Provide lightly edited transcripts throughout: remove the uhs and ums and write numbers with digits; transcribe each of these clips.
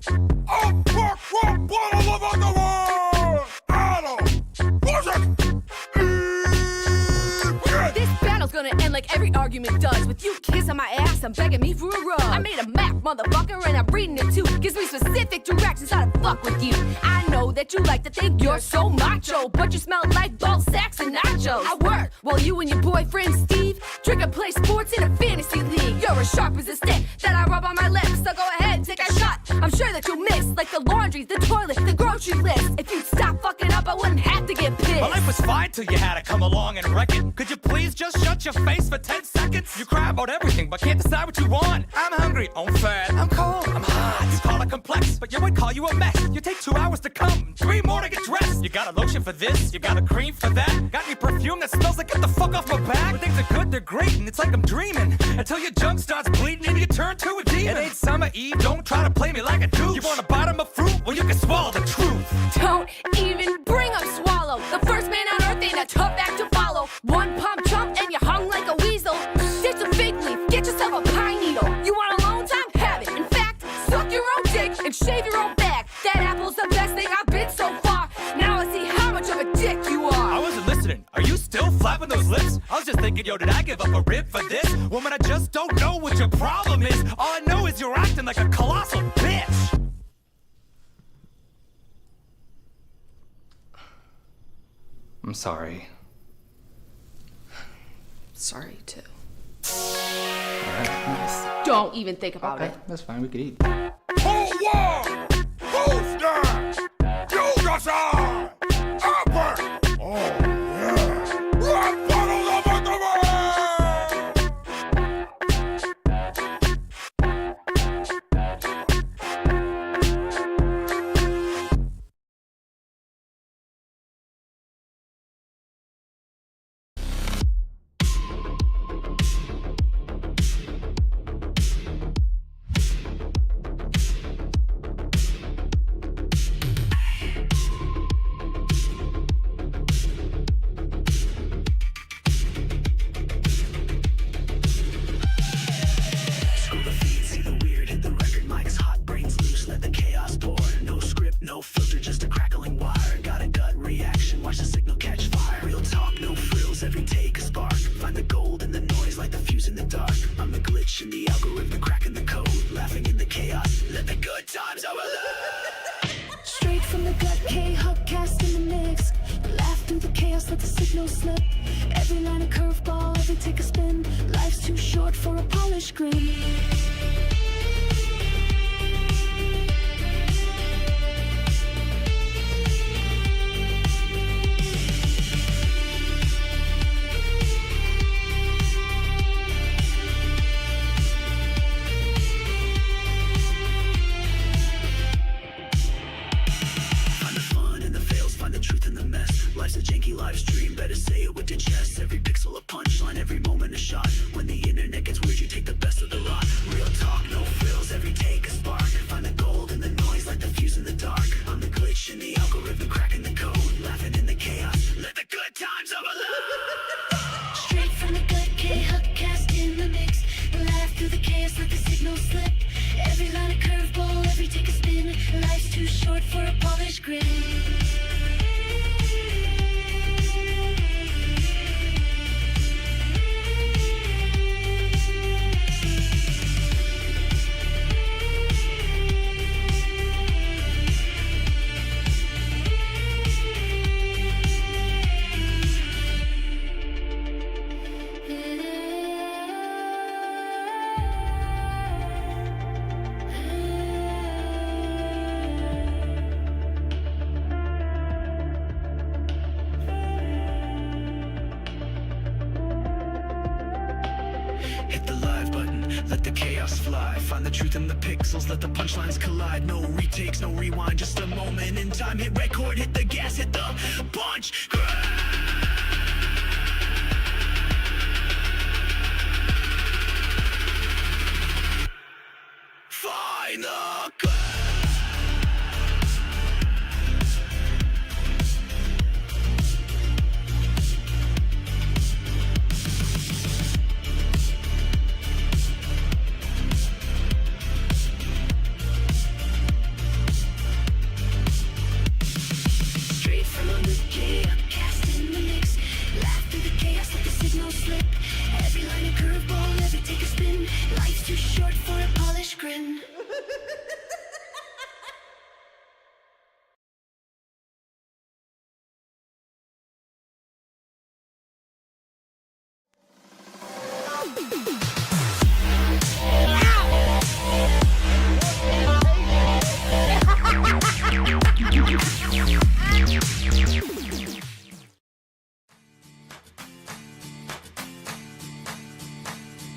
A crack bottle of underwear! Adam! This battle's gonna end like every argument does. With you kissing my ass, I'm begging me for a rub. I made a map, motherfucker, and I'm reading it too. Gives me specific directions how to fuck with you. I know that you like to think you're so macho, but you smell like ball sacks and nachos. I work while you and your boyfriend Steve drink and play sports in a fantasy league. You're as sharp as a stick that I rub on my lips, so go ahead, take a shot. I'm sure that you'll miss, like the laundry, the toilet, the grocery list. If you'd stop fucking up, I wouldn't have to get pissed. My life was fine till you had to come along and wreck it. Could you please just shut your face for 10 seconds? You cry about everything, but can't decide what you want. I'm hungry, I'm fat, I'm cold, I'm hot. You call it complex, but you would call you a mess. You take 2 hours to come, 3 more to get dressed. You got a lotion for this, you got a cream for that. Got any perfume that smells like get the fuck off my back? When things are good, they're great, and it's like I'm dreaming. Until your junk starts bleeding and you turn to a demon. It ain't summer eve, don't try to play me like a douche. You want a bite of my fruit? Well, you can swallow the truth. Don't even bring up Swallow. The first man on earth ain't a tough act to follow. One pump chump and you hung like a weasel. Ditch a fig leaf, get yourself a pine needle. You want a long time? Have it. In fact, suck your own dick and shave your own back. That apple's the best thing I've been so far. Now I see how much of a dick you are. I wasn't listening. Are you still flapping those lips? I was just thinking, yo, did I give up a rib for this? Woman, I just don't know what your problem is. All I know is you're acting like a colossal bitch. I'm sorry. Sorry, too. Alright, nice. Don't even think about Okay, it. that's fine, we could eat. Who won? Who's that? You decide! Upper! Oh, yeah! Red bottle of underwear! No filter, just a crackling wire. Got a gut reaction, watch the signal catch fire. Real talk, no frills, every take a spark. Find the gold in the noise like the fuse in the dark. I'm the glitch in the algorithm, cracking the code. Laughing in the chaos, let the good times overload. Straight from the gut, KHuck cast in the mix. Laugh through the chaos, let the signal slip. Every line a curveball, every take a spin. Life's too short for a polished grin. Life's a janky live stream, better say it with your chest. Every pixel a punchline, every moment a shot. When the internet gets weird, you take the best of the lot. Real talk, no frills, every take a spark. Find the gold in the noise like the fuse in the dark. I'm the glitch in the algorithm, cracking the code. Laughing in the chaos, let the good times overload. Straight from the gut, KHuck cast in the mix. Laugh through the chaos, let the signal slip. Every line a curveball, every take a spin. Life's too short for a polished grin. Hit the live button, let the chaos fly. Find the truth in the pixels, let the punchlines collide. No retakes, no rewind, just a moment in time. Hit record, hit the gas, hit the punch. Find the glass. spin. Life's too short for a polished grin.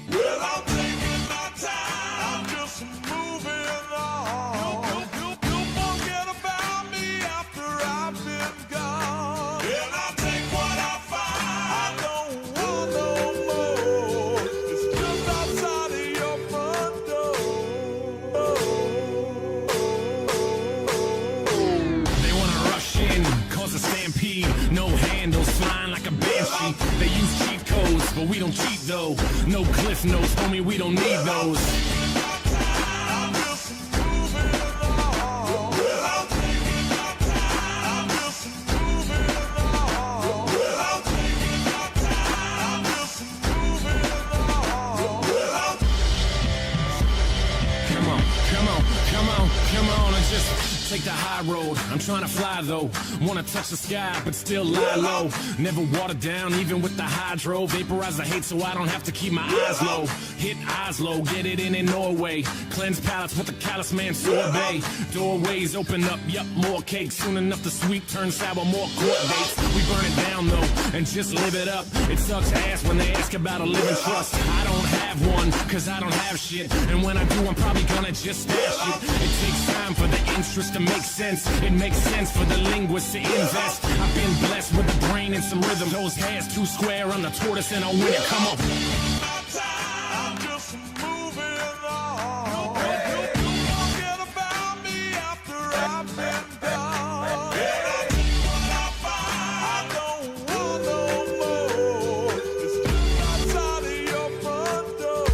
Well, I'm taking my time. I'm just moving on. You forget about me after I've been gone. And I take what I find. I don't want no more. It's just outside of your front door. They wanna rush in, cause a stampede. No handles, flying like a banshee. They use cheat codes, but we don't cheat though. No cliff notes, homie, we don't need those. I'm just moving on. Well, I'm taking my time. I'm just moving on. Well, I'm taking my time. I'm just moving on. Well, I'm Come on, come on, come on, come on, and just take the high road. I'm trying to fly though, wanna touch the sky, but still lie low. Never water down, even with the hydro. Vaporize the hate so I don't have to keep my eyes low. Hit Oslo, get it in Norway. Cleanse palates with the callous man sorbet. Doorways open up, yup, more cake. Soon enough the sweet turn sour, more court dates. We burn it down though, and just live it up. It sucks ass when they ask about a living trust. I don't have one, cause I don't have shit. And when I do, I'm probably gonna just stash it. It takes time for the interest to make sense. It makes sense for the linguist to invest. I've been blessed with a brain and some rhythm. Those hairs too square, I'm the tortoise and I'll win it. Come on. my time. I'm just moving on. You forget about me after I've been gone. And I take what I find. I don't want no more. It's just outside of your front door.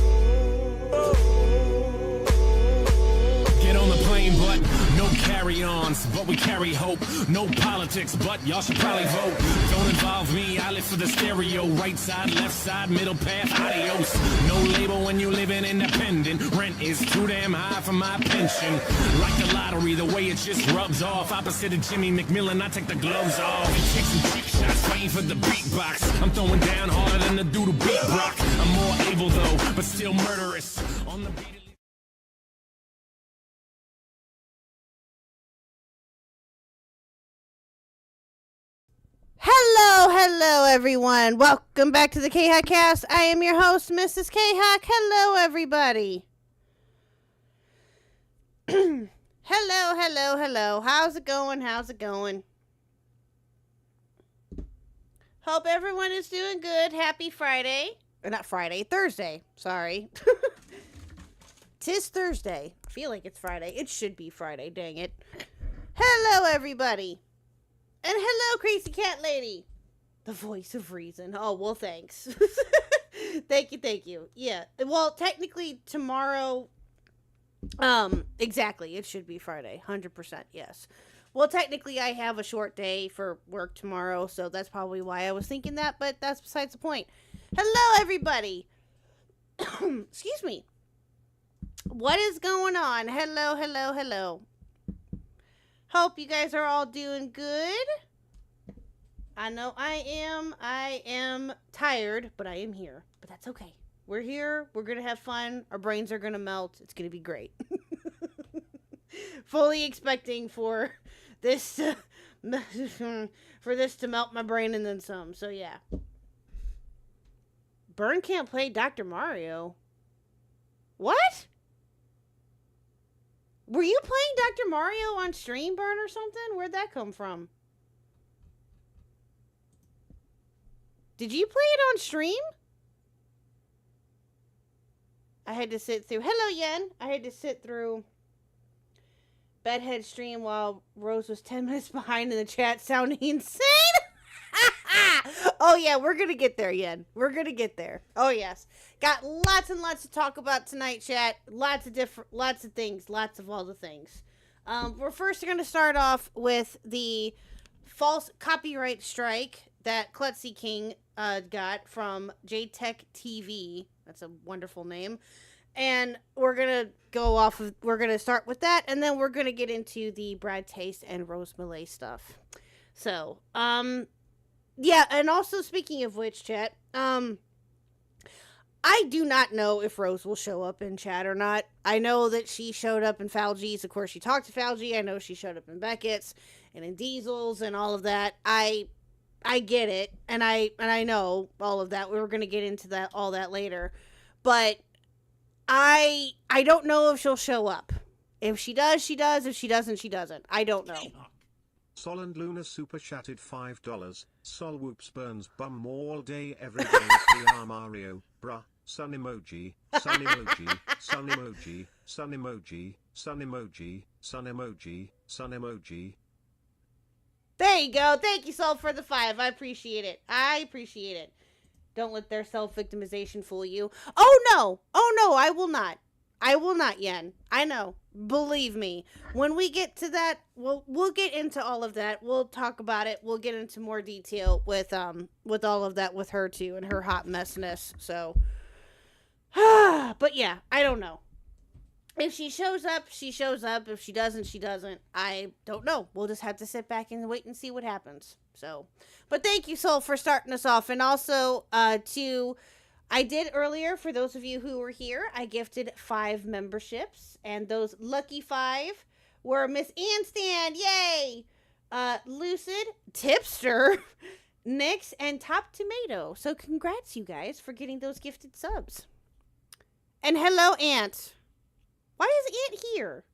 Get on the plane, but no carry-ons, but we carry hope. No politics, but y'all should probably vote. Don't involve me, I live for the stereo. Right side, left side, middle path, adios. No label when you living independent. Rent is too damn high for my pension. Like the lottery, the way it just rubs off. Opposite of Jimmy McMillan, I take the gloves off. And take some cheap shots, waiting for the beatbox. I'm throwing down harder than the dude who beat Brock. I'm more able though, but still murderous. On the beat. Hello, everyone. Welcome back to the KHuck cast. I am your host, Mrs. KHuck. Hello, everybody. Hello. How's it going? Hope everyone is doing good. Happy Friday. Or not Friday, Thursday. Sorry. 'Tis Thursday. I feel like it's Friday. It should be Friday, dang it. Hello, everybody. And hello, Crazy Cat Lady. The voice of reason. Oh, well, thanks. Thank you. Yeah. Well, technically, tomorrow... exactly. It should be Friday. 100%, yes. Well, technically, I have a short day for work tomorrow, so that's probably why I was thinking that, but that's besides the point. Hello, everybody. Excuse me. What is going on? Hello. Hope you guys are all doing good. I know I am tired, but I am here. But that's okay. We're here. We're going to have fun. Our brains are going to melt. It's going to be great. Fully expecting for this to melt my brain and then some. So yeah. Burn can't play Dr. Mario. What? Were you playing Dr. Mario on stream, Burn, or something? Where'd that come from? Did you play it on stream? I had to sit through... Hello, Yen. I had to sit through Bedhead stream while Rose was 10 minutes behind in the chat, sounding insane. Oh, yeah, we're going to get there, Yen. We're going to get there. Oh, yes. Got lots and lots to talk about tonight, chat. Lots of things. Lots of all the things. We're first going to start off with the false copyright strike that Klutzy King got from JTech TV That's a wonderful name. And we're going to start with that, and then we're going to get into the Brad Taste and Rose Malay stuff. So, yeah, and also speaking of which, chat, I do not know if Rose will show up in chat or not. I know that she showed up in Falgi's. Of course, she talked to Falgi. I know she showed up in Beckett's and in Diesel's and all of that. I get it, and I know all of that. We were going to get into all that later. But I don't know if she'll show up. If she does, she does. If she doesn't, she doesn't. I don't know. Sol and Luna super chatted $5. Sol whoops burns bum all day every day. CR Mario, bruh. Sun emoji, sun emoji, sun emoji, sun emoji, sun emoji, sun emoji, sun emoji. There you go. Thank you, Sol, for the 5. I appreciate it. Don't let their self-victimization fool you. Oh, no, I will not. I will not, Yen. I know. Believe me. When we get to that, we'll get into all of that. We'll talk about it. We'll get into more detail with all of that with her, too, and her hot messness, so... But yeah, I don't know. If she shows up, she shows up. If she doesn't, she doesn't. I don't know. We'll just have to sit back and wait and see what happens. So, but thank you, Sol, for starting us off. And also, I did earlier, for those of you who were here, I gifted 5 memberships. And those lucky 5 were Miss Anstan, yay! Lucid, Tipster, Nyx, and Top Tomato. So congrats, you guys, for getting those gifted subs. And hello, Ant. Why is Ant here?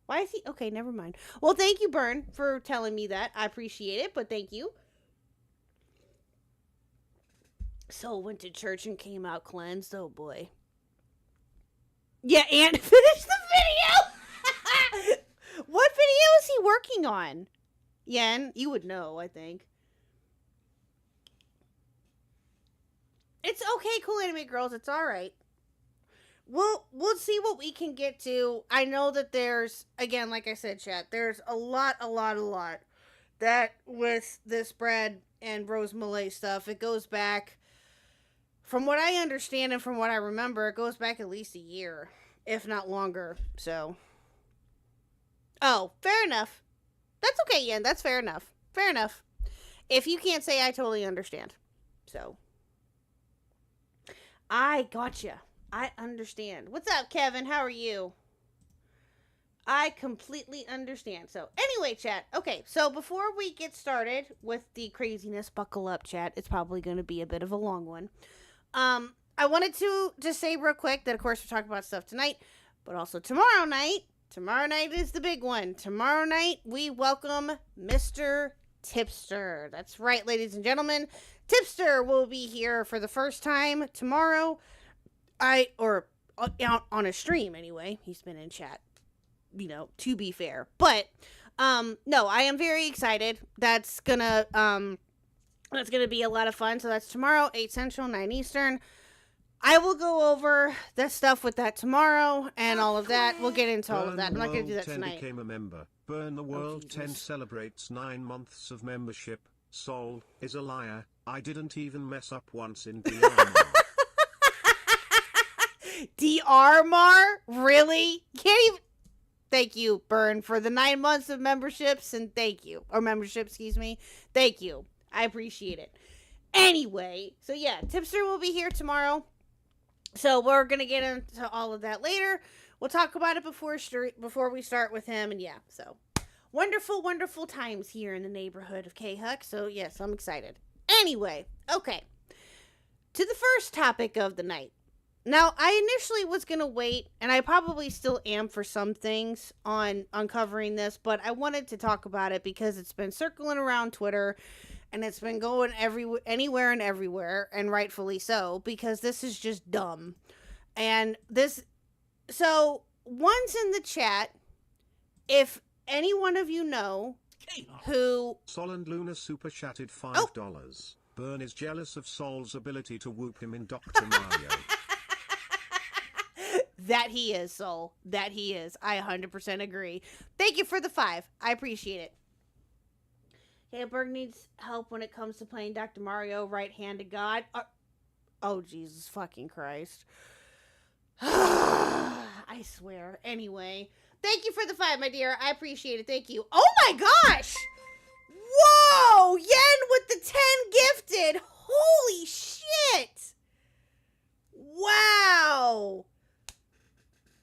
Why is he? Okay, never mind. Well, thank you, Bern, for telling me that. I appreciate it, but thank you. Soul went to church and came out cleansed. Oh, boy. Yeah, Ant finished the video. What video is he working on? Yen, you would know, I think. It's okay, Cool Anime Girls. It's all right. We'll see what we can get to. I know that there's, again, like I said, chat, there's a lot that with this Brad and Rose Malay stuff, it goes back, from what I understand and from what I remember, it goes back at least a year, if not longer, so. Oh, fair enough. That's okay, Yen, that's fair enough. Fair enough. If you can't say, I totally understand. So. I gotcha. I understand. What's up, Kevin? How are you? I completely understand. So, anyway, chat. Okay, so before we get started with the craziness, buckle up, chat. It's probably going to be a bit of a long one. I wanted to just say real quick that, of course, we're talking about stuff tonight, but also tomorrow night. Tomorrow night is the big one. Tomorrow night, we welcome Mr. Tipster. That's right, ladies and gentlemen. Tipster will be here for the first time tomorrow. On a stream anyway. He's been in chat, to be fair. But no, I am very excited. That's gonna be a lot of fun. So that's tomorrow, 8 Central, 9 Eastern. I will go over the stuff with that tomorrow and all of that. We'll get into all of that. I'm not gonna do that tonight. Became a member. Burn the World 10 celebrates 9 months of membership. Sol is a liar. I didn't even mess up once in DR. DR Mar? Really? Can't even. Thank you, Burn, for the 9 months of memberships, and thank you. Or membership, excuse me. Thank you. I appreciate it. Anyway, so yeah, Tipster will be here tomorrow. So we're going to get into all of that later. We'll talk about it before we start with him, and yeah, so. Wonderful, wonderful times here in the neighborhood of KHuck, so yes, I'm excited. Anyway, okay. To the first topic of the night. Now, I initially was going to wait, and I probably still am for some things on uncovering this, but I wanted to talk about it because it's been circling around Twitter, and it's been going anywhere and everywhere, and rightfully so, because this is just dumb. And so, once in the chat, if any one of you know who... Sol and Luna super chatted $5. Burn is jealous of Sol's ability to whoop him in Dr. Mario. That he is, Sol. That he is. I 100% agree. Thank you for the 5. I appreciate it. Okay, Berg needs help when it comes to playing Dr. Mario, right hand to God. Oh, Jesus fucking Christ. I swear. Anyway, thank you for the 5, my dear. I appreciate it. Thank you. Oh my gosh! Whoa! Yen with the 10 gifted. Holy shit! Wow!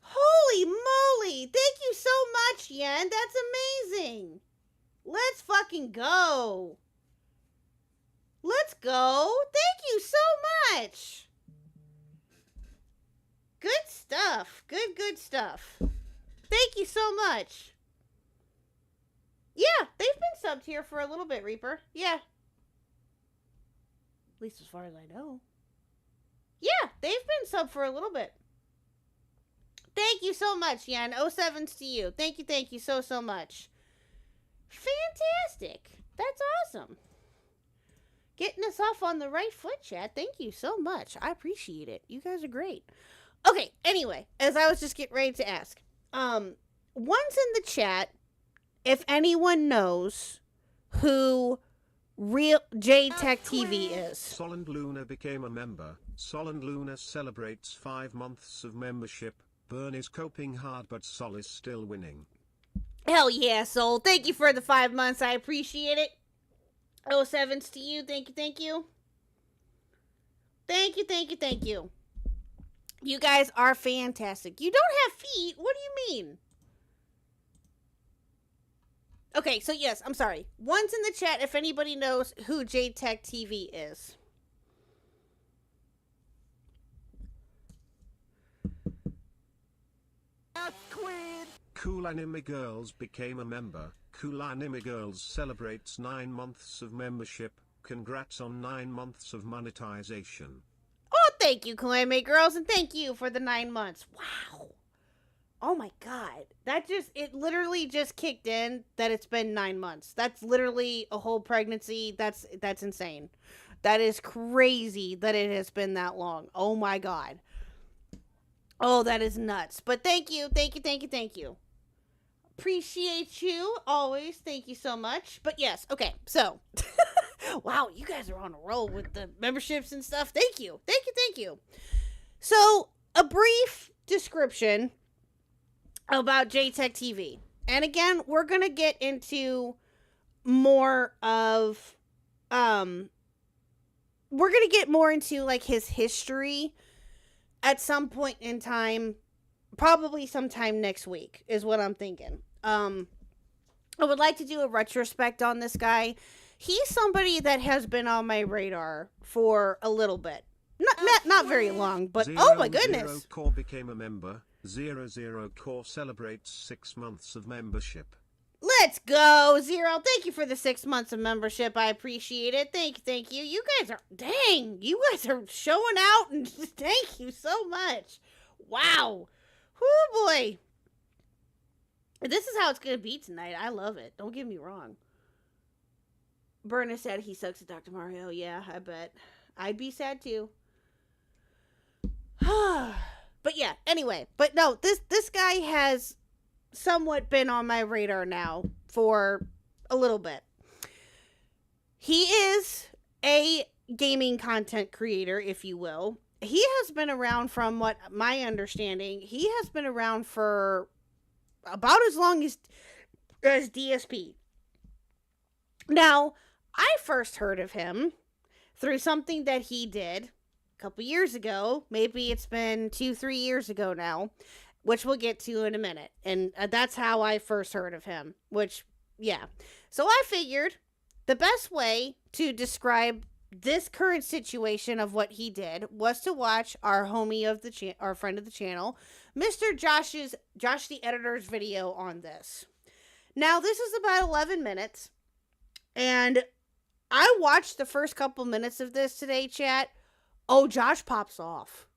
Holy moly! Thank you so much, Yen. That's amazing. Let's fucking go. Let's go. Thank you so much. Good stuff. Good stuff. Thank you so much. Yeah, they've been subbed here for a little bit, Reaper. Yeah. At least as far as I know. Yeah, they've been subbed for a little bit. Thank you so much, Yen. 07s to you. Thank you so much. Fantastic. That's awesome. Getting us off on the right foot, chat. Thank you so much. I appreciate it. You guys are great. Okay, anyway, as I was just getting ready to ask, once in the chat, if anyone knows who real JTech TV is. Solend Luna became a member. Solend Luna celebrates 5 months of membership. Burn is coping hard, but Sol is still winning. Hell yeah, Sol. Thank you for the 5 months. I appreciate it. 07s to you. Thank you. Thank you. You guys are fantastic. You don't have feet? What do you mean? Okay, so yes, I'm sorry. Once in the chat, if anybody knows who JTech TV is. Cool Anime Girls became a member. Cool Anime Girls celebrates 9 months of membership. Congrats on 9 months of monetization. Oh, thank you, Kalamate Girls, and thank you for the 9 months. Wow. Oh my god. It literally just kicked in that it's been 9 months. That's literally a whole pregnancy. That's insane. That is crazy that it has been that long. Oh my god. Oh, that is nuts. But thank you. Appreciate you always. Thank you so much. But yes, okay, so wow, you guys are on a roll with the memberships and stuff. Thank you. So, a brief description about JTech TV. And again, we're going to get into more of we're going to get more into like his history at some point in time, probably sometime next week is what I'm thinking. I would like to do a retrospect on this guy. He's somebody that has been on my radar for a little bit. Not very long, but oh my goodness. Zero Core became a member. 00 Core celebrates 6 months of membership. Let's go, Zero. Thank you for the 6 months of membership. I appreciate it. Thank you. You guys are showing out, and thank you so much. Wow. Whoo boy. This is how it's going to be tonight. I love it. Don't get me wrong. Berna said he sucks at Dr. Mario. Yeah, I bet. I'd be sad too. But yeah, anyway. But no, this guy has somewhat been on my radar now for a little bit. He is a gaming content creator, if you will. He has been around, from what my understanding, he has been around for about as long as DSP. Now, I first heard of him through something that he did a couple years ago. Maybe it's been 2-3 years ago now, which we'll get to in a minute. And that's how I first heard of him, which, yeah. So I figured the best way to describe this current situation of what he did was to watch our homie of the our friend of the channel, Mr. Josh the Editor's video on this. Now, this is about 11 minutes, and I watched the first couple minutes of this today, chat. Oh, Josh pops off.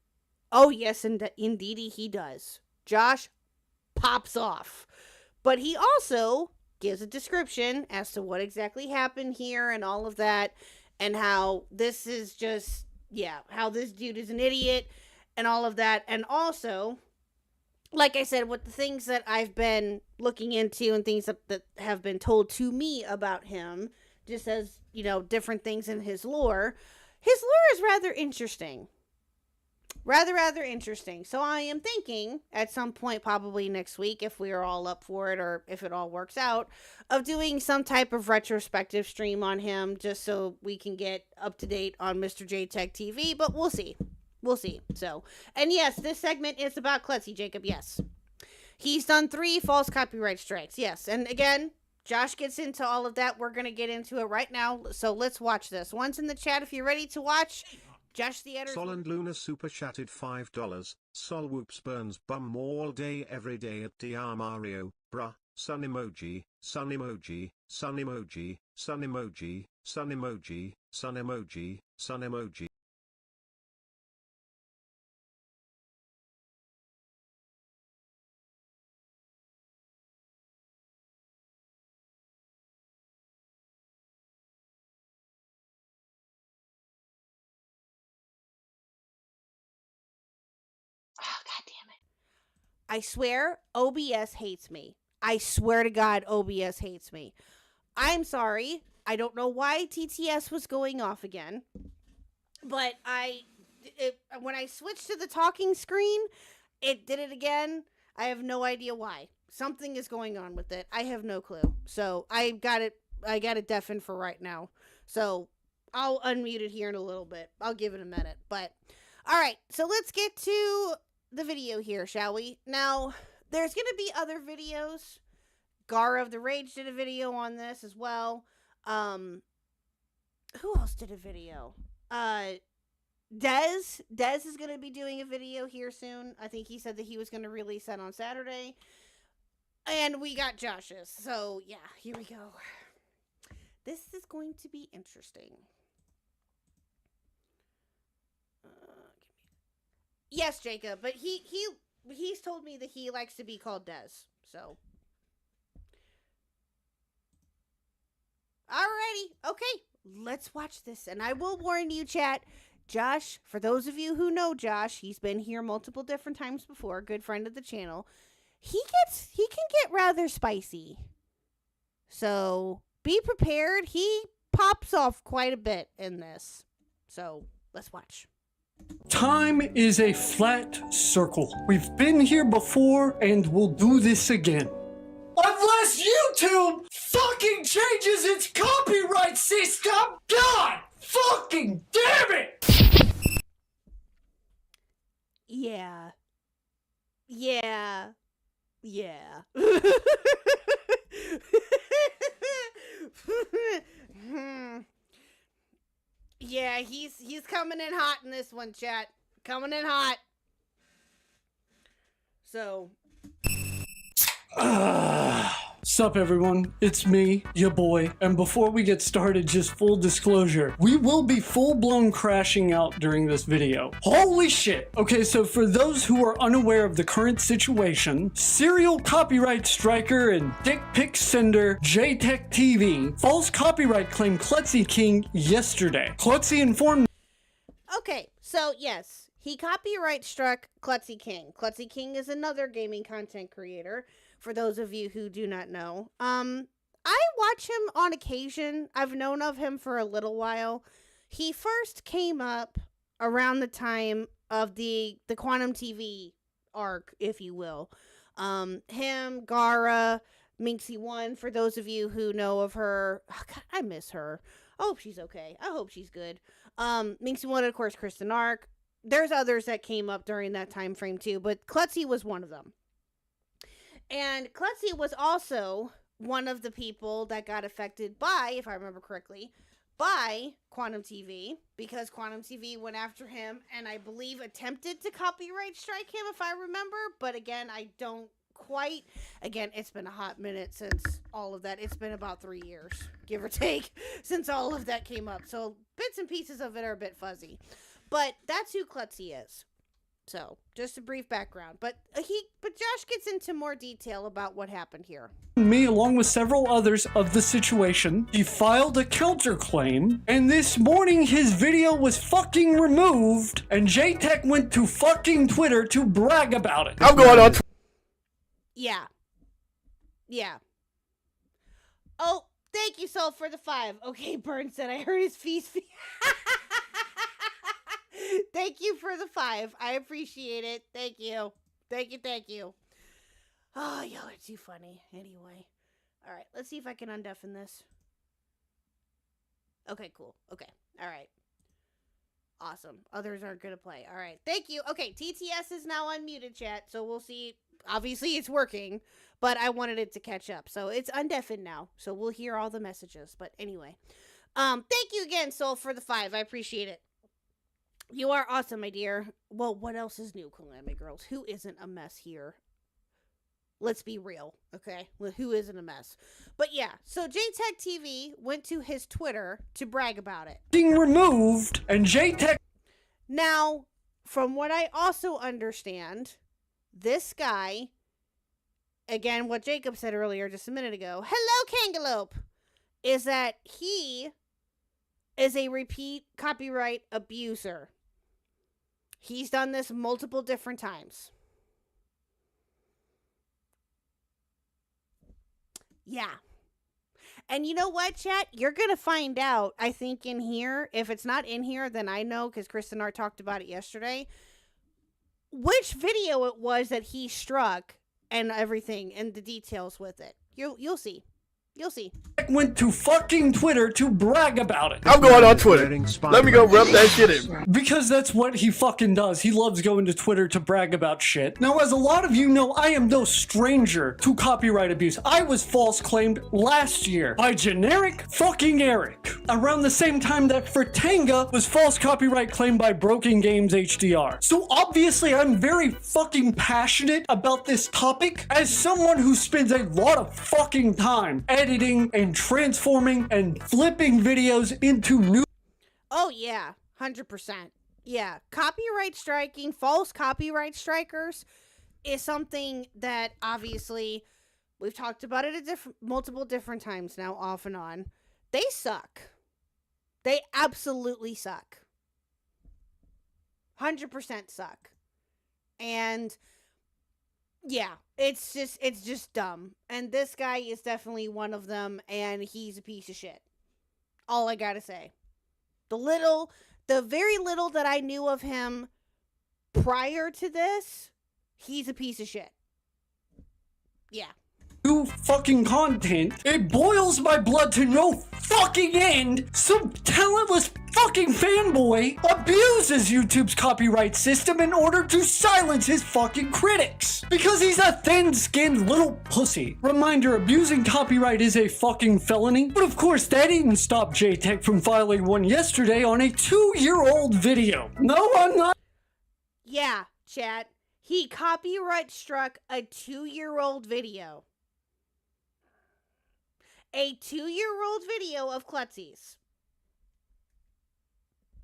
Oh, yes, indeed he does. Josh pops off. But he also gives a description as to what exactly happened here and all of that, and how this is just, yeah, how this dude is an idiot and all of that. And also, like I said, with the things that I've been looking into and things that have been told to me about him, just as, you know, different things in his lore is rather interesting. rather interesting. So I am thinking at some point, probably next week, if we are all up for it or if it all works out, of doing some type of retrospective stream on him just so we can get up to date on Mr. J Tech TV, but we'll see. We'll see. So, and yes, this segment is about Klutzy, Jacob, yes. He's done 3 false copyright strikes, yes. And again, Josh gets into all of that. We're going to get into it right now, so let's watch this. One's in the chat if you're ready to watch. Josh the editor. Sol and Luna super chatted $5. Sol whoops burns bum all day every day at DR Mario, bruh. Sun emoji, sun emoji, sun emoji, sun emoji, sun emoji, sun emoji, sun emoji. Oh, God damn it. I swear OBS hates me. I swear to God, OBS hates me. I'm sorry. I don't know why TTS was going off again. But when I switched to the talking screen, it did it again. I have no idea why. Something is going on with it. I have no clue. So I got it deafened for right now. So I'll unmute it here in a little bit. I'll give it a minute. But all right, so let's get to the video here, shall we? Now, there's going to be other videos. Gara of the Rage did a video on this as well. Who else did a video? Dez is going to be doing a video here soon. I think he said that he was going to release that on Saturday. And we got Josh's. So, yeah, here we go. This is going to be interesting. Yes, Jacob, but he's told me that he likes to be called Dez. So, alrighty, okay, let's watch this. And I will warn you, chat, Josh, for those of you who know Josh, he's been here multiple different times before, good friend of the channel. He can get rather spicy. So, be prepared. He pops off quite a bit in this. So, let's watch. Time is a flat circle. We've been here before and we'll do this again. Unless YouTube fucking changes its copyright system! God fucking damn it! Yeah. Yeah. Yeah. Yeah, he's coming in hot in this one, chat. Coming in hot. So. Sup everyone, it's me, your boy, and before we get started, just full disclosure, we will be full-blown crashing out during this video. Holy shit! Okay, so for those who are unaware of the current situation, serial copyright striker and dick pic sender JTech TV false copyright claimed Klutzy King yesterday. Klutzy informed. Okay, so yes, he copyright struck Klutzy King. Klutzy King is another gaming content creator. For those of you who do not know, I watch him on occasion. I've known of him for a little while. He first came up around the time of the Quantum TV arc, if you will. Him, Gara, Minxie1, for those of you who know of her. Oh, God, I miss her. I hope she's okay. I hope she's good. Minxie1, of course, Kristen Ark. There's others that came up during that time frame too, but Klutzy was one of them. And Klutzy was also one of the people that got affected by, if I remember correctly, by Quantum TV, because Quantum TV went after him and I believe attempted to copyright strike him, if I remember. But again, I don't quite. Again, it's been a hot minute since all of that. It's been about 3 years, give or take, since all of that came up. So bits and pieces of it are a bit fuzzy. But that's who Klutzy is. So, just a brief background, but Josh gets into more detail about what happened here. Me, along with several others of the situation, he filed a counterclaim, and this morning his video was fucking removed, and JTech went to fucking Twitter to brag about it. I'm going on. Yeah. Yeah. Oh, thank you, Soul, for the 5. Okay, Burn said I heard his feast. Thank you for the 5. I appreciate it. Thank you. Thank you. Oh, y'all are too funny. Anyway. All right, let's see if I can undeafen this. Okay, cool. Okay. All right. Awesome. Others aren't going to play. All right. Thank you. Okay, TTS is now unmuted, chat, so we'll see. Obviously, it's working, but I wanted it to catch up. So it's undeafened now, so we'll hear all the messages. But anyway. Thank you again, Soul, for the 5. I appreciate it. You are awesome, my dear. Well, what else is new, Calamity Girls? Who isn't a mess here? Let's be real, okay? Who isn't a mess? But yeah, so JTech TV went to his Twitter to brag about it. Being removed, and JTech... Now, from what I also understand, this guy, again, what Jacob said earlier just a minute ago, hello, Kangaloope, is that he is a repeat copyright abuser. He's done this multiple different times. Yeah. And you know what, chat? You're going to find out, I think, in here. If it's not in here, then I know, because Chris and Art talked about it yesterday, which video it was that he struck and everything and the details with it. You'll see. You'll see. Went to fucking Twitter to brag about it. I'm going on Twitter. Let me go rub that shit in. Because that's what he fucking does. He loves going to Twitter to brag about shit. Now, as a lot of you know, I am no stranger to copyright abuse. I was false claimed last year by generic fucking Eric. Around the same time that Fratanga was false copyright claimed by Broken Games HDR. So obviously, I'm very fucking passionate about this topic as someone who spends a lot of fucking time editing and transforming and flipping videos into new... Oh, yeah. 100%. Yeah. Copyright striking, false copyright strikers is something that obviously we've talked about it at multiple different times now, off and on. They suck. They absolutely suck. 100% suck. And... yeah, it's just dumb. And this guy is definitely one of them, and he's a piece of shit. All I gotta say. The very little that I knew of him prior to this, he's a piece of shit. Yeah. New fucking content. It boils my blood to no fucking end. Some talentless fucking fanboy abuses YouTube's copyright system in order to silence his fucking critics. Because he's a thin-skinned little pussy. Reminder, abusing copyright is a fucking felony. But of course, that didn't stop JTech from filing one yesterday on a 2-year-old video. No, I'm not. Yeah, chat. He copyright struck a 2-year-old video. A 2-year-old video of Klutzies.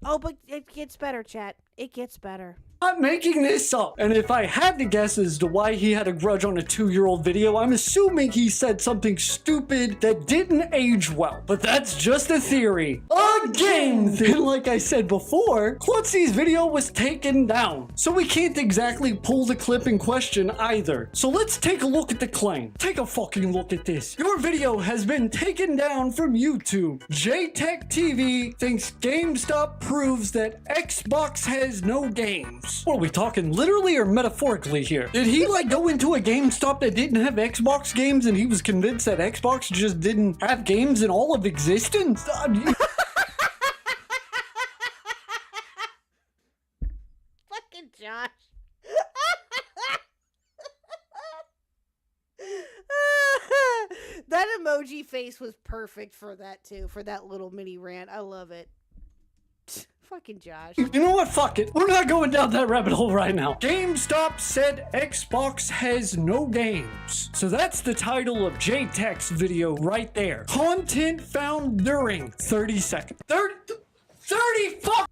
Oh, but it gets better, chat. It gets better. I'm making this up. And if I had to guess as to why he had a grudge on a 2-year-old video, I'm assuming he said something stupid that didn't age well. But that's just a theory. Again! And like I said before, Klutzy's video was taken down. So we can't exactly pull the clip in question either. So let's take a look at the claim. Take a fucking look at this. Your video has been taken down from YouTube. JTech TV thinks GameStop proves that Xbox has no games. What are we talking, literally or metaphorically here? Did he go into a GameStop that didn't have Xbox games and he was convinced that Xbox just didn't have games in all of existence? Fucking Josh. That emoji face was perfect for that too, for that little mini rant. I love it. Fucking Josh. You know what? Fuck it. We're not going down that rabbit hole right now. GameStop said Xbox has no games. So that's the title of JTech's video right there. Content found during 30 seconds. 30 fuck!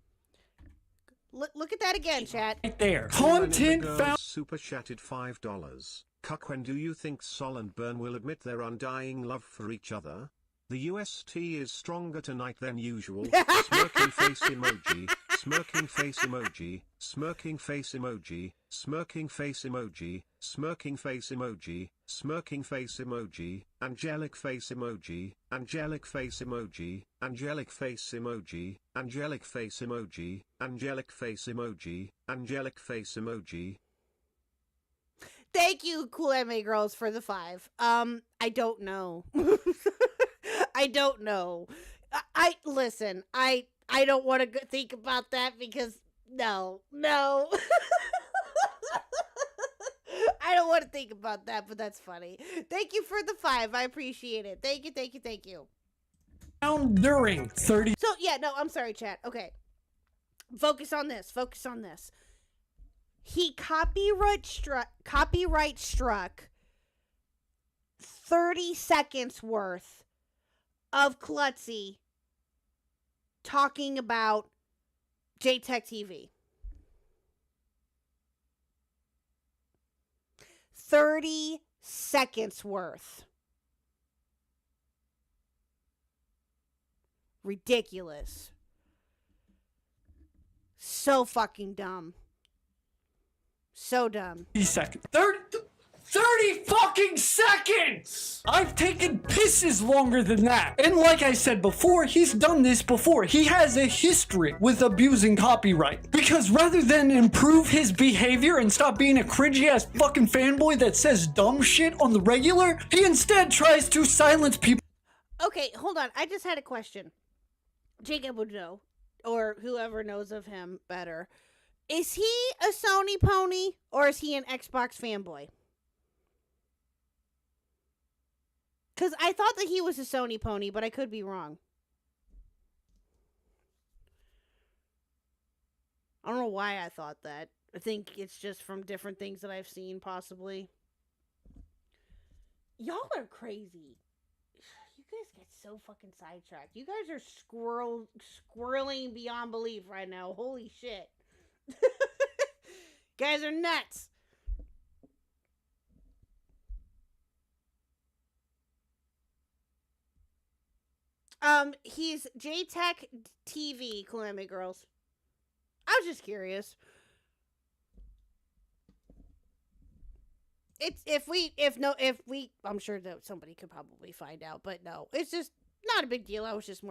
Look at that again, chat. Right there. Content found... Super chatted $5. Cuck, when do you think Sol and Byrne will admit their undying love for each other? The UST is stronger tonight than usual. Smirky face emoji. smirking face emoji, smirking face emoji, smirking face emoji, smirking face emoji, smirking face emoji, angelic face emoji, angelic face emoji, angelic face emoji, angelic face emoji, angelic face emoji, angelic face emoji. Thank you, Cool Anime Girls, for the 5. I don't know. I don't know. I listen. I don't want to think about that because no. I don't want to think about that, but that's funny. Thank you for the 5. I appreciate it. Thank you. During 30. So yeah, no, I'm sorry, chat. Okay, focus on this. He copyright struck 30 seconds worth of Klutzy talking about JTech TV. 30 seconds worth. Ridiculous. So fucking dumb. So dumb. 30 fucking seconds! I've taken pisses longer than that. And like I said before, he's done this before. He has a history with abusing copyright. Because rather than improve his behavior and stop being a cringy ass fucking fanboy that says dumb shit on the regular, he instead tries to silence people. Okay, hold on. I just had a question. Jacob would know, or whoever knows of him better. Is he a Sony pony, or is he an Xbox fanboy? Because I thought that he was a Sony pony, but I could be wrong. I don't know why I thought that. I think it's just from different things that I've seen, possibly. Y'all are crazy. You guys get so fucking sidetracked. You guys are squirreling beyond belief right now. Holy shit. Guys are nuts. He's JTech TV, Cool Anime Girls. I was just curious. I'm sure that somebody could probably find out, but no, it's just not a big deal. I was just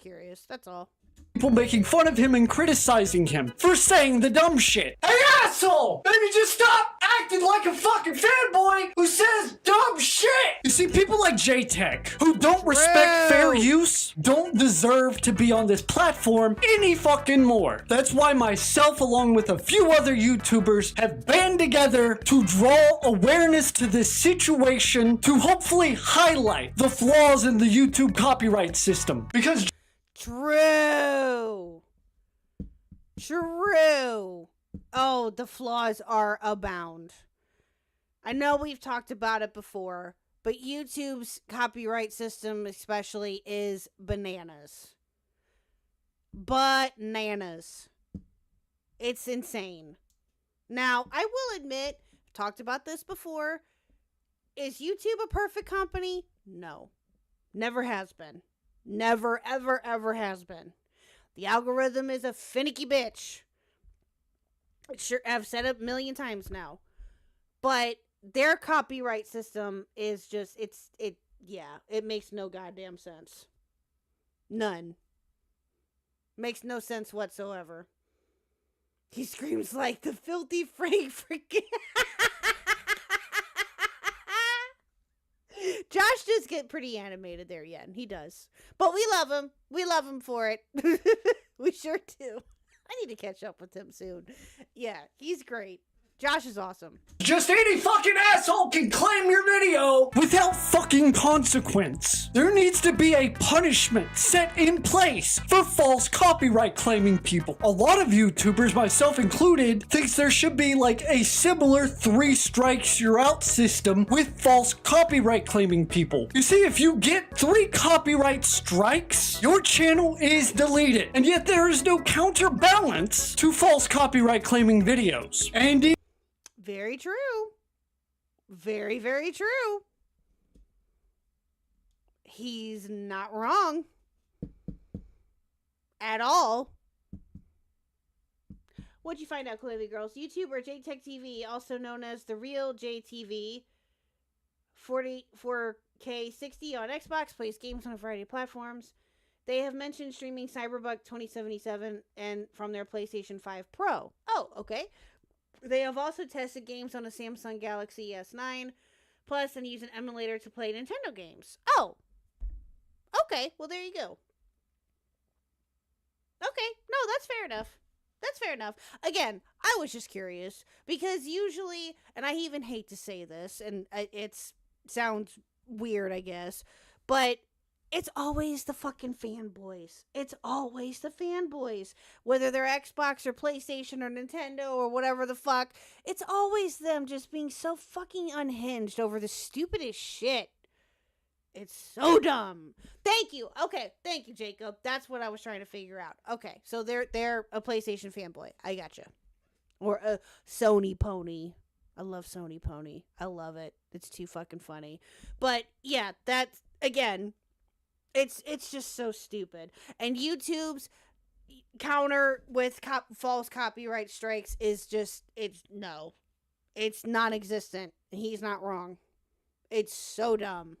curious. That's all. People making fun of him and criticizing him for saying the dumb shit. Hey asshole! Maybe just stop acting like a fucking fanboy who says dumb shit! You see, people like JTech, who don't respect fair use, don't deserve to be on this platform any fucking more. That's why myself, along with a few other YouTubers, have band together to draw awareness to this situation to hopefully highlight the flaws in the YouTube copyright system. Because True. Oh, the flaws are abound. I know we've talked about it before, but YouTube's copyright system especially is bananas. Bananas. It's insane. Now, I will admit, I've talked about this before. Is YouTube a perfect company? No. Never has been. Never, ever, ever has been. The algorithm is a finicky bitch. Sure, I've said it a million times now. But their copyright system is just, it makes no goddamn sense. None. Makes no sense whatsoever. He screams like the filthy Frank freaking... Josh does get pretty animated there, yeah, and he does. But we love him. We love him for it. We sure do. I need to catch up with him soon. Yeah, he's great. Josh is awesome. Just any fucking asshole can claim your video without fucking consequence. There needs to be a punishment set in place for false copyright claiming people. A lot of YouTubers, myself included, thinks there should be like a similar 3 strikes you're out system with false copyright claiming people. You see, if you get 3 copyright strikes, your channel is deleted. And yet there is no counterbalance to false copyright claiming videos. And very true. Very, very true. He's not wrong. At all. What'd you find out, Clearly Girls? YouTuber JTech TV, also known as The Real JTV, 4K 60 on Xbox, plays games on a variety of platforms. They have mentioned streaming Cyberpunk 2077 and from their PlayStation 5 Pro. Oh, okay. They have also tested games on a Samsung Galaxy S9 Plus and use an emulator to play Nintendo games. Oh, okay. Well, there you go. Okay, no, that's fair enough. That's fair enough. Again, I was just curious because usually, and I even hate to say this, and it sounds weird, I guess, but it's always the fucking fanboys. It's always the fanboys. Whether they're Xbox or PlayStation or Nintendo or whatever the fuck, it's always them just being so fucking unhinged over the stupidest shit. It's so dumb. Thank you. Okay, thank you, Jacob. That's what I was trying to figure out. Okay, so they're a PlayStation fanboy. I gotcha. Or a Sony pony. I love Sony pony. I love it. It's too fucking funny. But yeah, that's again, it's just so stupid. And YouTube's counter with false copyright strikes is just it's non-existent. He's not wrong. It's so dumb.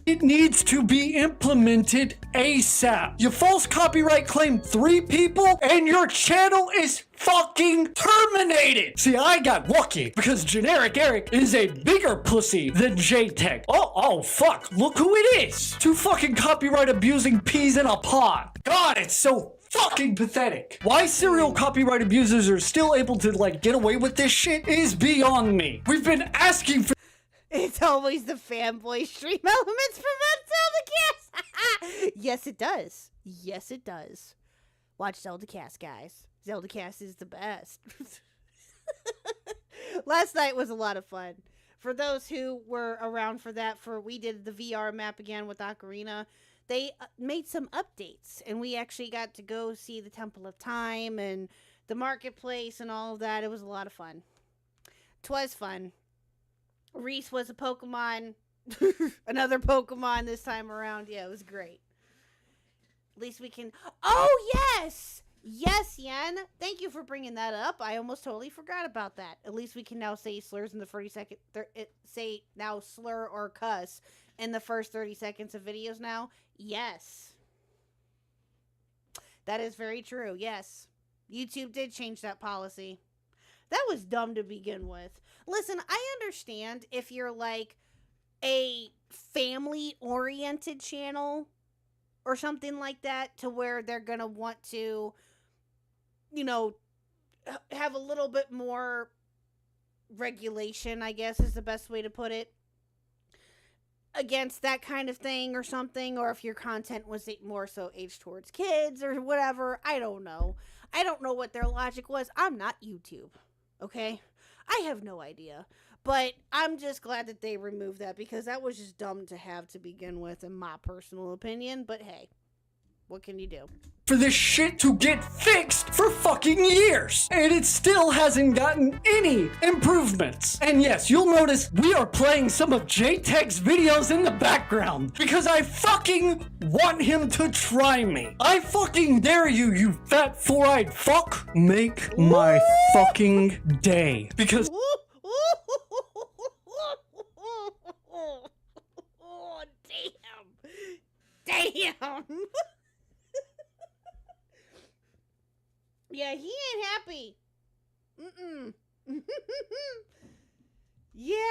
It needs to be implemented ASAP. You false copyright claim 3 people and your channel is fucking terminated. See, I got lucky because Generic Eric is a bigger pussy than JTech. Oh fuck, look who it is. 2 fucking copyright abusing peas in a pod. God, it's so fucking pathetic. Why serial copyright abusers are still able to get away with this shit is beyond me. We've been asking for It's always the fanboy stream elements from Zeldacast. Yes, it does. Yes, it does. Watch Zeldacast, guys. Zeldacast is the best. Last night was a lot of fun. For those who were around for that, we did the VR map again with Ocarina. They made some updates, and we actually got to go see the Temple of Time and the marketplace and all of that. It was a lot of fun. 'Twas fun. Reese was a Pokemon. Another Pokemon this time around. Yeah, it was great. At least we can... Oh, yes! Yes, Yen. Thank you for bringing that up. I almost totally forgot about that. At least we can now say slurs in the 30 second... say now slur or cuss in the first 30 seconds of videos now. Yes. That is very true. Yes. YouTube did change that policy. That was dumb to begin with. Listen, I understand if you're like a family-oriented channel or something like that to where they're going to want to, have a little bit more regulation, I guess is the best way to put it, against that kind of thing or something, or if your content was more so aged towards kids or whatever. I don't know. I don't know what their logic was. I'm not YouTube. Okay? I have no idea. But I'm just glad that they removed that because that was just dumb to have to begin with, in my personal opinion. But hey, what can you do? For this shit to get fixed for fucking years. And it still hasn't gotten any improvements. And yes, you'll notice we are playing some of JTech's videos in the background because I fucking want him to try me. I fucking dare you, you fat four-eyed fuck. Make my fucking day. Because... Oh, damn. Yeah, he ain't happy. Yeah,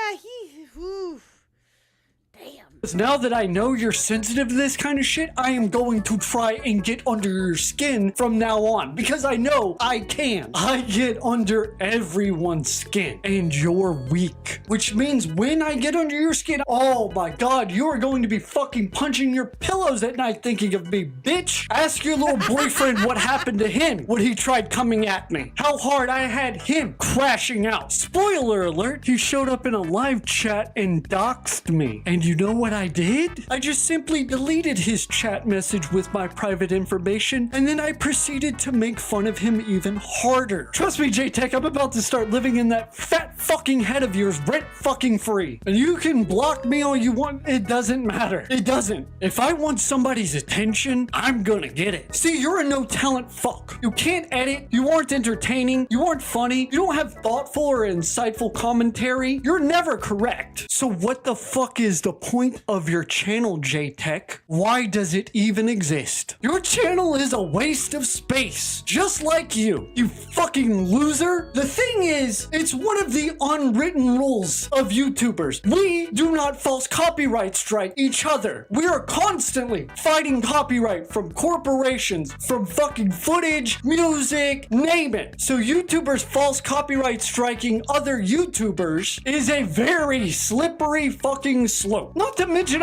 damn. Now that I know you're sensitive to this kind of shit, I am going to try and get under your skin from now on. Because I know I can. I get under everyone's skin. And you're weak. Which means when I get under your skin, oh my god, you are going to be fucking punching your pillows at night thinking of me, bitch. Ask your little boyfriend what happened to him when he tried coming at me. How hard I had him crashing out. Spoiler alert, he showed up in a live chat and doxed me. And you know what I did? I just simply deleted his chat message with my private information, and then I proceeded to make fun of him even harder. Trust me, J-Tech, I'm about to start living in that fat fucking head of yours rent fucking free. And you can block me all you want, it doesn't matter. It doesn't. If I want somebody's attention, I'm gonna get it. See, you're a no talent fuck. You can't edit, you aren't entertaining, you aren't funny, you don't have thoughtful or insightful commentary, you're never correct. So what the fuck is the point of your channel, J-Tech? Why does it even exist? Your channel is a waste of space, just like you fucking loser. The thing is, it's one of the unwritten rules of YouTubers. We do not false copyright strike each other. We are constantly fighting copyright from corporations, from fucking footage, music, name it. So YouTubers false copyright striking other YouTubers is a very slippery fucking slope. Not to mention,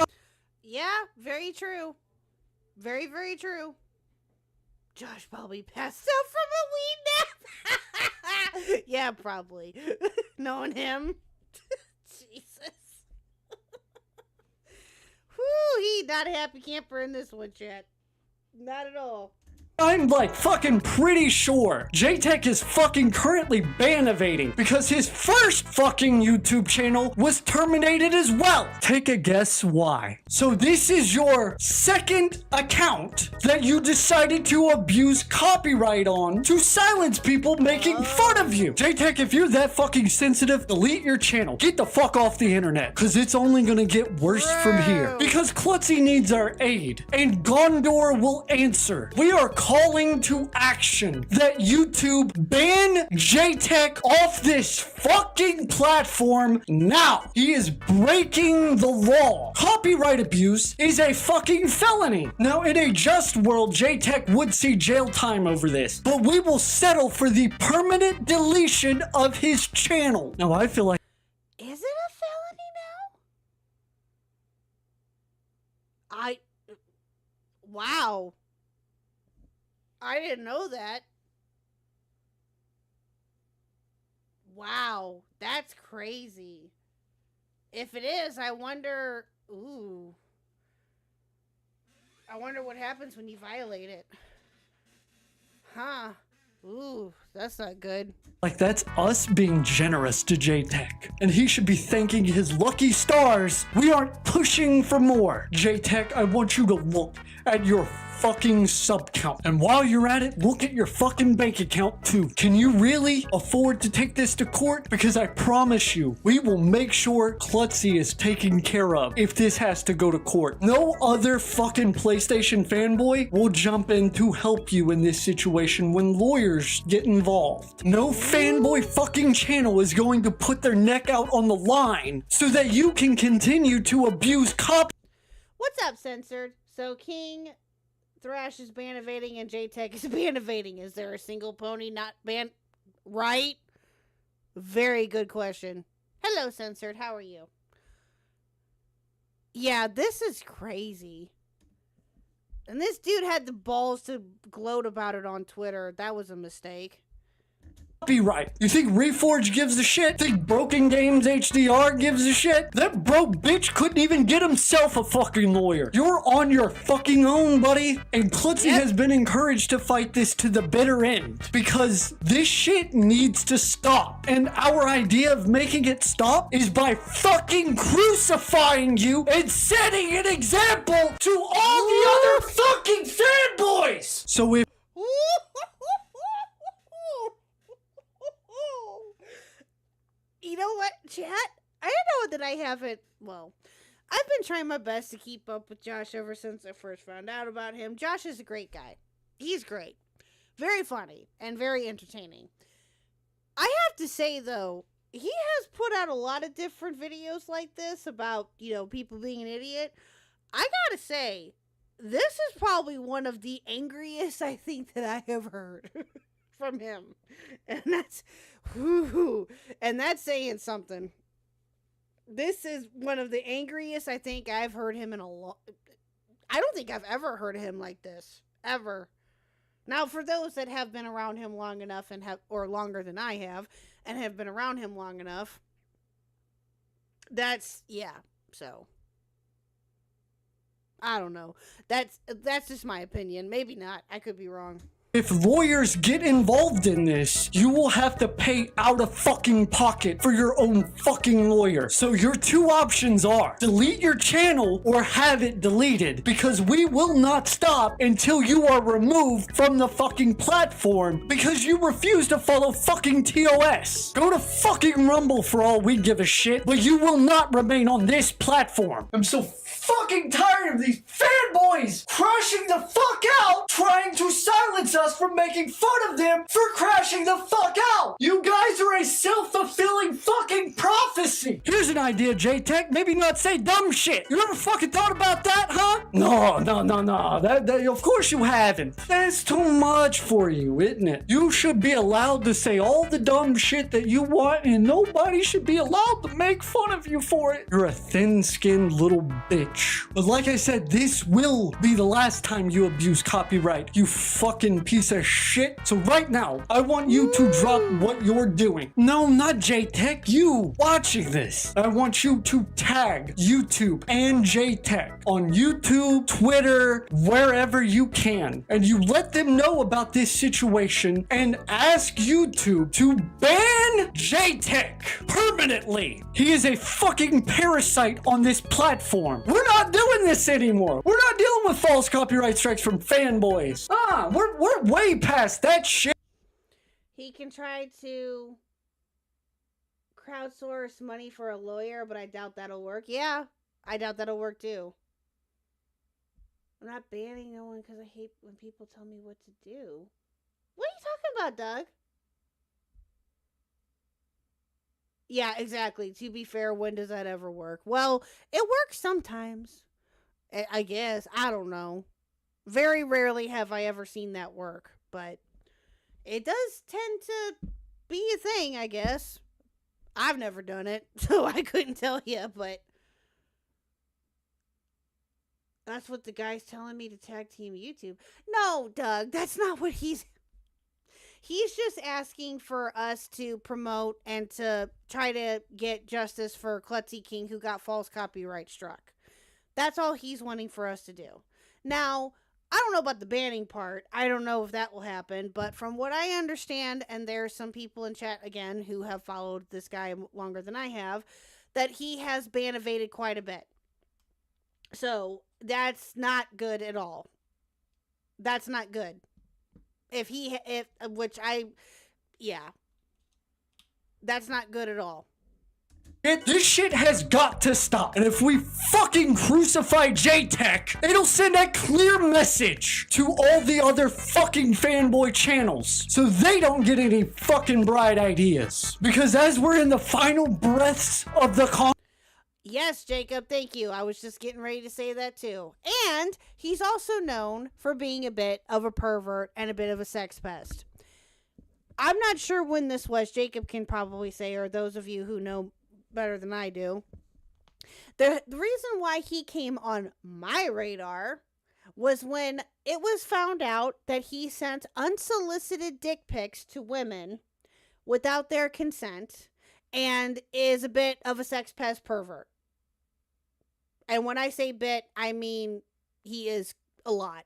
Yeah, very true. Very, very true. Josh probably passed out from a weed nap. Yeah, probably. Knowing him. Jesus. Whew, he not a happy camper in this one, chat. Not at all. I'm like fucking pretty sure J-Tech is fucking currently ban-evading because his first fucking YouTube channel was terminated as well. Take a guess why. So this is your second account that you decided to abuse copyright on to silence people making fun of you. J-Tech, if you're that fucking sensitive, delete your channel. Get the fuck off the internet because it's only gonna get worse from here. Because Klutzy needs our aid and Gondor will answer. We are calling to action that YouTube ban J-Tech off this fucking platform now. He is breaking the law. Copyright abuse is a fucking felony. Now, in a just world, J-Tech would see jail time over this, but we will settle for the permanent deletion of his channel. Now, I feel like Is it a felony now? Wow. I didn't know that. Wow, that's crazy. If it is, I wonder... Ooh. I wonder what happens when you violate it. Huh. Ooh, that's not good. Like, that's us being generous to J-Tech. And he should be thanking his lucky stars. We aren't pushing for more. J-Tech, I want you to look at your fucking sub count. And while you're at it, look at your fucking bank account too. Can you really afford to take this to court? Because I promise you, we will make sure Klutzy is taken care of if this has to go to court. No other fucking PlayStation fanboy will jump in to help you in this situation when lawyers get involved. No fanboy fucking channel is going to put their neck out on the line so that you can continue to abuse cop. What's up, Censored? So King Thrash is ban evading and J-Tech is ban evading. Is there a single pony not ban? Right? Very good question. Hello, Censored. How are you? Yeah, this is crazy. And this dude had the balls to gloat about it on Twitter. That was a mistake. Copyright. You think Reforge gives a shit? Think Broken Games HDR gives a shit? That broke bitch couldn't even get himself a fucking lawyer. You're on your fucking own, buddy. And Klutzy has been encouraged to fight this to the bitter end because this shit needs to stop. And our idea of making it stop is by fucking crucifying you and setting an example to all the other fucking fanboys. So if You know what, chat? I know that I haven't, well, I've been trying my best to keep up with Josh ever since I first found out about him. Josh is a great guy. He's great. Very funny and very entertaining. I have to say, though, he has put out a lot of different videos like this about, you know, people being an idiot. I gotta say, this is probably one of the angriest I think that I have heard from him. And that's, whoo, and that's saying something. This is one of the angriest I think I've heard him in a long... I don't think I've ever heard him like this. Ever. Now, for those that have been around him long enough and have, or longer than I have, and have been around him long enough, that's, yeah, so. I don't know. That's just my opinion. Maybe not. I could be wrong. If lawyers get involved in this, you will have to pay out of fucking pocket for your own fucking lawyer. So your two options are delete your channel or have it deleted, because we will not stop until you are removed from the fucking platform because you refuse to follow fucking TOS. Go to fucking Rumble for all we give a shit, but you will not remain on this platform. I'm so fucking tired of these fanboys crashing the fuck out, trying to silence us from making fun of them for crashing the fuck out. You guys are a self-fulfilling fucking prophecy. Here's an idea, J-Tech. Maybe not say dumb shit. You ever fucking thought about that, huh? No. That of course you haven't. That's too much for you, isn't it? You should be allowed to say all the dumb shit that you want, and nobody should be allowed to make fun of you for it. You're a thin-skinned little bitch. But like I said, this will be the last time you abuse copyright, you fucking piece of shit. So right now, I want you to drop what you're doing. No, not J-Tech, you watching this. I want you to tag YouTube and J-Tech on YouTube, Twitter, wherever you can. And you let them know about this situation and ask YouTube to ban J-Tech permanently. He is a fucking parasite on this platform. We're not doing this anymore. We're not dealing with false copyright strikes from fanboys. We're way past that shit. He can try to crowdsource money for a lawyer, but I doubt that'll work. Yeah, I doubt that'll work too. I'm not banning no one because I hate when people tell me what to do. What are you talking about, Doug? Yeah, exactly. To be fair, when does that ever work? Well, it works sometimes. I guess. I don't know. Very rarely have I ever seen that work, but it does tend to be a thing, I guess. I've never done it, so I couldn't tell you, but that's what the guy's telling me to tag team YouTube. No, Doug, that's not what he's just asking for us to promote and to try to get justice for Klutzy King, who got false copyright struck. That's all he's wanting for us to do. Now, I don't know about the banning part. I don't know if that will happen. But from what I understand, and there's some people in chat, again, who have followed this guy longer than I have, that he has ban evaded quite a bit. So, that's not good at all. That's not good. That's not good at all. This shit has got to stop. And if we fucking crucify J-Tech, it'll send a clear message to all the other fucking fanboy channels so they don't get any fucking bright ideas. Because as we're in the final breaths of the Yes, Jacob, thank you. I was just getting ready to say that too. And he's also known for being a bit of a pervert and a bit of a sex pest. I'm not sure when this was. Jacob can probably say, or those of you who know better than I do. The reason why he came on my radar was when it was found out that he sent unsolicited dick pics to women without their consent and is a bit of a sex pest pervert. And when I say bit, I mean he is a lot.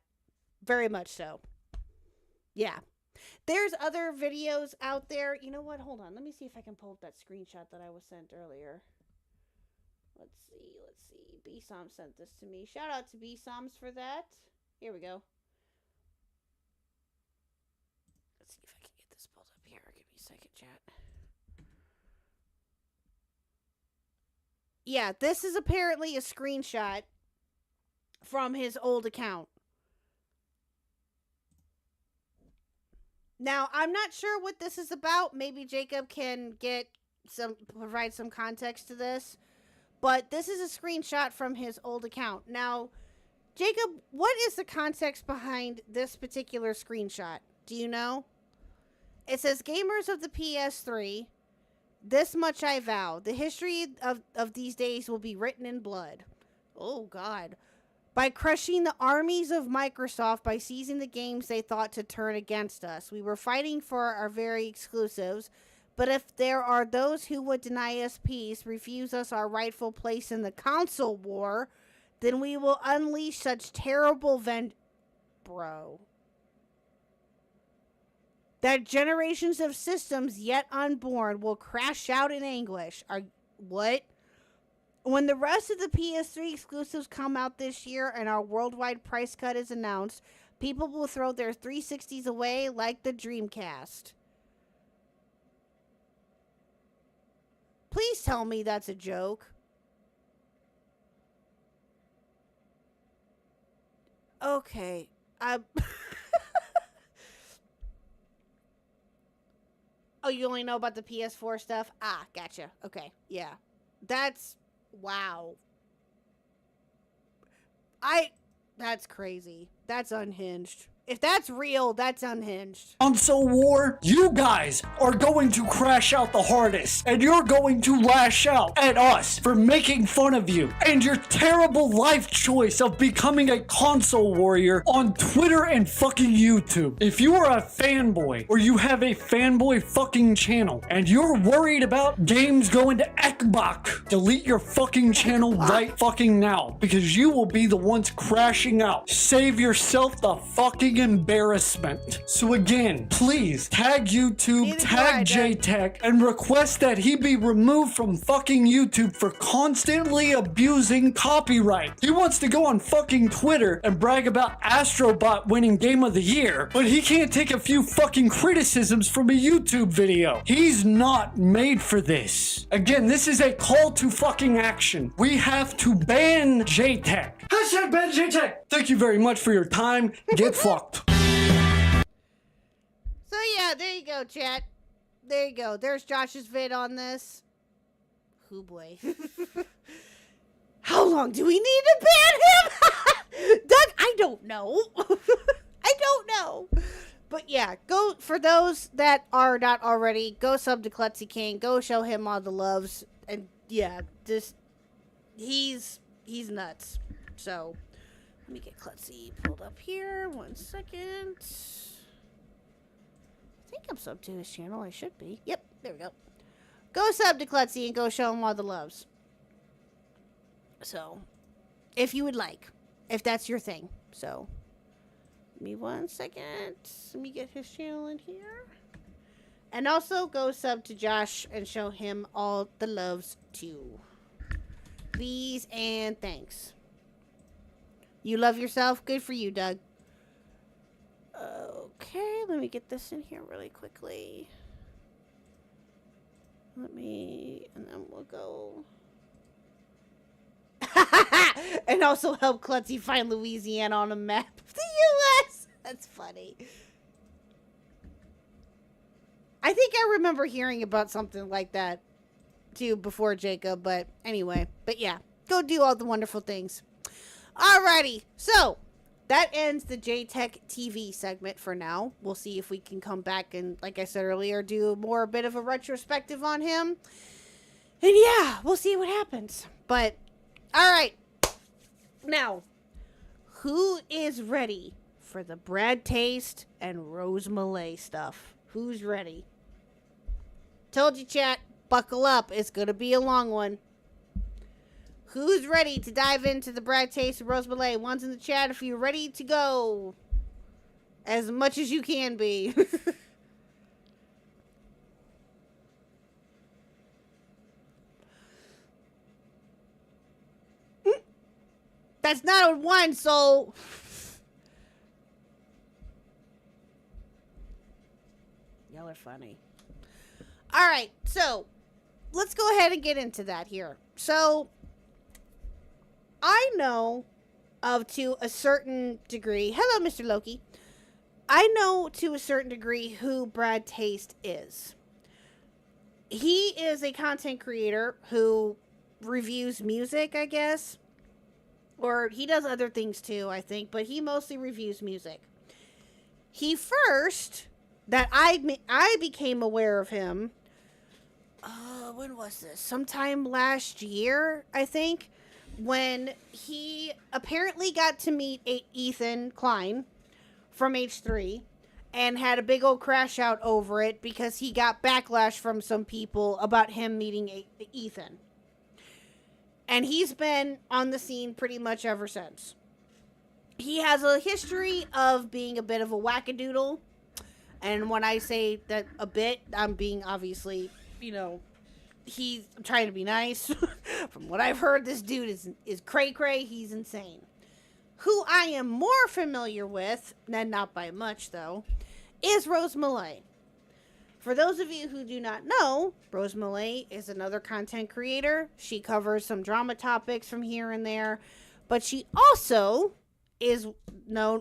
Very much so. Yeah. There's other videos out there. You know what? Hold on. Let me see if I can pull up that screenshot that I was sent earlier. Let's see. B-Som sent this to me. Shout out to B-Soms for that. Here we go. Let's see if I can get this pulled up here. Give me a second, chat. Yeah, this is apparently a screenshot from his old account. Now, I'm not sure what this is about. Maybe Jacob can provide some context to this. But this is a screenshot from his old account. Now, Jacob, what is the context behind this particular screenshot? Do you know? It says, gamers of the PS3, this much I vow. The history of these days will be written in blood. Oh, God. By crushing the armies of Microsoft by seizing the games they thought to turn against us. We were fighting for our very exclusives, but if there are those who would deny us peace, refuse us our rightful place in the console war, then we will unleash such terrible bro. That generations of systems yet unborn will crash out in anguish. What? When the rest of the PS3 exclusives come out this year and our worldwide price cut is announced, people will throw their 360s away like the Dreamcast. Please tell me that's a joke. Okay. Oh, you only know about the PS4 stuff? Ah, gotcha. Okay, yeah. That's... Wow. That's crazy. That's unhinged. If that's real, that's unhinged. Console war, you guys are going to crash out the hardest, and you're going to lash out at us for making fun of you and your terrible life choice of becoming a console warrior on Twitter and fucking YouTube. If you are a fanboy or you have a fanboy fucking channel and you're worried about games going to Ekbach, delete your fucking channel right fucking now, because you will be the ones crashing out. Save yourself the fucking embarrassment. So again, please tag YouTube, tag JTech, and request that he be removed from fucking YouTube for constantly abusing copyright. He wants to go on fucking Twitter and brag about Astrobot winning Game of the Year, but he can't take a few fucking criticisms from a YouTube video. He's not made for this. Again, this is a call to fucking action. We have to ban JTech. Hashtag ban JTech. Thank you very much for your time. Get fucked. So yeah, there you go, chat. There you go. There's Josh's vid on this. Hoo boy. How long do we need to ban him? Doug, I don't know. I don't know. But yeah, go, for those that are not already, go sub to Klutzy King. Go show him all the loves. And yeah, just, he's nuts. So, let me get Klutzy pulled up here. 1 second. I think I'm sub to his channel. I should be. Yep, there we go. Go sub to Klutzy and go show him all the loves. So, if you would like. If that's your thing. So, give me 1 second. Let me get his channel in here. And also, go sub to Josh and show him all the loves too. Please and thanks. You love yourself? Good for you, Doug. Okay, let me get this in here really quickly. And then we'll go. And also help Klutzy find Louisiana on a map of the U.S. That's funny. I think I remember hearing about something like that, too, before Jacob. But anyway, but yeah, go do all the wonderful things. Alrighty, so that ends the JTech TV segment for now. We'll see if we can come back and, like I said earlier, do more a bit of a retrospective on him. And yeah, we'll see what happens. But, alright. Now, who is ready for the Brad Taste and Rose Malay stuff? Who's ready? Told you, chat, buckle up. It's going to be a long one. Who's ready to dive into the Brad Taste and Rose Malay? One's in the chat if you're ready to go. As much as you can be. That's not a one, soul. Y'all are funny. Alright, so let's go ahead and get into that here. So I know to a certain degree, hello Mr. Loki, I know to a certain degree who Brad Taste is. He is a content creator who reviews music, I guess. Or he does other things too, I think, but he mostly reviews music. He first, that I became aware of him, when was this? Sometime last year, I think. When he apparently got to meet Ethan Klein from H3 and had a big old crash out over it because he got backlash from some people about him meeting Ethan. And he's been on the scene pretty much ever since. He has a history of being a bit of a wackadoodle. And when I say that a bit, I'm being obviously, I'm trying to be nice. From what I've heard, this dude is cray-cray. He's insane. Who I am more familiar with, and not by much though, is Rose Malay. For those of you who do not know, Rose Malay is another content creator. She covers some drama topics from here and there, but she also is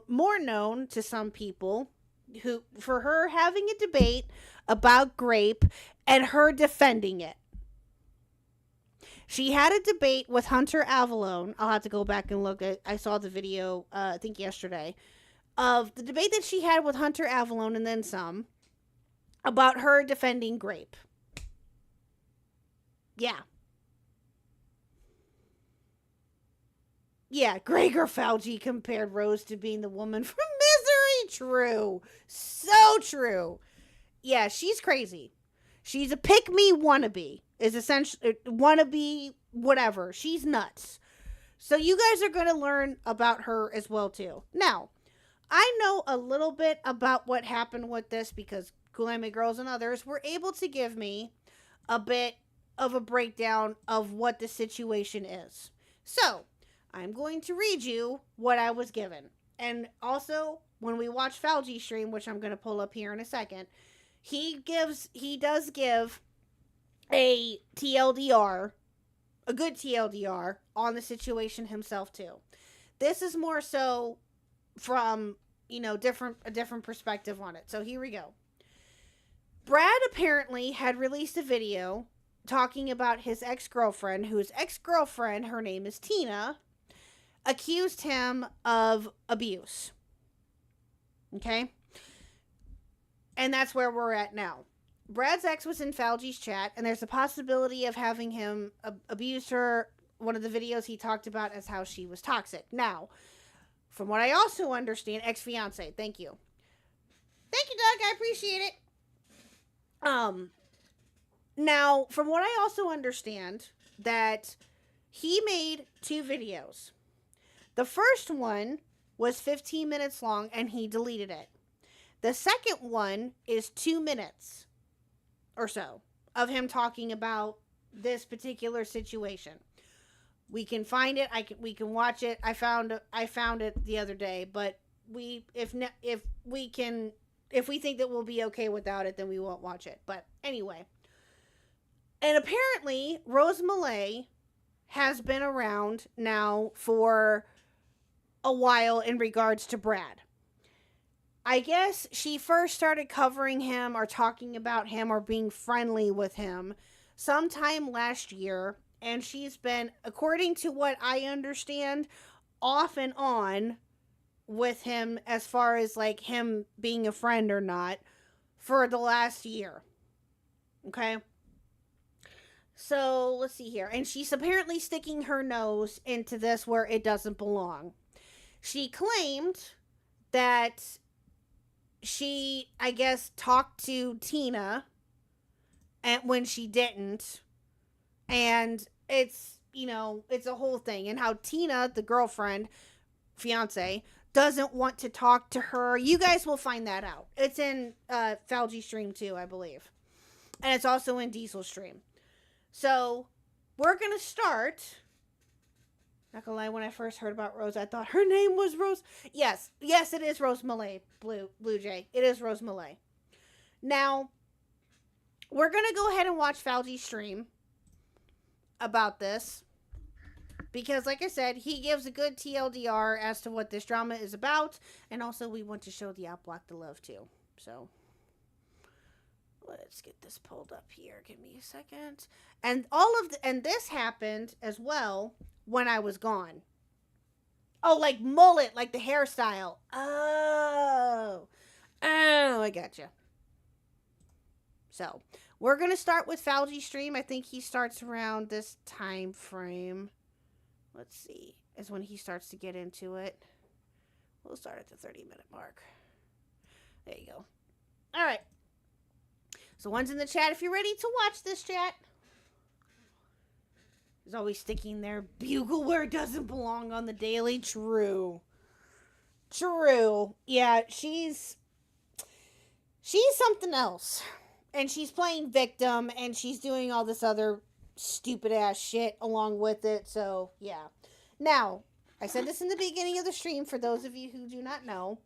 more known to some people for her having a debate about grape and her defending it. She had a debate with Hunter Avallone. I'll have to go back and look at. I saw the video, I think yesterday, of the debate that she had with Hunter Avallone and then some about her defending grape. Yeah. Yeah, Gregor Fauci compared Rose to being the woman from Misery. True. So true. Yeah, she's crazy. She's a pick-me wannabe. Is essentially wannabe whatever. She's nuts. So you guys are going to learn about her as well too. Now, I know a little bit about what happened with this because Cool Anime Girls and others were able to give me a bit of a breakdown of what the situation is. So, I'm going to read you what I was given. And also, when we watch Fauci stream, which I'm going to pull up here in a second, he does give a TLDR, a good TLDR on the situation himself too. This is more so from, a different perspective on it. So here we go. Brad apparently had released a video talking about his ex-girlfriend, her name is Tina, accused him of abuse. Okay? And that's where we're at now. Brad's ex was in Fauci's chat, and there's a possibility of having him abuse her. One of the videos he talked about as how she was toxic. Now, from what I also understand, ex-fiance, thank you. Thank you, Doug, I appreciate it. Now, from what I also understand, that he made 2 videos. The first one was 15 minutes long, and he deleted it. The second one is 2 minutes or so of him talking about this particular situation. We can find it. We can watch it. I found it the other day, but if we think that we'll be okay without it, then we won't watch it. But anyway, and apparently Rose Malay has been around now for a while in regards to Brad. I guess she first started covering him or talking about him or being friendly with him sometime last year. And she's been, according to what I understand, off and on with him as far as like him being a friend or not for the last year. Okay? So let's see here. And she's apparently sticking her nose into this where it doesn't belong. She claimed that she, I guess, talked to Tina and when she didn't. And it's, it's a whole thing. And how Tina, the girlfriend, fiance, doesn't want to talk to her. You guys will find that out. It's in Fauci stream too, I believe. And it's also in Diesel stream. So, we're going to start. Not gonna lie, when I first heard about Rose, I thought her name was Rose. Yes, it is Rose Malay, Blue Jay. It is Rose Malay. Now, we're gonna go ahead and watch Fauci's stream about this. Because, like I said, he gives a good TLDR as to what this drama is about. And also, we want to show the app Block the Love, too. So, let's get this pulled up here. Give me a second. And and this happened as well when I was gone. Oh, like mullet, like the hairstyle. Oh, I gotcha. So, we're going to start with Fauci's stream. I think he starts around this time frame. Let's see. Is when he starts to get into it. We'll start at the 30-minute mark. There you go. All right. So, one's in the chat if you're ready to watch this, chat. is always sticking their bugle where it doesn't belong on the daily. True. Yeah, she's something else. And she's playing victim, and she's doing all this other stupid ass shit along with it. So, yeah. Now, I said this in the beginning of the stream for those of you who do not know.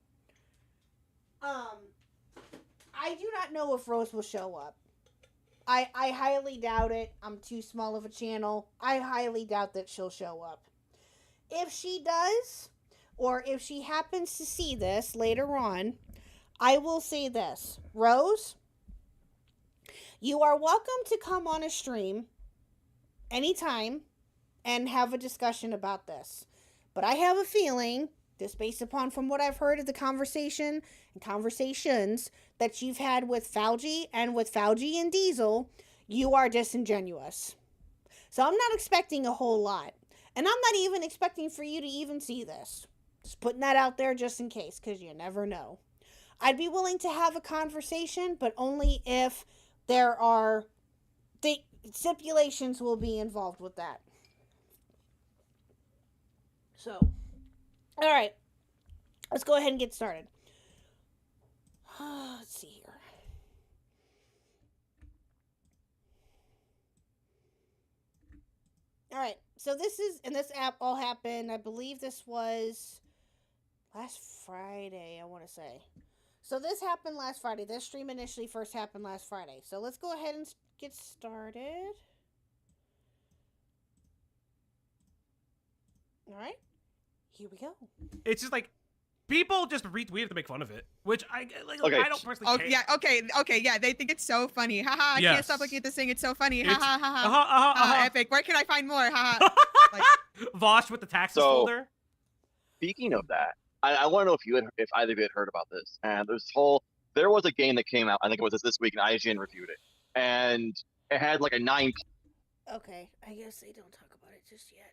I do not know if Rose will show up. I highly doubt it. I'm too small of a channel. I highly doubt that she'll show up. If she does, or if she happens to see this later on, I will say this. Rose, you are welcome to come on a stream anytime and have a discussion about this. But I have a feeling, just based upon from what I've heard of the conversation and conversations that you've had with Fauci and Diesel, you are disingenuous. So I'm not expecting a whole lot. And I'm not even expecting for you to even see this. Just putting that out there just in case, because you never know. I'd be willing to have a conversation, but only if there are the stipulations will be involved with that. So, all right, let's go ahead and get started. Let's see here. All right, so this app all happened, I believe this was last Friday, I want to say. So this happened last Friday. This stream initially first happened last Friday. So let's go ahead and get started. All right, here we go. It's just like, people just retweet it to make fun of it, which I don't personally care. Yeah, okay, yeah, they think it's so funny. Haha, I can't stop looking at this thing. It's so funny. Haha, haha. Epic. Where can I find more? Haha. Like, Vosh with the taxes folder. Speaking of that, I want to know if either of you had heard about this. And there was a game that came out, I think it was this week, and IGN reviewed it. And it had like a 9. Okay, I guess they don't talk about it just yet.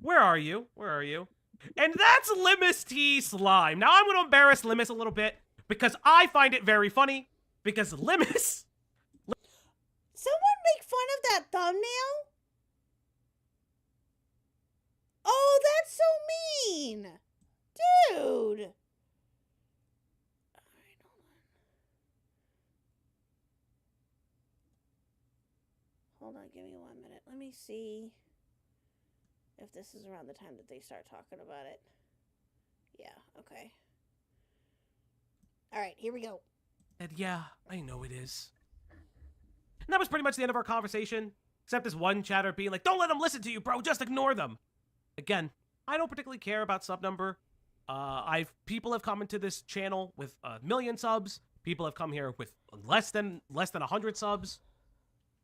Where are you? And that's Limus T Slime. Now I'm going to embarrass Limus a little bit because I find it very funny. Because Limus... Someone make fun of that thumbnail? Oh, that's so mean! Dude! Alright, hold on, give me 1 minute. Let me see if this is around the time that they start talking about it. Yeah, okay. Alright, here we go. And yeah, I know it is. And that was pretty much the end of our conversation. Except this one chatter being like, don't let them listen to you, bro. Just ignore them. Again, I don't particularly care about sub number. People have come into this channel with 1 million subs. People have come here with less than 100 subs.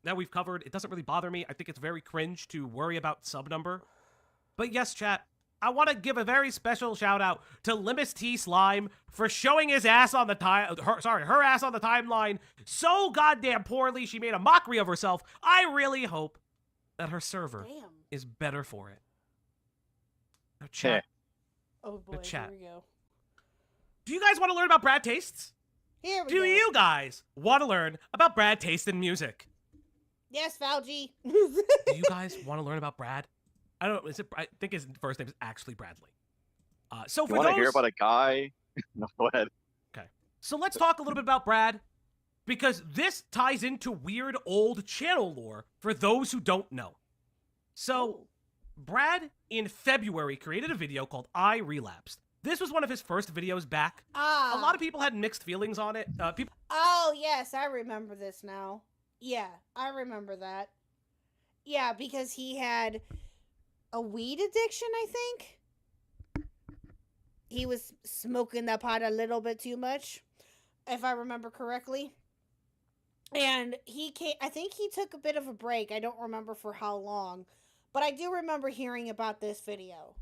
That we've covered. It doesn't really bother me. I think it's very cringe to worry about sub number. But yes, chat, I want to give a very special shout out to Limus T Slime for showing his ass on the her ass on the timeline so goddamn poorly she made a mockery of herself. I really hope that her server is better for it. Now, chat. Oh boy, chat. Here we go. Do you guys want to learn about Brad tastes? Here we Do go. you guys want to learn about Brad taste in music? Yes, Fauci. Do you guys want to learn about Brad? I don't know. I think his first name is actually Bradley. So for you want to hear about a guy? No, go ahead. Okay. So let's talk a little bit about Brad, because this ties into weird old channel lore for those who don't know. So, Brad, in February, created a video called I Relapsed. This was one of his first videos back. A lot of people had mixed feelings on it. Oh, yes, I remember this now. Yeah, I remember that. Yeah, because he had a weed addiction, I think. He was smoking that pot a little bit too much, if I remember correctly. And I think he took a bit of a break. I don't remember for how long. But I do remember hearing about this video.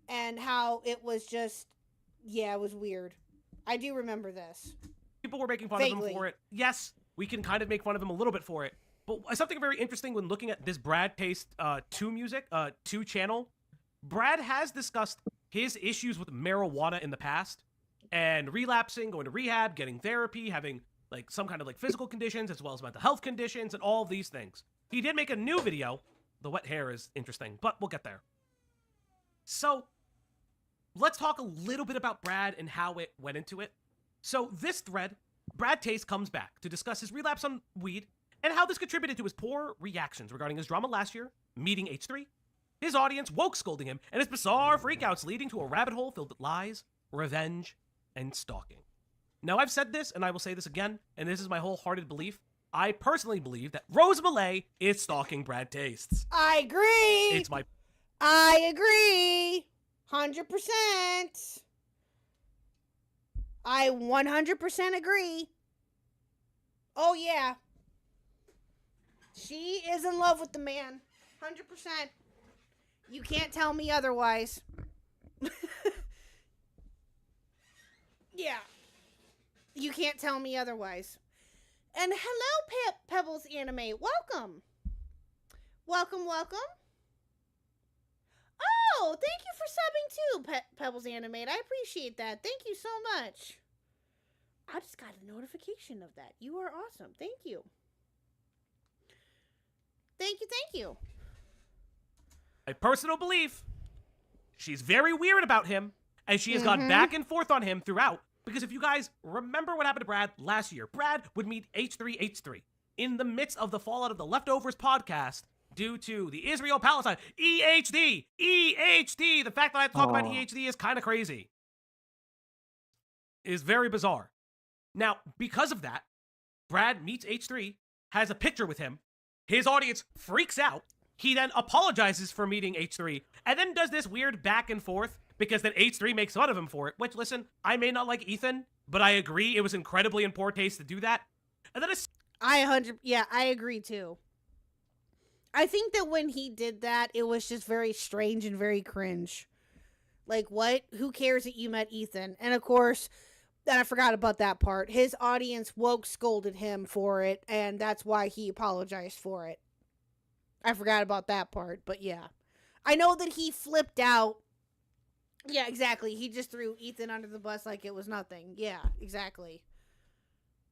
And how it was just, yeah, it was weird. I do remember this. People were making fun of him for it. Yes, we can kind of make fun of him a little bit for it. But something very interesting when looking at this Brad Taste 2 channel, Brad has discussed his issues with marijuana in the past and relapsing, going to rehab, getting therapy, having like some kind of like physical conditions as well as mental health conditions and all of these things. He did make a new video. The wet hair is interesting, but we'll get there. So let's talk a little bit about Brad and how it went into it. So this thread, Brad Taste comes back to discuss his relapse on weed and how this contributed to his poor reactions regarding his drama last year, meeting H3, his audience woke scolding him, and his bizarre freakouts leading to a rabbit hole filled with lies, revenge, and stalking. Now, I've said this, and I will say this again, and this is my wholehearted belief. I personally believe that Rose Malay is stalking Brad Tastes. I agree. It's my... I agree. 100%. I 100% agree. Oh, yeah. She is in love with the man. 100%. You can't tell me otherwise. Yeah. You can't tell me otherwise. And hello, Pebbles Anime. Welcome. Welcome, welcome. Oh, thank you for subbing too, Pebbles Animate. I appreciate that. Thank you so much. I just got a notification of that. You are awesome. Thank you. Thank you, thank you. My personal belief, she's very weird about him, and she has gone back and forth on him throughout. Because if you guys remember what happened to Brad last year, Brad would meet H3H3 in the midst of the fallout of the Leftovers podcast due to the Israel-Palestine. EHD! EHD! The fact that I talk about EHD is kind of crazy. It is very bizarre. Now, because of that, Brad meets H3, has a picture with him, his audience freaks out, he then apologizes for meeting H3, and then does this weird back and forth, because then H3 makes fun of him for it, which, listen, I may not like Ethan, but I agree it was incredibly in poor taste to do that. And then I agree too. I think that when he did that, it was just very strange and very cringe. Like, what? Who cares that you met Ethan? And of course, I forgot about that part. His audience woke scolded him for it, and that's why he apologized for it. I forgot about that part, but yeah. I know that he flipped out. Yeah, exactly. He just threw Ethan under the bus like it was nothing. Yeah, exactly.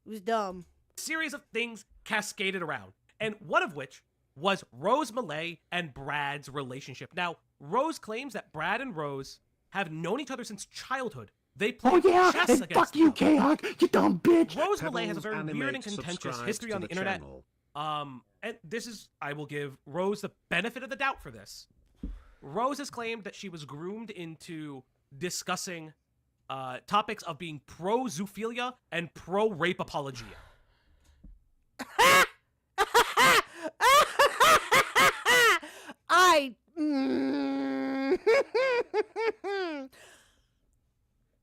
It was dumb. Series of things cascaded around, and one of which was Rose Malay and Brad's relationship. Now, Rose claims that Brad and Rose have known each other since childhood. They play chess against fuck you, KHuck, you dumb bitch. Rose Malay has a very weird and contentious history on the internet. And this is, I will give Rose the benefit of the doubt for this. Rose has claimed that she was groomed into discussing topics of being pro-zoophilia and pro-rape apologia.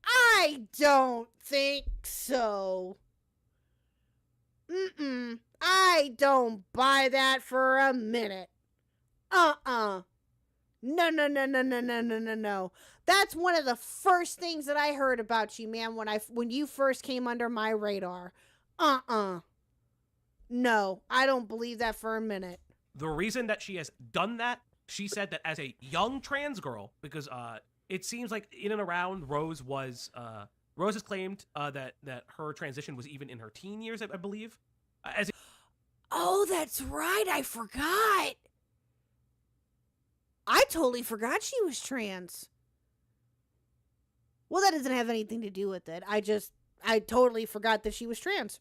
I don't think so. I don't buy that for a minute. No. That's one of the first things that I heard about you, man, when you first came under my radar. No, I don't believe that for a minute. The reason that she has done that, she said that as a young trans girl, because it seems like in and around Rose has claimed that her transition was even in her teen years, I believe. Oh, that's right. I forgot. I totally forgot she was trans. Well, that doesn't have anything to do with it. I totally forgot that she was trans.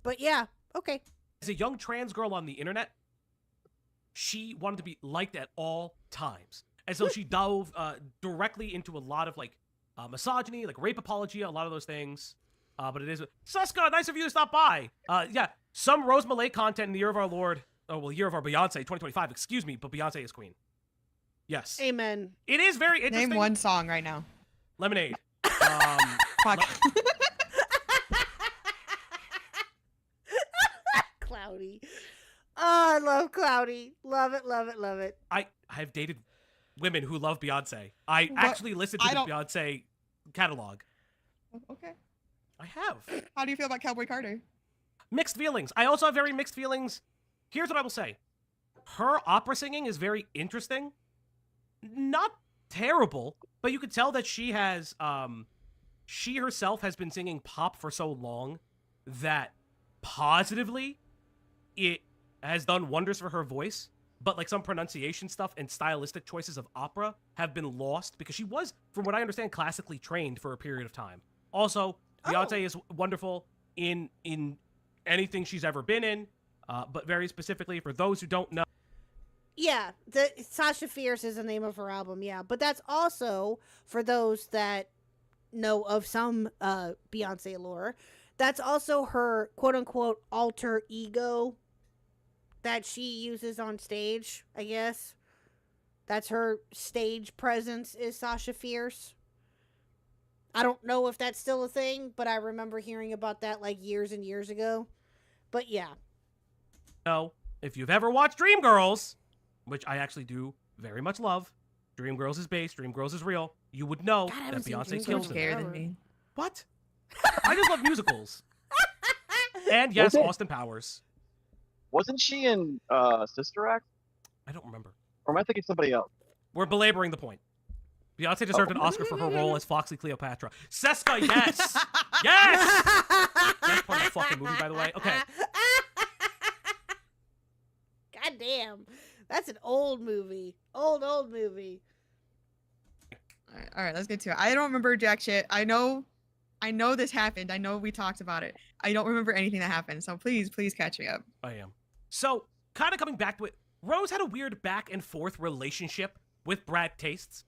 But yeah, okay. As a young trans girl on the internet, she wanted to be liked at all times. And so she dove directly into a lot of like misogyny, like rape apologia, a lot of those things. But it is... Suska, nice of you to stop by. Yeah, some Rose Malay content in the year of our Lord... Oh, well, year of our Beyonce, 2025, excuse me, but Beyonce is queen. Yes. Amen. It is very interesting. Name one song right now. Lemonade. Fuck. Cloudy. Oh, I love Cloudy. Love it, love it, love it. I have dated women who love Beyonce. I actually listened to the Beyonce catalog. Okay. I have. How do you feel about Cowboy Carter? Mixed feelings. I also have very mixed feelings. Here's what I will say. Her opera singing is very interesting. Not terrible, but you could tell that she has, she herself has been singing pop for so long that positively it has done wonders for her voice. But like some pronunciation stuff and stylistic choices of opera have been lost because she was, from what I understand, classically trained for a period of time. Also, Beyonce is wonderful in anything she's ever been in, but very specifically for those who don't know. Yeah, the Sasha Fierce is the name of her album, yeah. But that's also, for those that know of some Beyonce lore, that's also her quote-unquote alter ego that she uses on stage, I guess. That's her stage presence, is Sasha Fierce. I don't know if that's still a thing, but I remember hearing about that like years and years ago. But yeah. No, if you've ever watched Dreamgirls, which I actually do very much love, Dreamgirls is based, Dreamgirls is real, you would know that Beyonce kills it. What? I just love musicals. And yes, Austin Powers. Wasn't she in Sister Act? I don't remember. Or am I thinking somebody else? We're belaboring the point. Beyonce deserved an Oscar for her role as Foxy Cleopatra. Seska, yes! Yes! Best part of the fucking movie, by the way. Okay. God damn. That's an old movie. Old movie. All right, let's get to it. I don't remember jack shit. I know this happened. I know we talked about it. I don't remember anything that happened. So please catch me up. I am. So, kind of coming back to it, Rose had a weird back and forth relationship with Brad Tastes.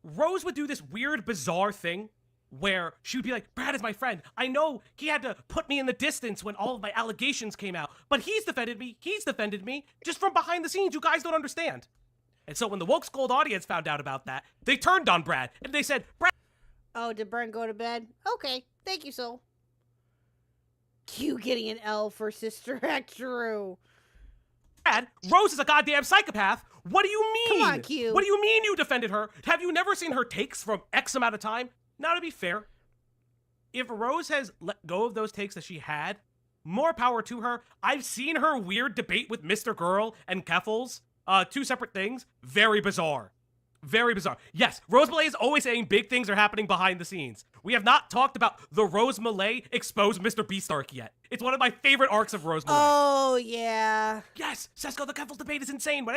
Rose would do this weird, bizarre thing where she would be like, Brad is my friend. I know he had to put me in the distance when all of my allegations came out, but he's defended me, just from behind the scenes. You guys don't understand. And so when the Woke Scold audience found out about that, they turned on Brad, and they said, Brad... Oh, did Brent go to bed? Okay, thank you, Soul. Q getting an L for Sister Act True. Brad, Rose is a goddamn psychopath. What do you mean? Come on, Q. What do you mean you defended her? Have you never seen her takes from X amount of time? Now, to be fair, if Rose has let go of those takes that she had, more power to her. I've seen her weird debate with Mr. Girl and Keffels. Two separate things. Very bizarre. Very bizarre. Yes, Rose Malay is always saying big things are happening behind the scenes. We have not talked about the Rose Malay exposed Mr. Beast arc yet. It's one of my favorite arcs of Rose Malay. Oh, yeah. Yes, Sesko, the Keffels debate is insane. But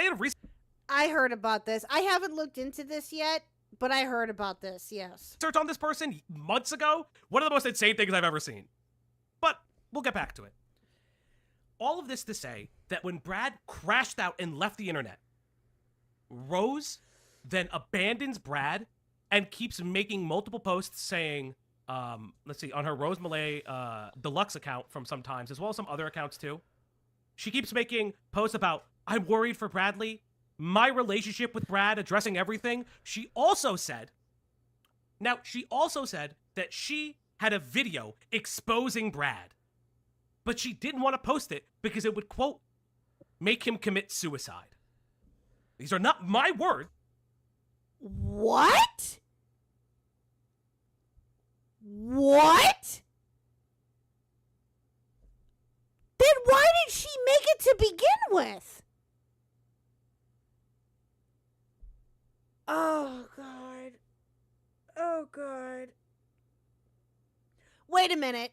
I heard about this. I haven't looked into this yet, but I heard about this, yes. Search on this person months ago. One of the most insane things I've ever seen. But we'll get back to it. All of this to say that when Brad crashed out and left the internet, Rose then abandons Brad and keeps making multiple posts saying, let's see, on her Rose Malay deluxe account from sometimes, as well as some other accounts too. She keeps making posts about, I'm worried for Bradley, my relationship with Brad, addressing everything. She also said that she had a video exposing Brad, but she didn't want to post it because it would, quote, make him commit suicide. These are not my words. What? What? Then why did she make it to begin with? Oh, God. Oh, God. Wait a minute.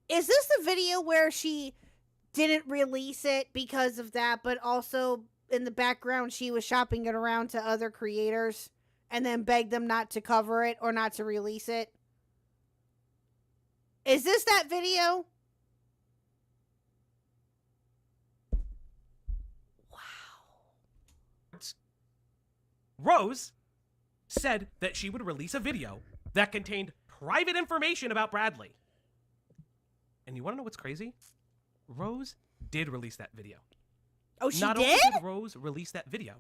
Is this the video where she didn't release it because of that, but also in the background she was shopping it around to other creators and then begged them not to cover it or not to release it? Is this that video? Wow. Rose said that she would release a video that contained private information about Bradley. And you want to know what's crazy? Rose did release that video. Oh, she Not did? only did Rose release that video,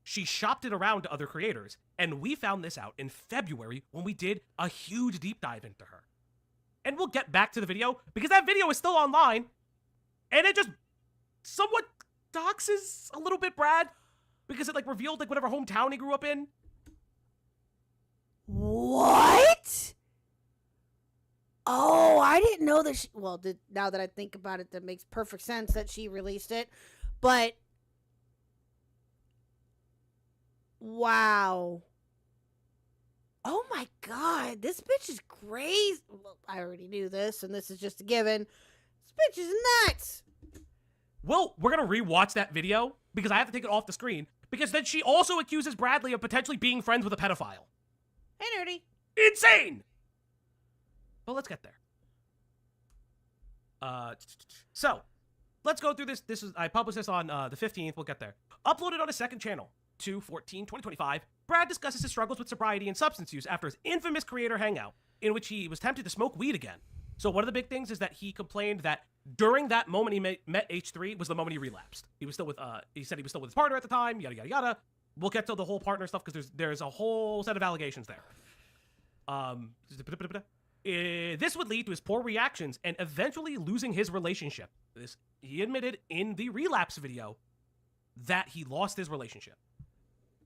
she shopped it around to other creators, and we found this out in February when we did a huge deep dive into her. And we'll get back to the video, because that video is still online, and it just somewhat doxes a little bit Brad, because it, like, revealed, like, whatever hometown he grew up in. What? Oh, I didn't know that she... Well, now that I think about it, that makes perfect sense that she released it. But Wow. Oh my god, this bitch is crazy. Well, I already knew this, and this is just a given. This bitch is nuts. Well, we're gonna rewatch that video because I have to take it off the screen because then she also accuses Bradley of potentially being friends with a pedophile. Hey, nerdy. Insane! Well, let's get there. So, let's go through this. I published this on the 15th. We'll get there. Uploaded on his second channel, 2/14/2025. Brad discusses his struggles with sobriety and substance use after his infamous creator hangout, in which he was tempted to smoke weed again. So one of the big things is that he complained that during that moment he met H3 was the moment he relapsed. He was still with, he said he was still with his partner at the time, yada, yada, yada. We'll get to the whole partner stuff because there's a whole set of allegations there. This would lead to his poor reactions and eventually losing his relationship. He admitted in the relapse video that he lost his relationship.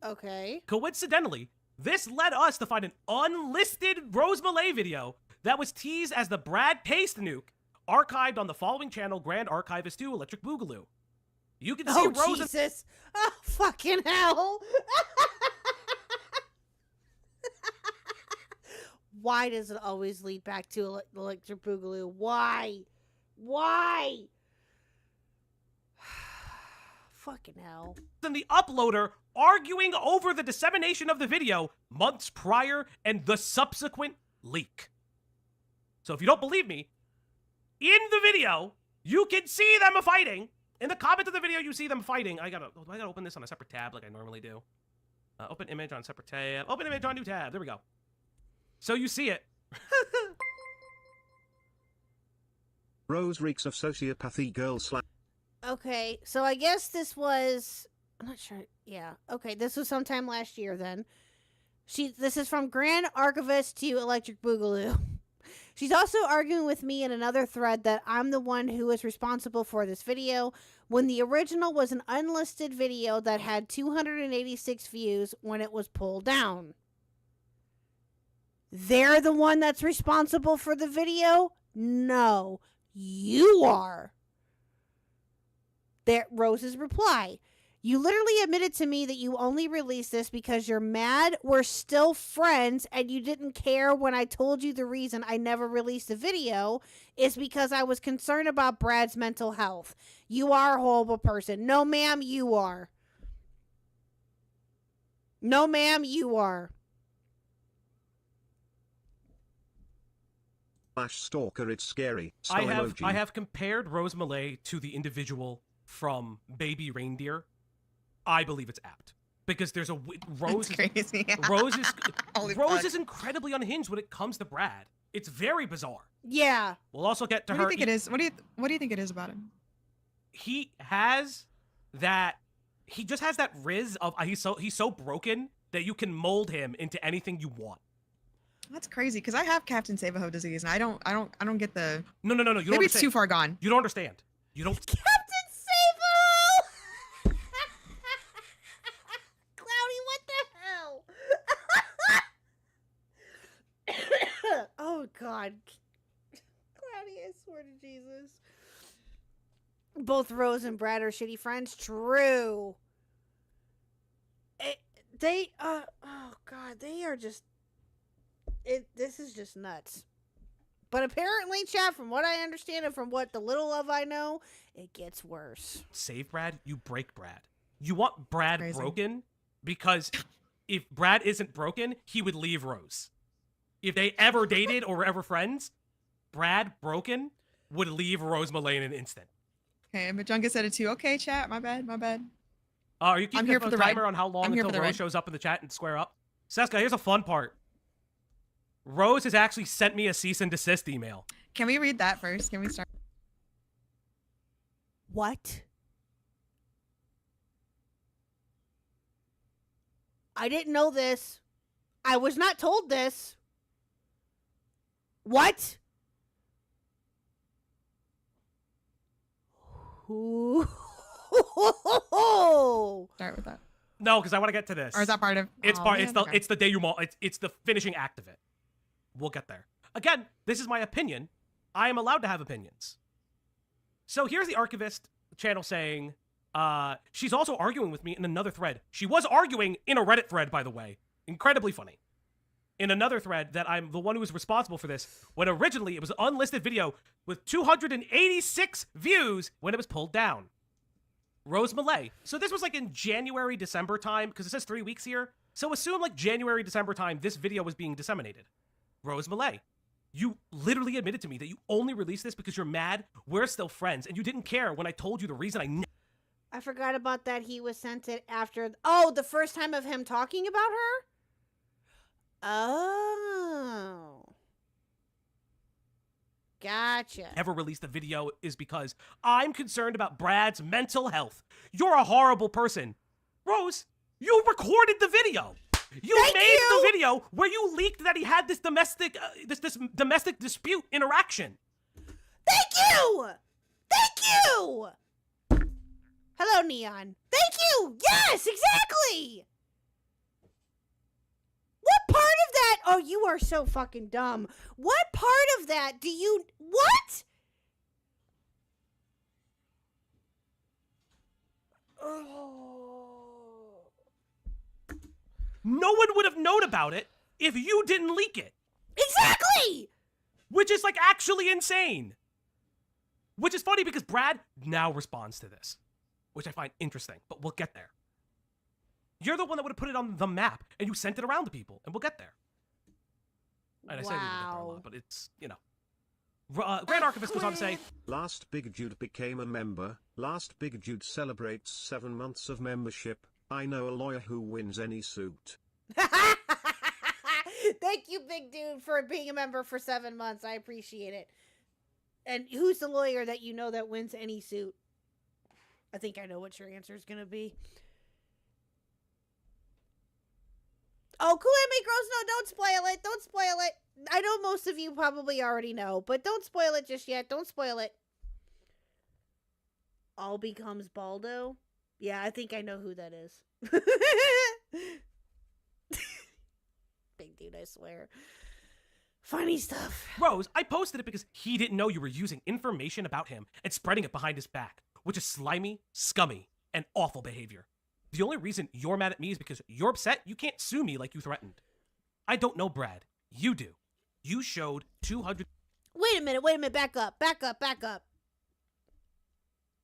Okay. Coincidentally, this led us to find an unlisted Rose Malay video that was teased as the Brad Paste nuke, archived on the following channel, Grand Archivist 2 Electric Boogaloo. You can see Rose. Jesus. Oh, fucking hell. Why does it always lead back to Electric Boogaloo? Why? Why? Fucking hell. And the uploader arguing over the dissemination of the video months prior and the subsequent leak. So if you don't believe me, in the video, you can see them fighting. In the comments of the video, you see them fighting. I gotta open this on a separate tab like I normally do. Open image on separate tab. Open image on new tab. There we go. So you see it. Rose reeks of sociopathy girl slap. Okay, so I guess this was... I'm not sure. Yeah. Okay, this was sometime last year then. This is from Grand Archivist to Electric Boogaloo. She's also arguing with me in another thread that I'm the one who is responsible for this video, when the original was an unlisted video that had 286 views when it was pulled down. They're the one that's responsible for the video? No, you are. There, Rose's reply. You literally admitted to me that you only released this because you're mad we're still friends and you didn't care when I told you the reason I never released the video is because I was concerned about Brad's mental health. You are a horrible person. No, ma'am, you are. No, ma'am, you are. Stalker, it's scary. I have compared Rose Malay to the individual from Baby Reindeer. I believe it's apt because there's a Rose. That's crazy. Rose is incredibly unhinged when it comes to Brad. It's very bizarre. Yeah. We'll also get to her. What do you think it is? What do you think it is about him? He has that. He just has that riz of he's so broken that you can mold him into anything you want. That's crazy because I have Captain Save-A-Ho disease and I don't get the. No. You don't maybe understand. It's too far gone. You don't understand. You don't. Captain Save-A-Ho! Cloudy, what the hell? Oh God, Cloudy, I swear to Jesus. Both Rose and Brad are shitty friends. True. Oh God, they are just. This is just nuts. But apparently, chat, from what I understand and from what the little of I know, it gets worse. Save Brad, you break Brad. You want Brad Crazy. broken because if Brad isn't broken, he would leave Rose. If they ever dated or were ever friends, Brad broken would leave Rose Malay in an instant. Okay, Majunga said it too. Okay, chat, my bad. Are you keeping a timer on how long until Rose ride. shows up in the chat and square up? Seska, here's a fun part. Rose has actually sent me a cease and desist email. Can we read that first? Can we start? What? I didn't know this. I was not told this. What? Ooh. Start with that. No, because I want to get to this. Or is that part of? It's oh, part. man, It's the okay. it's the denouement. It's the finishing act of it. We'll get there. Again, this is my opinion. I am allowed to have opinions. So here's the archivist channel saying, She's also arguing with me in another thread. She was arguing in a Reddit thread, by the way. Incredibly funny. In another thread that I'm the one who was responsible for this, when originally it was an unlisted video with 286 views when it was pulled down. Rose Malay. So this was like in January, December time, because it says 3 weeks here. So assume like January, December time, this video was being disseminated. Rose Malay. You literally admitted to me that you only released this because you're mad. We're still friends, and you didn't care when I told you the reason I forgot about that. He was sent it after. Oh, the first time of him talking about her? Oh. Gotcha. Never released the video is because I'm concerned about Brad's mental health. You're a horrible person. Rose, you recorded the video. You made the video where you leaked that he had this domestic this domestic dispute interaction. Thank you. Thank you. Hello, Neon. Thank you. Yes, exactly. What part of that? Oh, you are so fucking dumb. What part of that do you... What? Oh. No one would have known about it if you didn't leak it. Exactly! Which is like actually insane. Which is funny because Brad now responds to this, which I find interesting, but we'll get there. You're the one that would have put it on the map, and you sent it around to people, and we'll get there. And I say we will get there a lot, but it's, you know. Grand Archivist goes on to say, Last Big Jude became a member. Last Big Jude celebrates 7 months of membership. I know a lawyer who wins any suit. Thank you, Big Dude, for being a member for 7 months. I appreciate it. And who's the lawyer that you know that wins any suit? I think I know what your answer is going to be. Oh, cool, Gross, no, don't spoil it. Don't spoil it. I know most of you probably already know, but don't spoil it just yet. Don't spoil it. All becomes Baldo? Yeah, I think I know who that is. Big Dude, I swear. Funny stuff. Rose, I posted it because he didn't know you were using information about him and spreading it behind his back, which is slimy, scummy, and awful behavior. The only reason you're mad at me is because you're upset you can't sue me like you threatened. I don't know, Brad. You do. You showed 200... Wait a minute. Back up.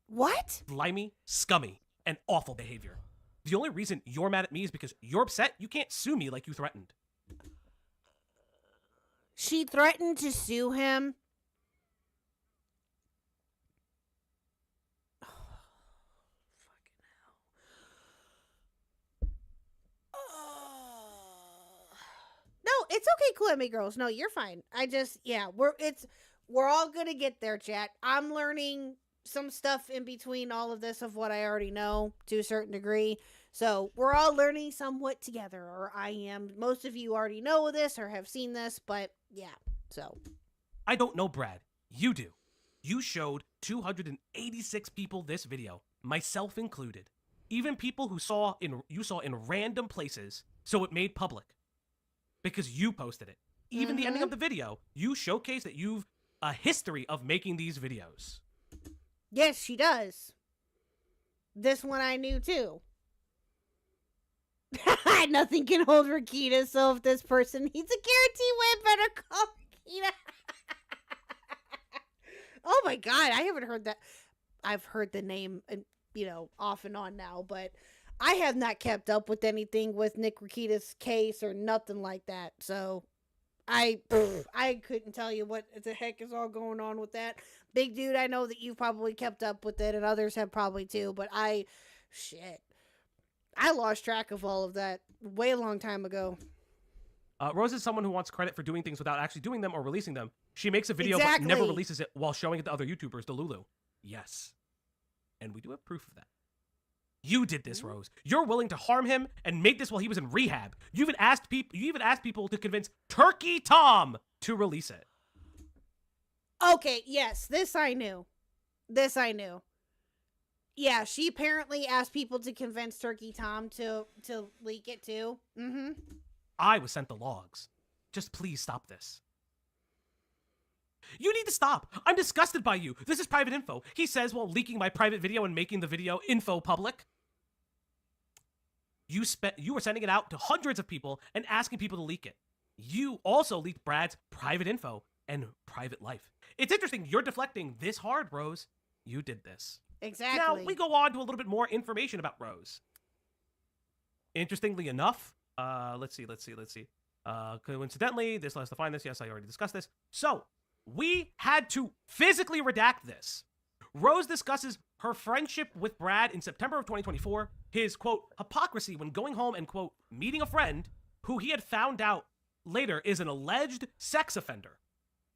What? Slimy, scummy, and awful behavior. The only reason you're mad at me is because you're upset you can't sue me like you threatened. She threatened to sue him? No, it's okay, Clemmy girls. No, you're fine. We're all gonna get there, chat. I'm learning some stuff in between all of this of what I already know to a certain degree. So we're all learning somewhat together, or I am. Most of you already know this or have seen this, but yeah, so. I don't know, Brad. You do. You showed 286 people this video, myself included. Even people who you saw in random places, so it made public. Because you posted it. Even the ending of the video, you showcase that you've a history of making these videos. Yes, she does. This one I knew too. Nothing can hold Rakita, so if this person needs a guarantee win, better call Rakita. Oh my god, I haven't heard that. I've heard the name, off and on now, but I have not kept up with anything with Nick Rakita's case or nothing like that. So I couldn't tell you what the heck is all going on with that. Big Dude, I know that you've probably kept up with it and others have probably too, but I lost track of all of that way a long time ago. Rose is someone who wants credit for doing things without actually doing them or releasing them. She makes a video Exactly. but never releases it while showing it to other YouTubers, Delulu. Yes. And we do have proof of that. You did this, Rose. You're willing to harm him and make this while he was in rehab. You even asked people to convince Turkey Tom to release it. Okay, yes, this I knew. Yeah, she apparently asked people to convince Turkey Tom to leak it too. Mm-hmm. I was sent the logs. Just please stop this. You need to stop. I'm disgusted by you. This is private info. He says while leaking my private video and making the video info public. You were sending it out to hundreds of people and asking people to leak it. You also leaked Brad's private info and private life. It's interesting. You're deflecting this hard, Rose. You did this. Exactly. Now, we go on to a little bit more information about Rose. Interestingly enough, let's see. Coincidentally, this lets us find this. Yes, I already discussed this. So, we had to physically redact this. Rose discusses her friendship with Brad in September of 2024, his, quote, hypocrisy when going home and, quote, meeting a friend who he had found out later is an alleged sex offender,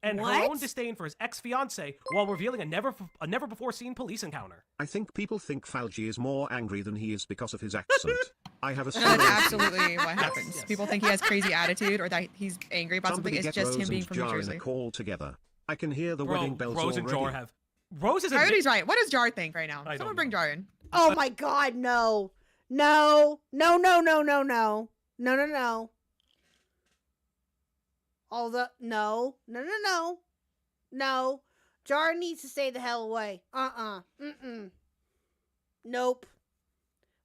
and her own disdain for his ex-fiancée while revealing a never-before-seen police encounter. I think people think Falgi is more angry than he is because of his accent. I have a That's absolutely what happens. Yes. People think he has crazy attitude or that he's angry about something. It's just him being from New Jersey. Call together. I can hear the wedding bells Rose already. And Jar have. Rose is Coyote's right. What does Jar think right now? Someone bring Jar in. Oh my God, no. No. No, no, no, no, no. No, no, no. No. No, no, no. No. Jar needs to stay the hell away. Mm-mm. Nope.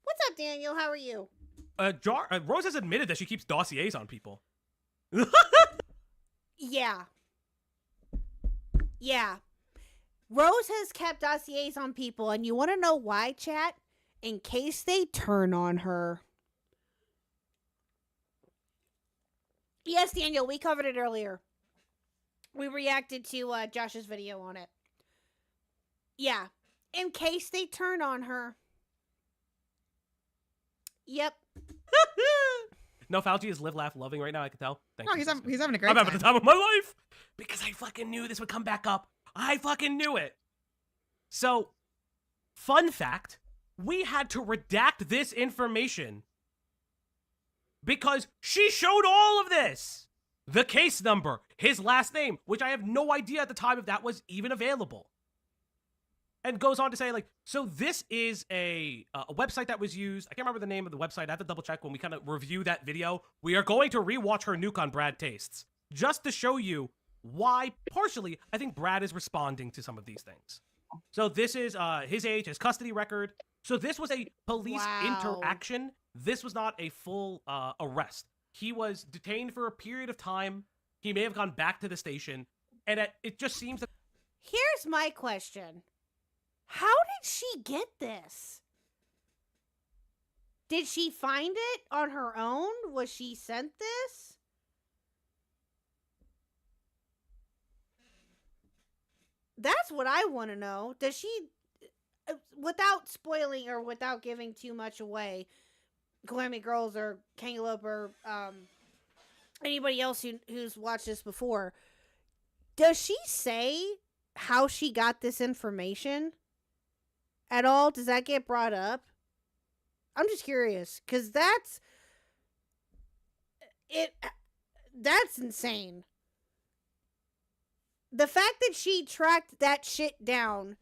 What's up, Daniel? How are you? Rose has admitted that she keeps dossiers on people. Yeah. Yeah. Rose has kept dossiers on people, and you want to know why, chat? In case they turn on her. Yes, Daniel, we covered it earlier. We reacted to Josh's video on it. Yeah. In case they turn on her. Yep. No, Fauci is live, laugh, loving right now, I can tell. He's having a great I'm time. having the time of my life. Because I fucking knew this would come back up. I fucking knew it. So, fun fact, we had to redact this information because she showed all of this. The case number, his last name, which I have no idea at the time if that was even available. And goes on to say, like, so this is a website that was used. I can't remember the name of the website. I have to double check when we kind of review that video. We are going to rewatch her nuke on Brad Tastes just to show you why, partially, I think Brad is responding to some of these things. So this is his age, his custody record. So this was a police interaction. This was not a full arrest. He was detained for a period of time. He may have gone back to the station. And it just seems that... Here's my question. How did she get this? Did she find it on her own? Was she sent this? That's what I want to know. Does she, without spoiling or without giving too much away, Calamity Girls or Cantaloupe or anybody else who's watched this before, does she say how she got this information at all? Does that get brought up? I'm just curious, because that's insane. The fact that she tracked that shit down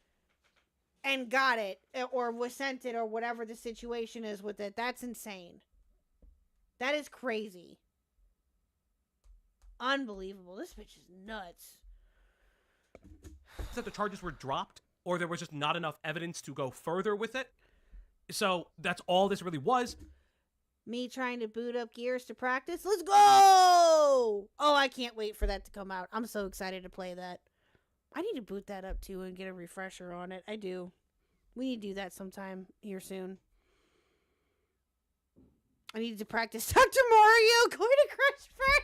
and got it, or was sent it, or whatever the situation is with it, that's insane. That is crazy. Unbelievable. This bitch is nuts. That the charges were dropped, or there was just not enough evidence to go further with it. So that's all this really was. Me trying to boot up Gears to practice. Let's go! Oh, I can't wait for that to come out. I'm so excited to play that. I need to boot that up too and get a refresher on it. I do. We need to do that sometime here soon. I need to practice Dr. Mario going to Crash Fair.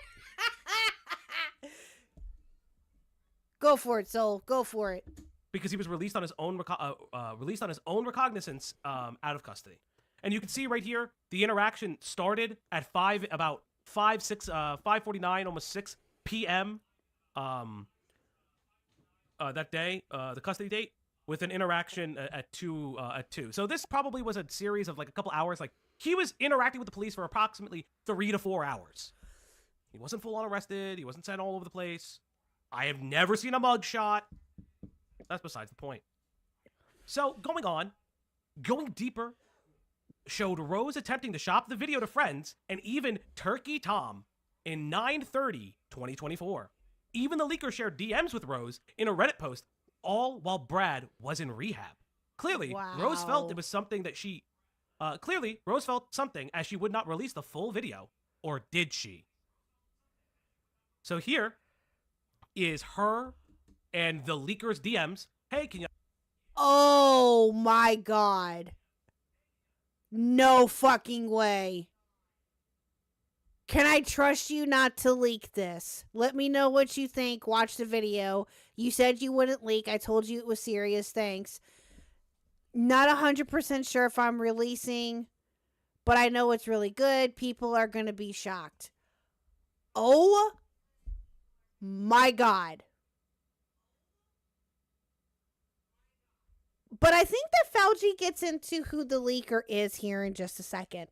Go for it, Soul. Go for it. Because he was released on his own recognizance out of custody. And you can see right here, the interaction started at 5:49, almost 6 p.m. That day, the custody date, with an interaction at 2. So this probably was a series of like a couple hours. Like, he was interacting with the police for approximately 3 to 4 hours. He wasn't full on arrested. He wasn't sent all over the place. I have never seen a mugshot. That's besides the point. So, going deeper, showed Rose attempting to shop the video to friends and even Turkey Tom in 9/30/2024. Even the leaker shared DMs with Rose in a Reddit post, all while Brad was in rehab. Clearly, Rose felt it was something that she... clearly, Rose felt something as she would not release the full video. Or did she? So here is her and the leaker's DMs. Hey, can you... Oh my god. No fucking way. Can I trust you not to leak this? Let me know what you think. Watch the video. You said you wouldn't leak. I told you it was serious. Thanks. Not 100% sure if I'm releasing, but I know it's really good. People are going to be shocked. Oh my god. But I think that Fauci gets into who the leaker is here in just a second.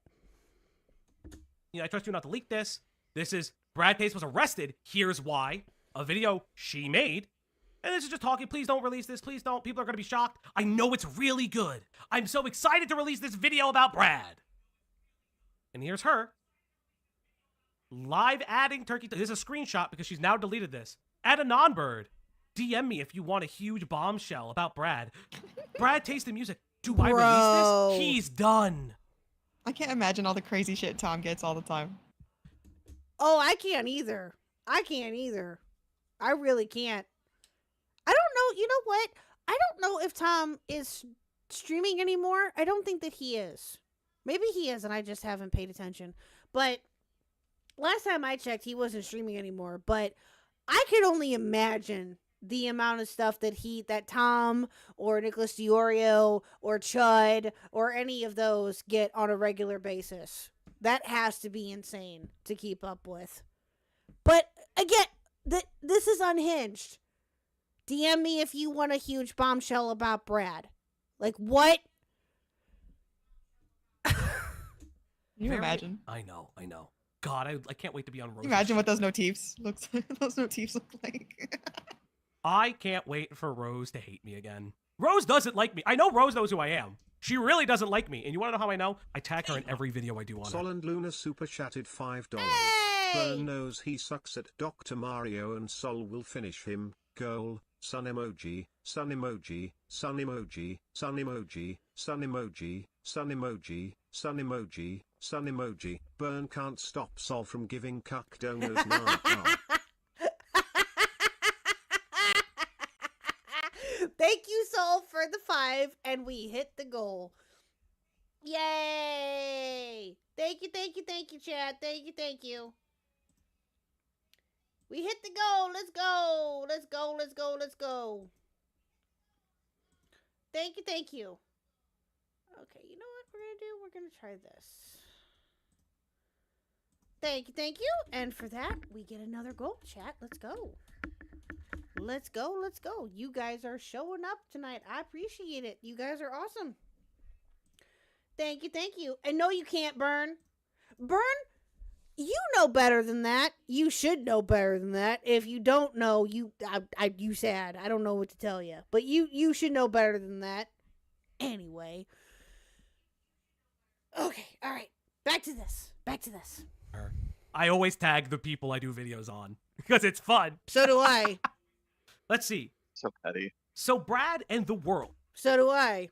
I trust you not to leak this. This is Brad Pace was arrested. Here's why. A video she made. And this is just talking. Please don't release this. Please don't. People are going to be shocked. I know it's really good. I'm so excited to release this video about Brad. And here's her. Live adding turkey. This is a screenshot because she's now deleted this. Add a non-bird. DM me if you want a huge bombshell about Brad. Brad Taste the Music. Do I release this? He's done. I can't imagine all the crazy shit Tom gets all the time. Oh, I can't either. I can't either. I really can't. I don't know. You know what? I don't know if Tom is streaming anymore. I don't think that he is. Maybe he is, and I just haven't paid attention. But last time I checked, he wasn't streaming anymore. But I could only imagine the amount of stuff that Tom or Nicholas DiOrio or Chud or any of those get on a regular basis. That has to be insane to keep up with. But again, this is unhinged. DM me if you want a huge bombshell about Brad. Like, what? Can you imagine? I know. God, I can't wait to be on Rose. Imagine what those motifs look like. I can't wait for Rose to hate me again. Rose doesn't like me. I know Rose knows who I am. She really doesn't like me. And you want to know how I know? I tag her in every video I do on her. Sol and Luna super chatted $5. Hey! Burn knows he sucks at Dr. Mario and Sol will finish him. Goal. Sun emoji. Sun emoji. Sun emoji. Sun emoji. Sun emoji. Sun emoji. Sun emoji. Sun emoji. Burn can't stop Sol from giving cuck donors now. Thank you, Soul, for the 5, and we hit the goal. Yay! Thank you, Chad. Thank you. We hit the goal. Let's go. Thank you. Okay, you know what we're going to do? We're going to try this. Thank you. And for that, we get another goal, chat. Let's go. You guys are showing up tonight. I appreciate it. You guys are awesome. Thank you. And no, you can't, Burn. Burn, you know better than that. You should know better than that. If you don't know, you sad. I don't know what to tell you. But you should know better than that. Anyway. Okay, all right. Back to this. I always tag the people I do videos on because it's fun. So do I. Let's see. So petty. So Brad and the world. So do I.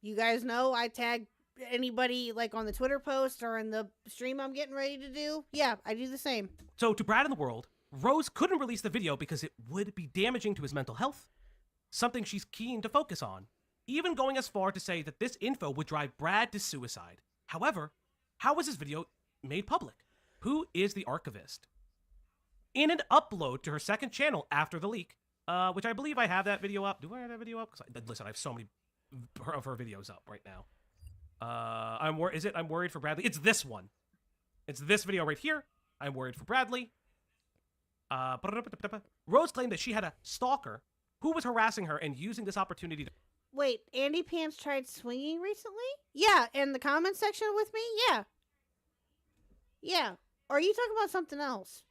You guys know I tag anybody like on the Twitter post or in the stream I'm getting ready to do. Yeah, I do the same. So to Brad and the world, Rose couldn't release the video because it would be damaging to his mental health, something she's keen to focus on, even going as far to say that this info would drive Brad to suicide. However, how was this video made public? Who is the archivist? In an upload to her second channel after the leak, which I believe I have that video up. Do I have that video up? Listen, I have so many of her videos up right now. I'm worried for Bradley? It's this one. It's this video right here. I'm worried for Bradley. Rose claimed that she had a stalker who was harassing her and using this opportunity to... Wait, Andy Pants tried swinging recently? Yeah, in the comment section with me? Yeah. Or are you talking about something else?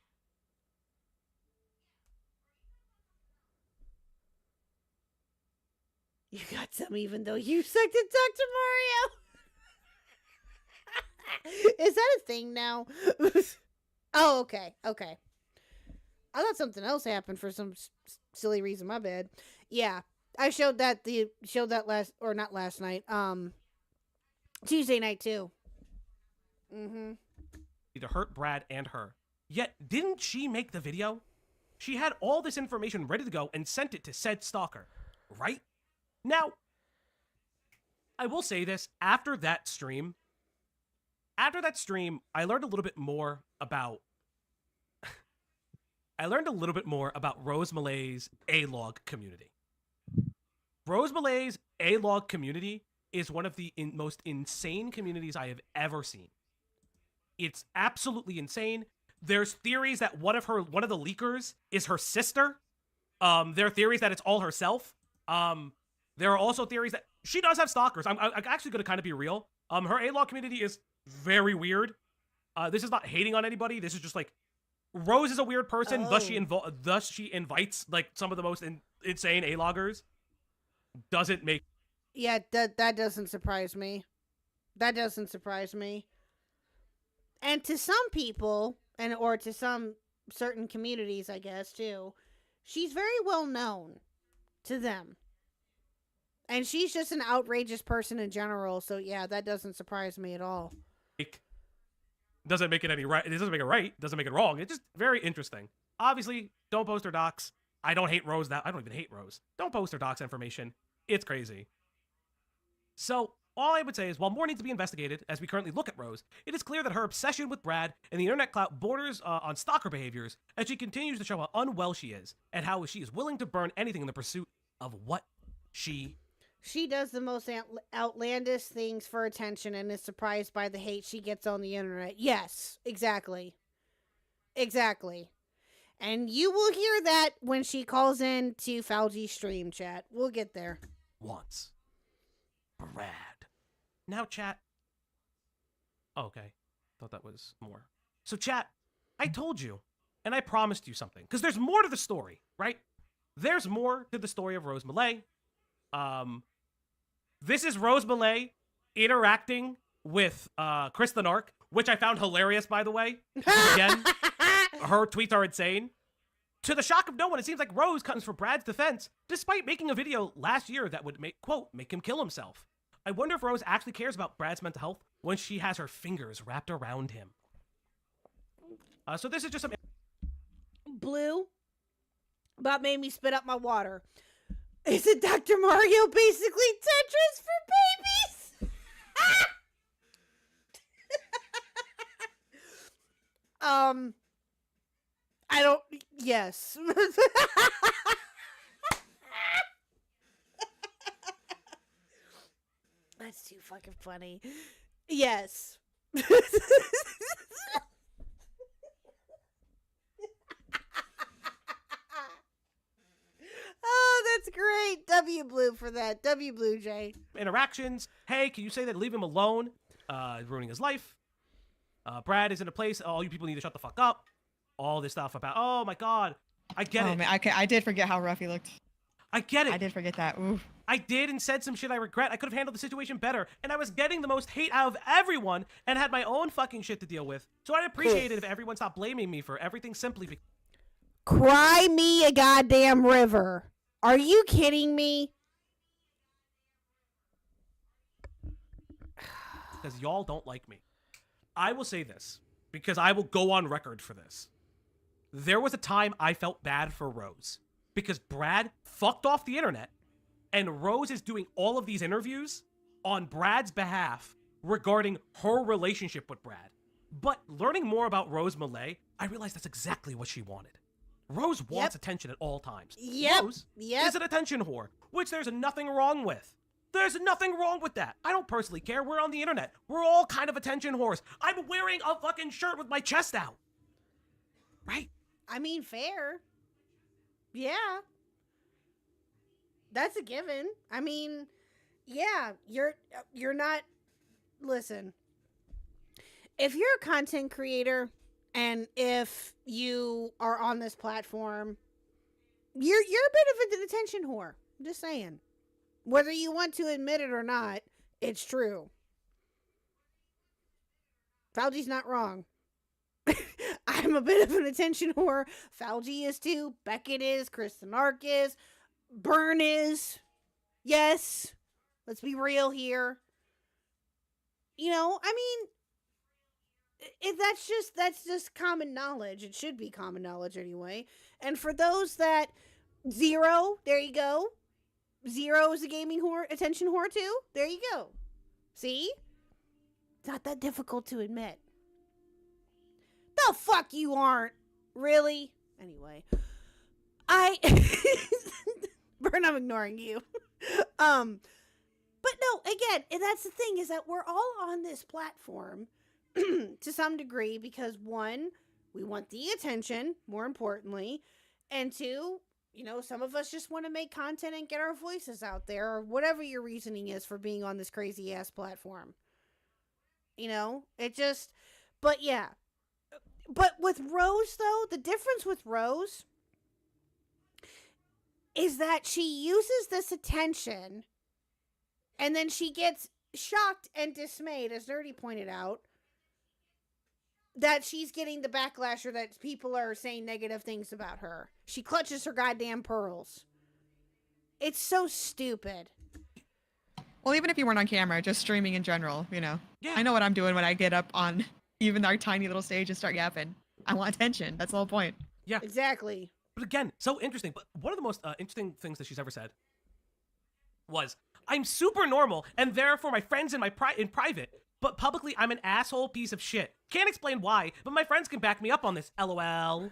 You got some even though you sucked at Dr. Mario. Is that a thing now? Oh, okay. I thought something else happened for some silly reason. My bad. Yeah, I showed that not last night. Tuesday night too. Mm-hmm. To hurt Brad and her. Yet, didn't she make the video? She had all this information ready to go and sent it to said stalker, right? Now, I will say this, after that stream, I learned a little bit more about Rose Malay's A-Log community. Rose Malay's A-Log community is one of the most insane communities I have ever seen. It's absolutely insane. There's theories that one of the leakers is her sister. There are theories that it's all herself. There are also theories that she does have stalkers. I'm actually going to kind of be real. Her A-Log community is very weird. This is not hating on anybody. This is just like, Rose is a weird person. Oh. Thus she invites like some of the most insane A-Loggers. Doesn't make. Yeah, that doesn't surprise me. That doesn't surprise me. And to some people, or to some certain communities, I guess, too, she's very well known to them. And she's just an outrageous person in general, so yeah, that doesn't surprise me at all. Doesn't make it any right. It doesn't make it right. Doesn't make it wrong. It's just very interesting. Obviously, don't post her docs. I don't hate Rose. I don't even hate Rose. Don't post her docs information. It's crazy. So, all I would say is, while more needs to be investigated as we currently look at Rose, it is clear that her obsession with Brad and the internet clout borders on stalker behaviors as she continues to show how unwell she is and how she is willing to burn anything in the pursuit of what she does the most outlandish things for attention and is surprised by the hate she gets on the internet. Yes, exactly. Exactly. And you will hear that when she calls in to Fauji's stream, chat. We'll get there. wants. Brad. Now, chat. Oh, okay. Thought that was more. So, chat, I told you, and I promised you something, because there's more to the story, right? There's more to the story of Rose Malay. This is Rose Malay interacting with Chris the Narc, which I found hilarious, by the way. Again, her tweets are insane. To the shock of no one, it seems like Rose comes for Brad's defense, despite making a video last year that would make, quote, make him kill himself. I wonder if Rose actually cares about Brad's mental health when she has her fingers wrapped around him. So this is just some... Blue about made me spit up my water. Is it Dr. Mario basically Tetris for babies? I don't... Yes. That's too fucking funny. Yes. Oh, that's great. W Blue for that. W Blue J. Interactions. Hey, can you say that? Leave him alone. Ruining his life. Brad is in a place. All you people need to shut the fuck up. All this stuff about, oh my god. I get it. Man, I did forget how rough he looked. I get it. I did forget that. Ooh. I did and said some shit I regret. I could have handled the situation better. And I was getting the most hate out of everyone and had my own fucking shit to deal with. So I'd appreciate it if everyone stopped blaming me for everything simply because... Cry me a goddamn river. Are you kidding me? Because y'all don't like me. I will say this, because I will go on record for this. There was a time I felt bad for Rose, because Brad fucked off the internet, and Rose is doing all of these interviews on Brad's behalf regarding her relationship with Brad. But learning more about Rose Malay, I realized that's exactly what she wanted. Rose wants attention at all times. Rose is an attention whore, which there's nothing wrong with. There's nothing wrong with that. I don't personally care. We're on the internet. We're all kind of attention whores. I'm wearing a fucking shirt with my chest out. Right? I mean, fair. Yeah. That's a given. I mean, yeah, you're not... Listen. If you're a content creator... And if you are on this platform, you're a bit of an attention whore. I'm just saying. Whether you want to admit it or not, it's true. Fauji's not wrong. I'm a bit of an attention whore. Falgi is too. Beckett is. Kristen Ark is. Burn is. Yes. Let's be real here. You know, I mean, that's just common knowledge. It should be common knowledge anyway. And for those that Zero, there you go. Zero is a gaming whore, attention whore too. There you go. See? It's not that difficult to admit. The fuck you aren't. Really? Anyway. Burn, I'm ignoring you. But no, again, and that's the thing, is that we're all on this platform to some degree because, one, we want the attention, more importantly, and two, you know, some of us just want to make content and get our voices out there, or whatever your reasoning is for being on this crazy-ass platform. You know, it just, but yeah. But with Rose, though, the difference with Rose is that she uses this attention and then she gets shocked and dismayed, as Nerdy pointed out, that she's getting the backlash or that people are saying negative things about her. She clutches her goddamn pearls. It's so stupid. Well, even if you weren't on camera, just streaming in general, you know. Yeah. I know what I'm doing when I get up on even our tiny little stage and start yapping. I want attention. That's the whole point. Yeah. Exactly. But again, so interesting. But one of the most interesting things that she's ever said was, I'm super normal, and therefore my friends in private, but publicly I'm an asshole piece of shit. Can't explain why, but my friends can back me up on this. LOL.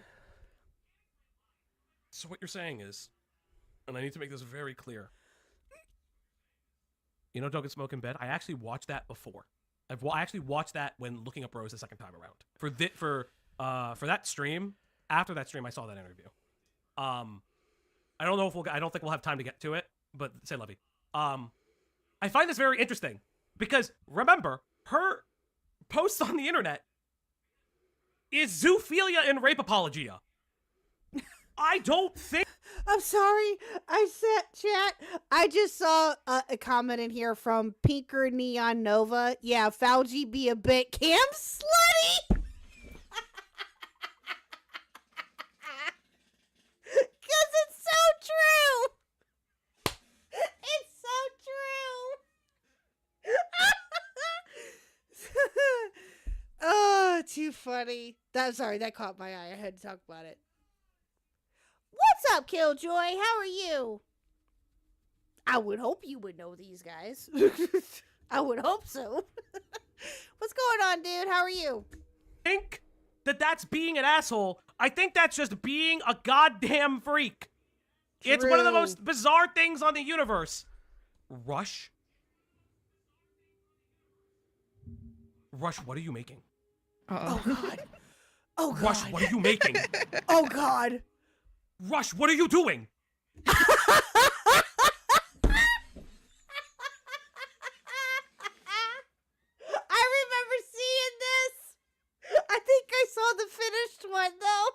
So what you're saying is, and I need to make this very clear, you know, Don't Get Smoke in Bed? I actually watched that before. I actually watched that when looking up Rose the second time around. For that stream, after that stream, I saw that interview. I don't know if I don't think we'll have time to get to it, but say Levy. I find this very interesting because remember, her posts on the internet is zoophilia and rape apologia. I don't think. I'm sorry. I said, chat. I just saw a comment in here from Pinker Neon Nova. Yeah, Fauci be a bit cam slutty. Because it's so true. It's so true. Oh, too funny. Sorry, that caught my eye. I had to talk about it. What's up, Killjoy? How are you? I would hope you would know these guys. I would hope so. What's going on, dude? How are you? I think that's being an asshole. I think that's just being a goddamn freak. True. It's one of the most bizarre things on the universe. Rush, what are you making? Uh-oh. Oh, God. Oh, God. Rush, what are you making? Oh, God. Rush, what are you doing? I remember seeing this. I think I saw the finished one, though.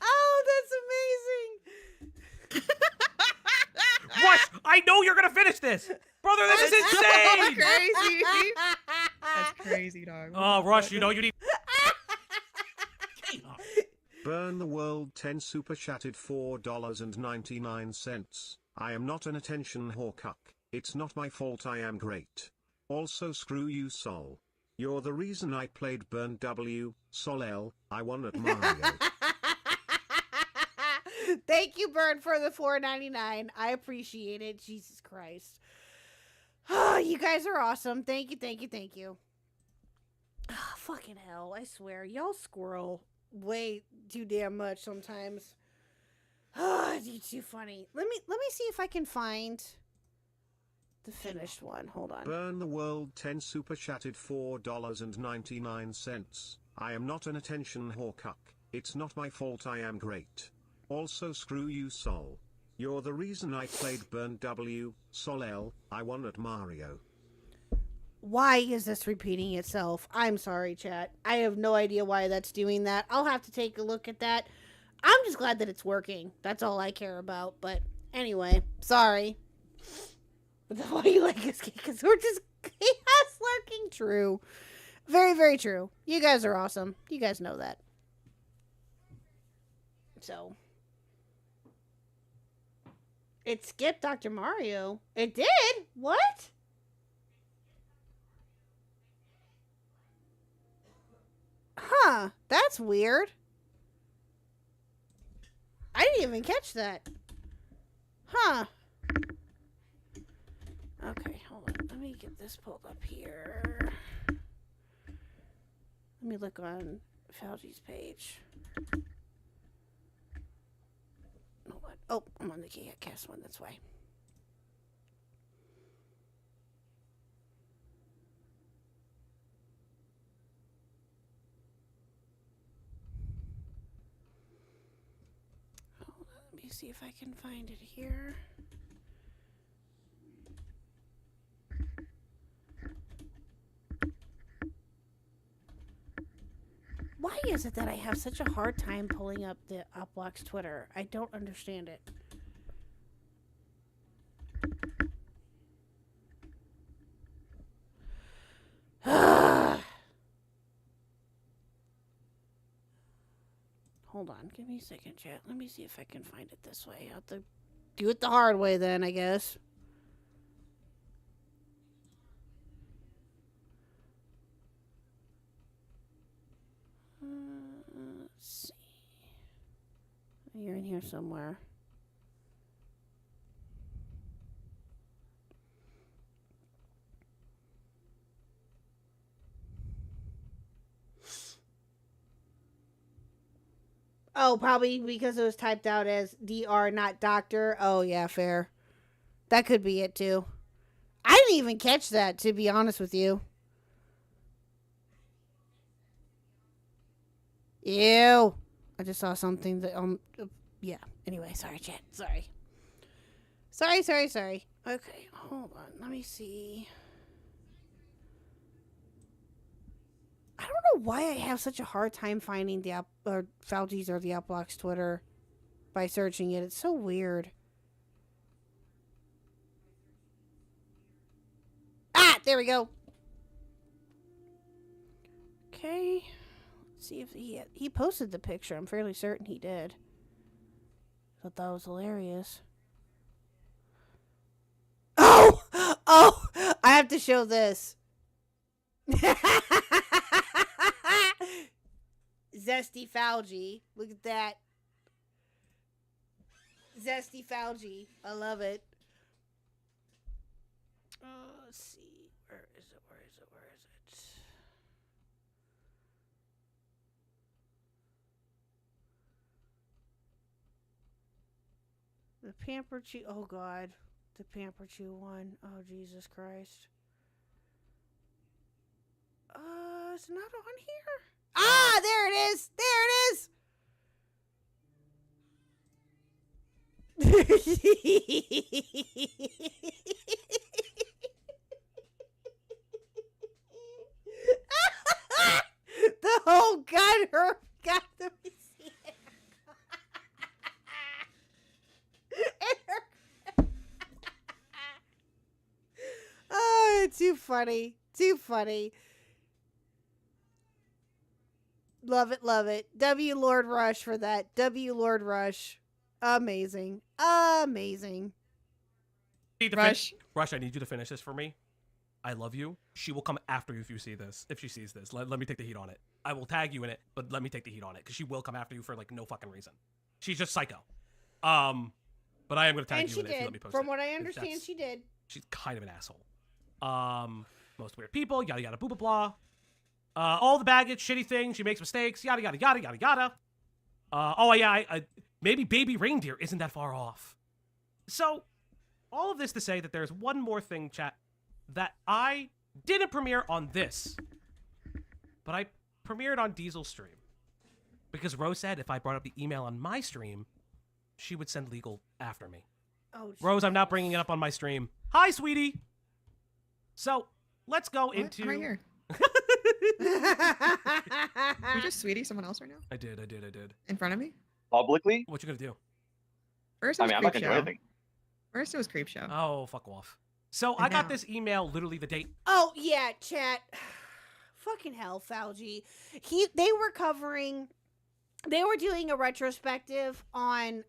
Oh, that's amazing. Rush, I know you're gonna finish this. Brother, this is insane. Crazy. That's crazy, dog. Oh, Rush, you know you need... Burn the World 10 super chatted $4.99. I am not an attention whore cuck. It's not my fault I am great. Also screw you Sol. You're the reason I played Burn W, Sol L, I won at Mario. Thank you, Burn, for the $4.99. I appreciate it. Jesus Christ. Oh, you guys are awesome. Thank you, thank you, thank you. Oh, fucking hell, I swear. Y'all squirrel way too damn much sometimes. Oh, you're too funny. Let me see if I can find the finished one. Hold on. Burn the World 10 super chatted $4.99. I am not an attention whore cuck. It's not my fault I am great. Also screw you Sol. You're the reason I played Burn W, Sol L, I won at Mario. Why is this repeating itself? I'm sorry, chat. I have no idea why that's doing that. I'll have to take a look at that. I'm just glad that it's working. That's all I care about. But anyway, sorry. But why you like this? Because we're just chaos. lurking. True. Very, very true. You guys are awesome. You guys know that. So. It skipped Dr. Mario. It did? What? Huh. That's weird. I didn't even catch that. Huh. Okay, hold on. Let me get this pulled up here. Let me look on Fauci's page. Hold on. Oh, I'm on the KHuck one. That's why. Hold on. Let me see if I can find it here. Why is it that I have such a hard time pulling up the Uplock's Twitter? I don't understand it. Hold on, give me a second, chat. Let me see if I can find it this way. I'll have to do it the hard way then, I guess. Let's see. You're in here somewhere. Oh, probably because it was typed out as DR, not doctor. Oh, yeah, fair. That could be it, too. I didn't even catch that, to be honest with you. Ew. I just saw something that, yeah. Anyway, sorry, chat. Sorry. Sorry. Okay, hold on. Let me see. I don't know why I have such a hard time finding the Fauci's or the Uplock's Twitter by searching it. It's so weird. Ah, there we go. Okay. Let's see if he posted the picture. I'm fairly certain he did. Thought that was hilarious. Oh! Oh! I have to show this. Zesty Fauci. Look at that. Zesty Fauci. I love it. Let's see. Where is it? The Pamper Chew. Oh, God. The Pamper Chew one. Oh, Jesus Christ. It's not on here. Ah, there it is. The whole gun her got to be seen. Oh, too funny. Love it. W Lord Rush for that. W Lord Rush. Amazing. Rush, I need you to finish this for me. I love you. She will come after you if she sees this. Let me take the heat on it. I will tag you in it, but let me take the heat on it because she will come after you for like no fucking reason. She's just psycho. But I am going to tag you in it if you let me post it. From what I understand, she did. She's kind of an asshole. Most weird people, yada yada boo blah blah. All the baggage, shitty things, she makes mistakes, yada yada yada yada yada. Oh yeah, maybe baby reindeer isn't that far off. So, all of this to say that there's one more thing, chat, that I didn't premiere on this, but I premiered on Diesel's stream. Because Rose said if I brought up the email on my stream, she would send legal after me. Oh, Rose, I'm not bringing it up on my stream. Hi, sweetie! So, let's go into... I'm right here. You just sweetie someone else right now? I did. In front of me? Publicly? What you gonna do? First it was I'm not Creep gonna do Show. anything. First it was Creep Show. Oh, fuck off. So I got this email literally the date. Oh yeah, chat. Fucking hell, Fauci. They were doing a retrospective on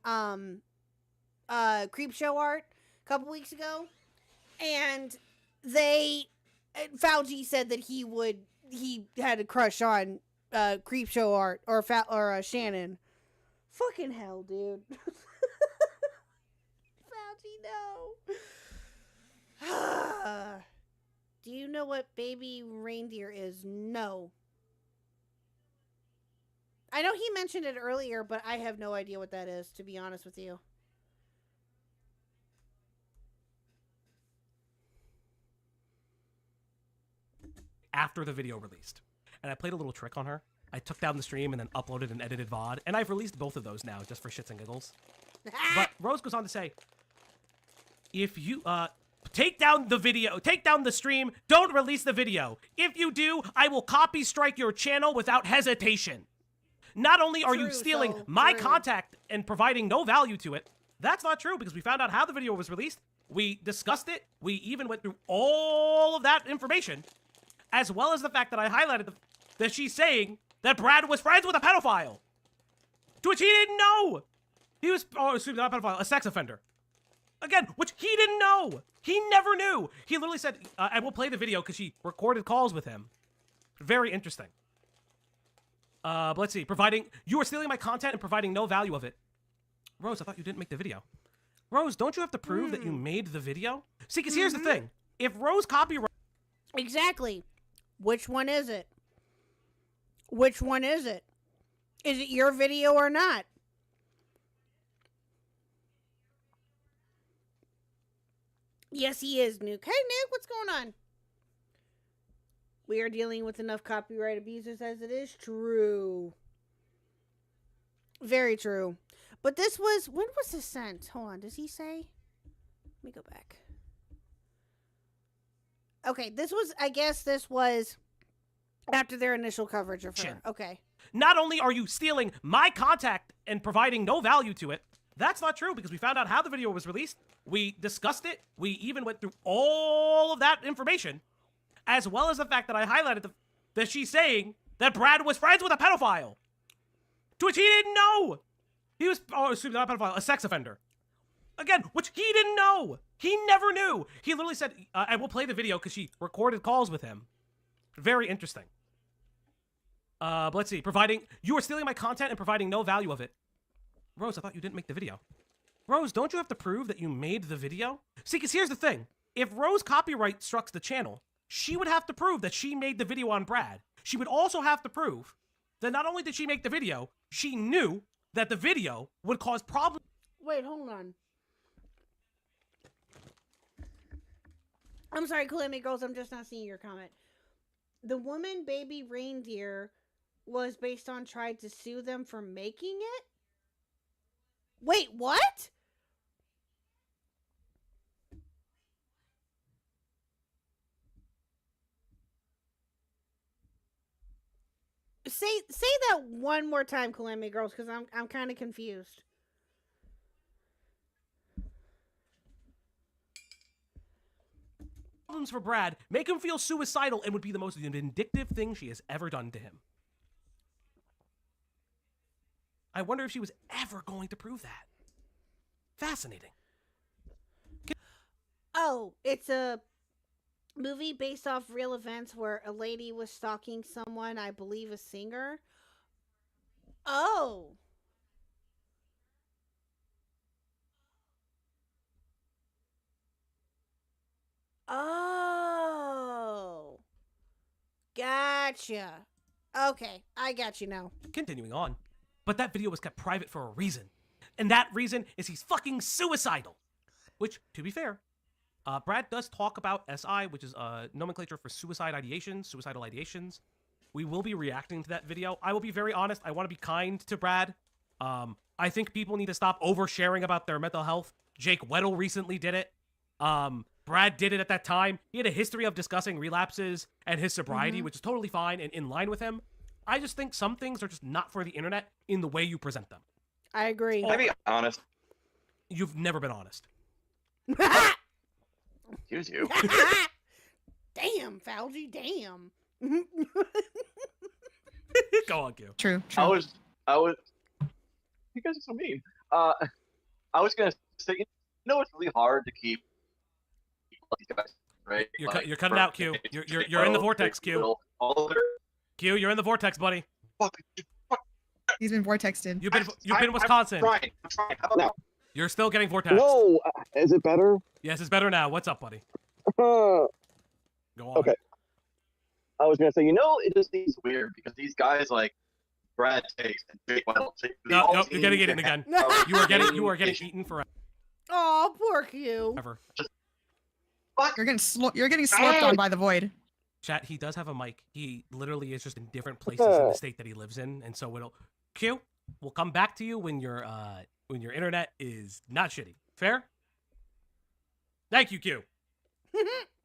Creepshow art a couple weeks ago, and Fauci said that he had a crush on Creepshow art or Shannon. Fucking hell, dude. Fauci, no. Do you know what baby reindeer is? No. I know he mentioned it earlier, but I have no idea what that is, to be honest with you. After the video released. And I played a little trick on her. I took down the stream and then uploaded an edited VOD. And I've released both of those now, just for shits and giggles. But Rose goes on to say, if you, take down the video, take down the stream, don't release the video. If you do, I will copy strike your channel without hesitation. Not only are you stealing my contact and providing no value to it, that's not true because we found out how the video was released. We discussed it. We even went through all of that information, as well as the fact that I highlighted that she's saying that Brad was friends with a pedophile, to which he didn't know. He was, excuse me, not a pedophile, a sex offender. Again, which he didn't know. He never knew. He literally said, I will play the video because she recorded calls with him. Very interesting. But let's see. You are stealing my content and providing no value of it. Rose, I thought you didn't make the video. Rose, don't you have to prove that you made the video? See, because here's the thing. If Rose copyright... Exactly. Which one is it? Which one is it? Is it your video or not? Yes, he is, Nuke. Hey, Nuke, what's going on? We are dealing with enough copyright abusers as it is. True. Very true. But this was... When was this sent? Hold on. Does he say? Let me go back. Okay, this was... I guess this was after their initial coverage of her. Okay. Not only are you stealing my contact and providing no value to it, that's not true because we found out how the video was released. We discussed it. We even went through all of that information, as well as the fact that I highlighted that she's saying that Brad was friends with a pedophile, to which he didn't know. He was, excuse me, not a pedophile, a sex offender. Again, which he didn't know. He never knew. He literally said, I will play the video because she recorded calls with him. Very interesting. But let's see. You are stealing my content and providing no value of it. Rose, I thought you didn't make the video. Rose, don't you have to prove that you made the video? See, because here's the thing. If Rose copyright struck the channel, she would have to prove that she made the video on Brad. She would also have to prove that not only did she make the video, she knew that the video would cause problems. Wait, hold on. I'm sorry, Kalemi Girls, I'm just not seeing your comment. The woman baby reindeer was based on tried to sue them for making it? Wait, what? Say that one more time, Calamity Girls, because I'm kind of confused. For Brad, make him feel suicidal, and would be the most vindictive thing she has ever done to him. I wonder if she was ever going to prove that. Fascinating. Oh, it's a movie based off real events where a lady was stalking someone, I believe a singer. Oh. Oh. Gotcha. Okay, I got you now. Continuing on. But that video was kept private for a reason. And that reason is he's fucking suicidal. Which, to be fair, Brad does talk about SI, which is nomenclature for suicidal ideations. We will be reacting to that video. I will be very honest. I want to be kind to Brad. I think people need to stop oversharing about their mental health. Jake Weddle recently did it. Brad did it at that time. He had a history of discussing relapses and his sobriety, which is totally fine and in line with him. I just think some things are just not for the internet in the way you present them. I agree. Can I be honest? You've never been honest. Excuse you. Damn, Fauci, damn. Go on, Q. True. I was. You guys are so mean. I was gonna say, it's really hard to keep these guys, right? You're cutting out, Q. You're in the vortex, Q. Q, you're in the vortex, buddy. He's been vortexed. You've been in Wisconsin. I'm trying. How about now? You're still getting vortex. Whoa, is it better? Yes, it's better now. What's up, buddy? Go on. Okay. I was gonna say, it just seems weird because these guys like Brad takes and Jake White take. No, you're getting eaten again. You are getting eaten forever. Oh, poor Q. You're getting slurped on by the void. Chat, he does have a mic. He literally is just in different places in the state that he lives in, and so Q, we'll come back to you when your internet is not shitty. Fair? Thank you, Q.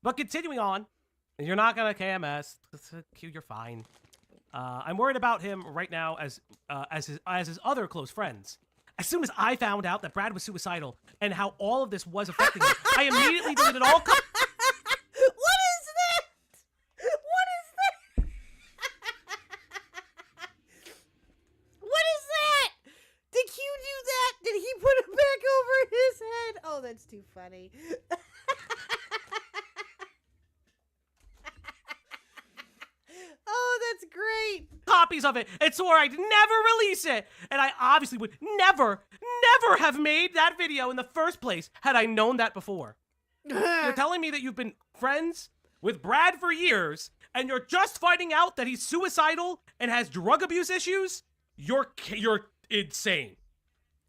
But continuing on, you're not gonna KMS. Q, you're fine. I'm worried about him right now as his other close friends. As soon as I found out that Brad was suicidal and how all of this was affecting him, I immediately deleted all. What is that? What is that? What is that? Did Q do that? Did he put it back over his head? Oh, that's too funny. Oh, that's great. Copies of it and swore I'd never release it. And I obviously would never have made that video in the first place had I known that before. You're telling me that you've been friends with Brad for years and you're just finding out that he's suicidal and has drug abuse issues? You're insane.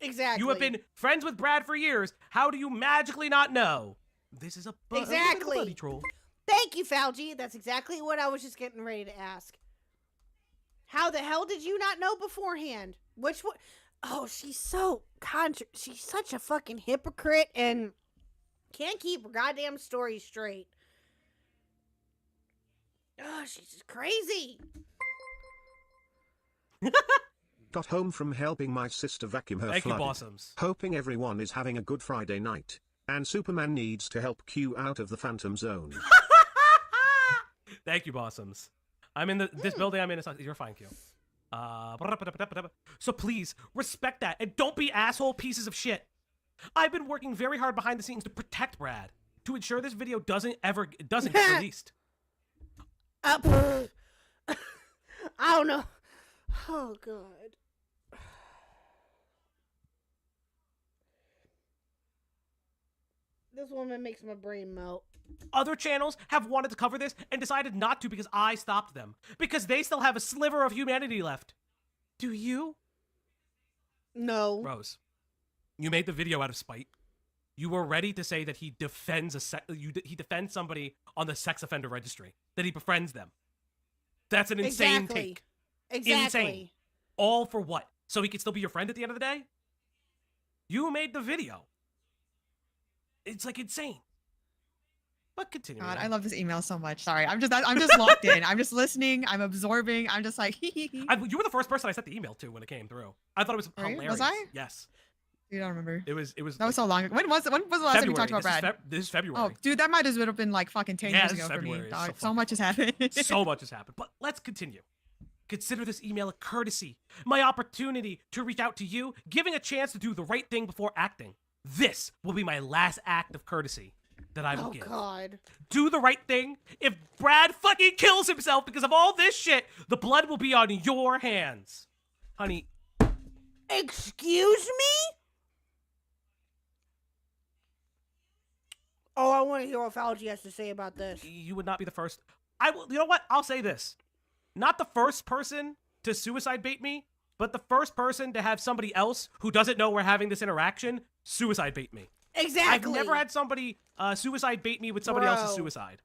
Exactly. You have been friends with Brad for years. How do you magically not know? This is a buddy troll. Thank you, Fauci. That's exactly what I was just getting ready to ask. How the hell did you not know beforehand? Which one? Oh, she's so she's such a fucking hypocrite and can't keep her goddamn story straight. Oh, she's just crazy. Got home from helping my sister vacuum her Thank you, flooded. Bossums. Hoping everyone is having a good Friday night. And Superman needs to help Q out of the Phantom Zone. Thank you, Bossums. I'm in this building. I'm in. You're fine, Q. So please respect that and don't be asshole pieces of shit. I've been working very hard behind the scenes to protect Brad to ensure this video doesn't get released. I don't know. Oh God. This woman makes my brain melt. Other channels have wanted to cover this and decided not to because I stopped them. Because they still have a sliver of humanity left. Do you? No. Rose, you made the video out of spite. You were ready to say that he defends he defends somebody on the sex offender registry. That he befriends them. That's an insane take. Exactly. Insane. All for what? So he could still be your friend at the end of the day? You made the video. It's like insane. But continue. God, I love this email so much. Sorry, I'm just locked in. I'm just listening. I'm absorbing. I'm just like. You were the first person I sent the email to when it came through. I thought it was hilarious. Was I? Yes. Dude, I don't remember. It was. That was so long ago. When was the last time we talked about Brad? This is February. Oh, dude, that might as well have been like fucking 10 years ago for me. Dog. So much has happened. So much has happened. But let's continue. Consider this email a courtesy, my opportunity to reach out to you, giving a chance to do the right thing before acting. This will be my last act of courtesy that I will give. Oh, God. Do the right thing. If Brad fucking kills himself because of all this shit, the blood will be on your hands. Honey. Excuse me? Oh, I want to hear what Fauci has to say about this. You would not be the first. I will. You know what? I'll say this. Not the first person to suicide bait me, but the first person to have somebody else who doesn't know we're having this interaction suicide bait me. Exactly. I've never had somebody suicide bait me with somebody else's suicide.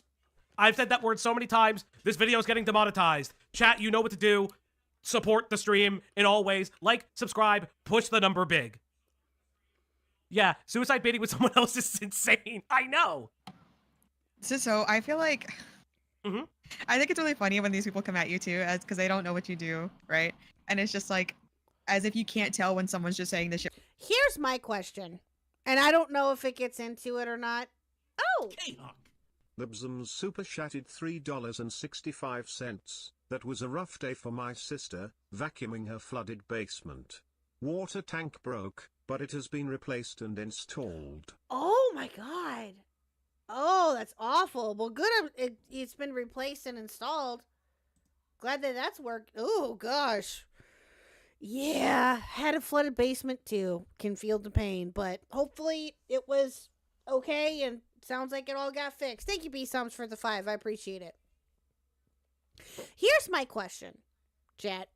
I've said that word so many times. This video is getting demonetized. Chat, you know what to do. Support the stream in all ways. Like, subscribe, push the number big. Yeah, suicide baiting with someone else is insane. I know. So I feel like... I think it's really funny when these people come at you too, because they don't know what you do, right? And it's just like, as if you can't tell when someone's just saying this shit. Here's my question, and I don't know if it gets into it or not. Oh, KHuck. Libsums super chatted $3.65. That was a rough day for my sister, vacuuming her flooded basement. Water tank broke, but it has been replaced and installed. Oh my god. Oh, that's awful. Well, good. It's been replaced and installed. Glad that that's worked. Oh gosh. Yeah, had a flooded basement too. Can feel the pain, but hopefully it was okay and sounds like it all got fixed. Thank you, B-Sums, for the 5. I appreciate it. Here's my question, Jet.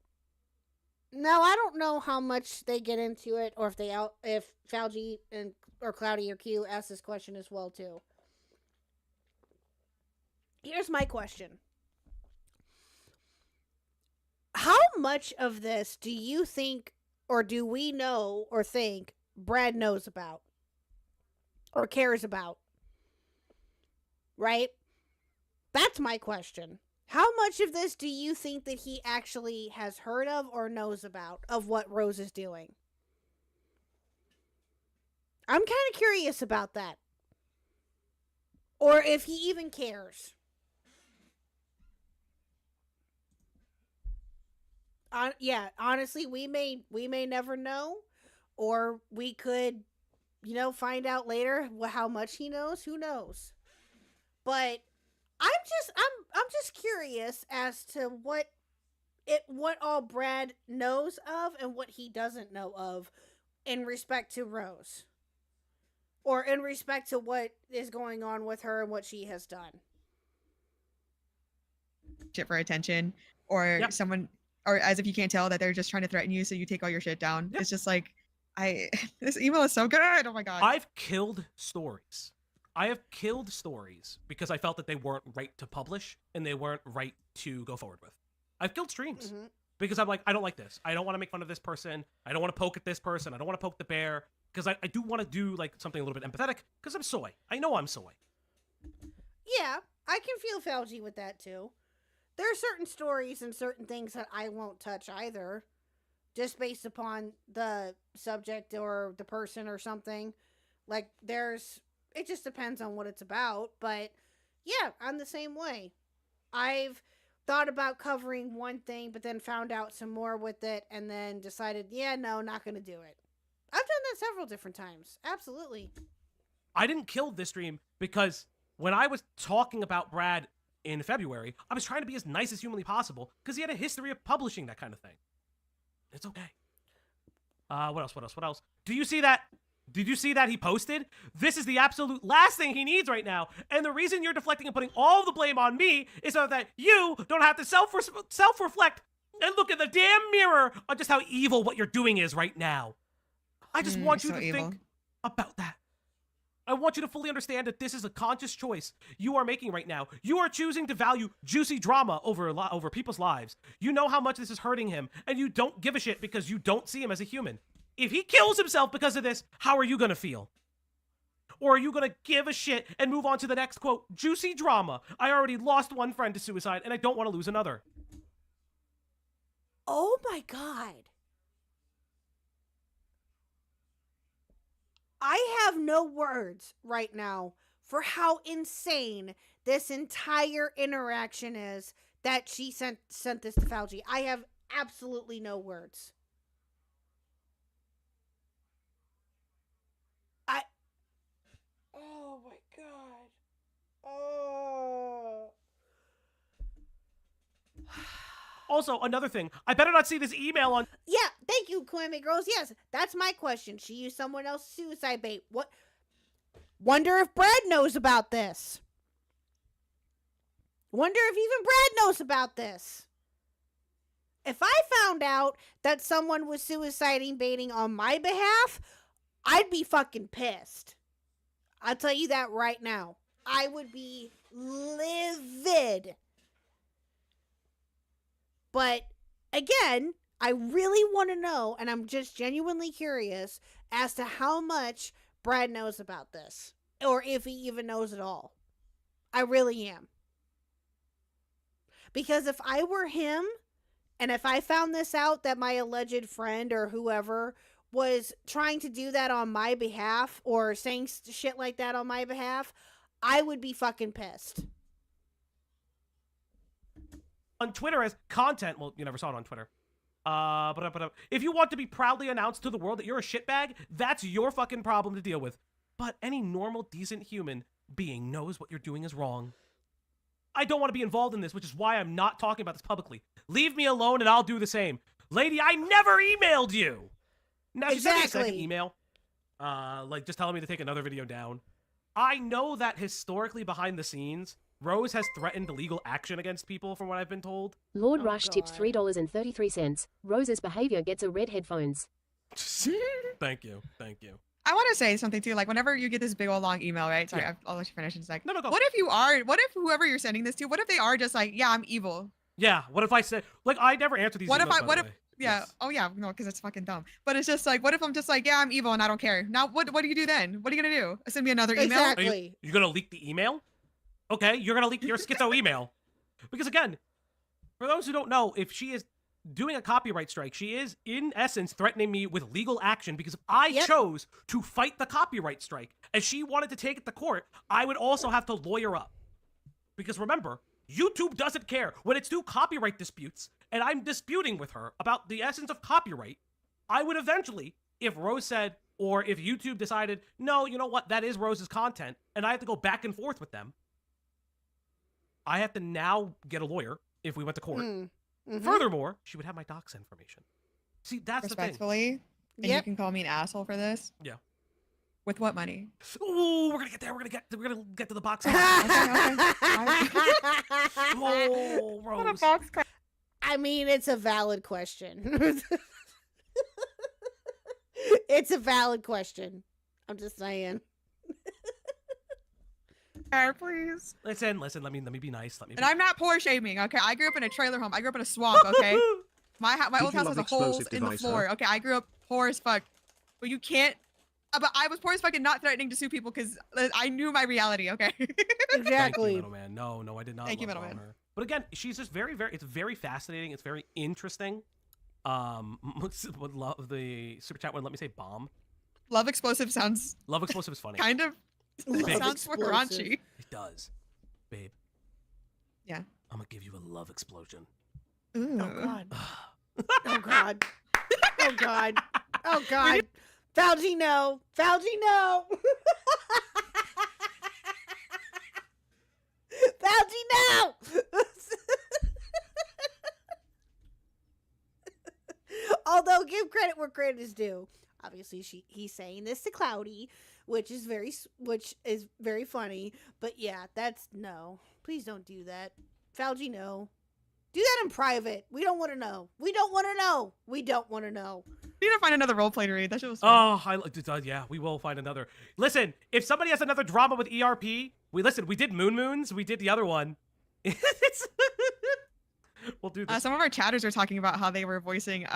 Now, I don't know how much they get into it, or if Falgi or Cloudy or Q ask this question as well too. Here's my question. How much of this do you think, or do we know or think Brad knows about or cares about? Right? That's my question. How much of this do you think that he actually has heard of or knows about of what Rose is doing? I'm kind of curious about that. Or if he even cares. Yeah, honestly, we may never know, or we could, find out later how much he knows. Who knows? But I'm just curious as to what all Brad knows of and what he doesn't know of in respect to Rose, or in respect to what is going on with her and what she has done. Shit for attention, or someone. Or as if you can't tell that they're just trying to threaten you, so you take all your shit down. Yep. It's just like, this email is so good. Oh my god. I've killed stories. I have killed stories because I felt that they weren't right to publish and they weren't right to go forward with. I've killed streams because I'm like, I don't like this. I don't want to make fun of this person. I don't want to poke at this person. I don't want to poke the bear because I do want to do like something a little bit empathetic because I'm soy. I know I'm soy. Yeah, I can feel Falgi with that too. There are certain stories and certain things that I won't touch either, just based upon the subject or the person or something. Like, it just depends on what it's about. But yeah, I'm the same way. I've thought about covering one thing, but then found out some more with it and then decided, yeah, no, not going to do it. I've done that several different times. Absolutely. I didn't kill this stream because when I was talking about Brad in February, I was trying to be as nice as humanly possible because he had a history of publishing that kind of thing. It's okay. What else? Did you see that he posted? This is the absolute last thing he needs right now. And the reason you're deflecting and putting all the blame on me is so that you don't have to self-reflect and look in the damn mirror on just how evil what you're doing is right now. I just want you to think about that. I want you to fully understand that this is a conscious choice you are making right now. You are choosing to value juicy drama over people's lives. You know how much this is hurting him, and you don't give a shit because you don't see him as a human. If he kills himself because of this, how are you going to feel? Or are you going to give a shit and move on to the next, quote, juicy drama? I already lost one friend to suicide, and I don't want to lose another. Oh my god. I have no words right now for how insane this entire interaction is that she sent this to Falgi. I have absolutely no words. Oh my god. Oh. Also, another thing, I better not see this email on... Yeah, thank you, Kwame Girls. Yes, that's my question. She used someone else's suicide bait. What? Wonder if Brad knows about this. Wonder if even Brad knows about this. If I found out that someone was suiciding baiting on my behalf, I'd be fucking pissed. I'll tell you that right now. I would be livid. But again, I really want to know, and I'm just genuinely curious as to how much Brad knows about this, or if he even knows at all. I really am. Because if I were him, and if I found this out that my alleged friend or whoever was trying to do that on my behalf, or saying shit like that on my behalf, I would be fucking pissed. On Twitter as content, well, you never saw it on Twitter. But if you want to be proudly announced to the world that you're a shitbag, that's your fucking problem to deal with. But any normal, decent human being knows what you're doing is wrong. I don't want to be involved in this, which is why I'm not talking about this publicly. Leave me alone and I'll do the same. Lady, I never emailed you! Now, she sent me a second email, like just telling me to take another video down. I know that historically behind the scenes, Rose has threatened legal action against people from what I've been told. Lord Rush tips $3.33. Rose's behavior gets a red headphones. Thank you. Thank you. I want to say something too. Like whenever you get this big old long email, right? Sorry, Yeah. I'll let you finish in a sec. No, go. What if whoever you're sending this to, what if they are just like, yeah, I'm evil? Yeah, what if I said, like, I never answer these What if emails, by the way. yeah, Yes. oh yeah, no, because it's fucking dumb. But it's just like, what if I'm just like, yeah, I'm evil and I don't care. Now, what do you do then? What are you gonna do? Send me another email? Are you gonna leak the email? Okay, you're gonna leak your schizo email. Because again, for those who don't know, if she is doing a copyright strike, she is, in essence, threatening me with legal action because if I chose to fight the copyright strike and she wanted to take it to court, I would also have to lawyer up. Because remember, YouTube doesn't care. When it's two copyright disputes, and I'm disputing with her about the essence of copyright, I would eventually, if Rose said, or if YouTube decided, no, you know what, that is Rose's content, and I have to go back and forth with them, I have to now get a lawyer if we went to court. Furthermore, she would have my docs information. See, that's the thing. Respectfully, and you can call me an asshole for this. Yeah. With what money? Ooh, we're gonna get there. We're gonna get to the box. Okay. Oh, Rose. I mean, it's a valid question. It's a valid question. I'm just saying. Please. Listen. Let me be nice. And I'm not poor shaming. Okay, I grew up in a trailer home. I grew up in a swamp. Okay, my old house has a holes in the floor. Okay, I grew up poor as fuck. But you can't. But I was poor as fuck and not threatening to sue people because I knew my reality. Okay. Exactly. Thank you, Middleman. No, I did not. Thank you, love Middleman. her. But again, she's just very. It's very fascinating. It's very interesting. Would love the super chat one. Let me say bomb. Love explosive sounds. Love explosive is funny. Kind of. Babe, Sounds more raunchy. It does, babe. Yeah. I'm gonna give you a love explosion. Ooh. Oh god. Oh god. Oh god. Oh god. Fauci, no. Fauci, no. Fauci, no. Although, give credit where credit is due. Obviously, he's saying this to Cloudy, which is very funny. But yeah, that's no. Please don't do that, Fauci. No, do that in private. We don't want to know. We don't want to know. We don't want to know. We need to find another roleplay to read. That shit was fun. Oh, yeah, we will find another. Listen, if somebody has another drama with ERP, we did Moons. We did the other one. We'll do this. Some of our chatters were talking about how they were voicing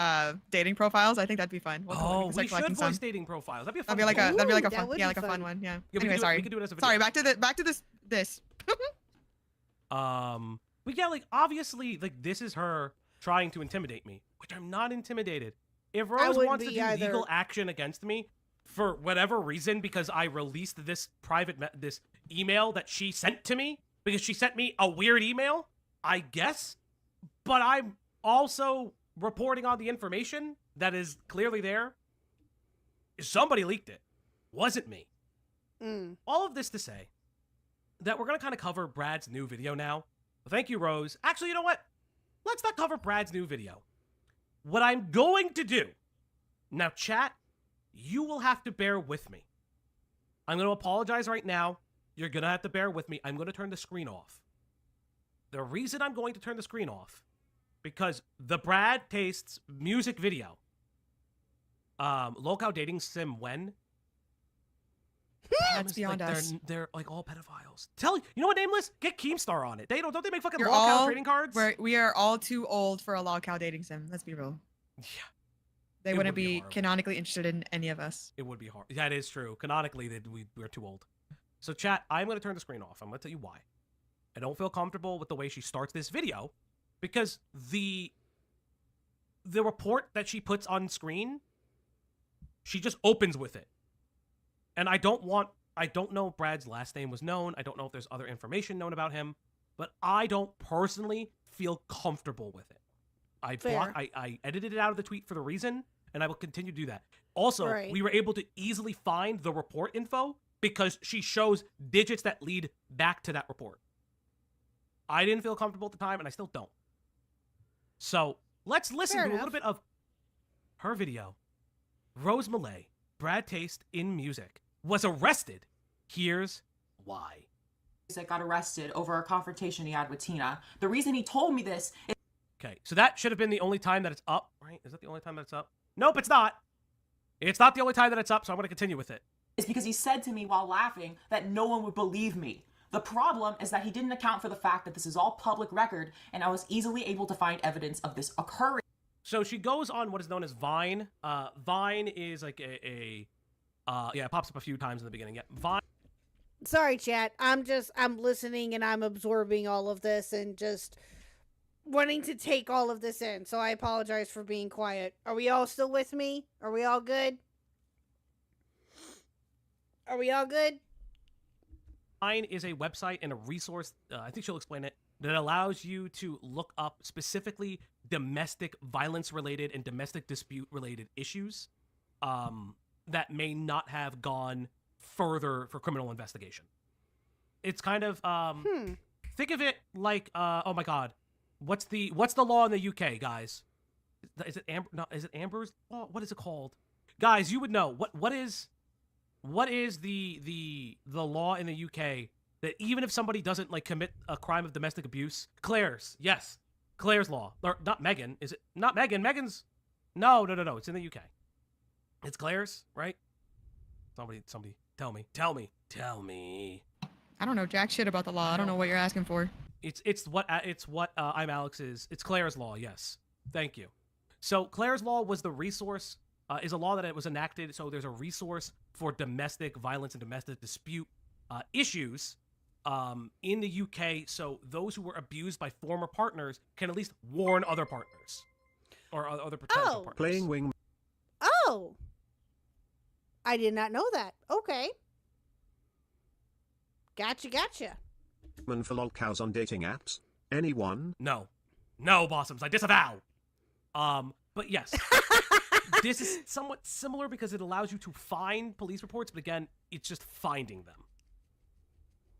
dating profiles. I think that'd be fun. We should voice dating profiles. That'd be a fun. That'd be like a fun one. Yeah. Anyway, sorry. We could do it as a video. Sorry. Back to this. But yeah, like obviously, like this is her trying to intimidate me, which I'm not intimidated. If Rose wants to do legal action against me for whatever reason, because I released this this email that she sent to me, because she sent me a weird email, I guess. But I'm also reporting on the information that is clearly there. Somebody leaked it. Wasn't me. All of this to say that we're going to kind of cover Brad's new video now. Thank you, Rose. Actually, you know what? Let's not cover Brad's new video. What I'm going to do... Now, chat, you will have to bear with me. I'm going to apologize right now. You're going to have to bear with me. I'm going to turn the screen off. The reason I'm going to turn the screen off, because the Brad Tastes music video, Locale Dating Sim when? That's beyond like us. They're like all pedophiles. You know what, Nameless? Get Keemstar on it. Don't they make fucking You're Locale all- trading cards? We are all too old for a lolcow dating sim. Let's be real. Yeah. They It wouldn't would be be horrible. canonically interested in any of us. It would be hard. That is true. Canonically, we're too old. So, chat, I'm going to turn the screen off. I'm going to tell you why. I don't feel comfortable with the way she starts this video because the report that she puts on screen, she just opens with it. And I don't want I don't know if Brad's last name was known. I don't know if there's other information known about him, but I don't personally feel comfortable with it. I edited it out of the tweet for the reason, and I will continue to do that. Also, we were able to easily find the report info because she shows digits that lead back to that report. I didn't feel comfortable at the time, and I still don't. So let's listen to a little bit of her video. Rose Malay, Brad Taste in music, was arrested. Here's why. That got arrested over a confrontation he had with Tina. The reason he told me this is... Okay, so that should have been the only time that it's up, right? Is that the only time that it's up? Nope, it's not. It's not the only time that it's up, so I'm going to continue with it. It's because he said to me while laughing that no one would believe me. The problem is that he didn't account for the fact that this is all public record, and I was easily able to find evidence of this occurring. So she goes on what is known as Vine. Vine is like it pops up a few times in the beginning. Yeah, Vine. Sorry, chat. I'm listening and I'm absorbing all of this and just wanting to take all of this in. So I apologize for being quiet. Are we all still with me? Are we all good? Are we all good? Vine is a website and a resource, I think she'll explain it, that allows you to look up specifically domestic violence-related and domestic dispute-related issues that may not have gone further for criminal investigation. It's kind of, think of it like, oh my god, what's the law in the UK, guys? Is it Amber's law? What is it called? Guys, you would know. What is the law in the UK that even if somebody doesn't like commit a crime of domestic abuse, Claire's law, or not Megan, is it not Megan? Megan's no, it's in the UK. It's Claire's, right? Somebody tell me. I don't know jack shit about the law. I don't know what you're asking for. It's what I'm Alex's. It's Claire's law. Yes, thank you. So Claire's law was the resource. Is a law that it was enacted. So there's a resource for domestic violence and domestic dispute issues in the UK. So those who were abused by former partners can at least warn other partners or other potential partners. Playing wing. Oh, I did not know that. Okay. Gotcha. Man for lolcows on dating apps. Anyone? No, Bossums, I disavow. But yes. This is somewhat similar because it allows you to find police reports, but again, it's just finding them.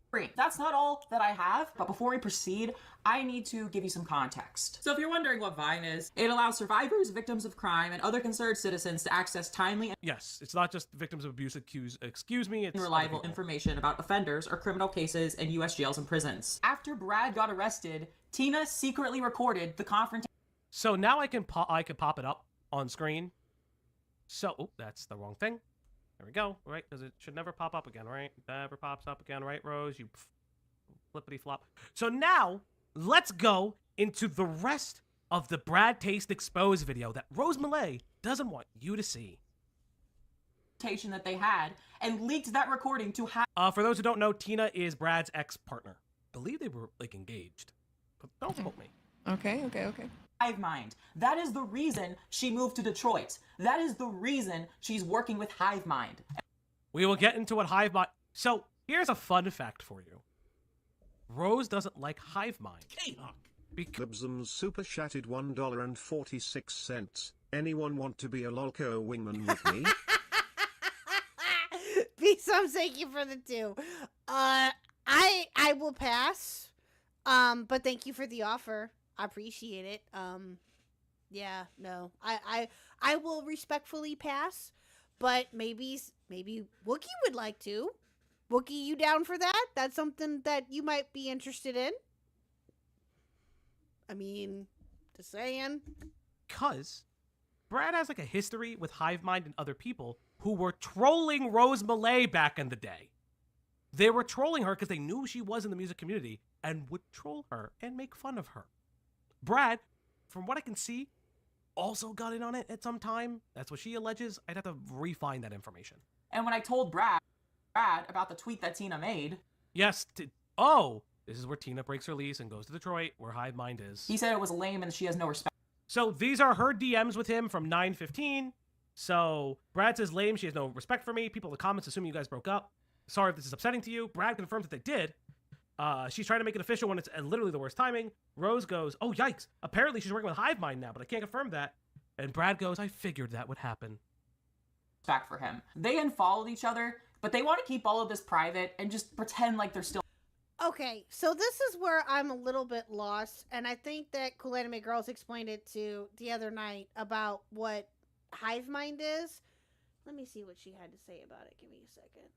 Great. That's not all that I have, but before we proceed, I need to give you some context. So if you're wondering what Vine is, it allows survivors, victims of crime, and other concerned citizens to access timely Yes, it's not just victims of abuse, excuse me, it's and reliable information about offenders or criminal cases in U.S. jails and prisons. After Brad got arrested, Tina secretly recorded the confrontation. So now I can pop it up on screen. So, that's the wrong thing. There we go, right? Because it should never pop up again, right? Never pops up again, right, Rose? You flippity flop. So now, let's go into the rest of the Brad Taste Exposed video that Rose Malay doesn't want you to see. That they had and leaked that recording to for those who don't know, Tina is Brad's ex-partner. I believe they were, like, engaged. But don't quote me. Okay. Hive Mind. That is the reason she moved to Detroit. That is the reason she's working with Hive Mind. We will get into what Hive Mind... So, here's a fun fact for you. Rose doesn't like Hive Mind. KHuck. Libsums super chatted $1.46. Anyone want to be a lolco wingman with me? B-Sums, thank you for the 2. I will pass. But thank you for the offer. I appreciate it. Yeah, no. I will respectfully pass, but maybe Wookie would like to. Wookie, you down for that? That's something that you might be interested in. I mean, just saying. Because Brad has like a history with Hive Mind and other people who were trolling Rose Malay back in the day. They were trolling her because they knew she was in the music community and would troll her and make fun of her. Brad, from what I can see, also got in on it at some time. That's what she alleges. I'd have to refine that information. And when I told Brad about the tweet that Tina made... Yes, this is where Tina breaks her lease and goes to Detroit, where Hive Mind is. He said it was lame and she has no respect. So these are her DMs with him from 9/15. So Brad says lame, she has no respect for me. People in the comments assuming you guys broke up. sorry if this is upsetting to you. Brad confirms that they did. She's trying to make it official when it's literally the worst timing. Rose goes, oh, yikes. Apparently she's working with Hive Mind now, but I can't confirm that. And Brad goes, I figured that would happen. Back for him. They unfollowed each other, but they want to keep all of this private and just pretend like they're still. Okay, so this is where I'm a little bit lost, and I think that Cool Anime Girls explained it to the other night about what Hive Mind is. Let me see what she had to say about it. Give me a second.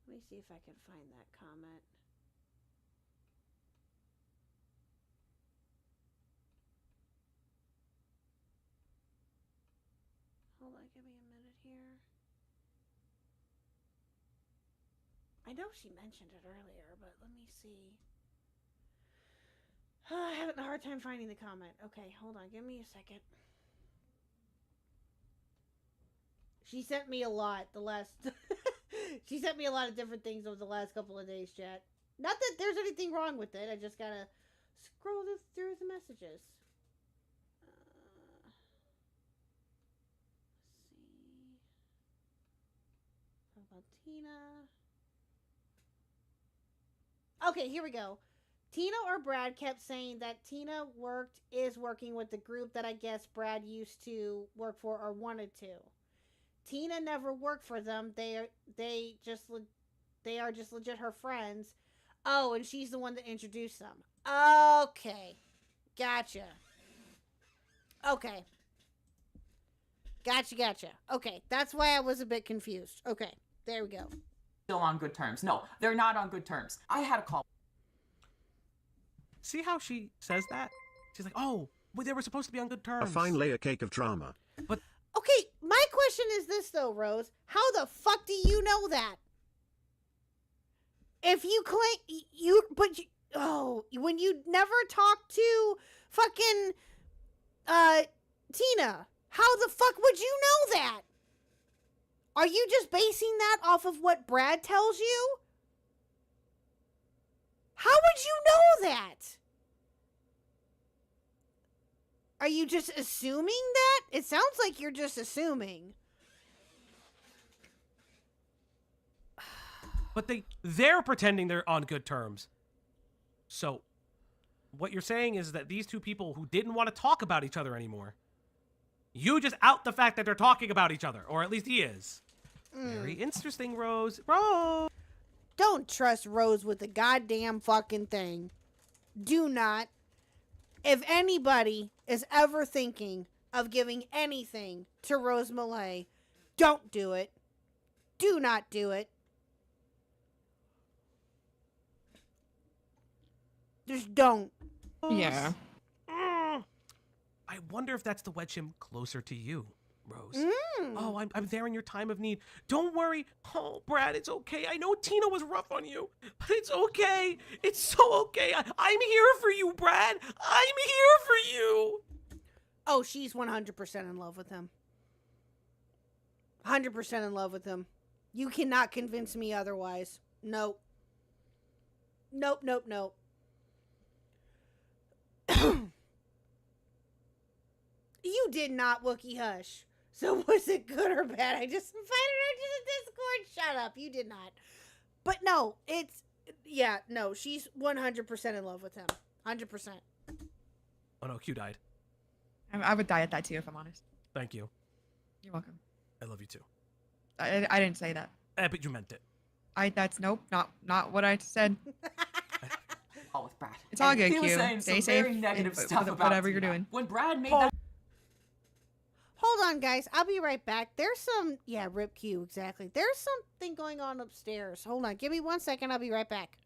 Let me see if I can find that comment. Hold on, give me a minute here. I know she mentioned it earlier, but let me see. I'm having a hard time finding the comment. Okay, hold on, give me a second. She sent me a lot the last... She sent me a lot of different things over the last couple of days, chat. Not that there's anything wrong with it. I just gotta scroll through the messages. Let's see. How about Tina? Okay, here we go. Tina or Brad kept saying that Tina is working with the group that I guess Brad used to work for or wanted to. Tina never worked for them. They are just legit her friends. Oh, and she's the one that introduced them. Okay. Gotcha. Okay. Gotcha. Okay, that's why I was a bit confused. Okay, there we go. Still on good terms. No, they're not on good terms. I had a call. See how she says that? She's like, oh, well, they were supposed to be on good terms. A fine layer cake of drama. But okay, my question is this though, Rose. How the fuck do you know that? If you claim when you never talked to fucking Tina, how the fuck would you know that? Are you just basing that off of what Brad tells you? How would you know that? Are you just assuming that? It sounds like you're just assuming. But they're pretending they're on good terms. So, what you're saying is that these two people who didn't want to talk about each other anymore, you just out the fact that they're talking about each other, or at least he is. Very interesting, Rose. Rose! Don't trust Rose with the goddamn fucking thing. Do not. If anybody is ever thinking of giving anything to Rose Malay, don't do it. Do not do it. Just don't. Yeah. I wonder if that's to wedge him closer to you, Rose. Oh, I'm there in your time of need. Don't worry. Oh, Brad, it's okay. I know Tina was rough on you, but it's okay. It's so okay. I'm here for you, Brad. I'm here for you. Oh, she's 100% in love with him. 100% in love with him. You cannot convince me otherwise. Nope. Nope. You did not Wookiee Hush. So was it good or bad? I just invited her to the Discord. Shut up. You did not. But no, she's 100% in love with him. 100%. Oh no, Q died. I would die at that too, if I'm honest. Thank you. You're welcome. I love you too. I didn't say that. But you meant it. Nope, not what I said. All with Brad. It's all good, He was Q. saying Stay some very safe. negative with stuff about whatever you're Tina. doing. When Brad made that. Hold on, guys. I'll be right back. There's some... Yeah, Rip Q, exactly. There's something going on upstairs. Hold on. Give me 1 second. I'll be right back.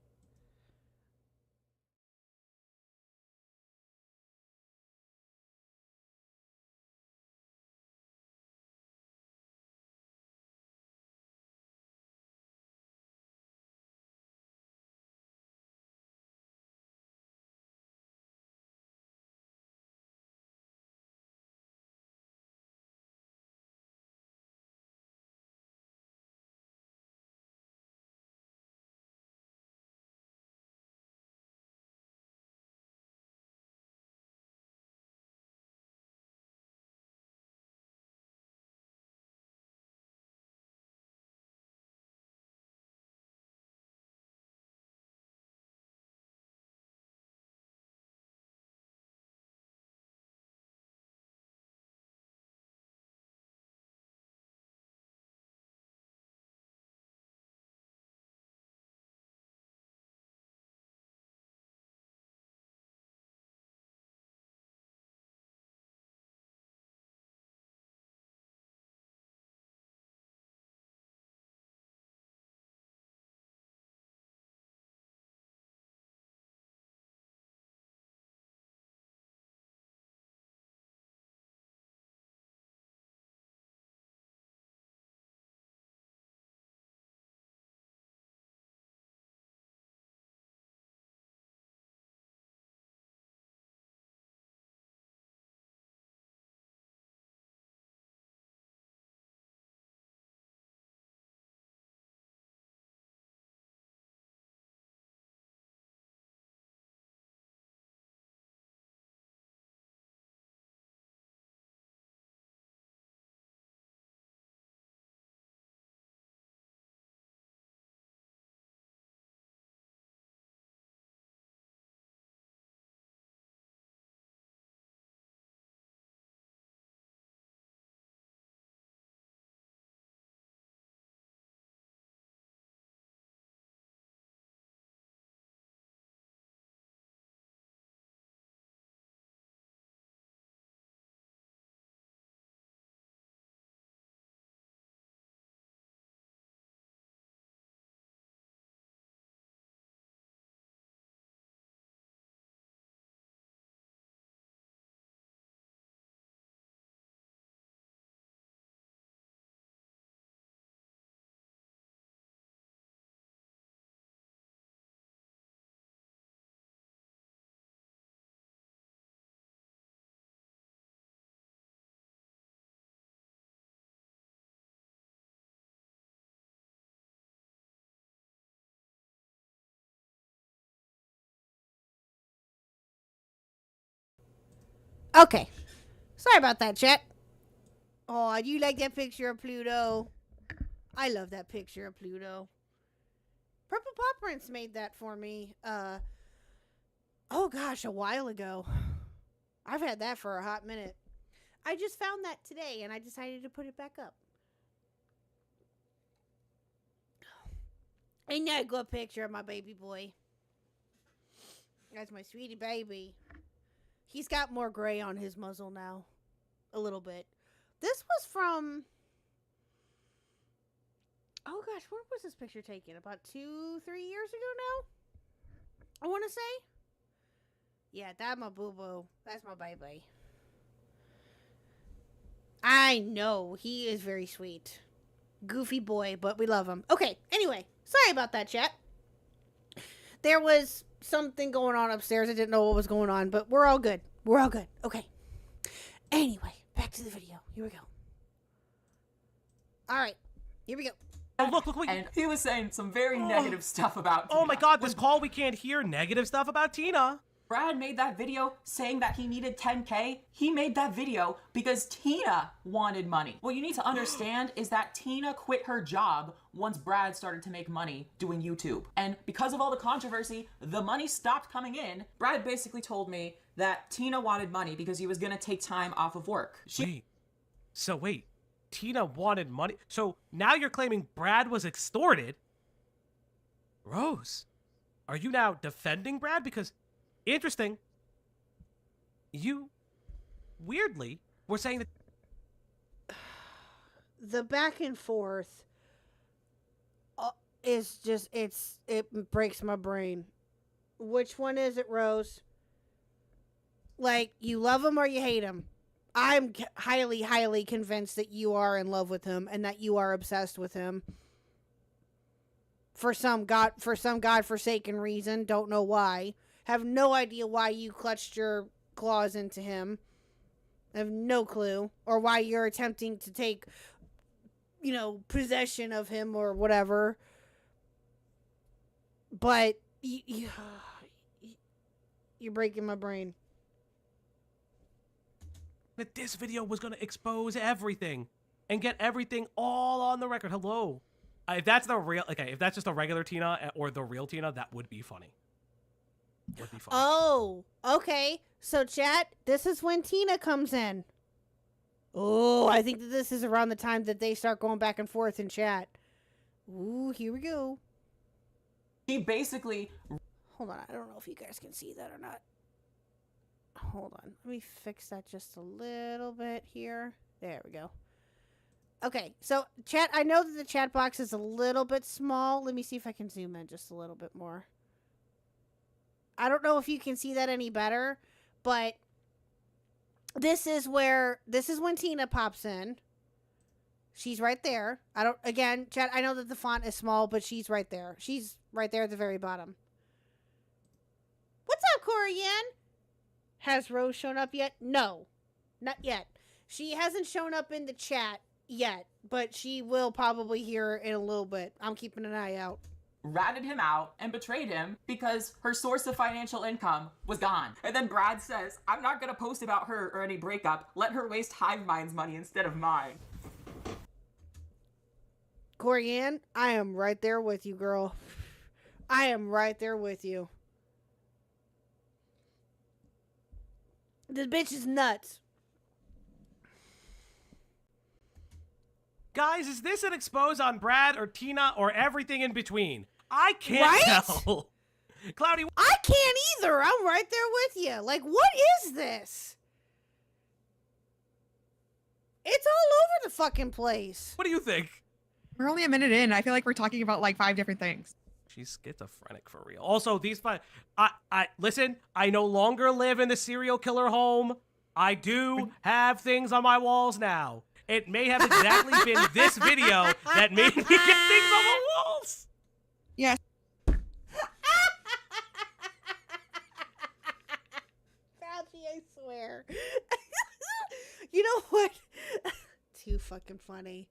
Okay. Sorry about that, chat. Oh, do you like that picture of Pluto? I love that picture of Pluto. Purple Paw Prints made that for me. Oh gosh, a while ago. I've had that for a hot minute. I just found that today and I decided to put it back up. Ain't that a good picture of my baby boy? That's my sweetie baby. He's got more gray on his muzzle now. A little bit. This was from... Oh gosh, where was this picture taken? About 2-3 years ago now? I want to say? Yeah, that's my boo-boo. That's my baby. I know, he is very sweet. Goofy boy, but we love him. Okay, anyway, sorry about that, chat. There was something going on upstairs. I didn't know what was going on, but we're all good. We're all good. Okay. Anyway, back to the video. Here we go. All right, here we go. Oh, look. And he was saying some very negative stuff about Tina. Oh my god, this call we can't hear negative stuff about Tina. Brad made that video saying that he needed 10K. He made that video because Tina wanted money. What you need to understand is that Tina quit her job once Brad started to make money doing YouTube. And because of all the controversy, the money stopped coming in. Brad basically told me that Tina wanted money because he was gonna take time off of work. Wait, Tina wanted money? So now you're claiming Brad was extorted? Rose, are you now defending Brad? Because, interesting, you, weirdly, were saying that... The back and forth is just, it breaks my brain. Which one is it, Rose? Like, you love him or you hate him? I'm highly, highly convinced that you are in love with him and that you are obsessed with him. For some godforsaken reason. Don't know why. Have no idea why you clutched your claws into him. I have no clue. Or why you're attempting to take, possession of him or whatever. But you're breaking my brain. That this video was going to expose everything and get everything all on the record. Hello. If that's the real, if that's just a regular Tina or the real Tina, that would be funny. Would be funny. Oh, okay. So, chat, this is when Tina comes in. Oh, I think that this is around the time that they start going back and forth in chat. Ooh, here we go. He basically... Hold on, I don't know if you guys can see that or not. Hold on. Let me fix that just a little bit here. There we go. Okay, so chat, I know that the chat box is a little bit small. Let me see if I can zoom in just a little bit more. I don't know if you can see that any better, but this is when Tina pops in. She's right there. Again, chat, I know that the font is small, but she's right there. She's right there at the very bottom. What's up, Corian? Has Rose shown up yet? No, not yet. She hasn't shown up in the chat yet, but she will probably here in a little bit. I'm keeping an eye out. Ratted him out and betrayed him because her source of financial income was gone. And then Brad says, I'm not gonna post about her or any breakup. Let her waste Hive Mind's money instead of mine. Corian, I am right there with you, girl. I am right there with you. This bitch is nuts. Guys, is this an expose on Brad or Tina or everything in between? I can't tell. Cloudy, I can't either. I'm right there with you. Like, what is this? It's all over the fucking place. What do you think? We're only a minute in. I feel like we're talking about like 5 different things. She's schizophrenic for real. Also, these listen, I no longer live in the serial killer home. I do have things on my walls now. It may have exactly been this video that made me get things on the walls. Yes. Fauci, I swear. You know what? Too fucking funny.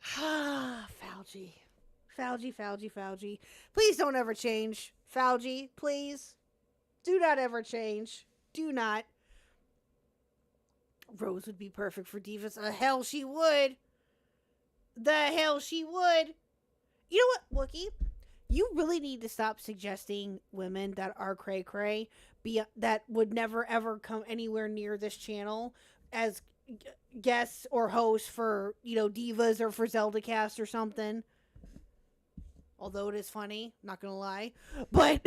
Fauci. Fauci. Please don't ever change. Fauci, please. Do not ever change. Do not. Rose would be perfect for Divas. The hell she would. The hell she would. You know what, Wookie? You really need to stop suggesting women that are cray-cray that would never ever come anywhere near this channel as guests or hosts for, Divas or for Zeldacast or something. Although it is funny, not gonna lie. But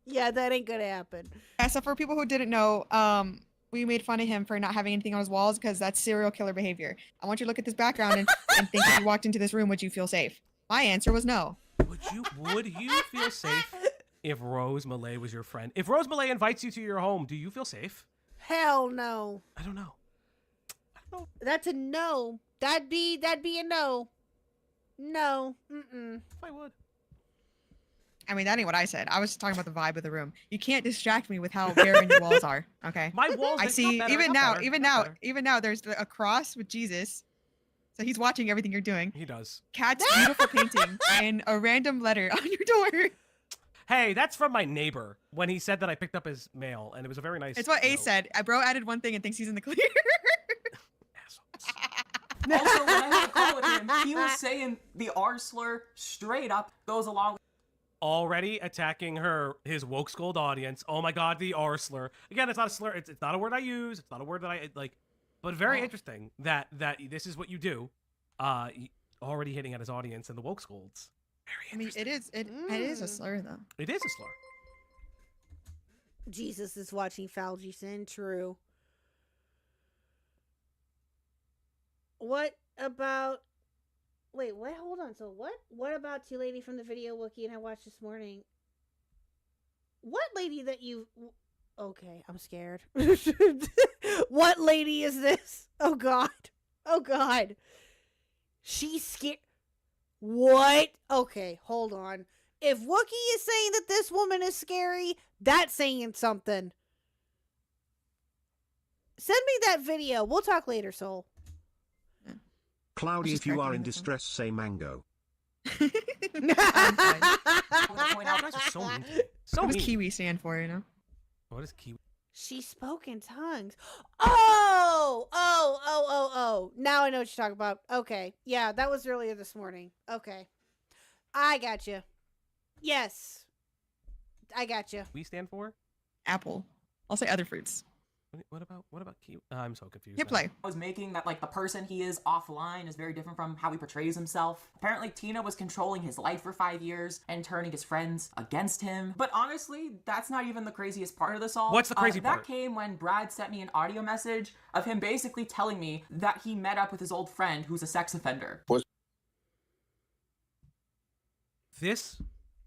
yeah, that ain't gonna happen. Yeah, so for people who didn't know, we made fun of him for not having anything on his walls because that's serial killer behavior. I want you to look at this background and think if you walked into this room, would you feel safe? My answer was no. Would you feel safe if Rose Malay was your friend? If Rose Malay invites you to your home, do you feel safe? Hell no. I don't know. That's a no. That'd be a no. No. Mm-mm. I would. I mean, that ain't what I said. I was talking about the vibe of the room. You can't distract me with how barren your walls are. Okay. My walls. I see. Even now, there's a cross with Jesus. So he's watching everything you're doing. He does. Cat's beautiful painting and a random letter on your door. Hey, that's from my neighbor when he said that I picked up his mail, and it was a very nice. It's what note. Ace said. Bro added one thing and thinks he's in the clear. Also, when I had a call with him, he was saying the R slur straight up goes along with already attacking his woke scold audience. Oh my god, the R slur. Again, it's not a slur. It's not a word I use. It's not a word that I like. But very interesting that this is what you do. Already hitting at his audience and the woke scolds. Very interesting. It is a slur though. It is a slur. Jesus is watching Falgy Sin. True. What about... Wait, what? Hold on. So what? What about T Lady from the video Wookie and I watched this morning? What lady that you... Okay, I'm scared. What lady is this? Oh, God. Oh, God. She's scared. What? Okay, hold on. If Wookie is saying that this woman is scary, that's saying something. Send me that video. We'll talk later, Soul. Cloudy, if you are in distress, say mango. You guys are so mean. So what does mean. Kiwi stand for, you know? What is Kiwi? She spoke in tongues. Oh. Now I know what you're talking about. Okay. Yeah, that was earlier this morning. Okay. I got you. Yes. I got you. We stand for? Apple. I'll say other fruits. What about Kiwi? I'm so confused. Hit play. I was making that like the person he is offline is very different from how he portrays himself. Apparently Tina was controlling his life for 5 years and turning his friends against him. But honestly, that's not even the craziest part of this all. What's the crazy part? That came when Brad sent me an audio message of him basically telling me that he met up with his old friend who's a sex offender.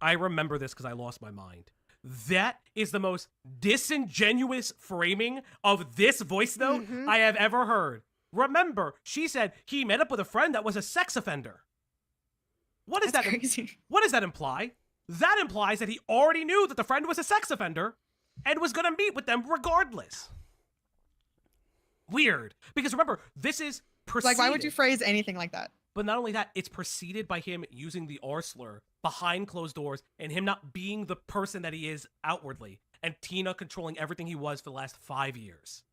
I remember this because I lost my mind. That is the most disingenuous framing of this voice note I have ever heard. Remember, she said he met up with a friend that was a sex offender. What does that imply? That implies that he already knew that the friend was a sex offender and was going to meet with them regardless. Weird. Because remember, this is preceded. Like, why would you phrase anything like that? But not only that, it's preceded by him using the R slur behind closed doors and him not being the person that he is outwardly, and Tina controlling everything he was for the last 5 years.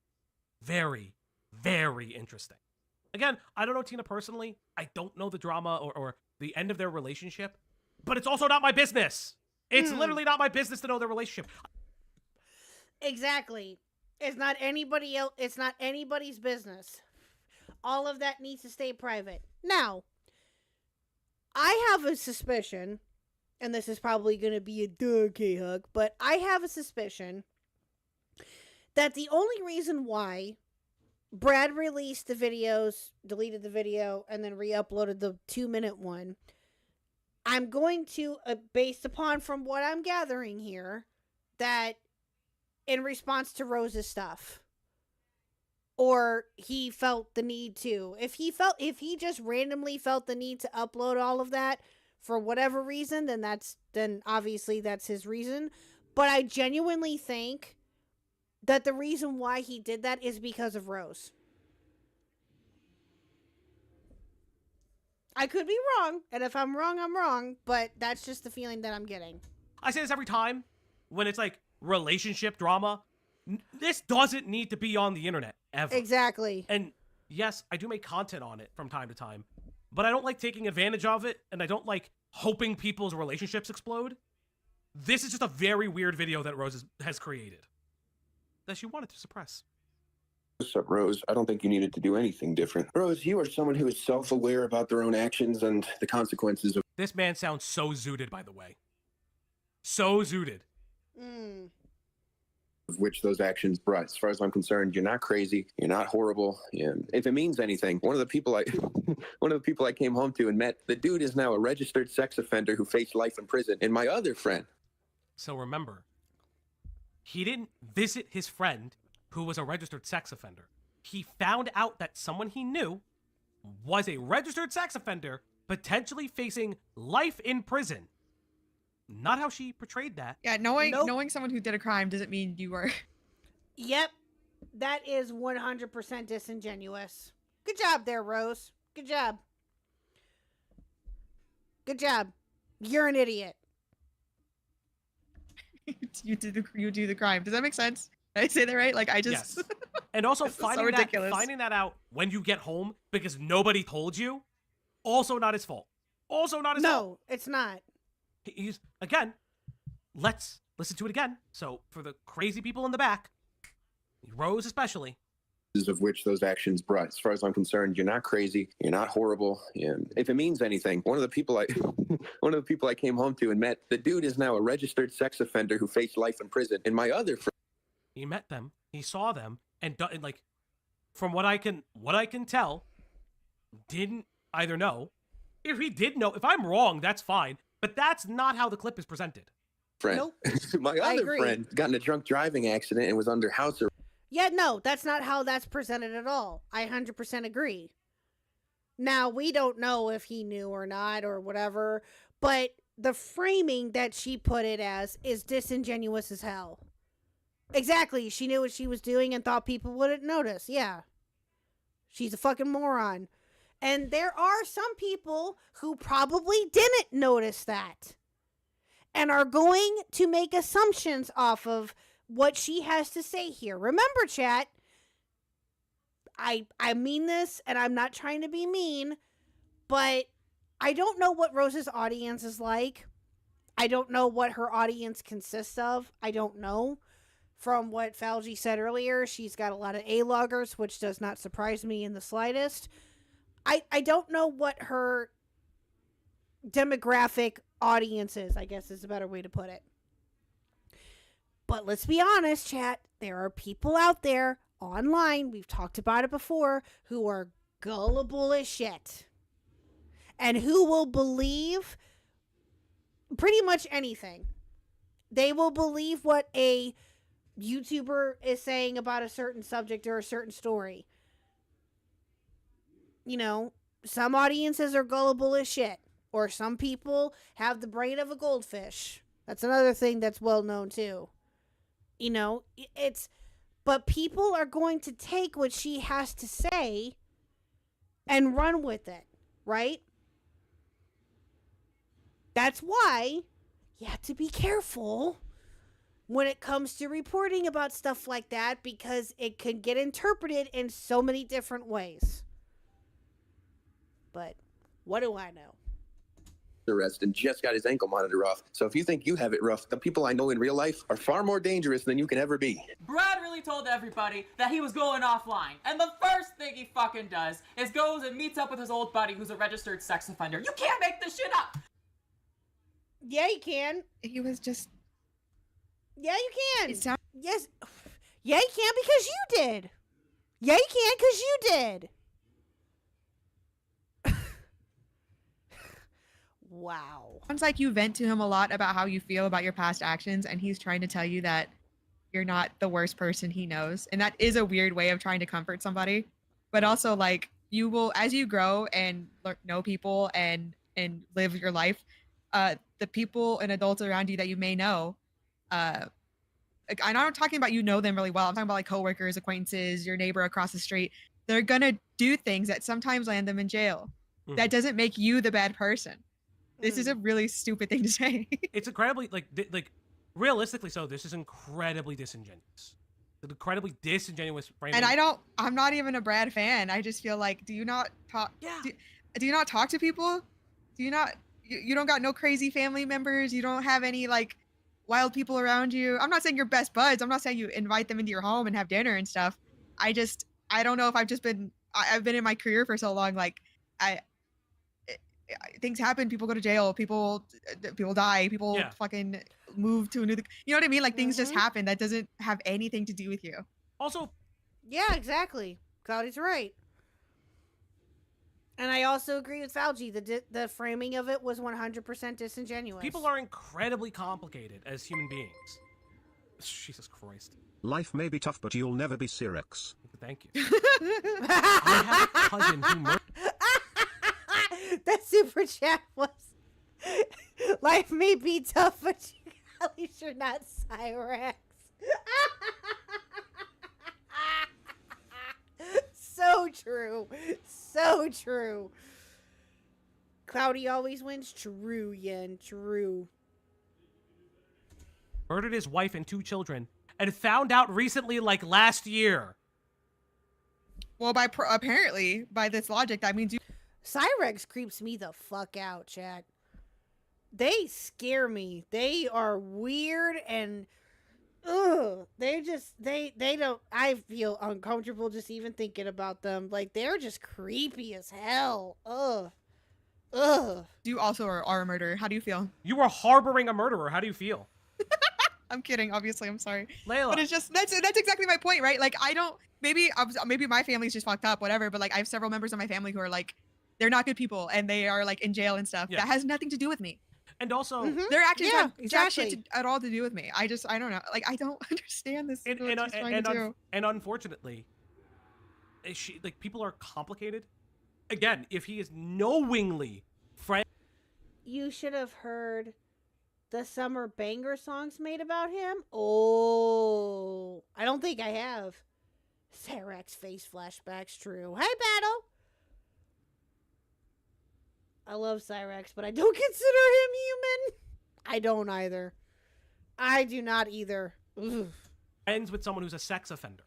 Very, very interesting. Again, I don't know Tina personally. I don't know the drama or the end of their relationship, but it's also not my business. It's literally not my business to know their relationship. Exactly. It's not anybody else. It's not anybody's business. All of that needs to stay private. Now, I have a suspicion, and this is probably going to be a KHuck, but I have a suspicion that the only reason why Brad released the videos, deleted the video, and then re-uploaded the 2-minute one, I'm going to, based upon from what I'm gathering here, that in response to Rose's stuff. Or he felt the need to. If he just randomly felt the need to upload all of that for whatever reason, then obviously that's his reason. But I genuinely think that the reason why he did that is because of Rose. I could be wrong, and if I'm wrong, I'm wrong, but that's just the feeling that I'm getting. I say this every time when it's like relationship drama. This doesn't need to be on the internet ever. Exactly. And yes, I do make content on it from time to time, but I don't like taking advantage of it, and I don't like hoping people's relationships explode. This is just a very weird video that Rose has created that she wanted to suppress. What's up, Rose? I don't think you needed to do anything different. Rose, you are someone who is self-aware about their own actions and the consequences of This man sounds so zooted, by the way. So zooted. which those actions brought. As far as I'm concerned, you're not crazy. You're not horrible. And if it means anything, one of the people I came home to and met, the dude is now a registered sex offender who faced life in prison. And my other friend. So remember, he didn't visit his friend who was a registered sex offender. He found out that someone he knew was a registered sex offender, potentially facing life in prison. Not how she portrayed that. Yeah, knowing someone who did a crime doesn't mean you were. Yep. That is 100% disingenuous. Good job there, Rose. Good job. Good job. You're an idiot. you do the crime. Does that make sense? Did I say that right? Like I just. Yes. And also This is so finding ridiculous. that out when you get home because nobody told you, also not his fault. Also not his fault. No, it's not. He's again. Let's listen to it again. So for the crazy people in the back, Rose especially. Of which those actions brought. As far as I'm concerned, you're not crazy. You're not horrible. And if it means anything, one of the people I came home to and met, the dude is now a registered sex offender who faced life in prison. And my other friend. He met them. He saw them, and like, from what I can tell, didn't either know. If he did know, if I'm wrong, that's fine. But that's not how the clip is presented. Friend. Nope. My I other agree. friend got in a drunk driving accident and was under house arrest. Yeah, no, that's not how that's presented at all. I 100% agree. Now, we don't know if he knew or not or whatever, but the framing that she put it as is disingenuous as hell. Exactly. She knew what she was doing and thought people wouldn't notice. Yeah. She's a fucking moron. And there are some people who probably didn't notice that and are going to make assumptions off of what she has to say here. Remember, chat, I mean this, and I'm not trying to be mean, but I don't know what Rose's audience is like. I don't know what her audience consists of. I don't know. From what Falgi said earlier, she's got a lot of A-loggers, which does not surprise me in the slightest. I don't know what her demographic audience is, I guess is a better way to put it. But let's be honest, chat. There are people out there online, we've talked about it before, who are gullible as shit. And who will believe pretty much anything. They will believe what a YouTuber is saying about a certain subject or a certain story. You know, some audiences are gullible as shit. Or some people have the brain of a goldfish. That's another thing that's well known too. You know, but people are going to take what she has to say and run with it, right? That's why you have to be careful when it comes to reporting about stuff like that, because it could get interpreted in so many different ways. But what do I know? Arrest and just got his ankle monitor off. So if you think you have it rough, the people I know in real life are far more dangerous than you can ever be. Brad really told everybody that he was going offline. And the first thing he fucking does is goes and meets up with his old buddy who's a registered sex offender. You can't make this shit up! Yeah, you can. He was just. Yeah, you can. It sounds. Yes. Yeah, you can because you did. Yeah, you can because you did. Wow. Sounds like you vent to him a lot about how you feel about your past actions, and he's trying to tell you that you're not the worst person he knows. And that is a weird way of trying to comfort somebody. But also, like, you will, as you grow and know people and live your life, the people and adults around you that you may know, I'm not talking about you know them really well. I'm talking about like coworkers, acquaintances, your neighbor across the street. They're gonna do things that sometimes land them in jail. That doesn't make you the bad person. This is a really stupid thing to say. It's incredibly like realistically so. This is incredibly disingenuous. An incredibly disingenuous framing. And I'm not even a Brad fan. I just feel like, do you not talk? Yeah. Do you not talk to people? Do you not? You don't got no crazy family members. You don't have any like wild people around you. I'm not saying you're best buds. I'm not saying you invite them into your home and have dinner and stuff. I don't know if I've been in my career for so long. Like things happen. People go to jail. People die. People fucking move to a new. You know what I mean? Like things just happen. That doesn't have anything to do with you. Also, yeah, exactly. Cloudy's right. And I also agree with Fauci. The framing of it was 100% disingenuous. People are incredibly complicated as human beings. Jesus Christ. Life may be tough, but you'll never be Cyrex. Thank you. I have a cousin who murdered. That super chat was, life may be tough, but at least you're not Cyrex. So true. So true. Cloudy always wins. True, Yen. True. Murdered his wife and 2 children and found out recently, like last year. Well, apparently, by this logic, that means you... Cyrex creeps me the fuck out, chat. They scare me. They are weird and... Ugh, they don't, I feel uncomfortable just even thinking about them. Like, they're just creepy as hell. Ugh. You also are a murderer. How do you feel? You are harboring a murderer. How do you feel? I'm kidding, obviously. I'm sorry. Layla. But it's just, that's exactly my point, right? Like, I don't, maybe my family's just fucked up, whatever, but like, I have several members of my family who are like, they're not good people and they are like in jail and stuff. Yeah. That has nothing to do with me. And also, their actions have jack exactly. shit at all to do with me. I don't know. Like, I don't understand this. And unfortunately, people are complicated. Again, if he is knowingly friend, You should have heard the summer banger songs made about him. Oh, I don't think I have. Cyrex face flashbacks, true. Hey, Battle. I love Cyrex, but I don't consider him human. I don't either. I do not either. Ugh. friends with someone who's a sex offender.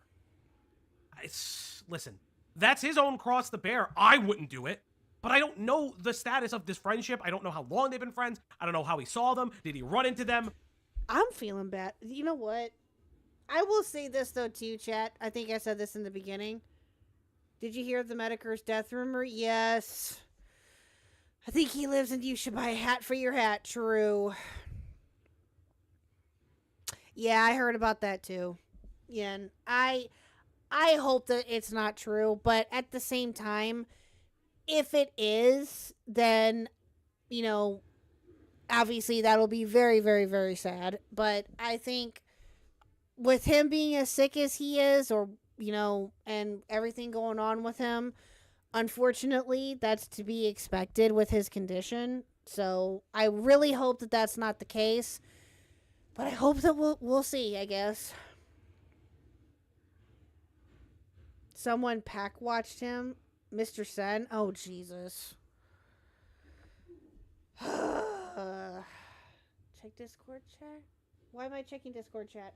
Listen, that's his own cross to bear. I wouldn't do it. But I don't know the status of this friendship. I don't know how long they've been friends. I don't know how he saw them. Did he run into them? I'm feeling bad. You know what? I will say this, though, too, chat. I think I said this in the beginning. Did you hear the Mediker's death rumor? Yes. I think he lives and you should buy a hat for your hat. True. Yeah, I heard about that, too. Yeah, and I hope that it's not true. But at the same time, if it is, then, you know, obviously that'll be very, very, very sad. But I think with him being as sick as he is, or, you know, and everything going on with him, unfortunately, that's to be expected with his condition. So I really hope that that's not the case. But I hope that we'll see, I guess. Someone pack watched him. Mr. Sen? Oh, Jesus. Check Discord chat? Why am I checking Discord chat?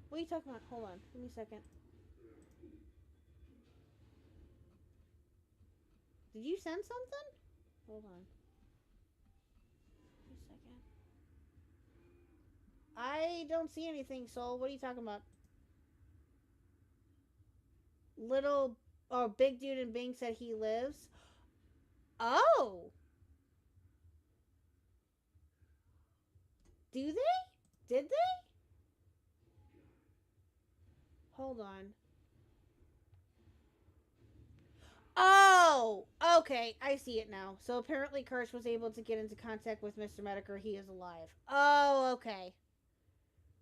What are you talking about? Hold on. Give me a second. Did you send something? Hold on. Give me a second. I don't see anything, Soul. What are you talking about? Big Dude and Bing said he lives. Oh! Do they? Did they? Hold on. Oh! Okay, I see it now. So apparently Kirsch was able to get into contact with Mr. Mediker. He is alive. Oh, okay.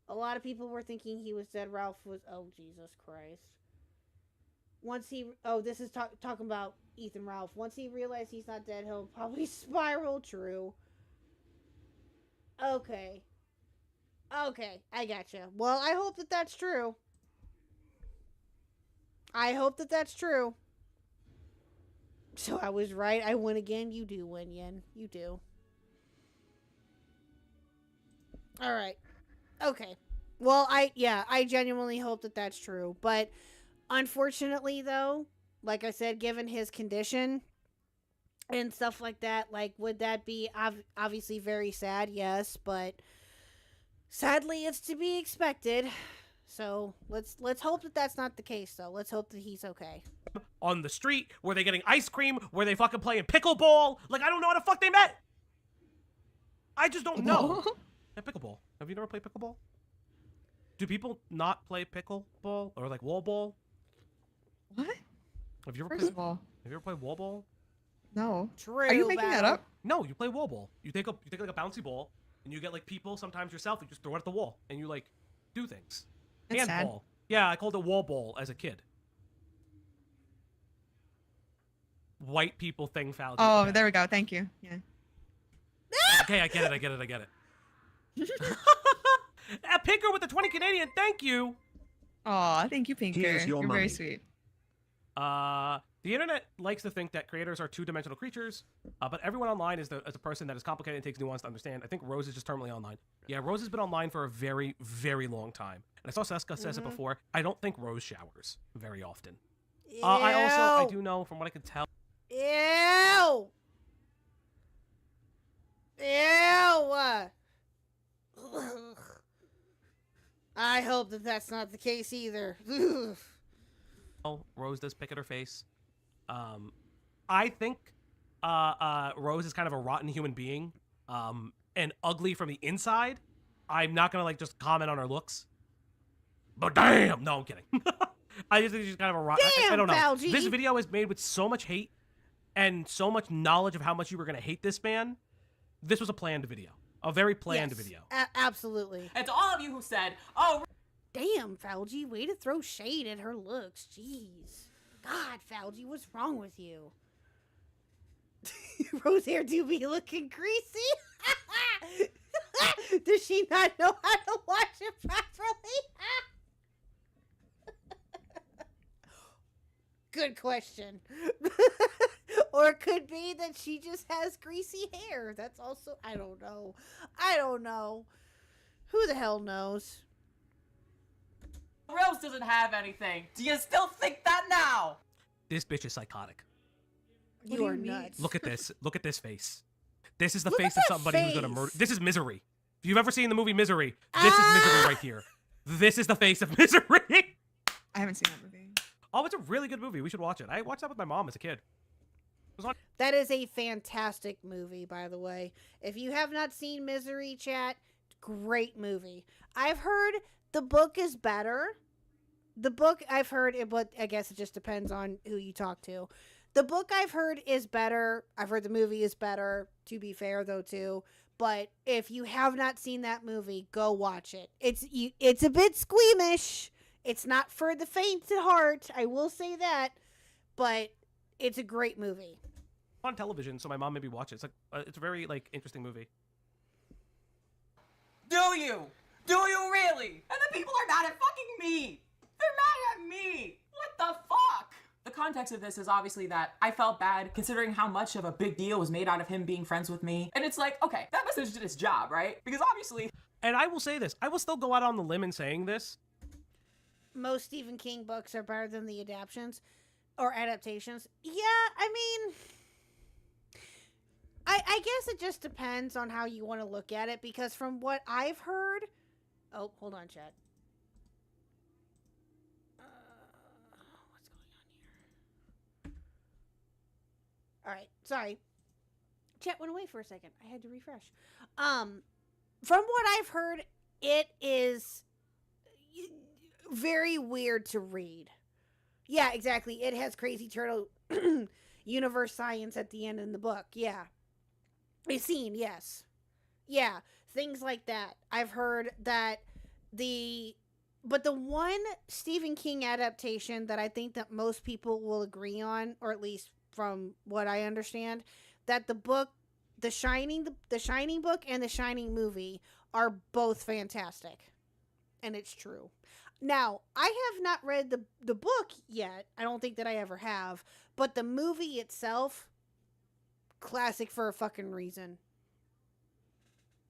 A lot of people were thinking he was dead. Ralph was... Oh, Jesus Christ. Once he... Oh, this is talking about Ethan Ralph. Once he realized he's not dead, he'll probably spiral. True. Okay. Okay, I gotcha. Well, I hope that that's true. I hope that that's true. So I was right. I win again. You do win, Yen. You do. All right. Okay. Well, I genuinely hope that that's true. But unfortunately, though, like I said, given his condition and stuff like that, like, would that be obviously very sad? Yes, but sadly, it's to be expected. So let's hope that that's not the case, though. Let's hope that he's okay. On the street, were they getting ice cream? Were they fucking playing pickleball? Like, I don't know how the fuck they met. I just don't know. Yeah, pickleball. Have you never played pickleball? Do people not play pickleball or like wall ball? What? Have you ever First played? of all, Have you ever played wall ball? no. True. Are you making that up? No, you play wall ball. You take like a bouncy ball, and you get like people. Sometimes yourself. You just throw it at the wall, and you like do things. That's sad. Handball. Yeah, I called it wall ball as a kid. White people thing foul. Oh, there we go. Thank you. Yeah. Okay, I get it. Pinker with the 20 Canadian, thank you. Aw, thank you, Pinker. Here's your You're money. very sweet. The internet likes to think that creators are two-dimensional creatures, but everyone online is a person that is complicated and takes nuance to understand. I think Rose is just terminally online. Yeah, Rose has been online for a very, very long time. And I saw Seska says it before. I don't think Rose showers very often. I do know from what I can tell. Ew! Ew! I hope that that's not the case either. Oh, Rose does pick at her face. I think Rose is kind of a rotten human being, and ugly from the inside. I'm not gonna like just comment on her looks, but damn, no, I'm kidding. I just think she's kind of a rotten. I don't know. Fauci. This video is made with so much hate and so much knowledge of how much you were gonna hate this man. This was a planned video, a very planned video. Absolutely. And to all of you who said, "Oh, damn, Fauci, way to throw shade at her looks. Jeez. God, Fauci, what's wrong with you? Rose hair do be looking greasy. Does she not know how to wash it properly? Good question. Or it could be that she just has greasy hair. That's also, I don't know. Who the hell knows? Rose doesn't have anything." Do you still think that now? This bitch is psychotic. You are nuts. Look at this. Look at this face. This is the Look face at of that somebody who's gonna face. murder. This is Misery. If you've ever seen the movie Misery, this is Misery right here. This is the face of Misery. I haven't seen that movie. Oh, it's a really good movie. We should watch it. I watched that with my mom as a kid. It was on. That is a fantastic movie, by the way. If you have not seen Misery, chat, great movie. I've heard the book is better. The book I've heard, but I guess it just depends on who you talk to. The book I've heard is better. I've heard the movie is better, to be fair, though, too. But if you have not seen that movie, go watch it. It's a bit squeamish. It's not for the faint at heart. I will say that. But it's a great movie. On television, so my mom made me watch it. It's like it's a very like interesting movie. Do you? Do you really? And the people are mad at fucking me. They're mad at me. What the fuck? The context of this is obviously that I felt bad considering how much of a big deal was made out of him being friends with me. And it's like, okay, that message did its job, right? Because obviously... And I will say this. I will still go out on the limb in saying this. Most Stephen King books are better than the adaptations or adaptations. Yeah, I mean... I guess it just depends on how you want to look at it, because from what I've heard... Oh, hold on, chat. What's going on here? Alright, sorry. Chat went away for a second. I had to refresh. From what I've heard, it is very weird to read. Yeah, exactly. It has crazy turtle universe science at the end in the book. Yeah. A scene, yes. Yeah, things like that. I've heard that but the one Stephen King adaptation that I think that most people will agree on, or at least from what I understand, that the book, The Shining book and The Shining movie are both fantastic. And it's true. Now, I have not read the book yet. I don't think that I ever have. But the movie itself, classic for a fucking reason.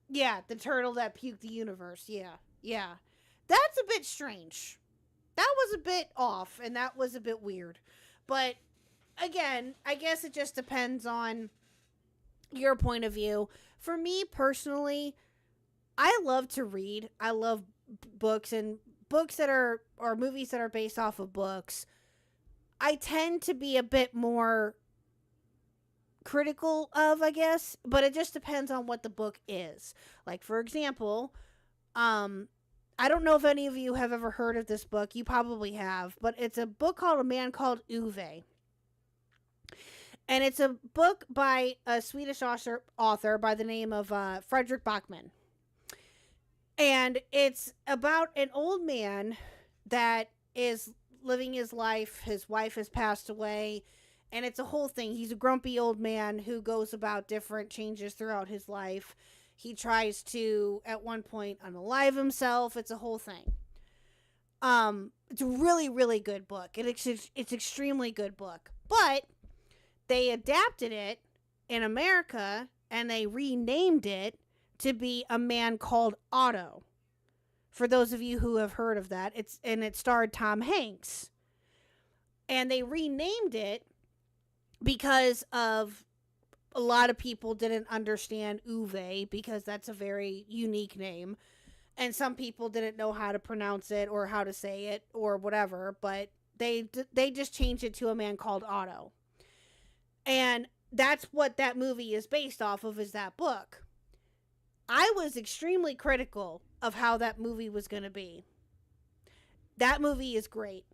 Yeah, the turtle that puked the universe. Yeah, yeah. That's a bit strange. That was a bit off, and that was a bit weird. But again, I guess it just depends on your point of view. For me personally, I love to read. I love books, and books that are, or movies that are based off of books. I tend to be a bit more critical of, I guess, but it just depends on what the book is. Like, for example, I don't know if any of you have ever heard of this book. You probably have, but it's a book called A Man Called Uwe. And it's a book by a Swedish author by the name of Fredrik Backman. And it's about an old man that is living his life. His wife has passed away. And it's a whole thing. He's a grumpy old man who goes about different changes throughout his life. He tries to, at one point, unalive himself. It's a whole thing. It's a really, really good book. It's extremely good book. But they adapted it in America, and they renamed it to be A Man Called Otto. For those of you who have heard of that, it starred Tom Hanks. And they renamed it because of a lot of people didn't understand Uwe, because that's a very unique name. And some people didn't know how to pronounce it or how to say it or whatever, but they just changed it to A Man Called Otto. And that's what that movie is based off of, is that book. I was extremely critical of how that movie was going to be. That movie is great.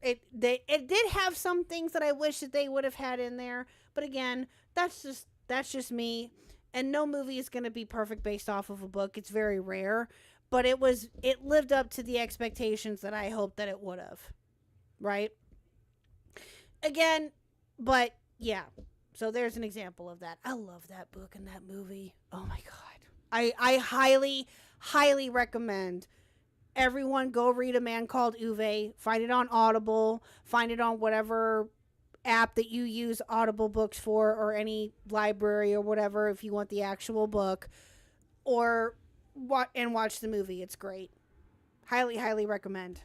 It did have some things that I wish that they would have had in there, but again, that's just me. And no movie is going to be perfect based off of a book. It's very rare, but it lived up to the expectations that I hoped that it would have. Right? Again, but yeah. So there's an example of that. I love that book and that movie. Oh my God. I highly, highly recommend everyone go read A Man Called Uwe. Find it on Audible. Find it on whatever app that you use Audible books for, or any library or whatever, if you want the actual book, or watch the movie. It's great. Highly, highly recommend.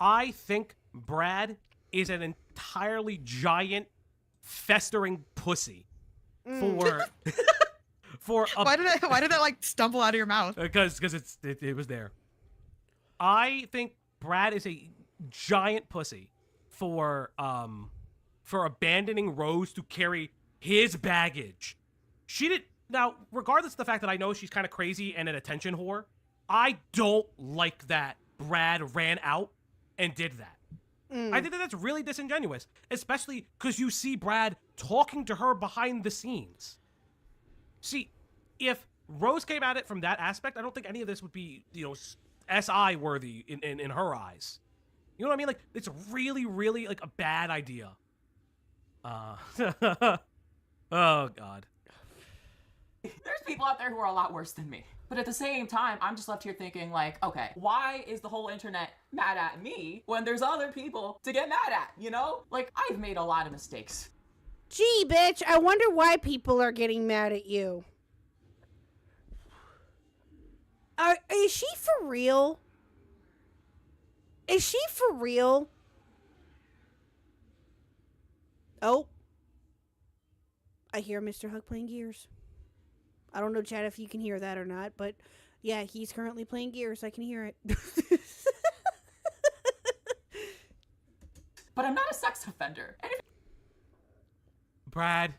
I think Brad is an entirely giant, festering pussy for a, why did that like stumble out of your mouth? Because it was there. I think Brad is a giant pussy for abandoning Rose to carry his baggage. She did. Now, regardless of the fact that I know she's kind of crazy and an attention whore, I don't like that Brad ran out and did that. I think that's really disingenuous, especially because you see Brad talking to her behind the scenes. See, if Rose came at it from that aspect, I don't think any of this would be, SI worthy in her eyes. You know what I mean? Like, it's really, really like a bad idea. Oh God. There's people out there who are a lot worse than me. But at the same time, I'm just left here thinking, like, okay, why is the whole internet mad at me when there's other people to get mad at, you know? Like, I've made a lot of mistakes. Gee, bitch, I wonder why people are getting mad at you. Is she for real? Is she for real? Oh. I hear Mr. Huck playing Gears. I don't know, Chad, if you can hear that or not, but yeah, he's currently playing Gears. I can hear it. But I'm not a sex offender. Brad.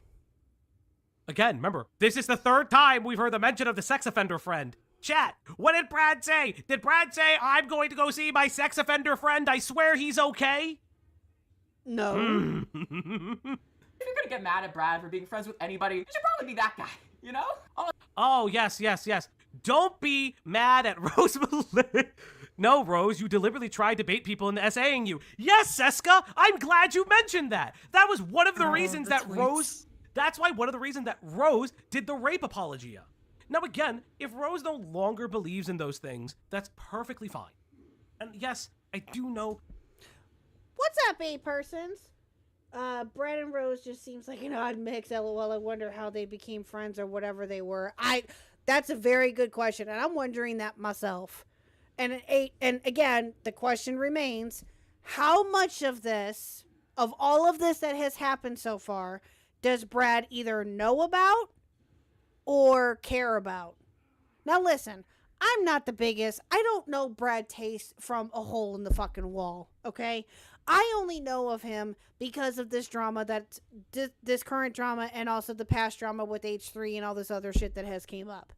Again, remember, this is the third time we've heard the mention of the sex offender friend. Chat, what did Brad say? Did Brad say, I'm going to go see my sex offender friend? I swear he's okay? No. If you're gonna get mad at Brad for being friends with anybody, it should probably be that guy, you know? Oh, yes. Don't be mad at Rose Malay. No, Rose, you deliberately tried to bait people into essaying you. Yes, Seska, I'm glad you mentioned that. That was one of the reasons that Rose... That's why one of the reasons that Rose did the rape apologia. Now, again, if Rose no longer believes in those things, that's perfectly fine. And yes, I do know... What's up, A-persons? Brad and Rose just seems like an odd mix. LOL. I wonder how they became friends or whatever they were. That's a very good question, and I'm wondering that myself. And again, the question remains: how much of this, of all of this that has happened so far, does Brad either know about or care about? Now listen, I'm not the biggest. I don't know Brad Taste from a hole in the fucking wall, okay? I only know of him because of this drama, this current drama, and also the past drama with H3 and all this other shit that has came up.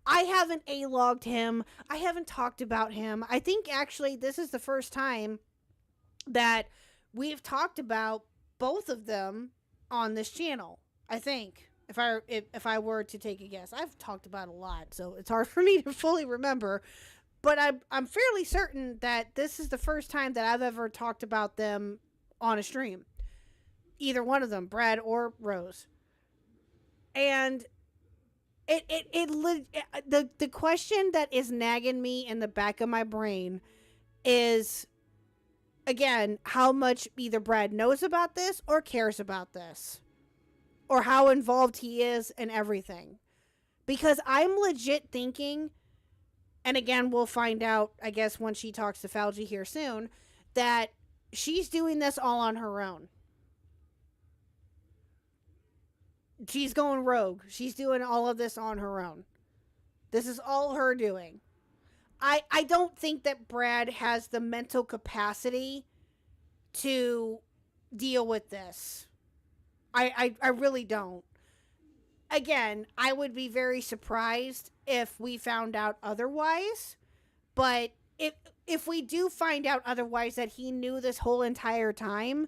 I haven't A-logged him. I haven't talked about him. I think actually this is the first time that we've talked about both of them on this channel. I think, if I were to take a guess. I've talked about a lot, so it's hard for me to fully remember. But I'm fairly certain that this is the first time that I've ever talked about them on a stream. Either one of them, Brad or Rose. And the question that is nagging me in the back of my brain is, again, how much either Brad knows about this or cares about this. Or how involved he is in everything. Because I'm legit thinking, and again, we'll find out, I guess, when she talks to Falgi here soon, that she's doing this all on her own. She's going rogue. She's doing all of this on her own. This is all her doing. I don't think that Brad has the mental capacity to deal with this. I really don't. Again, I would be very surprised if we found out otherwise. But if we do find out otherwise, that he knew this whole entire time,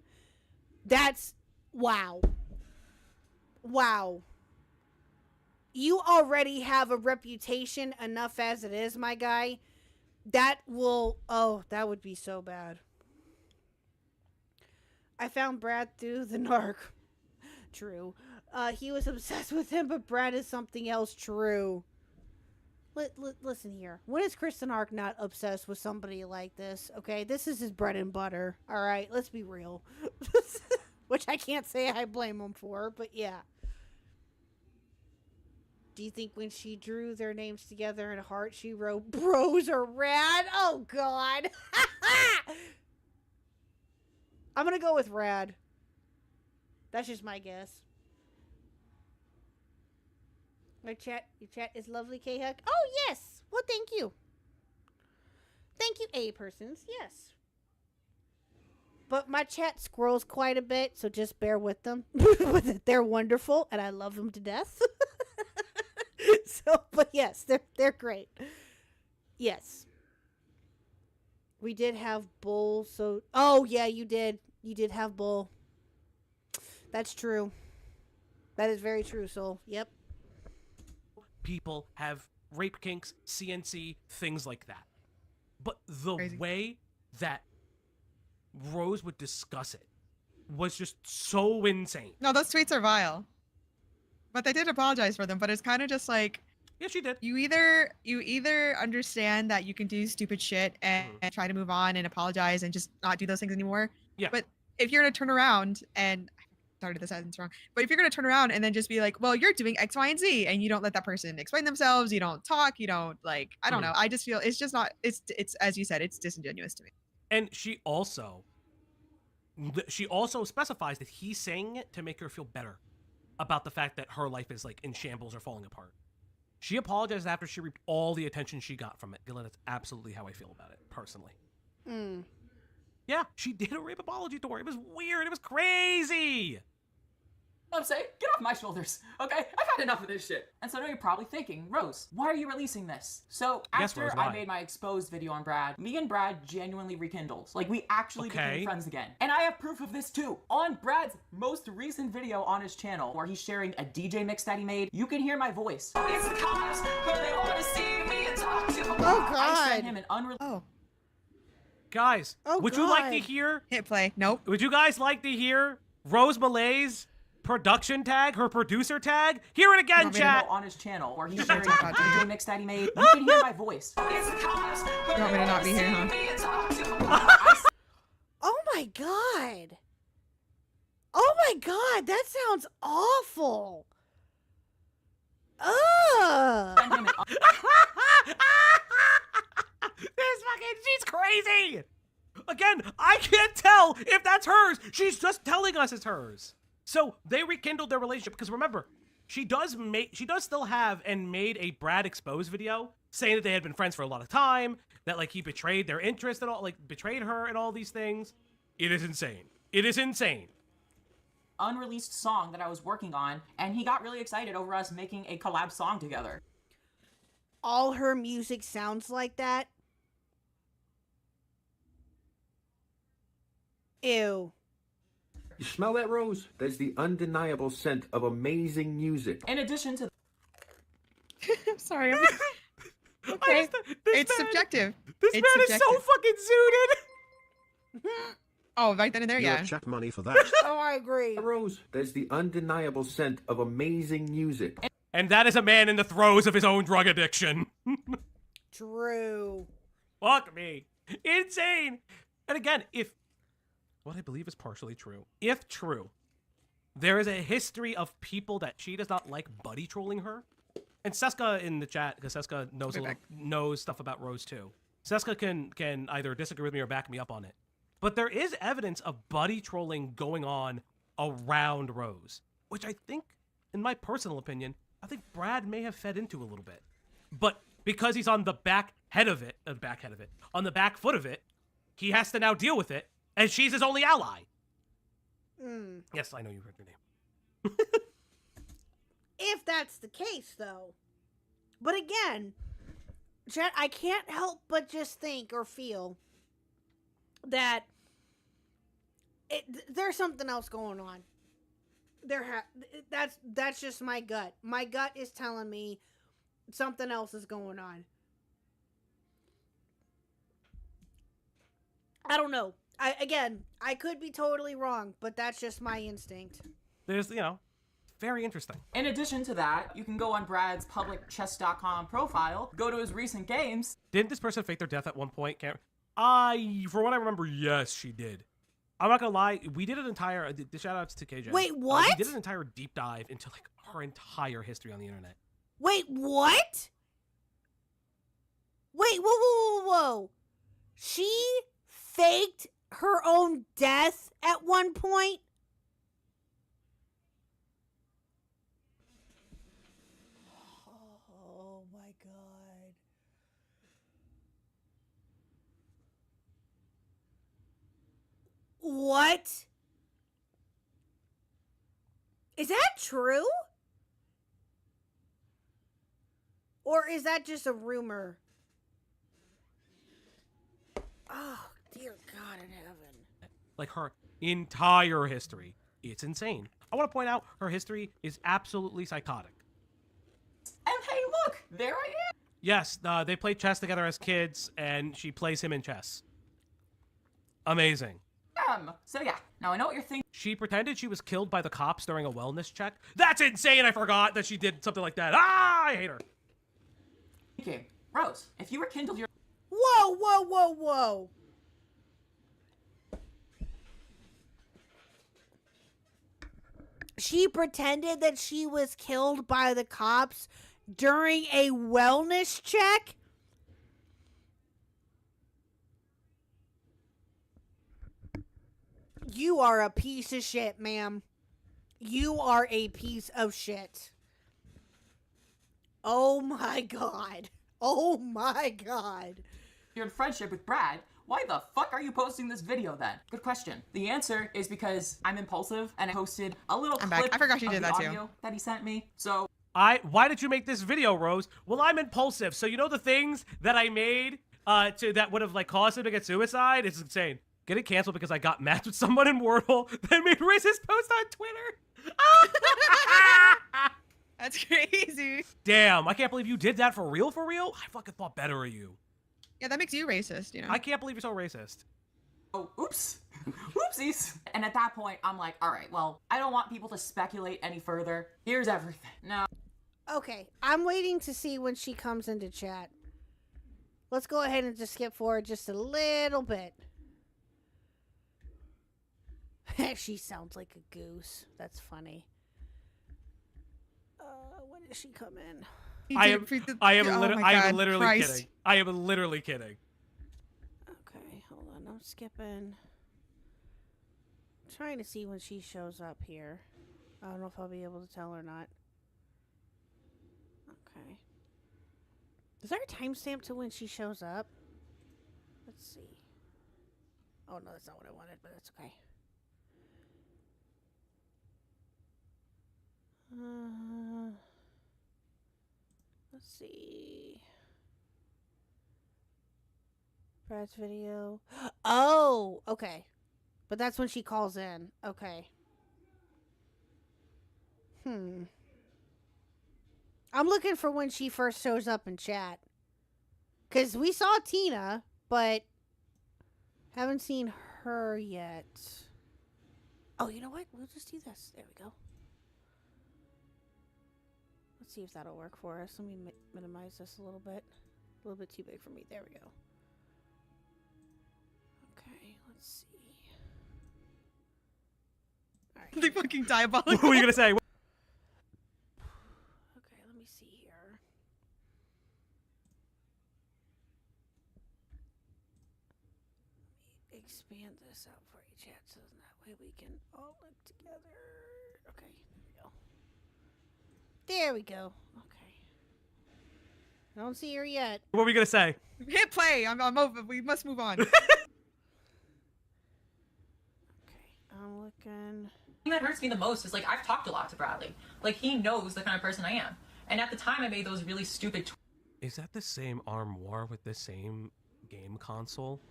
that's wow. Wow. You already have a reputation enough as it is, my guy. That would be so bad. I found Brad through the narc. True. He was obsessed with him, but Brad is something else. True. Listen here. When is Kristen Ark not obsessed with somebody like this? Okay, this is his bread and butter. All right, let's be real. Which I can't say I blame him for, but yeah. Do you think when she drew their names together in a heart, she wrote, "Bros are rad"? Oh, God. I'm going to go with rad. That's just my guess. Your chat is lovely, KHuck. Oh, yes. Well, thank you. Thank you, A-persons. Yes. But my chat scrolls quite a bit, so just bear with them. They're wonderful, and I love them to death. But yes, they're great. Yes. We did have Bull, so... Oh, yeah, you did. You did have Bull. That's true. That is very true, Soul. Yep. People have rape kinks, CNC, things like that. But the way that Rose would discuss it was just so insane. No, those tweets are vile. But they did apologize for them, but it's kind of just like... Yeah, she did. You either understand that you can do stupid shit and try to move on and apologize and just not do those things anymore. Yeah. But if you're going to turn around and... I started the sentence wrong. But if you're going to turn around and then just be like, well, you're doing X, Y, and Z, and you don't let that person explain themselves, you don't talk, you don't, like, I don't know. I just feel it's just not... It's as you said, it's disingenuous to me. And she also specifies that he's saying it to make her feel better about the fact that her life is, like, in shambles or falling apart. She apologized after she reaped all the attention she got from it. Gila, that's absolutely how I feel about it, personally. Yeah, she did a rape apology tour. It was weird. It was crazy. I'm saying, get off my shoulders, okay? I've had enough of this shit. And so I know you're probably thinking, Rose, why are you releasing this? So after Rose, I made my exposed video on Brad, me and Brad genuinely rekindled. Like, we actually became friends again. And I have proof of this too. On Brad's most recent video on his channel, where he's sharing a DJ mix that he made, you can hear my voice. It's the cops, but they want to see me and talk to him. Oh, God. I sent him an Guys, would you like to hear... Hit play. Nope. Would you guys like to hear Rose Malay's production tag, her producer tag? Hear it again, chat. On his channel, where he's sharing a DJ mix that he made. You can hear my voice. You want me to not be here, huh? Oh my God. Oh my god, that sounds awful. Ugh. She's crazy. Again, I can't tell if that's hers. She's just telling us it's hers. So they rekindled their relationship because remember, she does still have and made a Brad exposed video saying that they had been friends for a lot of time, that like he betrayed their interest and all, like betrayed her and all these things. It is insane. It is insane. Unreleased song that I was working on, and he got really excited over us making a collab song together. All her music sounds like that. Ew. You smell that, Rose? There's the undeniable scent of amazing music. In addition to I'm sorry. Okay. It's subjective. This It's man is so fucking zooted. Oh, right then and there, You're yeah. chat money for that. Oh, I agree. Rose, there's the undeniable scent of amazing music. And that is a man in the throes of his own drug addiction. True. Fuck me. Insane. And again, if what I believe is partially true, if true, there is a history of people that she does not like buddy trolling her. And Seska in the chat, because Seska knows stuff about Rose too. Seska can either disagree with me or back me up on it. But there is evidence of buddy trolling going on around Rose, which I think, in my personal opinion, I think Brad may have fed into a little bit. But because he's on the back foot of it, he has to now deal with it, and she's his only ally. Yes, I know you heard your name. If that's the case, though. But again, Jet, I can't help but just think or feel that there's something else going on. That's just my gut. My gut is telling me something else is going on. I don't know. I could be totally wrong, but that's just my instinct. There's, very interesting. In addition to that, you can go on Brad's public chess.com profile, go to his recent games. Didn't this person fake their death at one point? For what I remember, yes, she did. I'm not gonna lie, we did an entire, the shout outs to KJ. Wait, what? We did an entire deep dive into like her entire history on the internet. Wait, what? Wait, whoa. She faked her own death at one point? Oh my god. What? Is that true? Or is that just a rumor? Oh, dear God in heaven. Like her entire history. It's insane. I want to point out her history is absolutely psychotic. And hey, look, there I am. Yes, they played chess together as kids, and she plays him in chess. Amazing. So yeah, now I know what you're thinking. She pretended she was killed by the cops during a wellness check. That's insane! I forgot that she did something like that. Ah, I hate her. Okay, Rose, if you rekindled your... Whoa. She pretended that she was killed by the cops during a wellness check? You are a piece of shit, ma'am. You are a piece of shit. Oh my god. Oh my god. You're in friendship with Brad. Why the fuck are you posting this video then? Good question. The answer is because I'm impulsive and I posted a little clip I forgot you of did the that too. audio that he sent me. So why did you make this video, Rose? Well, I'm impulsive. So you know the things that I made that would have like caused him to get suicide? It's insane. Get it canceled because I got matched with someone in Wordle, then made racist post on Twitter. That's crazy. Damn, I can't believe you did that for real? I fucking thought better of you. Yeah, that makes you racist, you know? I can't believe you're so racist. Oh, oops. Oopsies. And at that point, I'm like, all right, well, I don't want people to speculate any further. Here's everything. Now. Okay, I'm waiting to see when she comes into chat. Let's go ahead and just skip forward just a little bit. She sounds like a goose. That's funny. When did she come in? I am literally kidding. I am literally kidding. Okay, hold on. I'm skipping. I'm trying to see when she shows up here. I don't know if I'll be able to tell or not. Okay. Is there a timestamp to when she shows up? Let's see. Oh, no, that's not what I wanted, but that's okay. Let's see. Brad's video. Oh, okay. But that's when she calls in. Okay. I'm looking for when she first shows up in chat. Because we saw Tina, but haven't seen her yet. Oh, you know what? We'll just do this. There we go. Let's see if that'll work for us. Let me minimize this a little bit. A little bit too big for me. There we go. Okay, let's see. All right. They fucking diabolical. What were you gonna say? Okay, let me see here. Let me expand this out for you, chat, so that way we can all look together. Okay, there we go. There we go. Okay. I don't see her yet. What were we gonna say? Hit play. I'm over. We must move on. I'm looking. The thing that hurts me the most is, like, I've talked a lot to Bradley. Like, he knows the kind of person I am. And at the time I made those really stupid Is that the same armoire with the same game console?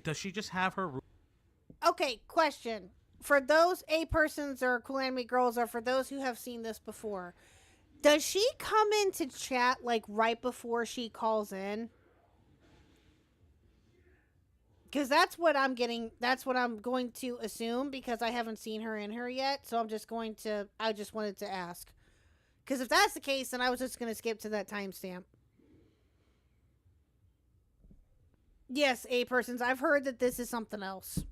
Does she just have her... Okay, question. For those A-persons or Cool Anime Girls, or for those who have seen this before, does she come into chat, like, right before she calls in? Because that's what I'm getting, that's what I'm going to assume, because I haven't seen her in her yet, so I just wanted to ask. Because if that's the case, then I was just going to skip to that timestamp. Yes, A-persons, I've heard that this is something else.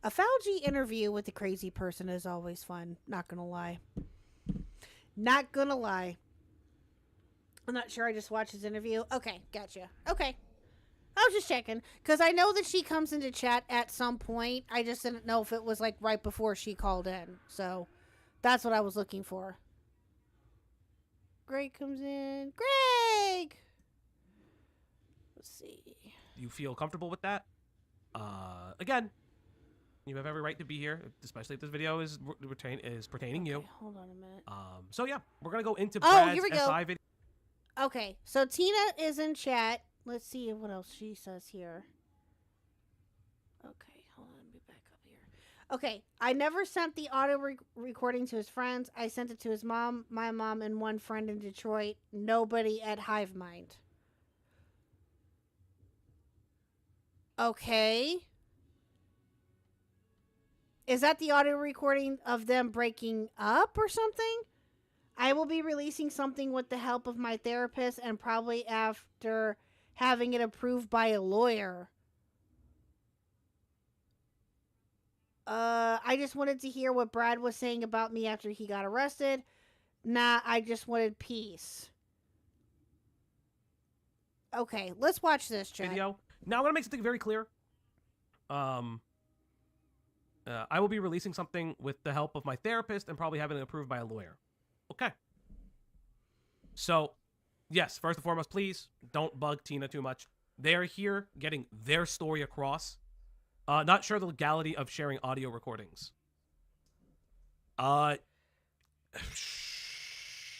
A Falgi interview with the crazy person is always fun, not gonna lie. Not gonna lie. I'm not sure, I just watched his interview. Okay, gotcha. Okay. I was just checking, because I know that she comes into chat at some point. I just didn't know if it was, like, right before she called in. So, that's what I was looking for. Greg comes in. Greg! Let's see. You feel comfortable with that? Again, you have every right to be here, especially if this video is pertaining you. Hold on a minute. So yeah, we're gonna go into Oh, Brad's here we go. SI video. Okay, so Tina is in chat. Let's see what else she says here. Okay, hold on, let me back up here. Okay, I never sent the audio recording to his friends. I sent it to his mom, my mom, and one friend in Detroit. Nobody at Hivemind. Okay. Is that the audio recording of them breaking up or something? I will be releasing something with the help of my therapist and probably after having it approved by a lawyer. I just wanted to hear what Brad was saying about me after he got arrested. Nah, I just wanted peace. Okay, let's watch this, chat. Video. Now I'm gonna make something very clear. I will be releasing something with the help of my therapist and probably having it approved by a lawyer. Okay. So, yes, first and foremost, please don't bug Tina too much. They're here getting their story across. Not sure the legality of sharing audio recordings.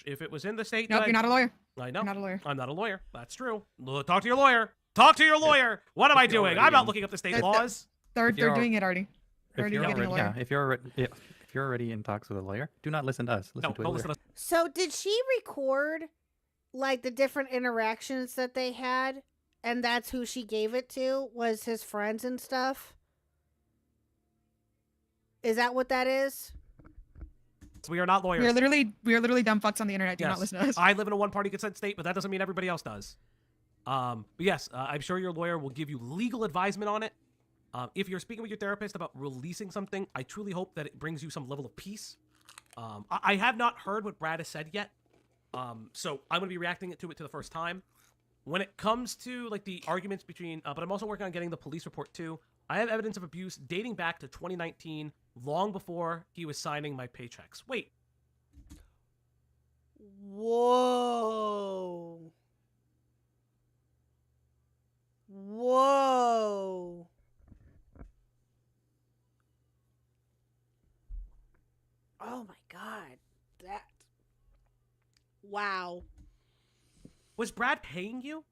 If it was in the state... Nope, you're not a lawyer. I know. You're not a lawyer. I'm not a lawyer. That's true. Talk to your lawyer. Talk to your lawyer. What am I doing? I'm not looking up the state laws. They're doing it already. If you're already in talks with a lawyer, do not listen to us. Listen to a lawyer. So did she record like the different interactions that they had, and that's who she gave it to, was his friends and stuff? Is that what that is? We are not lawyers. We are literally dumb fucks on the internet. Do not listen to us. I live in a one-party consent state, but that doesn't mean everybody else does. But yes, I'm sure your lawyer will give you legal advisement on it. If you're speaking with your therapist about releasing something, I truly hope that it brings you some level of peace. I have not heard what Brad has said yet, so I'm going to be reacting to it the first time. When it comes to like the arguments between, but I'm also working on getting the police report too. I have evidence of abuse dating back to 2019, long before he was signing my paychecks. Wait. Whoa. Whoa. Oh my God. That. Wow. Was Brad paying you?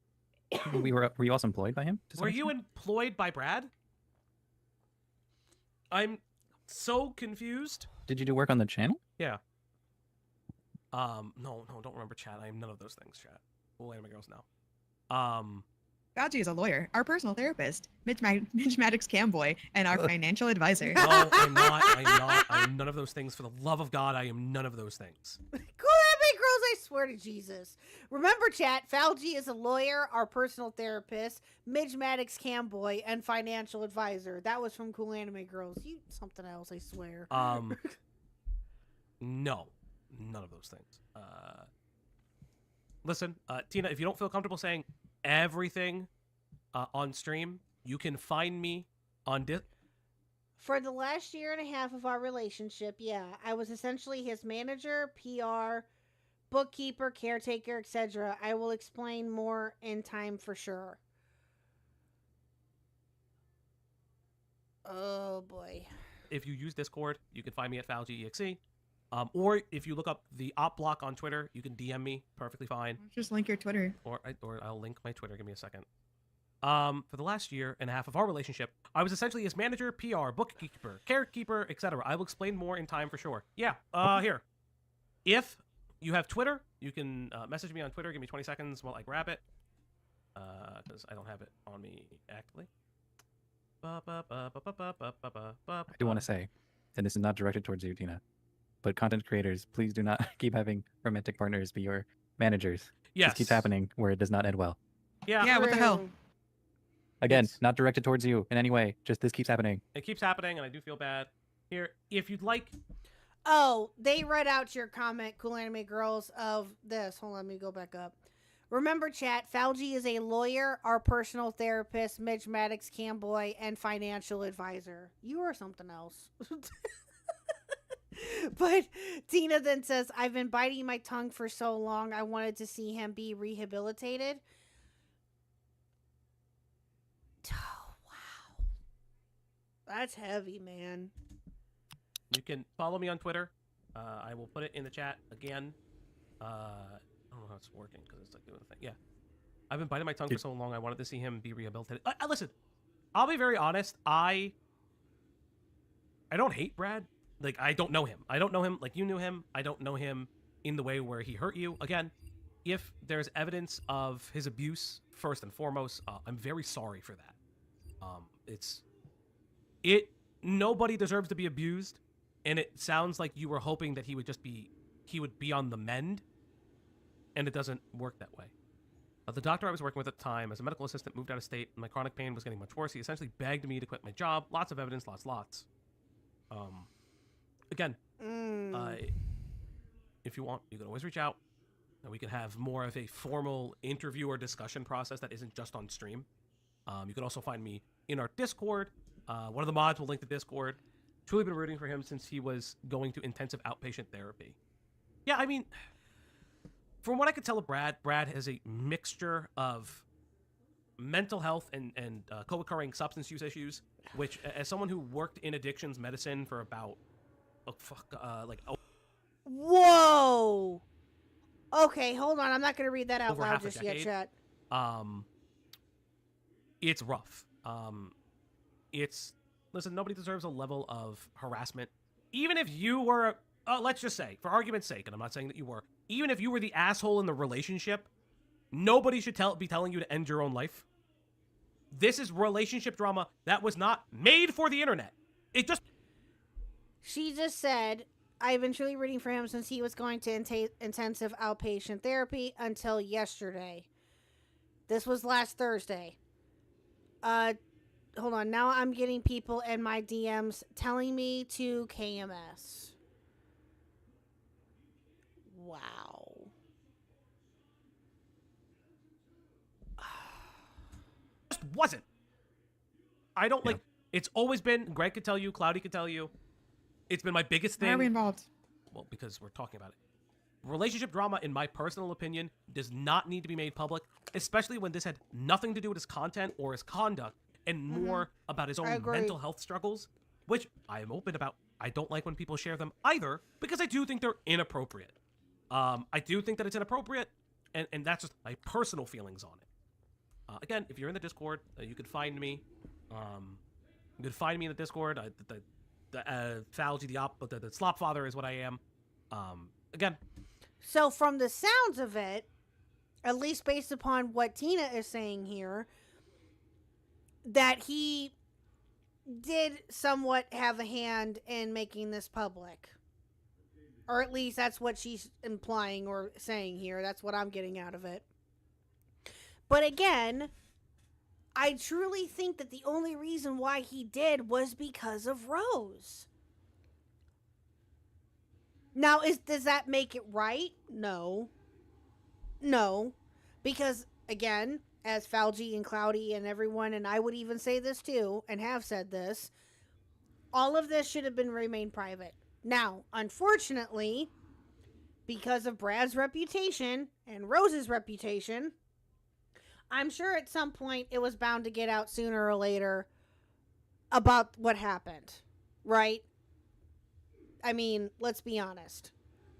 Were you also employed by him? Were you employed by Brad? I'm so confused. Did you do work on the channel? Yeah. No, don't remember chat. I am none of those things, chat. Cool anime girls now. Fauci is a lawyer, our personal therapist, Mitch Maddox Camboy, and our financial advisor. No, I'm not. I am none of those things. For the love of God, I am none of those things. Cool anime girls, I swear to Jesus. Remember, chat, Fauci is a lawyer, our personal therapist, Midge Maddox Camboy, and financial advisor. That was from Cool Anime Girls. You something else, I swear. No, none of those things. Listen, Tina, if you don't feel comfortable saying everything on stream, you can find me on For the last year and a half of our relationship, yeah, I was essentially his manager, PR, bookkeeper, caretaker, etc. I will explain more in time for sure. Oh boy. If you use Discord, you can find me at FalGEXE. Or if you look up the op block on Twitter, you can DM me perfectly fine. Just link your Twitter. Or I'll link my Twitter. Give me a second. For the last year and a half of our relationship, I was essentially his manager, PR, bookkeeper, carekeeper, etc. I will explain more in time for sure. Yeah, here. If you have Twitter, you can message me on Twitter. Give me 20 seconds while I grab it. Because I don't have it on me actively. I do want to say, and this is not directed towards you, Tina, but content creators, please do not keep having romantic partners be your managers. Yes. This keeps happening where it does not end well. Yeah, what the hell? Again, not directed towards you in any way. Just this keeps happening. It keeps happening, and I do feel bad. Here, if you'd like... Oh, they read out your comment, Cool Anime Girls, of this. Hold on, let me go back up. Remember, chat, Fauci is a lawyer, our personal therapist, Midge Maddox Camboy, and financial advisor. You are something else. But Tina then says, I've been biting my tongue for so long, I wanted to see him be rehabilitated. Oh, wow. That's heavy, man. You can follow me on Twitter. I will put it in the chat again. I don't know how it's working because it's like doing the thing. Yeah. I've been biting my tongue for so long, I wanted to see him be rehabilitated. Listen, I'll be very honest. I don't hate Brad. Like, I don't know him. I don't know him like you knew him. I don't know him in the way where he hurt you. Again, if there's evidence of his abuse, first and foremost, I'm very sorry for that. Nobody deserves to be abused, and it sounds like you were hoping that he would be on the mend, and it doesn't work that way. The doctor I was working with at the time, as a medical assistant, moved out of state, and my chronic pain was getting much worse. He essentially begged me to quit my job. Lots of evidence, lots. Again, if you want, you can always reach out, and we can have more of a formal interview or discussion process that isn't just on stream. You can also find me in our Discord. One of the mods will link the Discord. Truly been rooting for him since he was going to intensive outpatient therapy. Yeah, I mean, from what I could tell of Brad has a mixture of mental health and co-occurring substance use issues, which, as someone who worked in addictions medicine for about, Whoa! Okay, hold on. I'm not going to read that out over loud half a just yet, decade, chat. It's rough. Listen, nobody deserves a level of harassment. Even if you were, let's just say, for argument's sake, and I'm not saying that you were, even if you were the asshole in the relationship, nobody should be telling you to end your own life. This is relationship drama that was not made for the internet. She just said, I've been truly rooting for him since he was going to intensive outpatient therapy until yesterday. This was last Thursday. hold on. Now I'm getting people in my DMs telling me to KMS. Wow. Just wasn't. I don't like. It's always been. Greg could tell you. Cloudy could tell you. It's been my biggest thing. Why are we involved? Well, because we're talking about it. Relationship drama, in my personal opinion, does not need to be made public, especially when this had nothing to do with his content or his conduct, and more about his own mental health struggles, which I am open about. I don't like when people share them either, because I do think they're inappropriate. I do think that it's inappropriate, and that's just my personal feelings on it. Again, if you're in the Discord, you can find me. You can find me in the Discord. The Slop Father is what I am. Again. So from the sounds of it, at least based upon what Tina is saying here, that he did somewhat have a hand in making this public. Or at least that's what she's implying or saying here. That's what I'm getting out of it. But again, I truly think that the only reason why he did was because of Rose. Now, does that make it right? No. No. Because, again, as Falgi and Cloudy and everyone, and I would even say this too, and have said this, all of this should have been remained private. Now, unfortunately, because of Brad's reputation and Rose's reputation, I'm sure at some point it was bound to get out sooner or later about what happened, right? I mean, let's be honest.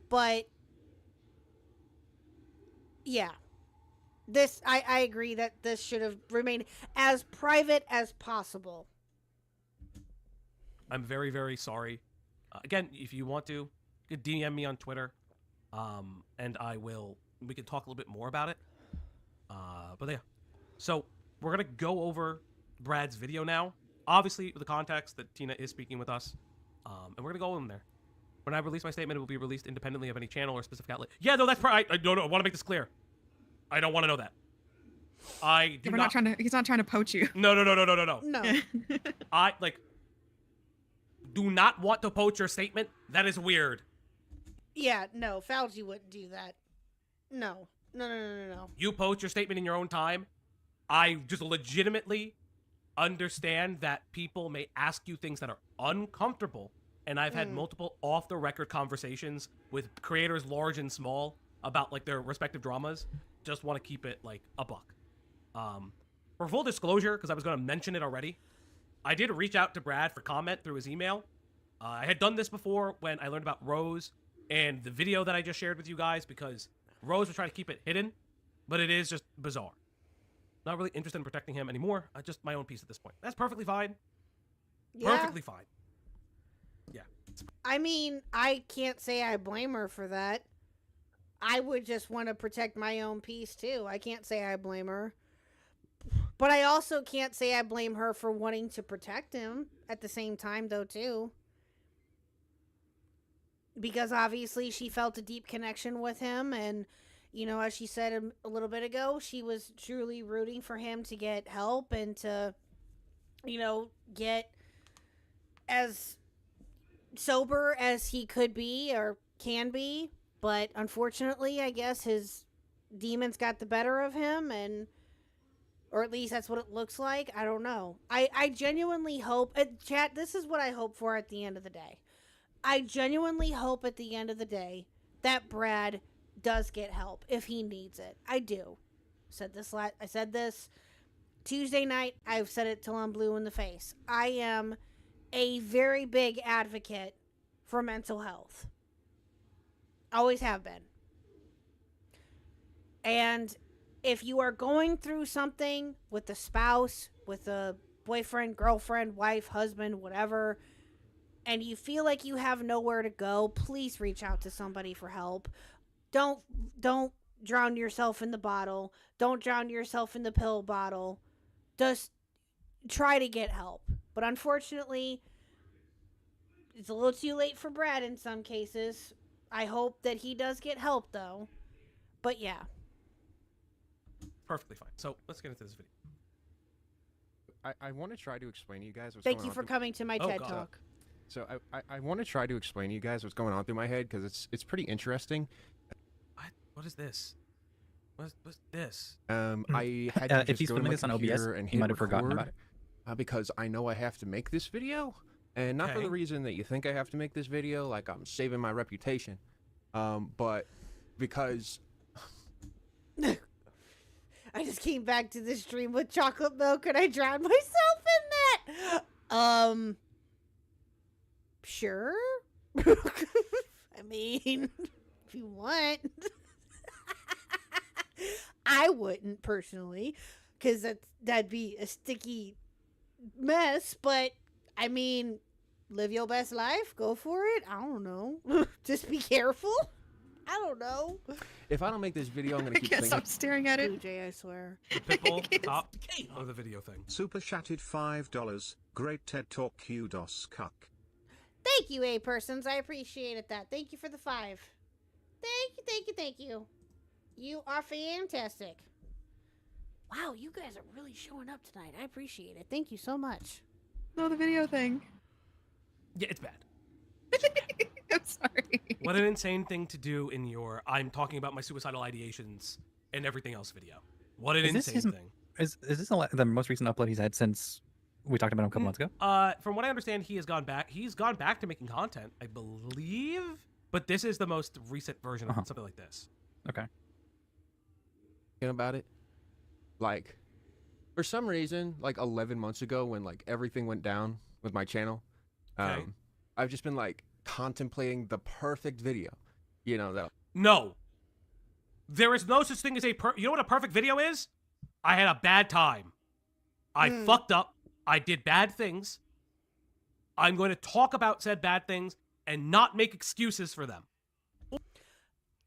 But, yeah. I agree that this should have remained as private as possible. I'm very, very sorry. Again, if you want to, you can DM me on Twitter. And we can talk a little bit more about it. But yeah. So, we're going to go over Brad's video now. Obviously, with the context that Tina is speaking with us. And we're going to go in there. When I release my statement, it will be released independently of any channel or specific outlet. Yeah, no, that's I want to make this clear. I don't want to know that. He's not trying to poach you. No. No. I, do not want to poach your statement. That is weird. Yeah, no, Falgi wouldn't do that. No. You poach your statement in your own time. I just legitimately understand that people may ask you things that are uncomfortable. And I've had multiple off-the-record conversations with creators large and small about, their respective dramas. Just want to keep it, a buck. For full disclosure, because I was going to mention it already, I did reach out to Brad for comment through his email. I had done this before when I learned about Rose and the video that I just shared with you guys, because Rose was trying to keep it hidden, but it is just bizarre. Not really interested in protecting him anymore. Just my own piece at this point. That's perfectly fine. Yeah. Perfectly fine. Yeah. I mean, I can't say I blame her for that. I would just want to protect my own peace, too. I can't say I blame her. But I also can't say I blame her for wanting to protect him at the same time, though, too. Because obviously she felt a deep connection with him. And, as she said a little bit ago, she was truly rooting for him to get help and to, get as sober as he could be or can be. But unfortunately, I guess his demons got the better of him, or at least that's what it looks like. I don't know. I genuinely hope, chat, this is what I hope for at the end of the day. I genuinely hope at the end of the day that Brad does get help if he needs it. I do. I said this Tuesday night. I've said it till I'm blue in the face. I am a very big advocate for mental health. Always have been. And if you are going through something with a spouse, with a boyfriend, girlfriend, wife, husband, whatever, and you feel like you have nowhere to go, please reach out to somebody for help. Don't drown yourself in the bottle. Don't drown yourself in the pill bottle. Just try to get help. But unfortunately, it's a little too late for Brad in some cases. I hope that he does get help, though. But yeah. Perfectly fine. So let's get into this video. I want to try to explain to you guys what's Thank going you on for through- coming to my TED Talk. So I want to try to explain to you guys what's going on through my head because it's pretty interesting. What is this? What's this? I had to If just he's go to filming my this on OBS, computer and he hit might have forgotten record, about it. because I know I have to make this video, and not for Okay. the reason that you think I have to make this video, like I'm saving my reputation, but because I just came back to the stream with chocolate milk and I drowned myself in that. Sure. I mean, if you want. I wouldn't personally, because that'd be a sticky mess, but I mean, live your best life, go for it. I don't know. Just be careful. I don't know. if I don't make this video, I'm gonna I keep can't thinking. stop staring at it. Blue Jay, I swear. Pitbull top of the video thing. Super chatted $5. Great TED Talk kudos KHuck. Thank you, A-persons. I appreciated that. Thank you for the 5. Thank you. You are fantastic. Wow, you guys are really showing up tonight. I appreciate it. Thank you so much. No, the video thing. Yeah, it's bad. I'm sorry. What an insane thing to do in your I'm talking about my suicidal ideations and everything else video. What an Is this insane his- thing. Is this the most recent upload he's had since we talked about him a couple months ago? From what I understand, he has gone back. He's gone back to making content, I believe. But this is the most recent version of something like this. Okay. About it, like for some reason, like 11 months ago when like everything went down with my channel, Okay. I've just been like contemplating the perfect video, you know, that No. There is no such thing as you know what a perfect video is? I had a bad time. I fucked up. I did bad things. I'm going to talk about said bad things and not make excuses for them.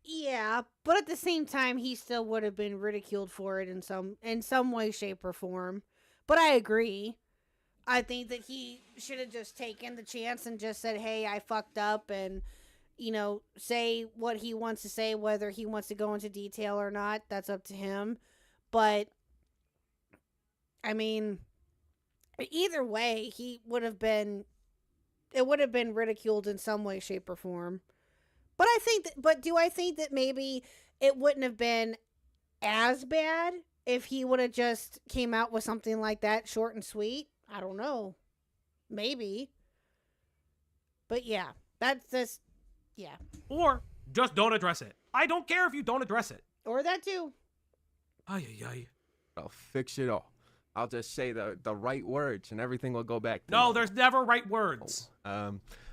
Yeah, but at the same time, he still would have been ridiculed for it in some way, shape, or form. But I agree. I think that he should have just taken the chance and just said, "Hey, I fucked up," and say what he wants to say. Whether he wants to go into detail or not, that's up to him. But I mean, either way, it would have been ridiculed in some way, shape, or form. But do I think that maybe it wouldn't have been as bad if he would have just came out with something like that, short and sweet? I don't know. Maybe. But yeah, that's just, yeah. Or just don't address it. I don't care if you don't address it. Or that too. Ay, ay, ay. I'll fix it all. I'll just say the right words and everything will go back to No, normal. there's never right words.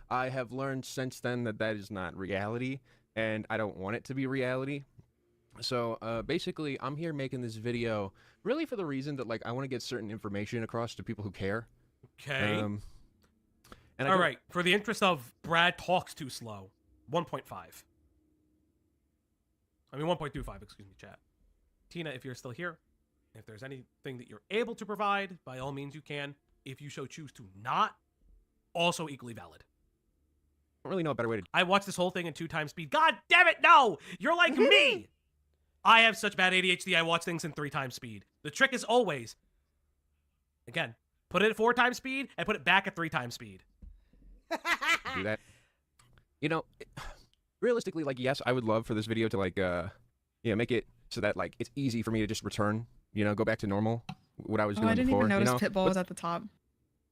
I have learned since then that is not reality, and I don't want it to be reality. So basically, I'm here making this video really for the reason that like I want to get certain information across to people who care. Okay. And All right. For the interest of Brad talks too slow, 1.5. I mean 1.25. Excuse me, chat. Tina, if you're still here, if there's anything that you're able to provide, by all means you can. If you so choose to not, also equally valid. I don't really know a better way to. I watched this whole thing in 2 times speed. God damn it, no! You're like me! I have such bad ADHD, I watch things in 3 times speed. The trick is always, again, put it at 4 times speed and put it back at 3 times speed. Do that. You know, realistically, like, yes, I would love for this video to like, make it so that like it's easy for me to just return, go back to normal, what I was doing I didn't before. even notice you know? Pitbull was at the top.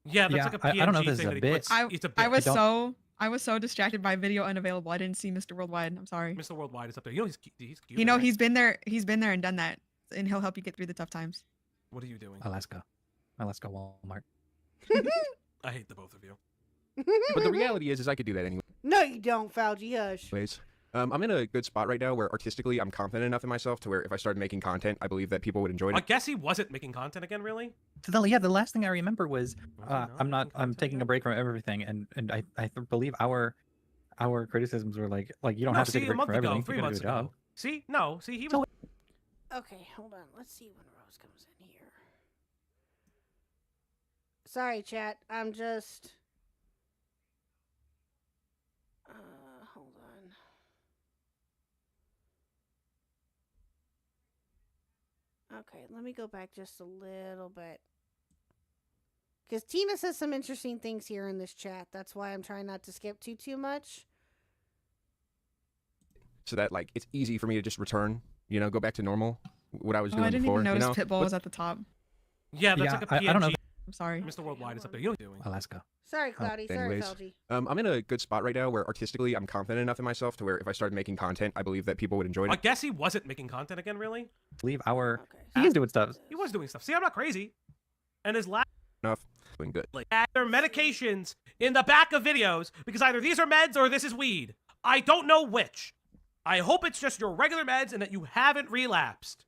Yeah, that's like a PNG I don't know if this is thing a that he bit. puts. It's a bit. I was so distracted by video unavailable. I didn't see Mr. Worldwide. I'm sorry. Mr. Worldwide is up there. You know he's cute. You know right? he's been there and done that, and he'll help you get through the tough times. What are you doing? Alaska Walmart. I hate the both of you. But the reality is I could do that anyway. No, you don't, Fauci. Hush. Anyways, I'm in a good spot right now where artistically I'm confident enough in myself to where if I started making content, I believe that people would enjoy I it. guess he wasn't making content again, really? Yeah, the last thing I remember was I'm taking a break from everything, and I believe our criticisms were like you don't No, have to see, take a a break month from ago, everything. 3 You gotta months do a job. ago. See? No, see, he was... Okay, hold on. Let's see when Rose comes in here. Sorry, chat. I'm just... hold on. Okay, let me go back just a little bit. Because Tina says some interesting things here in this chat. That's why I'm trying not to skip too much. So that like it's easy for me to just return, go back to normal, what I was doing I didn't before. even notice Pitbull was at the top. Yeah, that's like a PNG. I don't know. I'm sorry. Mr. Worldwide is up there. You know what you're doing. Alaska. Sorry, Cloudy. Sorry, Anyways, Felgy. I'm in a good spot right now where artistically I'm confident enough in myself to where if I started making content, I believe that people would enjoy it. I guess he wasn't making content again, really. I believe he is doing stuff. He was doing stuff. See, I'm not crazy. And his last Enough, doing good. like their medications in the back of videos because either these are meds or this is weed. I don't know which. I hope it's just your regular meds and that you haven't relapsed.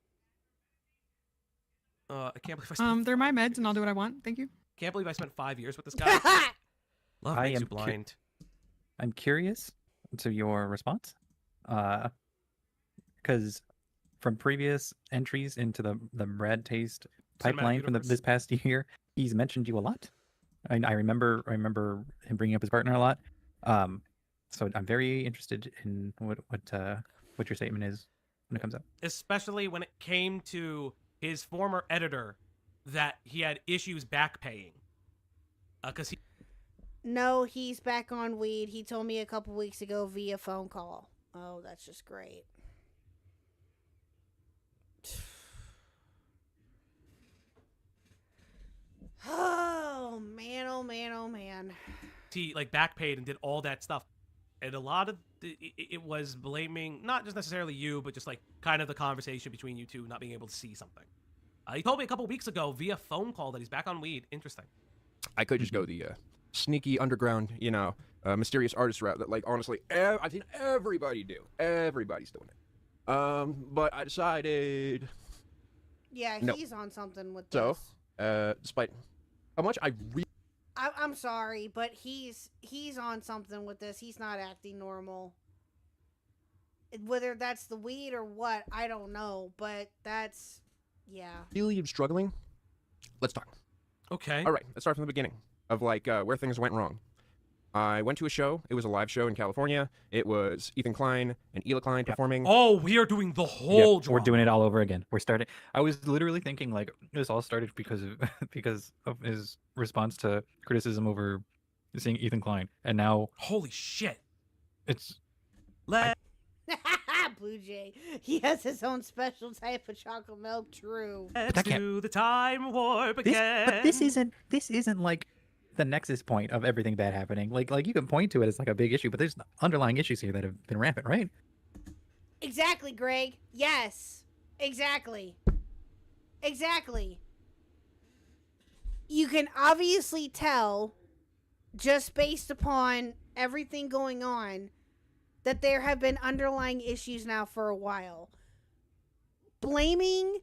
I can't believe I spent. They're my meds, and I'll do what I want. Thank you. Can't believe I spent 5 years with this guy. Love makes you blind. I'm curious to your response, because from previous entries into the Brad Taste pipeline from this past year, he's mentioned you a lot. I remember him bringing up his partner a lot. So I'm very interested in what your statement is when it comes up. Especially when it came to his former editor that he had issues back paying. Because he... No, he's back on weed. He told me a couple weeks ago via phone call. Oh, that's just great. Oh, man, oh, man, oh, man. He, like, back paid and did all that stuff. And a lot of it was blaming, not just necessarily you, but just, like, kind of the conversation between you two not being able to see something. He told me a couple weeks ago via phone call that he's back on weed. Interesting. I could just go the sneaky underground, mysterious artist route that, like, honestly, I think everybody do. Everybody's doing it. But I decided. Yeah, no. he's on something with So, this. despite how much I I'm sorry, but he's on something with this. He's not acting normal. Whether that's the weed or what, I don't know. But that's, yeah. really am struggling, let's talk. Okay. All right, let's start from the beginning of, like, where things went wrong. I went to a show. It was a live show in California. It was Ethan Klein and Ela Klein performing. Oh, we are doing the whole drama. We're doing it all over again. We're starting. I was literally thinking, like, this all started because of his response to criticism over seeing Ethan Klein, and now holy shit, it's Blue Jay. He has his own special type of chocolate milk. True. To the time warp again. But this isn't like the nexus point of everything bad happening. Like you can point to it as like a big issue, but there's underlying issues here that have been rampant, right? Exactly, Greg. Yes. Exactly. You can obviously tell, just based upon everything going on, that there have been underlying issues now for a while. Blaming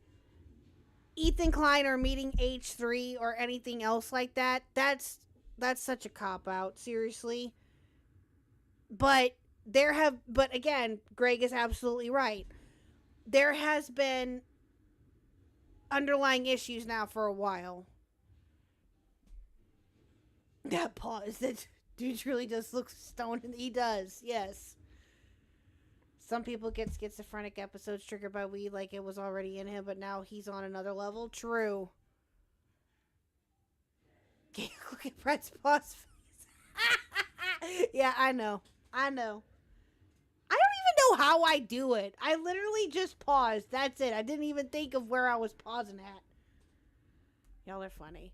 Ethan Klein or meeting H3 or anything else like that, that's such a cop-out, seriously. But again, Greg is absolutely right. There has been underlying issues now for a while. That pause, that dude really does look stoned. He does, yes. Some people get schizophrenic episodes triggered by weed like it was already in him, but now he's on another level. True. Look at Brett's pause face. Yeah, I know. I don't even know how I do it. I literally just paused. That's it. I didn't even think of where I was pausing at. Y'all are funny.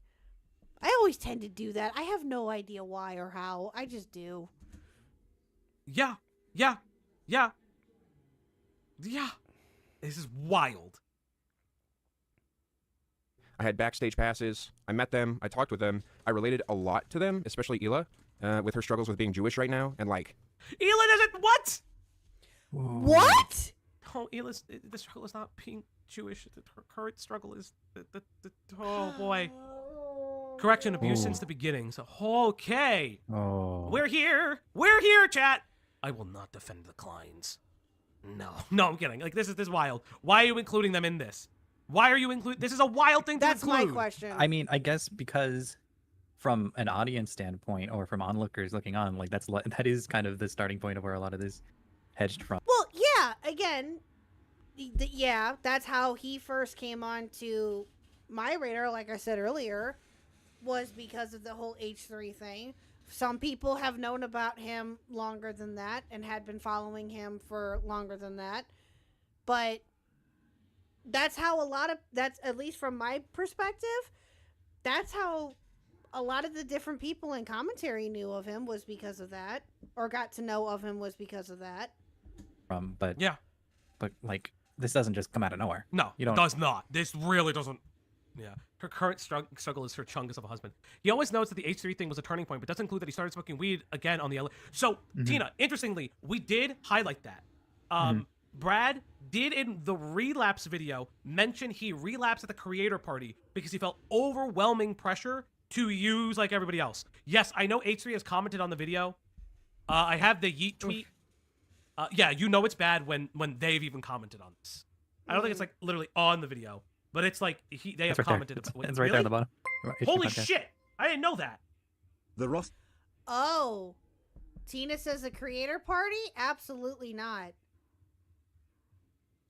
I always tend to do that. I have no idea why or how. I just do. Yeah. This is wild. I had backstage passes. I met them. I talked with them. I related a lot to them, especially Ela, with her struggles with being Jewish right now. And, like... Ela doesn't... What? What? Oh, the struggle is not being Jewish. Her current struggle is... oh, boy. Correction, abuse since the beginning. So, okay. Oh. We're here, chat. I will not defend the Kleins. No, I'm kidding. Like, this is wild. Why are you including them in this? Why are you this is a wild thing to include. That's my question. I mean, I guess because from an audience standpoint or from onlookers looking on, like that is kind of the starting point of where a lot of this hedged from. Well, yeah, again, yeah, that's how he first came on to my radar, like I said earlier. was because of the whole H3 thing. Some people have known about him longer than that and had been following him for longer than that. But that's how that's at least from my perspective, that's how a lot of the different people in commentary knew of him was because of that, or got to know of him was because of that. But yeah, but like this doesn't just come out of nowhere. No, you don't. It does not. This really doesn't. Yeah. Her current struggle is her chungus of a husband. He always knows that the H3 thing was a turning point, but doesn't include that he started smoking weed again on the So, Tina, interestingly, we did highlight that. Brad did in the relapse video mention he relapsed at the creator party because he felt overwhelming pressure to use like everybody else. Yes, I know H3 has commented on the video. I have the Yeet tweet. Yeah, you know it's bad when they've even commented on this. I don't think it's like literally on the video. But it's like they have commented. It's right there at the bottom. Holy shit! I didn't know that. The Roth. Oh, Tina says a creator party? Absolutely not.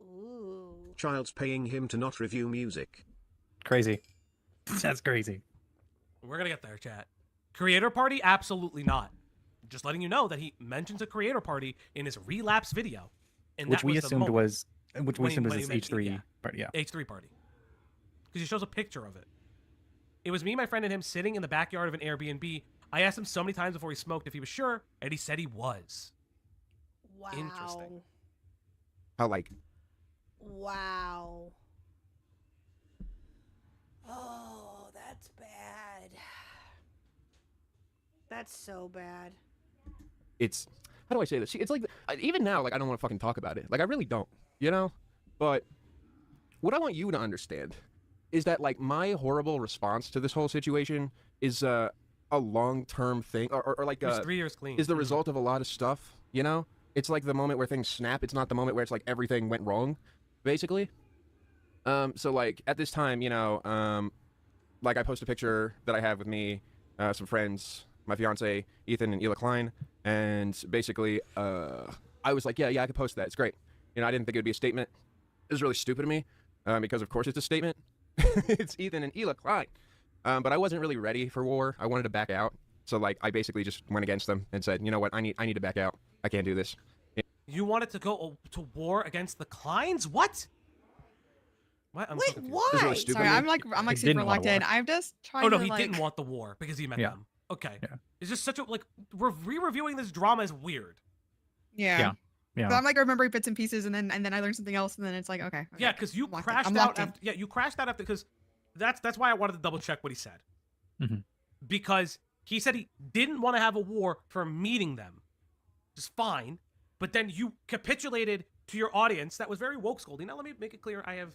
Ooh. Child's paying him to not review music. Crazy. That's crazy. We're gonna get there, chat. Creator party? Absolutely not. Just letting you know that he mentions a creator party in his relapse video, and which that we was assumed was his H3 party. Yeah. H3 party. Because he shows a picture of it. It was me, my friend, and him sitting in the backyard of an Airbnb. I asked him so many times before he smoked if he was sure, and he said he was. Wow. Interesting. How like? Wow. Oh, that's bad. That's so bad. It's, how do I say this? It's like, even now, like, I don't want to fucking talk about it. Like, I really don't, you know? But what I want you to understand is that, like, my horrible response to this whole situation is a long-term thing, or like, It was 3 years clean. is the result of a lot of stuff, you know? It's like the moment where things snap. It's not the moment where it's like everything went wrong, basically. So, like, at this time, you know, like, I post a picture that I have with me, some friends, my fiance, Ethan and Ela Klein, and basically, I was like, yeah, I could post that. It's great. You know, I didn't think it would be a statement. It was really stupid of me, because of course it's a statement. It's Ethan and Ela Klein. But I wasn't really ready for war. I wanted to back out. So, like, I basically just went against them and said, you know what, I need to back out. I can't do this. You wanted to go to war against the Kleins? What? What? I'm so confused. why? Really stupid. Sorry, I'm like super locked in. I'm just trying. Oh no, to, he like... didn't want the war because he met Yeah. them. Okay. Yeah. It's just such a like re-reviewing this drama is weird. Yeah. Yeah. So I'm like remembering bits and pieces, and then I learned something else, and then it's like, okay. Yeah, because you locked in. crashed I'm out. locked in. After, yeah, you crashed out after because that's why I wanted to double check what he said. Because he said he didn't want to have a war for meeting them, which is fine. But then you capitulated to your audience. That was very woke scolding. Now let me make it clear: I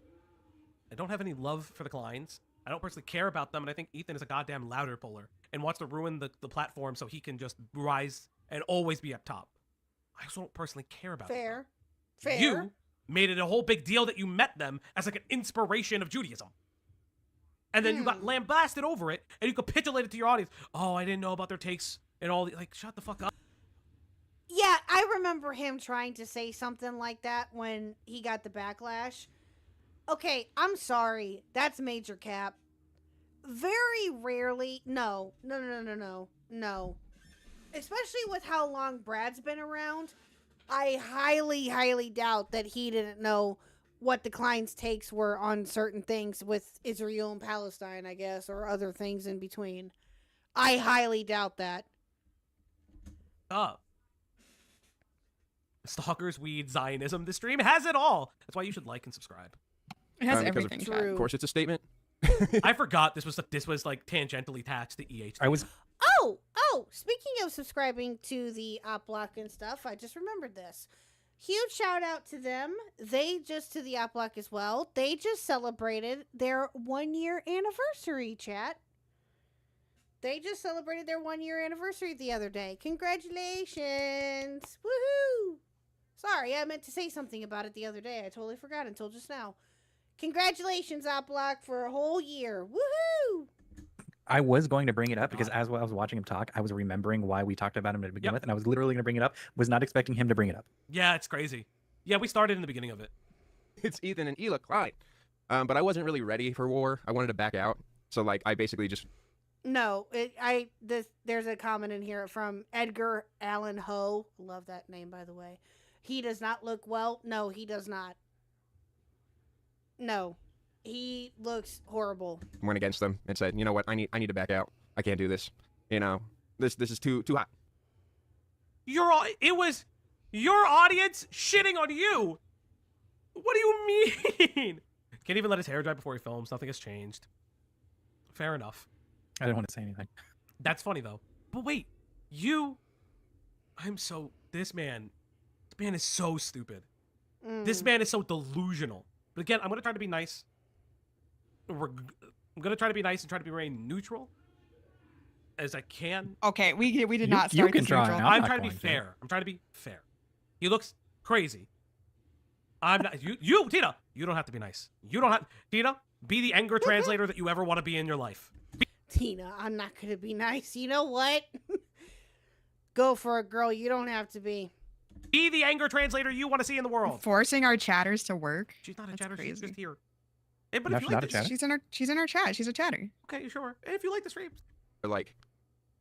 don't have any love for the Kleins. I don't personally care about them, and I think Ethan is a goddamn louder puller and wants to ruin the platform so he can just rise and always be up top. I also don't personally care about them. Fair. You made it a whole big deal that you met them as like an inspiration of Judaism. And then you got lambasted over it, and you capitulated to your audience. Oh, I didn't know about their takes and all the, like, shut the fuck up. Yeah, I remember him trying to say something like that when he got the backlash. Okay, I'm sorry. That's major cap. Very rarely, no. Especially with how long Brad's been around, I highly doubt that he didn't know what the Klein's takes were on certain things with Israel and Palestine, I guess, or other things in between. I highly doubt that. Stalkers, weed, Zionism. The stream has it all. That's why you should like and subscribe. It has everything. True. Of course, it's a statement. I forgot this was like tangentially attached to EH. Oh, speaking of subscribing to the Op Block and stuff, I just remembered this. Huge shout out to them. To the Op Block as well. They just celebrated their 1 year anniversary, chat. They just celebrated their 1 year anniversary the other day. Congratulations. Woohoo. Sorry, I meant to say something about it the other day. I totally forgot until just now. Congratulations, Op Block, for a whole year. Woohoo! I was going to bring it up because as I was watching him talk, I was remembering why we talked about him to begin with, and I was literally going to bring it up. Was not expecting him to bring it up. Yeah, it's crazy. Yeah, we started in the beginning of it. It's Ethan and Ela Klein. But I wasn't really ready for war. I wanted to back out. So, like, I basically just No, there's a comment in here from Edgar Allan Ho. Love that name, by the way. He does not look well. No, he does not. No, he looks horrible. Went against them and said, you know what, I need to back out. I can't do this. You know, this is too hot. It was your audience shitting on you. What do you mean? Can't even let his hair dry before he films. Nothing has changed. Fair enough. I didn't want to say anything. That's funny though. But wait, this man is so stupid. This man is so delusional. But again, I'm going to try to be nice. I'm going to try to be nice and try to be very neutral as I can. Okay, we did not start this neutral. I'm trying to be fair. I'm trying to be fair. He looks crazy. I'm not. You, Tina, you don't have to be nice. You don't have. Tina, be the anger translator that you ever want to be in your life. Tina, I'm not going to be nice. You know what? Go for it, girl. You don't have to be. Be the anger translator you want to see in the world. Forcing our chatters to work. She's not a That's chatter. crazy. She's just here. Hey, but No, if you she's like not a this, chatter. She's in our chat. She's a chatter. Okay, sure. If you like the streams, Like,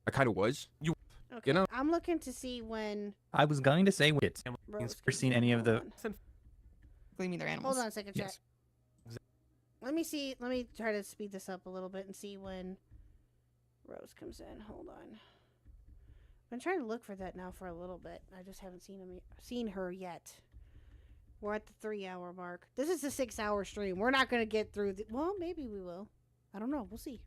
I kind of was. You Okay. know? I'm looking to see when. I was going to say it. Rose You've ever seen any of the? Believe me, they're animals. Hold on a second, chat. Yes. Let me see. Let me try to speed this up a little bit and see when Rose comes in. Hold on. I've been trying to look for that now for a little bit. I just haven't seen her yet. We're at the 3-hour mark. This is a 6-hour stream. We're not going to get through well, maybe we will. I don't know. We'll see.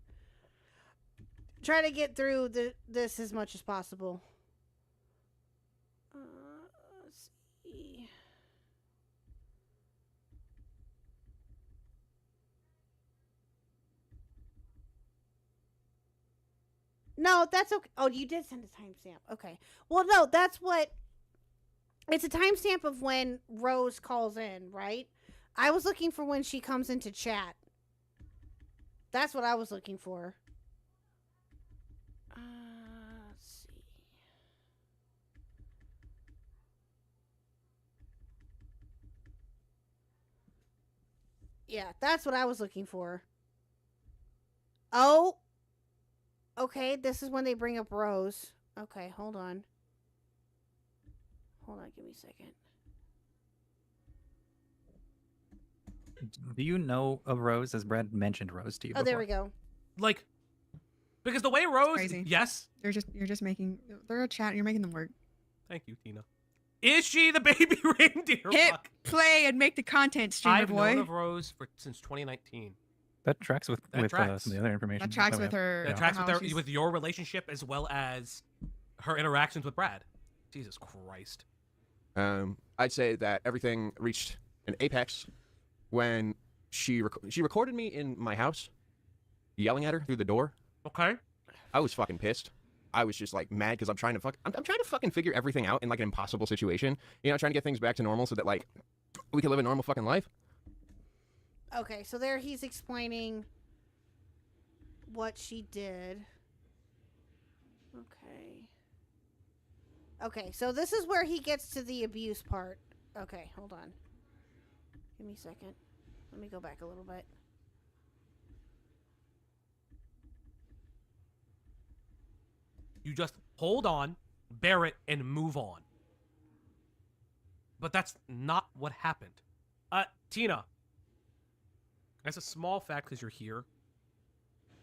Try to get through this as much as possible. Let's see. No, that's okay. Oh, you did send a timestamp. Okay. Well, no, that's what. It's a timestamp of when Rose calls in, right? I was looking for when she comes into chat. That's what I was looking for. Let's see. Yeah, that's what I was looking for. Oh. Okay, this is when they bring up Rose. Okay, hold on. Hold on, give me a second. Do you know of Rose? As Brad mentioned Rose to you Oh, before? there we go. like, because the way Rose, Crazy. yes. You're just making. They're a chat. You're making them work. Thank you, Tina. Is she the baby reindeer? Hit Fuck. play and make the content, streamer I've boy. known of Rose since 2019. That tracks with That tracks. some of the other information. That tracks we with have. her. That tracks how with she's- with your relationship as well as her interactions with Brad. Jesus Christ. I'd say that everything reached an apex when she recorded me in my house, yelling at her through the door. Okay. I was fucking pissed. I was just like mad because I'm trying to fucking figure everything out in like an impossible situation. You know, trying to get things back to normal so that like we can live a normal fucking life. Okay, so there he's explaining what she did. Okay. Okay, so this is where he gets to the abuse part. Okay, hold on. Give me a second. Let me go back a little bit. You just hold on, bear it, and move on. But that's not what happened. Tina, as a small fact because you're here,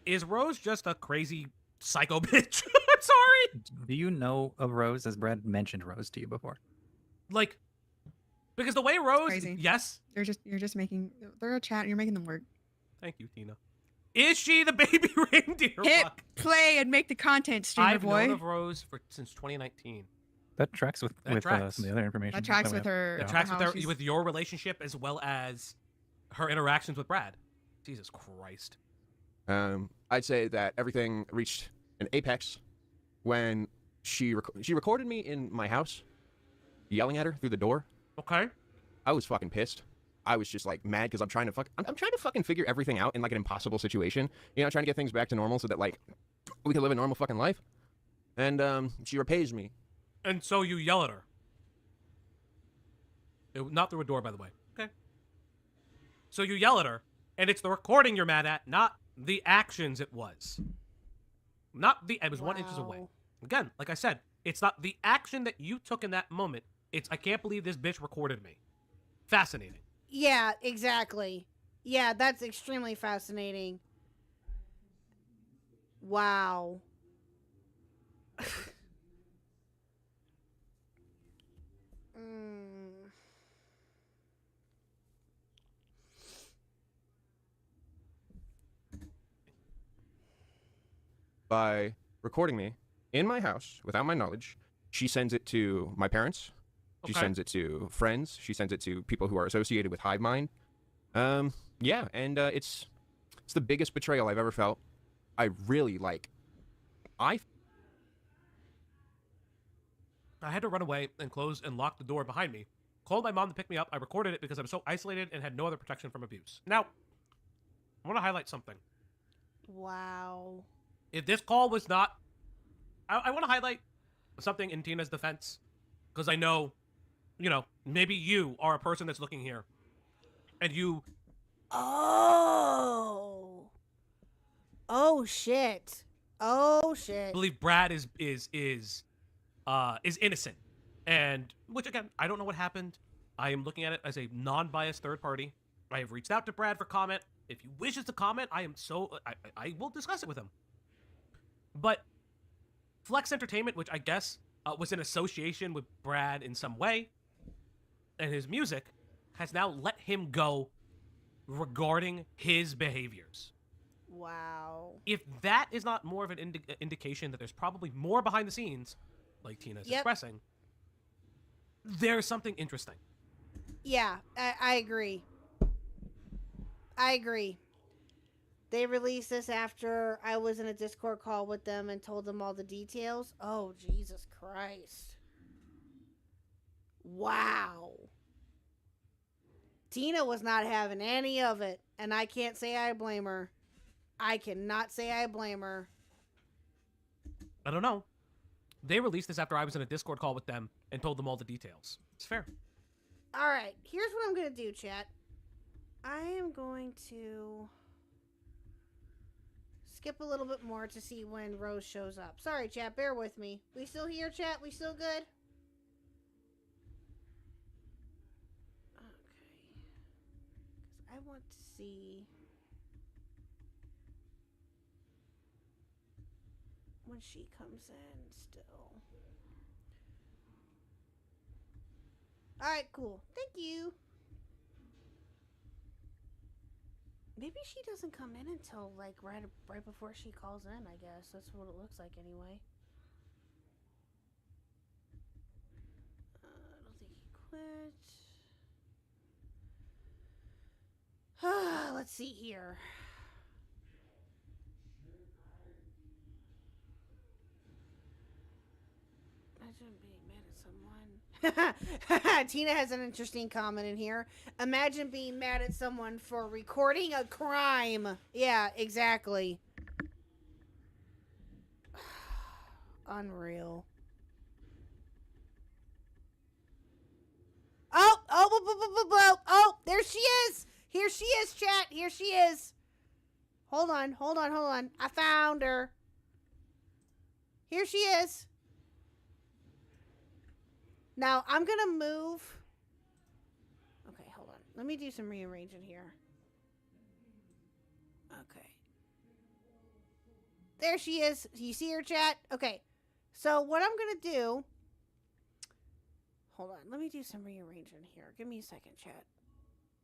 is Rose just a crazy psycho bitch? I'm sorry. Do you know of Rose? As Brad mentioned Rose to you before? Like, because the way Rose, Crazy. yes. You're just making. They're a chat. You're making them work. Thank you, Tina. Is she the baby reindeer? Hit Fuck. play and make the content, streamer I've boy. known of Rose since 2019. That tracks with That tracks. some of the other information. That tracks we with have. her. That tracks how with, she's- with your relationship as well as her interactions with Brad. Jesus Christ. I'd say that everything reached an apex when she recorded me in my house, yelling at her through the door. Okay. I was fucking pissed. I was just like mad because I'm trying to fucking figure everything out in like an impossible situation. You know, trying to get things back to normal so that like we can live a normal fucking life. And she repays me. And so you yell at her. Not through a door, by the way. Okay. So you yell at her, and it's the recording you're mad at, not the actions it was. It was 1 inches away. Again, like I said, it's not the action that you took in that moment. It's, I can't believe this bitch recorded me. Fascinating. Yeah, exactly. Yeah, that's extremely fascinating. Wow. By recording me in my house without my knowledge, she sends it to my parents. She sends it to friends. She sends it to people who are associated with Hive Mind. Yeah, and it's the biggest betrayal I've ever felt. I really I had to run away and close and lock the door behind me. Called my mom to pick me up. I recorded it because I was so isolated and had no other protection from abuse. Now, I want to highlight something. Wow. If this call was not... I want to highlight something in Tina's defense. Because I know, maybe you are a person that's looking here. And you... Oh. Oh, shit. Oh, shit. believe Brad is innocent. And, which again, I don't know what happened. I am looking at it as a non-biased third party. I have reached out to Brad for comment. If he wishes to comment, I will discuss it with him. But Flex Entertainment, which I guess was in association with Brad in some way, and his music, has now let him go regarding his behaviors. Wow. If that is not more of an indication that there's probably more behind the scenes, like Tina's expressing, there's something interesting. Yeah, I agree. I agree. They released this after I was in a Discord call with them and told them all the details. Oh, Jesus Christ. Wow. Tina was not having any of it, and I can't say I blame her. I cannot say I blame her. I don't know. They released this after I was in a Discord call with them and told them all the details. It's fair. All right, here's what I'm going to do, chat. I am going to skip a little bit more to see when Rose shows up. Sorry, chat, bear with me. We still here, chat? We still good? Okay. 'Cause I want to see when she comes in still. Alright, cool. Thank you. Maybe she doesn't come in until, like, right before she calls in, I guess. That's what it looks like, anyway. I don't think he quit. Let's see here. Imagine being mad at someone. Tina has an interesting comment in here. Imagine being mad at someone for recording a crime. Yeah, exactly. Unreal. Oh, there she is. Here she is, chat. Here she is. Hold on. I found her. Here she is. Now, I'm going to move. Okay, hold on. Let me do some rearranging here. Okay. There she is. You see her, chat? Okay. So, what I'm going to do... Hold on. Let me do some rearranging here. Give me a second, chat.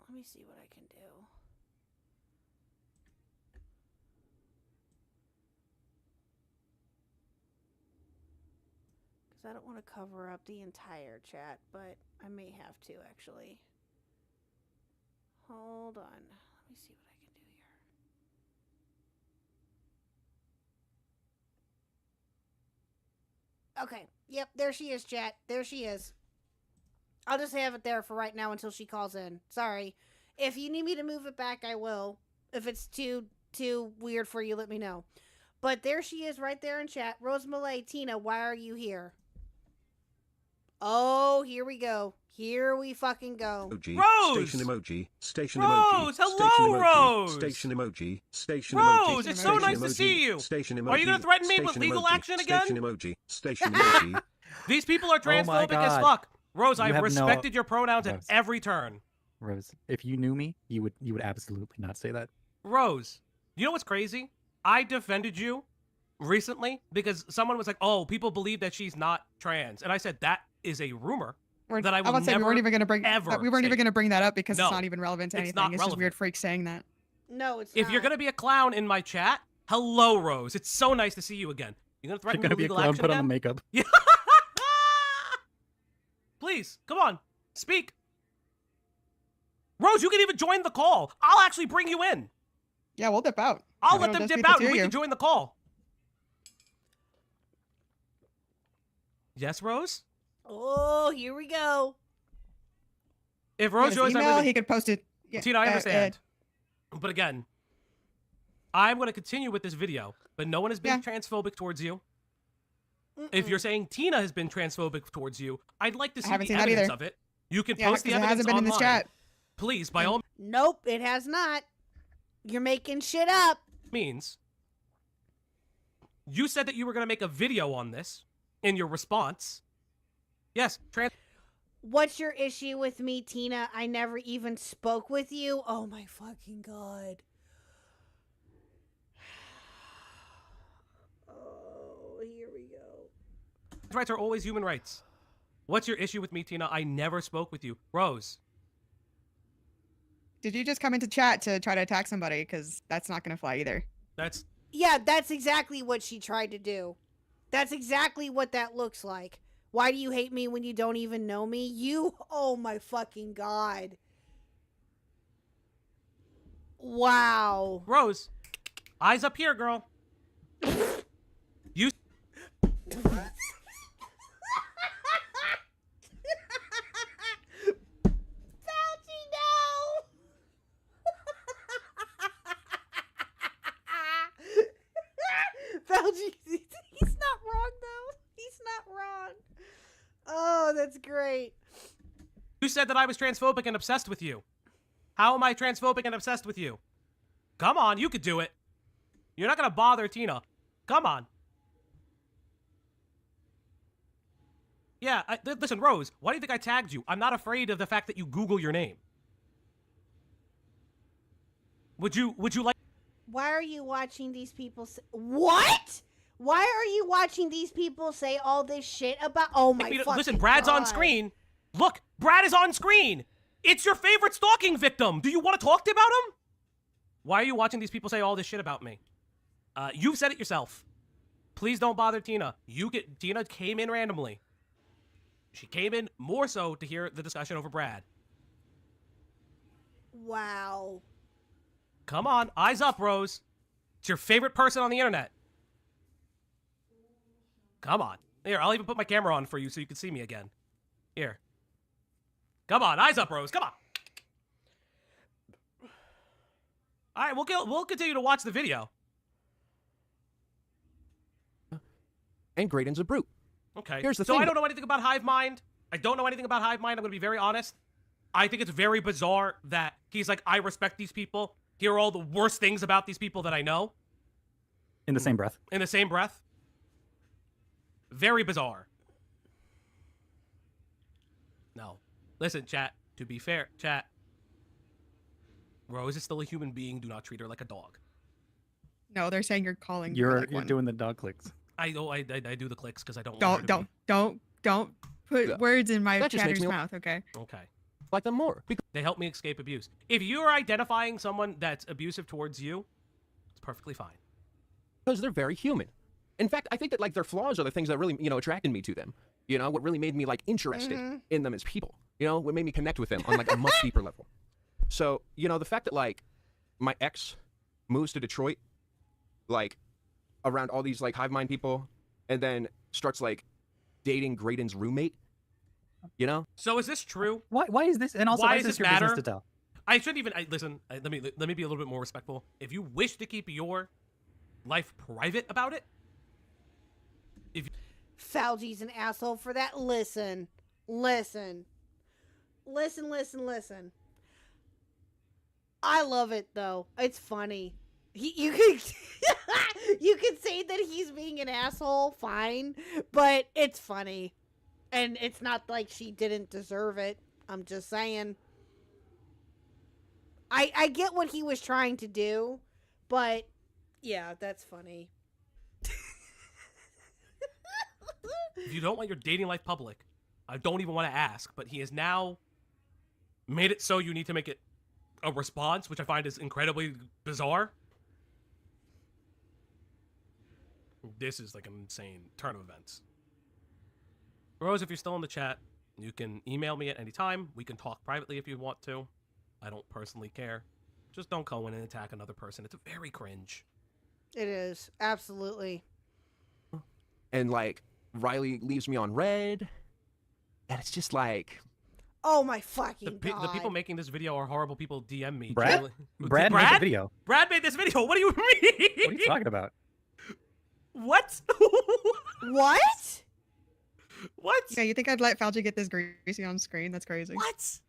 Let me see what I can do. I don't want to cover up the entire chat, but I may have to, actually. Hold on. Let me see what I can do here. Okay. Yep, there she is, chat. There she is. I'll just have it there for right now until she calls in. Sorry. If you need me to move it back, I will. If it's too weird for you, let me know. But there she is right there in chat. Rose Malay, Tina, why are you here? Oh, here we go. Here we fucking go. Emoji, Rose! Station emoji. Station Rose! emoji. Hello, station emoji, Rose! Station emoji. Station Rose, emoji. it's so nice to emoji, see you. Station emoji. Are you gonna threaten me with station legal emoji, action again? Station emoji. Station emoji. These people are Oh my transphobic as God. fuck. Rose, You I've have no- respected your pronouns at Rose. every turn. Rose, if you knew me, you would absolutely not say that. Rose, you know what's crazy? I defended you recently because someone was like, "Oh, people believe that she's not trans," and I said that is a rumor that I will about to say, never we weren't even gonna bring ever. we weren't even say. gonna bring that up because No, it's not even relevant to it's anything. not It's just relevant. weird freaks saying that. No, it's If not. you're gonna be a clown in my chat, hello, Rose. It's so nice to see you again. You're gonna threaten You're gonna me be a with legal clown, action put on the again? makeup. Yeah. Please, come on, speak. Rose, you can even join the call. I'll actually bring you in. Yeah, we'll dip out. I'll It'll let them just be dip the out two and of we you. can join the call. Yes, Rose? Oh, here we go. If Yeah, Rose his joins, email, I'm he could post it. Yeah, Tina, I understand. But again, I'm going to continue with this video, but no one has been transphobic towards you. If you're saying Tina has been transphobic towards you, I'd like to see haven't the seen that evidence either. of it. You can Yeah, post the 'cause it evidence hasn't been in online. this chat. Please, by all Nope, it has not. You're making shit up. means. You said that you were going to make a video on this in your response. Yes, What's your issue with me, Tina? I never even spoke with you. Oh my fucking god. Oh, here we go. rights are always human rights. What's your issue with me, Tina? I never spoke with you. Rose. Did you just come into chat to try to attack somebody? Because that's not gonna fly either. That's Yeah, that's exactly what she tried to do. That's exactly what that looks like. Why do you hate me when you don't even know me? You, oh my fucking god. Wow. Rose. Eyes up here, girl. You. Fauci, no! Fauci, he's not wrong though. He's not wrong. Oh, that's great. You said that I was transphobic and obsessed with you. How am I transphobic and obsessed with you? Come on, you could do it. You're not gonna bother Tina. Come on. Yeah, listen, Rose, why do you think I tagged you? I'm not afraid of the fact that you Google your name. Would you like... Why are you watching these people say... What? Why are you watching these people say all this shit about... Oh my fucking Listen, Brad's on God. screen. Look, Brad is on screen. It's your favorite stalking victim. Do you want to talk to about him? Why are you watching these people say all this shit about me? You've said it yourself. Please don't bother Tina. Tina came in randomly. She came in more so to hear the discussion over Brad. Wow. Come on, eyes up, Rose. It's your favorite person on the internet. Come on. Here, I'll even put my camera on for you so you can see me again. Here. Come on, eyes up, Rose. Come on. All right, we'll continue to watch the video. And Graydon's a brute. Okay. Here's the so thing. I don't know anything about Hive Mind. I don't know anything about Hive Mind. I'm going to be very honest. I think it's very bizarre that he's like, I respect these people. Here are all the worst things about these people that I know. In the same breath. In the same breath. Very bizarre. No. Listen, chat. To be fair, chat. Rose is still a human being. Do not treat her like a dog. No, they're saying you're calling. her You're like one. doing the dog clicks. I do the clicks because I don't want her to Don't put words in my That just makes chatter's me- mouth, okay? Okay. Like them more. They help me escape abuse. If you're identifying someone that's abusive towards you, it's perfectly fine. Because they're very human. In fact, I think that like their flaws are the things that really, attracted me to them. What really made me like interested in them as people. What made me connect with them on like a much deeper level. So, the fact that like my ex moves to Detroit, like around all these like hive mind people, and then starts like dating Graydon's roommate. So is this true? Why is this? And also, Why why is does this this your business matter? to tell? I shouldn't even listen. Let me be a little bit more respectful. If you wish to keep your life private about it, Fauci's an asshole for that. Listen. Listen. I love it though. It's funny. You could you could say that he's being an asshole, fine, but it's funny. And it's not like she didn't deserve it. I'm just saying. I get what he was trying to do, but yeah, that's funny. If you don't want your dating life public, I don't even want to ask, but he has now made it so you need to make it a response, which I find is incredibly bizarre. This is like an insane turn of events. Rose, if you're still in the chat, you can email me at any time. We can talk privately if you want to. I don't personally care. Just don't go in and attack another person. It's very cringe. It is. Absolutely. And like Riley leaves me on red, and it's just like, oh my fucking the god. people making this video are horrible people. DM me. Brad made the video. Brad made this video. What do you mean? What are you talking about? What? What? What? Yeah, you think I'd let Falgi get this greasy on screen? That's crazy. What?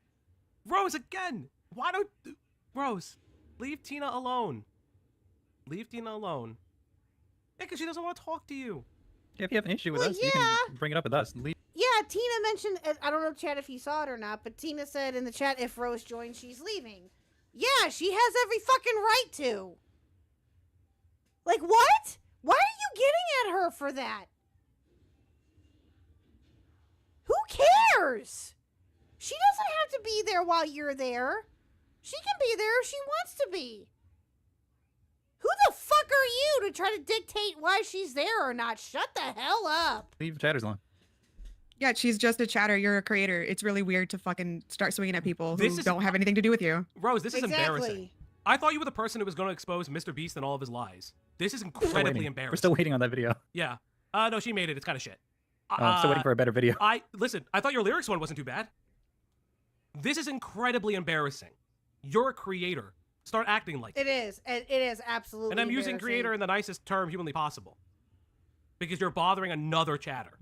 Rose, again. Why don't... Rose, leave Tina alone. Leave Tina alone. Yeah, because she doesn't want to talk to you. If you have an issue with Well, us, you can bring it up with us. Leave. Yeah, Tina mentioned, I don't know, chat, if you saw it or not, but Tina said in the chat if Rose joins, she's leaving. Yeah, she has every fucking right to. Like, what? Why are you getting at her for that? Who cares? She doesn't have to be there while you're there. She can be there if she wants to be. Who the fuck are you to try to dictate why she's there or not? Shut the hell up. Leave chatters alone. Yeah, she's just a chatter. You're a creator. It's really weird to fucking start swinging at people who don't have anything to do with you. Rose, this is embarrassing. I thought you were the person who was going to expose Mr. Beast and all of his lies. This is incredibly embarrassing. We're still waiting on that video. Yeah. No, she made it. It's kind of shit. I'm still waiting for a better video. Listen, I thought your lyrics one wasn't too bad. This is incredibly embarrassing. You're a creator. Start acting like it. It is. It is absolutely. And I'm using creator in the nicest term humanly possible. Because you're bothering another chatter.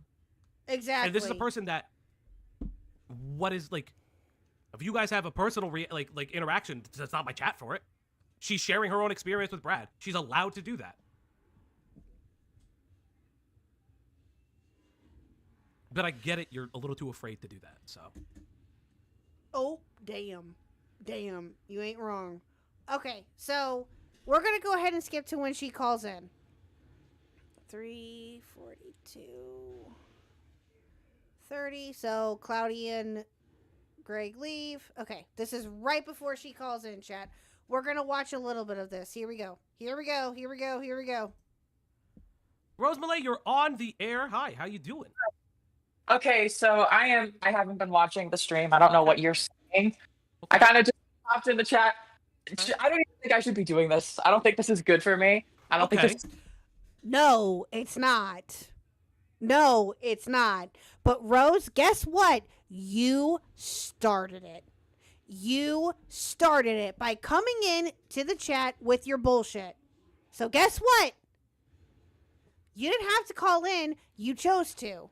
Exactly. And this is a person that, what is, like, if you guys have a personal, like interaction, that's not my chat for it. She's sharing her own experience with Brad. She's allowed to do that. But I get it, you're a little too afraid to do that, so. Oh, damn. Damn, you ain't wrong. Okay, so we're going to go ahead and skip to when she calls in. 3:42. 30, so Cloudy and Greg leave. Okay, this is right before she calls in, chat. We're going to watch a little bit of this. Here we go. Here we go. Here we go. Here we go. Rose Malay, you're on the air. Hi, how you doing? Okay, so I haven't been watching the stream. I don't know what you're saying. I kind of just popped in the chat. I don't even think I should be doing this. I don't think this is good for me. I don't think this. No, it's not. No, it's not. But Rose, guess what? You started it. You started it by coming in to the chat with your bullshit. So guess what? You didn't have to call in. You chose to.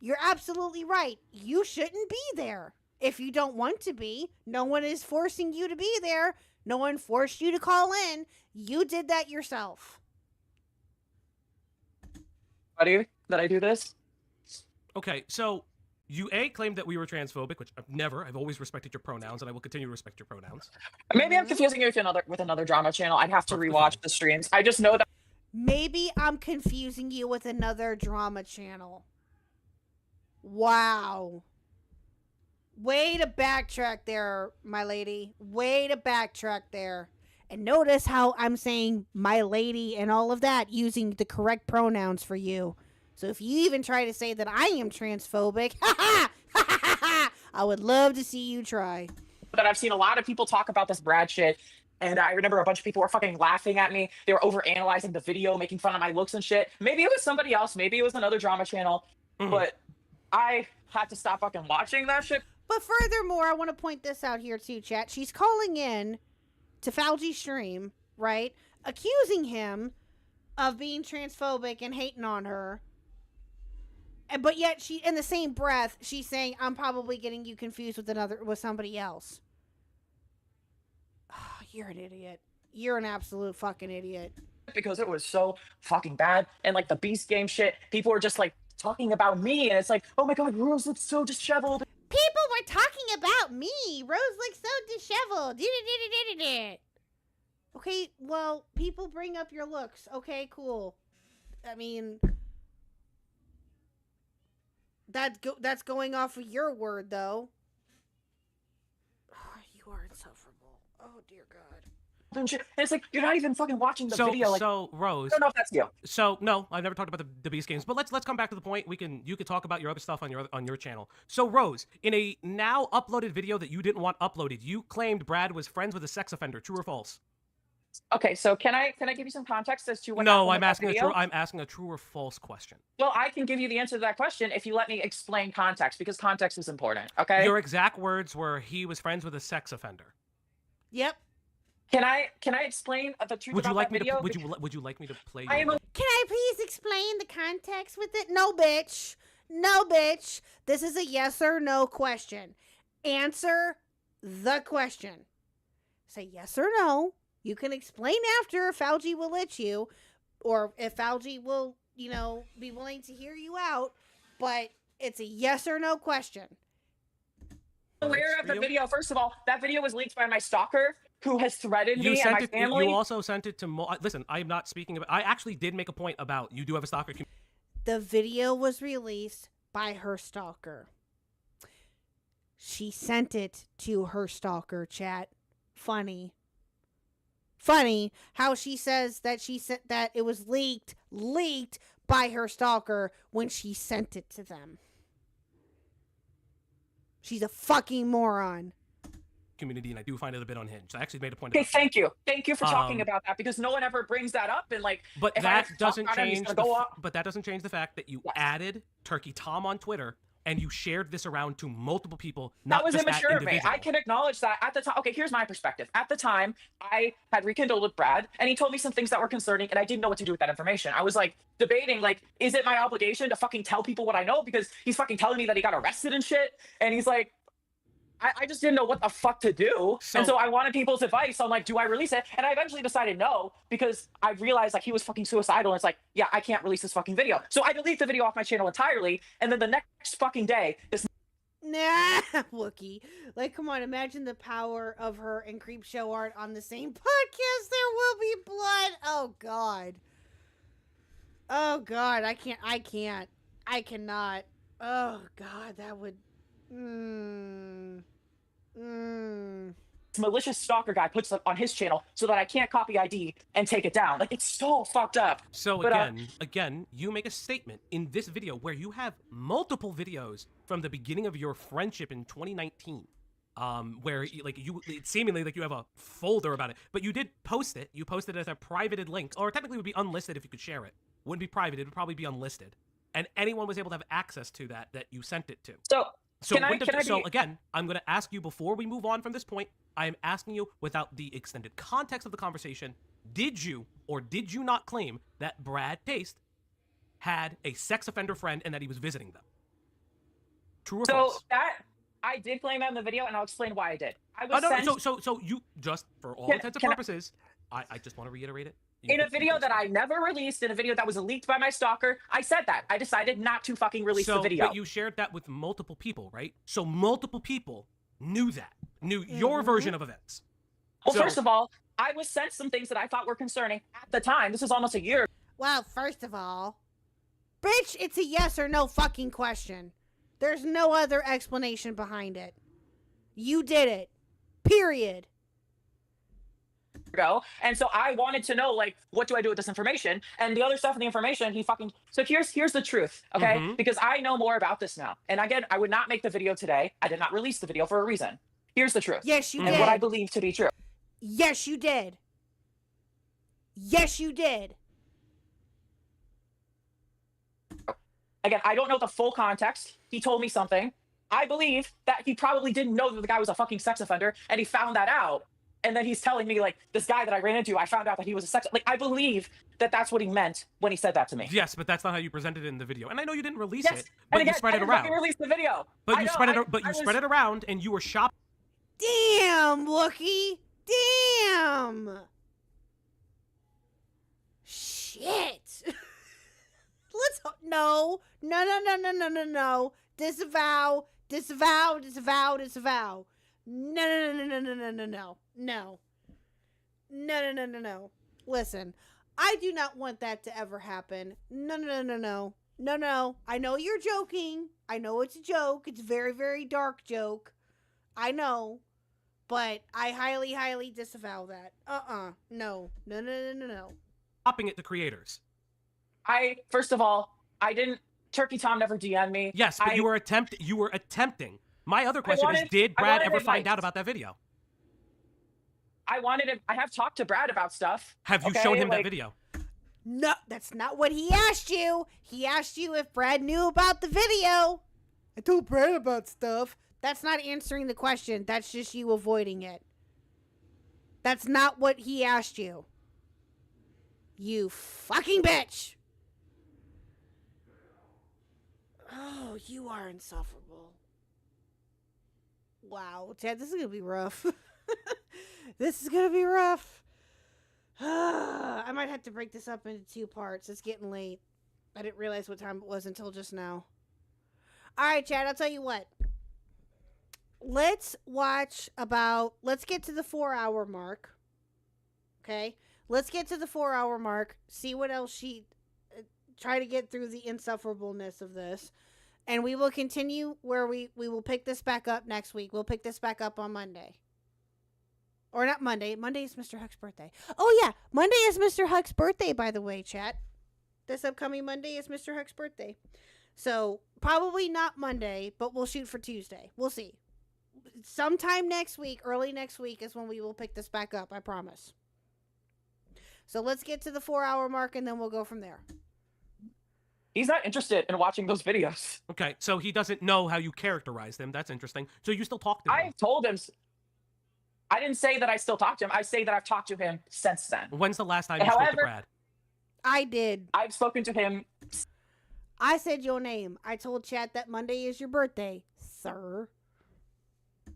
You're absolutely right. You shouldn't be there. If you don't want to be, no one is forcing you to be there. No one forced you to call in. You did that yourself. Buddy, that I do this? Okay, so you claimed that we were transphobic, which I've never. I've always respected your pronouns, and I will continue to respect your pronouns. Maybe I'm confusing you with another drama channel. I'd have to rewatch the streams. I just know that. Maybe I'm confusing you with another drama channel. Wow. Way to backtrack there, my lady. Way to backtrack there. And notice how I'm saying my lady and all of that using the correct pronouns for you. So if you even try to say that I am transphobic, I would love to see you try. That I've seen a lot of people talk about this Brad shit. And I remember a bunch of people were fucking laughing at me. They were over-analyzing the video, making fun of my looks and shit. Maybe it was somebody else. Maybe it was another drama channel. But I had to stop fucking watching that shit. But furthermore, I want to point this out here too, chat. She's calling in to Falgi's stream, right? Accusing him of being transphobic and hating on her. But yet she, in the same breath, she's saying, I'm probably getting you confused with somebody else. Oh, you're an idiot. You're an absolute fucking idiot. Because it was so fucking bad. And like the Beast Game shit, people were just like talking about me. And it's like, oh my God, Rose looks so disheveled. People were talking about me. Rose looks so disheveled. Okay, well, people bring up your looks. Okay, cool. I mean, that's going off of your word, though. Oh, you are insufferable. Oh, dear God. And it's like, you're not even fucking watching the video. Like, so Rose. I don't know if that's you. So no, I've never talked about the Beast Games, but let's come back to the point. You can talk about your other stuff on your channel. So Rose, in a now uploaded video that you didn't want uploaded, you claimed Brad was friends with a sex offender. True or false? Okay, so can I give you some context as to what No, happened I'm asking a true or false question. Well, I can give you the answer to that question if you let me explain context, because context is important. Okay. Your exact words were he was friends with a sex offender. Yep. Can I explain the truth about that video? Would you like me to play? Can I please explain the context with it? No, bitch. No, bitch. This is a yes or no question. Answer the question. Say yes or no. You can explain after if Algie will let you, or if Algie will, be willing to hear you out. But it's a yes or no question. Aware of the video. First of all, that video was leaked by my stalker, who has threatened me and my family. You also sent it to listen, I'm not speaking about. I actually did make a point about you do have a stalker. The video was released by her stalker. She sent it to her stalker, chat. Funny how she says that that it was leaked by her stalker when she sent it to them. She's a fucking moron. Community, and I do find it a bit unhinged. I actually made a point. Okay, thank you for talking about that, because no one ever brings that up. And like, but that doesn't change. But that doesn't change the fact that you added Turkey Tom on Twitter and you shared this around to multiple people. That was immature of me. I can acknowledge that at the time. Okay, here's my perspective. At the time, I had rekindled with Brad, and he told me some things that were concerning, and I didn't know what to do with that information. I was like debating, like, is it my obligation to fucking tell people what I know, because he's fucking telling me that he got arrested and shit, and he's like, I just didn't know what the fuck to do. And so I wanted people's advice on, like, do I release it? And I eventually decided no, because I realized, like, he was fucking suicidal. And it's like, yeah, I can't release this fucking video. So I delete the video off my channel entirely. And then the next fucking day, this... Nah, Wookie. Like, come on, imagine the power of her and Creepshow Art on the same podcast. There will be blood. Oh, God. Oh, God. I cannot. Oh, God, that would... malicious stalker guy puts it on his channel so that I can't copy ID and take it down. Like, it's so fucked up. So again, you make a statement in this video where you have multiple videos from the beginning of your friendship in 2019, where it's seemingly like you have a folder about it, but you did post it. You posted it as a privated link, or technically it would be unlisted if you could share it. Wouldn't be private. It would probably be unlisted, and anyone was able to have access to that you sent it to. So again, I'm going to ask you before we move on from this point, I am asking you without the extended context of the conversation, did you or did you not claim that Brad Taste had a sex offender friend and that he was visiting them? True or false? So that, I did claim that in the video, and I'll explain why I did. So you, just for all intents and purposes, I just want to reiterate it. In a video that I never released, in a video that was leaked by my stalker, I said that. I decided not to fucking release the video. But you shared that with multiple people, right? So multiple people knew your version of events. Well, first of all, I was sent some things that I thought were concerning at the time. This is almost a year. Well, first of all, bitch, it's a yes or no fucking question. There's no other explanation behind it. You did it. Period. Ago, and so I wanted to know, like, what do I do with this information? And the other stuff in the information, he fucking... So here's the truth, okay? Because I know more about this now. And again, I would not make the video today. I did not release the video for a reason. Here's the truth. Yes, you did. And what I believe to be true. Yes, you did. Yes, you did. Again, I don't know the full context. He told me something. I believe that he probably didn't know that the guy was a fucking sex offender, and he found that out. And then he's telling me, like, this guy that I ran into, I found out that he was a sex. Like, I believe that that's what he meant when he said that to me. Yes, but that's not how you presented it in the video. And I know you didn't release Yes, it, but and again, you spread I it didn't around. fucking release the video. But I you know, spread it. I- But I you was- spread it around, and you were shopping. Damn, Wookie. Damn. Shit. No. Disavow. No. Listen, I do not want that to ever happen. No. I know you're joking. I know it's a joke. It's a very, very dark joke. I know. But I highly, highly disavow that. No. Shopping at the creators. First of all, I didn't. Turkey Tom never DM'd me. Yes, but you were attempting. My other question is, did Brad ever find out about that video? I have talked to Brad about stuff. Have you shown him that video? No, that's not what he asked you. He asked you if Brad knew about the video. I told Brad about stuff. That's not answering the question. That's just you avoiding it. That's not what he asked you. You fucking bitch. Oh, you are insufferable. Wow, Chad, this is going to be rough. This is going to be rough. I might have to break this up into 2 parts. It's getting late. I didn't realize what time it was until just now. All right, Chad, I'll tell you what. Let's get to the 4-hour mark. Okay? Let's get to the 4-hour mark. See what else try to get through the insufferableness of this. And we will continue where we will pick this back up next week. We'll pick this back up on Monday. Or not Monday. Monday is Mr. Huck's birthday. Oh, yeah. Monday is Mr. Huck's birthday, by the way, chat. This upcoming Monday is Mr. Huck's birthday. So, probably not Monday, but we'll shoot for Tuesday. We'll see. Sometime next week, early next week, is when we will pick this back up. I promise. So, let's get to the 4-hour mark, and then we'll go from there. He's not interested in watching those videos. Okay, so he doesn't know how you characterize them. That's interesting. So you still talk to him? I've told him. I didn't say that I still talk to him. I say that I've talked to him since then. When's the last time you spoke to Brad? I did. I've spoken to him. I said your name. I told chat that Monday is your birthday, sir.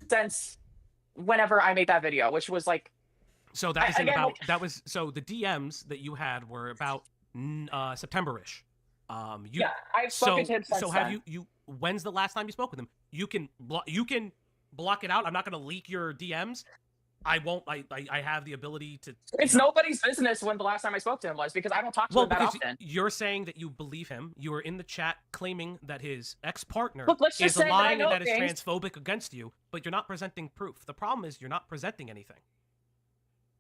Since whenever I made that video, which was like. So that isn't about. That was so the DMs that you had were about September-ish. Yeah, I've spoken to him since So have you? When's the last time you spoke with him? You can block it out. I'm not going to leak your DMs. I won't. I have the ability to. It's nobody's business when the last time I spoke to him was, because I don't talk to him that often. You're saying that you believe him. You were in the chat claiming that his ex-partner is lying and that is transphobic against you, but you're not presenting proof. The problem is you're not presenting anything.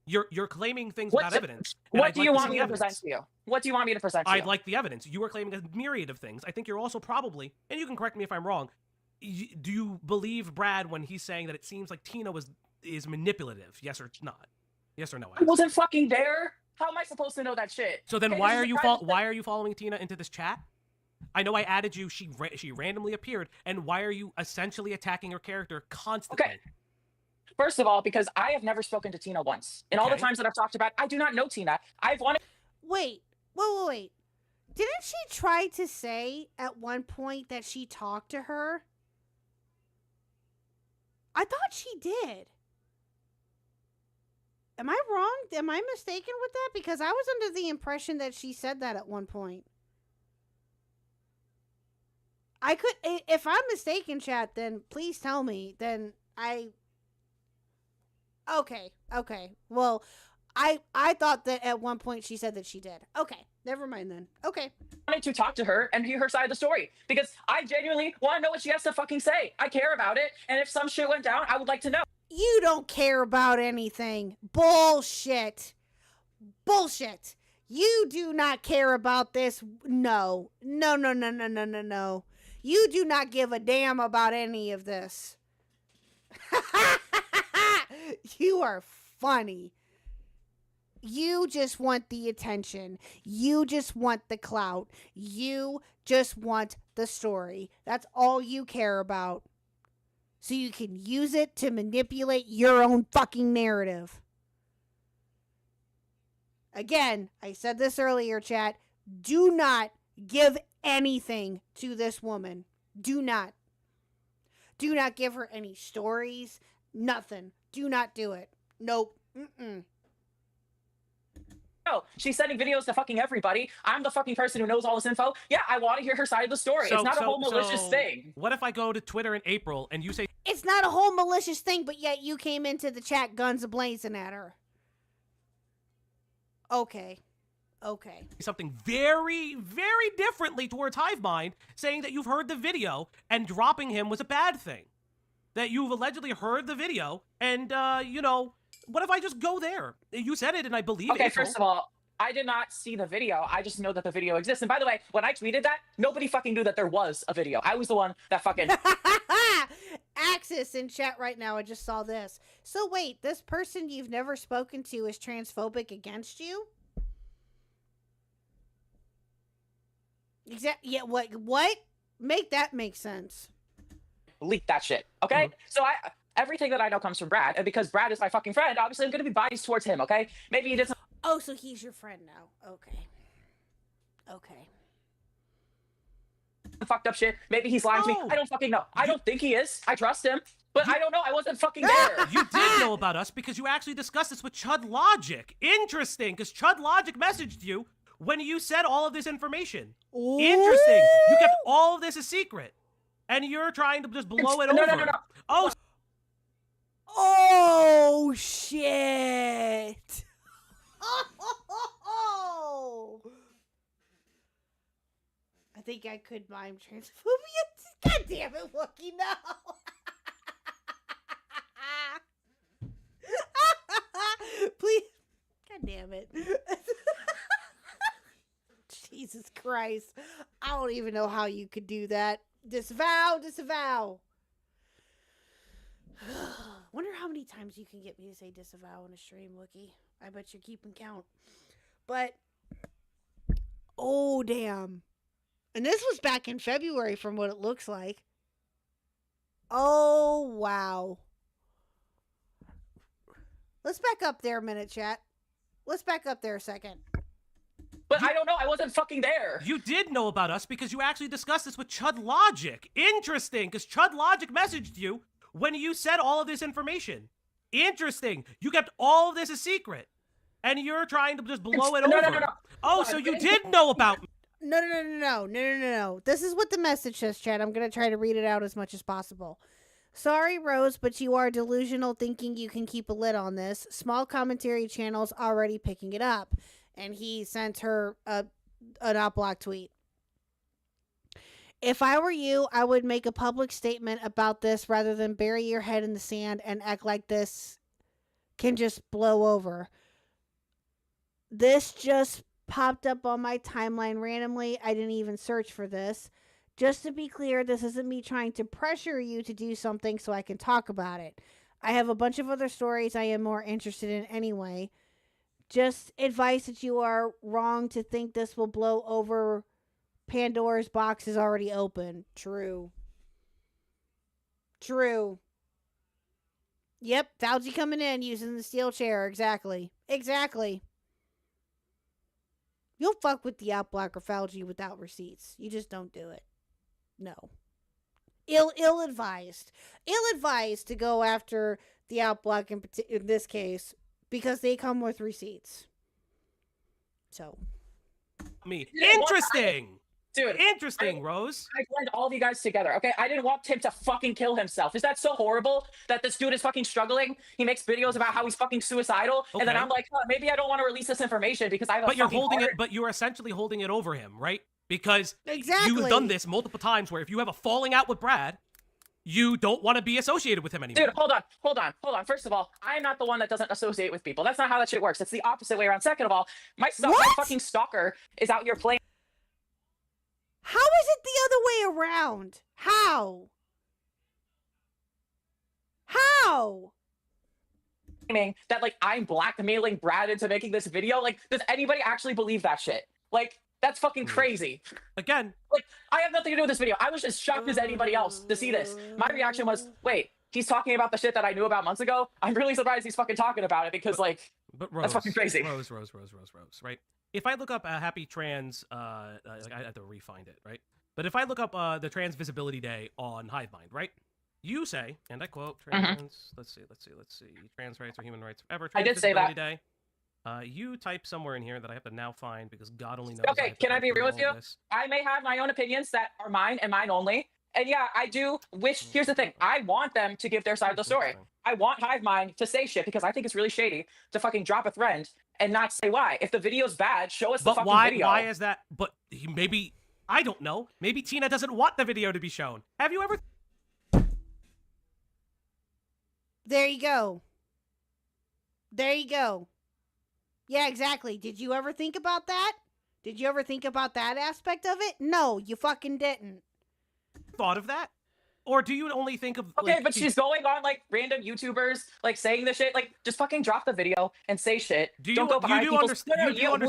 You're claiming things without evidence. What do you want me to present to you? What do you want me to present to you? I'd like the evidence. You are claiming a myriad of things. I think you're also probably, and you can correct me if I'm wrong, do you believe Brad when he's saying that it seems like Tina is manipulative? Yes or not? Yes or no? I wasn't fucking there. How am I supposed to know that shit? So then why are you following Tina into this chat? I know I added you. She randomly appeared, and why are you essentially attacking her character constantly? Okay. First of all, because I have never spoken to Tina once. In all the times that I've talked about, I do not know Tina. Wait. Didn't she try to say at one point that she talked to her? I thought she did. Am I wrong? Am I mistaken with that? Because I was under the impression that she said that at one point. If I'm mistaken, chat, then please tell me. Then Okay. Well, I thought that at one point she said that she did. Okay. Never mind then. Okay. I wanted to talk to her and hear her side of the story because I genuinely want to know what she has to fucking say. I care about it. And if some shit went down, I would like to know. You don't care about anything. Bullshit. You do not care about this. No. You do not give a damn about any of this. You are funny. You just want the attention. You just want the clout. You just want the story. That's all you care about. so you can use it to manipulate your own fucking narrative. Again, I said this earlier, chat. Do not give anything to this woman. Do not. Do not give her any stories. Nothing. Do not do it. Nope. Mm-mm. No, she's sending videos to fucking everybody. I'm the fucking person who knows all this info. Yeah, I want to hear her side of the story. It's not a whole malicious thing. What if I go to Twitter in April and you say... It's not a whole malicious thing, but yet you came into the chat guns a-blazing at her. Okay. Okay. Something very, very differently towards HiveMind, saying that you've heard the video and dropping him was a bad thing. That you've allegedly heard the video and, you know, what if I just go there? You said it and I believe it. Okay, first of all, I did not see the video. I just know that the video exists. And by the way, when I tweeted that, nobody fucking knew that there was a video. I was the one that fucking... Axis in chat right now. I just saw this. So wait, this person you've never spoken to is transphobic against you? Yeah, what? Make that make sense. Leak that shit, okay? So everything that I know comes from Brad, and because Brad is my fucking friend, obviously I'm gonna be biased towards him, okay? Maybe he doesn't... Oh, so he's your friend now. Okay. Okay. Fucked up shit. Maybe he's lying to me. I don't fucking know. I don't think he is. I trust him, but I don't know. I wasn't fucking there. You did know about us because you actually discussed this with Chud Logic. Interesting, because Chud Logic messaged you when you said all of this information. Ooh. Interesting. You kept all of this a secret. And you're trying to just blow it over. No. Oh. Oh, shit. Oh. I think I could mime transphobia. God damn it, Wookie, no. Please. God damn it. Jesus Christ. I don't even know how you could do that. Disavow. Wonder how many times you can get me to say disavow on a stream, Wookie. I bet you're keeping count. But, oh, damn. And this was back in February from what it looks like. Oh, wow. Let's back up there a minute, chat. Let's back up there a second. But I don't know. I wasn't fucking there. You did know about us because you actually discussed this with Chud Logic. Interesting, because Chud Logic messaged you when you said all of this information. Interesting. You kept all of this a secret. And you're trying to just blow it over. No. Oh, so you did know about me. No. This is what the message says, chat. I'm going to try to read it out as much as possible. Sorry, Rose, but you are delusional thinking you can keep a lid on this. Small commentary channels already picking it up. And he sent her a not block tweet. If I were you, I would make a public statement about this rather than bury your head in the sand and act like this can just blow over. This just popped up on my timeline randomly. I didn't even search for this. Just to be clear, this isn't me trying to pressure you to do something so I can talk about it. I have a bunch of other stories I am more interested in anyway. Just advice that you are wrong to think this will blow over. Pandora's box is already open. True. Yep, Fauci coming in using the steel chair. Exactly. You'll fuck with the Outblocker Fauci without receipts. You just don't do it. No. Ill-advised. Ill-advised to go after the Outblock in this case. Because they come with receipts. So. Interesting. Dude. Interesting, Rose. I blend all of you guys together, okay? I didn't want him to fucking kill himself. Is that so horrible that this dude is fucking struggling? He makes videos about how he's fucking suicidal. Okay. And then I'm like, maybe I don't want to release this information because I have a But you're essentially holding it over him, right? Because exactly. You've done this multiple times where if you have a falling out with Brad, you don't want to be associated with him anymore. Dude, hold on. First of all, I'm not the one that doesn't associate with people. That's not how that shit works. It's the opposite way around. Second of all, my fucking stalker is out here playing. How is it the other way around? How? That, like, I'm blackmailing Brad into making this video? Like, does anybody actually believe that shit? Like, That's fucking crazy. Again, like, I have nothing to do with this video. I was as shocked as anybody else to see this. My reaction was, wait, he's talking about the shit that I knew about months ago? I'm really surprised he's fucking talking about it because, but Rose, that's fucking crazy. Rose, right? If I look up Happy Trans, I have to re-find it, right? But if I look up the Trans Visibility Day on HiveMind, right? You say, and I quote, trans, let's see, trans rights or human rights forever. Trans I did say that. Day. You type somewhere in here that I have to now find because God only knows. Okay, can I be real with you? I may have my own opinions that are mine and mine only. And yeah, I do wish, here's the thing, I want them to give their side of the story. I want HiveMind to say shit because I think it's really shady to fucking drop a thread and not say why. If the video's bad, show us the fucking video. Why is that? But maybe, I don't know. Maybe Tina doesn't want the video to be shown. Have you ever? There you go. There you go. Yeah, exactly. Did you ever think about that? Did you ever think about that aspect of it? No, you fucking didn't. Thought of that? Or do you only think of okay, but she's going on like random YouTubers like saying this shit, like just fucking drop the video and say shit. Don't go behind people's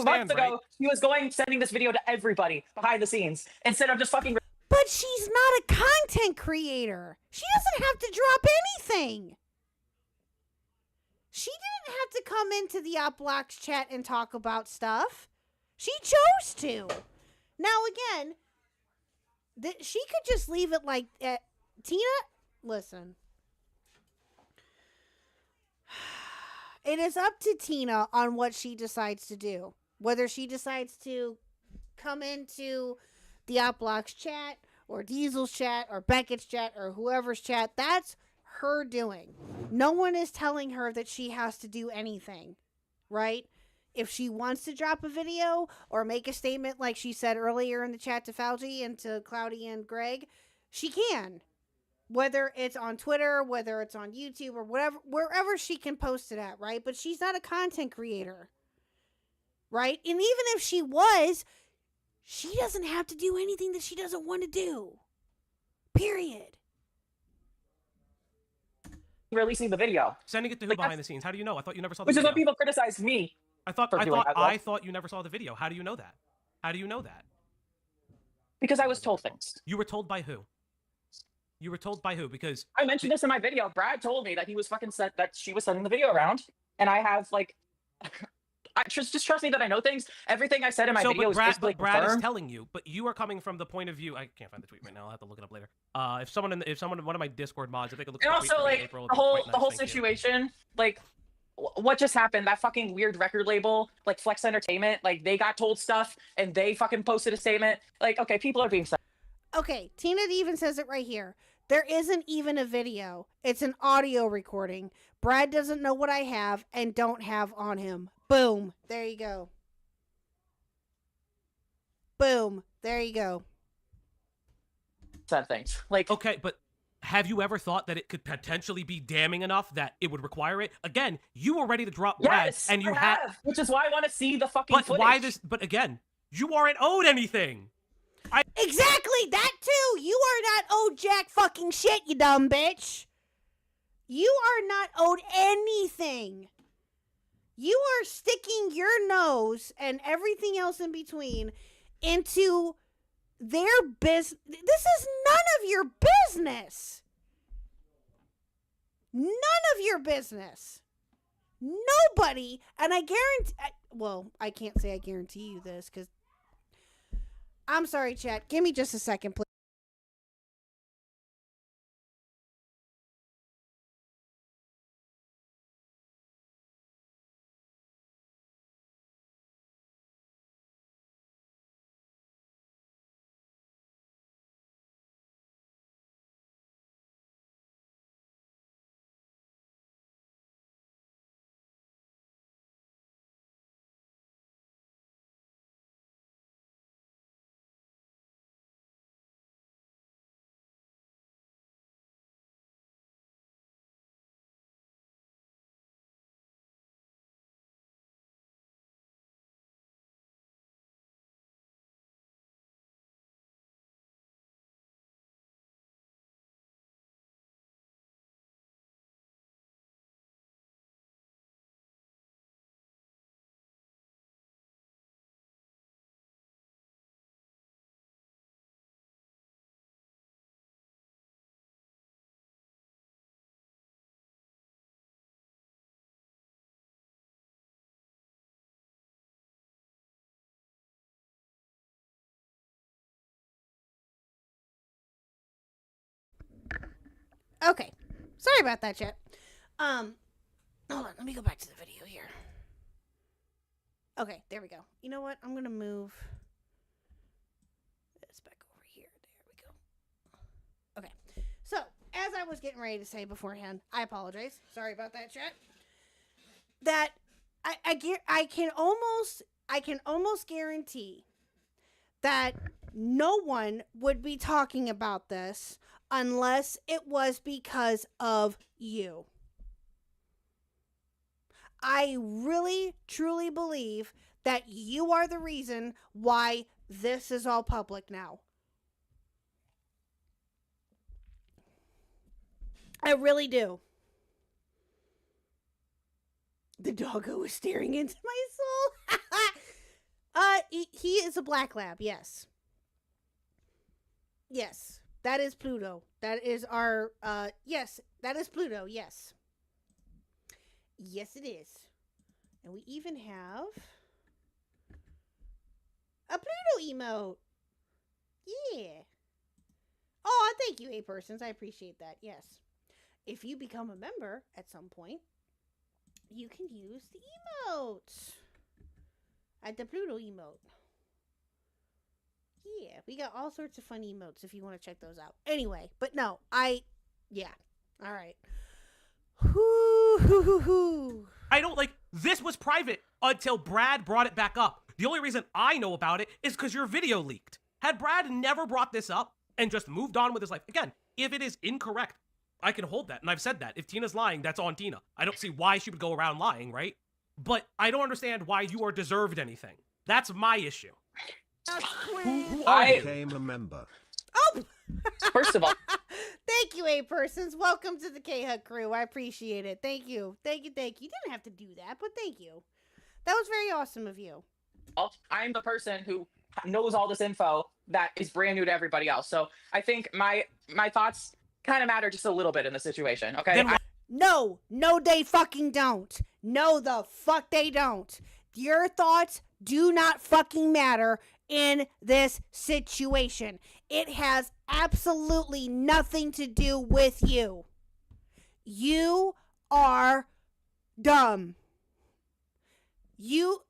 months ago, he was sending this video to everybody behind the scenes instead of just fucking. But she's not a content creator. She doesn't have to drop anything. She didn't have to come into the Upblocks chat and talk about stuff. She chose to. Now again, she could just leave it like Tina, listen. It is up to Tina on what she decides to do. Whether she decides to come into the Upblocks chat or Diesel's chat or Beckett's chat or whoever's chat, that's her doing. No one is telling her that she has to do anything, right? If she wants to drop a video or make a statement like she said earlier in the chat to Fauci and to Cloudy and Greg, she can. Whether it's on Twitter, whether it's on YouTube or whatever, wherever she can post it at, right? But she's not a content creator, right? And even if she was, she doesn't have to do anything that she doesn't want to do. Period. Releasing the video, sending it to who behind the scenes. How do you know? I thought you never saw the which video. Is what people criticize me. I thought you never saw the video. How do you know that? How do you know that? Because I was told things. You were told by who? You were told by who? Because I mentioned this in my video. Brad told me that he was fucking that she was sending the video around, and I have like, just trust me that I know things. Everything I said in my video is basically Brad confirmed. is telling you, but you are coming from the point of view. I can't find the tweet right now. I'll have to look it up later. If someone one of my Discord mods, if they could look. And at also like April, the whole situation, like what just happened? That fucking weird record label, like Flex Entertainment, like they got told stuff and they fucking posted a statement. Like, okay, people are being sent. Okay, Tina even says it right here. There isn't even a video. It's an audio recording. Brad doesn't know what I have and don't have on him. Boom. There you go. Boom. There you go. Sad things. Like, okay, but have you ever thought that it could potentially be damning enough that it would require it? Again, you were ready to drop Brad, and you have, which is why I want to see the fucking footage. But again, you aren't owed anything. Exactly, that too. You are not owed jack fucking shit, you dumb bitch. You are not owed anything. You are sticking your nose and everything else in between into their business. This is none of your business. None of your business. Nobody, and I guarantee, well, I can't say I guarantee you this because I'm sorry, chat. Give me just a second, please. Okay. Sorry about that, chat. Hold on. Let me go back to the video here. Okay, there we go. You know what? I'm going to move this back over here. There we go. Okay. So, as I was getting ready to say beforehand, I apologize. Sorry about that, chat. That I can almost guarantee that no one would be talking about this unless it was because of you. I really, truly believe that you are the reason why this is all public now. I really do. The doggo is staring into my soul. He is a black lab, yes. Yes, that is Pluto. That is our, yes, that is Pluto, yes. Yes, it is. And we even have a Pluto emote. Yeah. Oh, thank you, A-Persons. I appreciate that, yes. If you become a member at some point, you can use the emotes. At the Pluto emote. Yeah, we got all sorts of fun emotes if you want to check those out. Anyway, but no, yeah. All right. I don't this was private until Brad brought it back up. The only reason I know about it is because your video leaked. Had Brad never brought this up and just moved on with his life, again, if it is incorrect, I can hold that. And I've said that. If Tina's lying, that's on Tina. I don't see why she would go around lying, right? But I don't understand why you are deserved anything. That's my issue. Who are you? Became a member. Oh! First of all, thank you, A-Persons. Welcome to the KHuck crew. I appreciate it. Thank you. Thank you, thank you. You didn't have to do that, but thank you. That was very awesome of you. I'm the person who knows all this info that is brand new to everybody else. So I think my thoughts kind of matter just a little bit in the situation, okay? No, they fucking don't. No, the fuck they don't. Your thoughts do not fucking matter in this situation. It has absolutely nothing to do with you. You are dumb. You...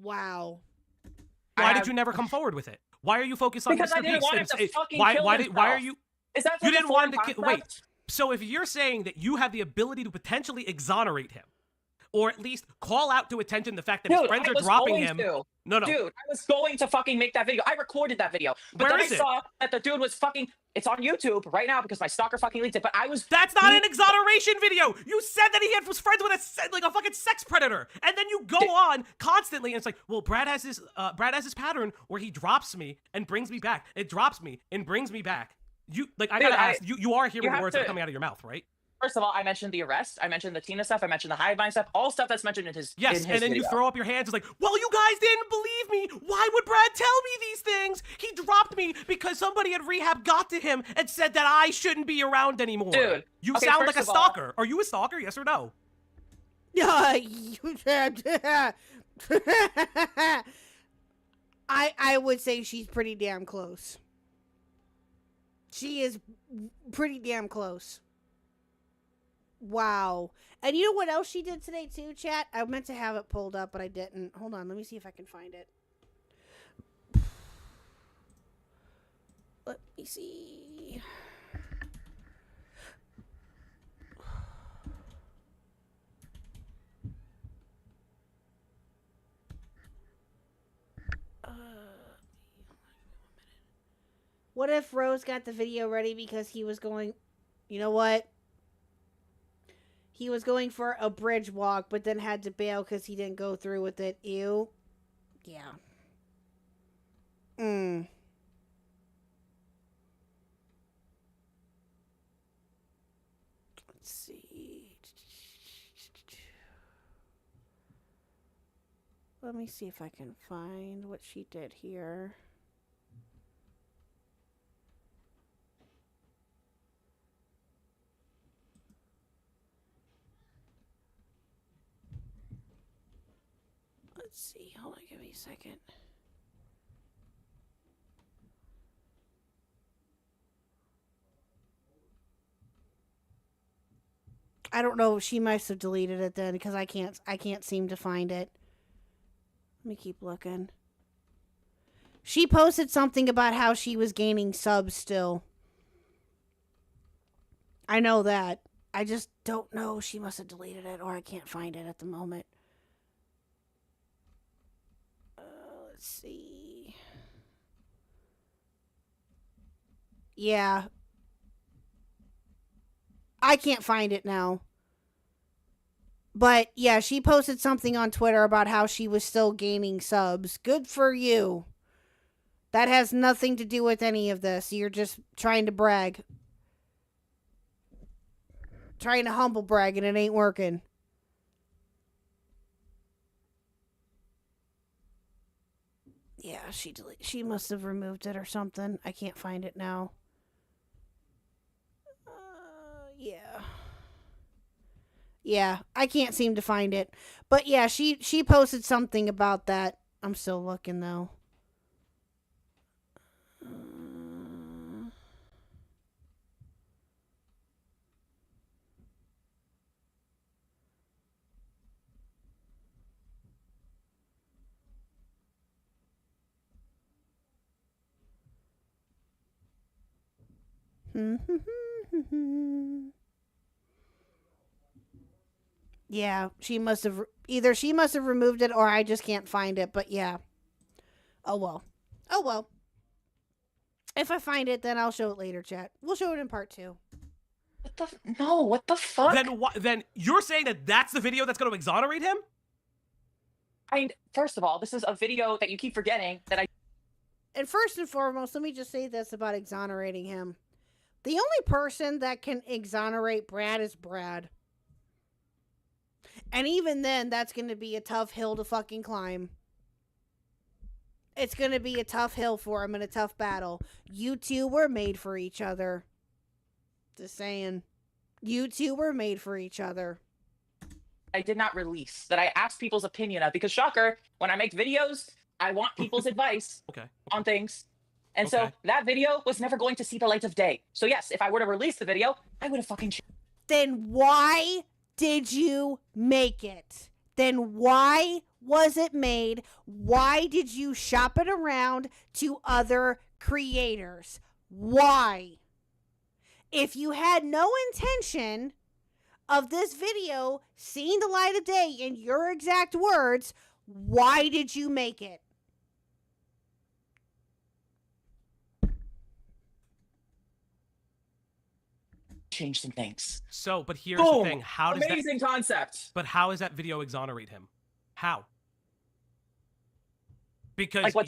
Wow. Why did you never come forward with it? Why are you focused on because Mr. I didn't Beast? want him to fucking why kill did himself. why are you Is that you such a didn't want him to foreign wait. concept? So if you're saying that you have the ability to potentially exonerate him, or at least call out to attention the fact that his friends I are was dropping going him. to. No. Dude, I was going to fucking make that video. I recorded that video. But Where then is I it? saw that the dude was fucking... It's on YouTube right now because my stalker fucking leaked it, but I was... That's not an exoneration video! You said that he was friends with a fucking sex predator! And then you go on constantly and it's like, well, Brad has this pattern where he drops me and brings me back. It drops me and brings me back. I gotta ask, you are hearing the words that are coming out of your mouth, right? First of all, I mentioned the arrest. I mentioned the Tina stuff. I mentioned the hive mind stuff. All stuff that's mentioned in his Yes, in his and then video. you throw up your hands. It's like, well, you guys didn't believe me. Why would Brad tell me these things? He dropped me because somebody at rehab got to him and said that I shouldn't be around anymore. Dude, you okay, sound like a first of all- stalker. Are you a stalker? Yes or no? I would say she's pretty damn close. She is pretty damn close. Wow. And you know what else she did today too, chat? I meant to have it pulled up, but I didn't. Hold on, let me see if I can find it. Let me see. What if Rose got the video ready because he was going... You know what? He was going for a bridge walk, but then had to bail because he didn't go through with it. Ew. Yeah. Let's see. Let me see if I can find what she did here. Let's see. Hold on, give me a second. I don't know. She must have deleted it then because I can't seem to find it. Let me keep looking. She posted something about how she was gaining subs still. I know that. I just don't know. She must have deleted it or I can't find it at the moment. Let's see. Yeah. I can't find it now. But yeah, she posted something on Twitter about how she was still gaining subs. Good for you. That has nothing to do with any of this. You're just trying to brag. Trying to humble brag and it ain't working. Yeah, she must have removed it or something. I can't find it now. Yeah. Yeah, I can't seem to find it. But yeah, she posted something about that. I'm still looking though. Yeah, she must have either she must have removed it or I just can't find it, but yeah. Oh well. Oh well. If I find it, then I'll show it later, chat. We'll show it in part 2. What the fuck? Then you're saying that that's the video that's going to exonerate him? I mean, first of all, this is a video that you keep forgetting that I... And first and foremost, let me just say this about exonerating him. The only person that can exonerate Brad is Brad. And even then, that's going to be a tough hill to fucking climb. It's going to be a tough hill for him and a tough battle. You two were made for each other. Just saying. You two were made for each other. I did not release, that I asked people's opinion of, because shocker, when I make videos, I want people's advice on things. And so that video was never going to see the light of day. So yes, if I were to release the video, I would have fucking... Then why did you make it? Then why was it made? Why did you shop it around to other creators? Why? If you had no intention of this video seeing the light of day in your exact words, why did you make it? Change some things. So, but here's Boom! the thing. How does Amazing concept. But how does that video exonerate him? How? Because Like what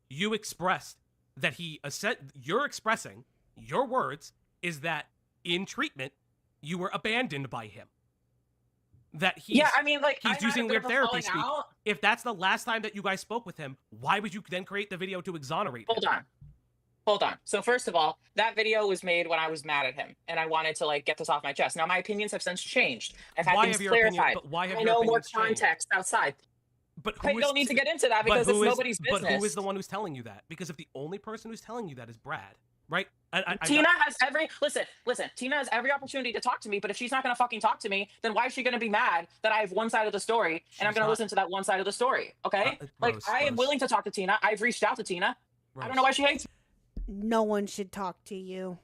you expressed that you're expressing your words is that in treatment you were abandoned by him. That he's I mean, like, he's I had using a bit weird of a therapy falling speak. out. If that's the last time that you guys spoke with him, why would you then create the video to exonerate him? Hold on. So first of all, that video was made when I was mad at him, and I wanted to like get this off my chest. Now my opinions have since changed. I've had things clarified. I know more context outside. But I don't need to get into that because it's nobody's business. But who is the one who's telling you that? Because if the only person who's telling you that is Brad, right? Tina has every listen. Tina has every opportunity to talk to me, but if she's not going to fucking talk to me, then why is she going to be mad that I have one side of the story and I'm going to listen to that one side of the story? Okay, I am willing to talk to Tina. I've reached out to Tina. I don't know why she hates me. No one should talk to you.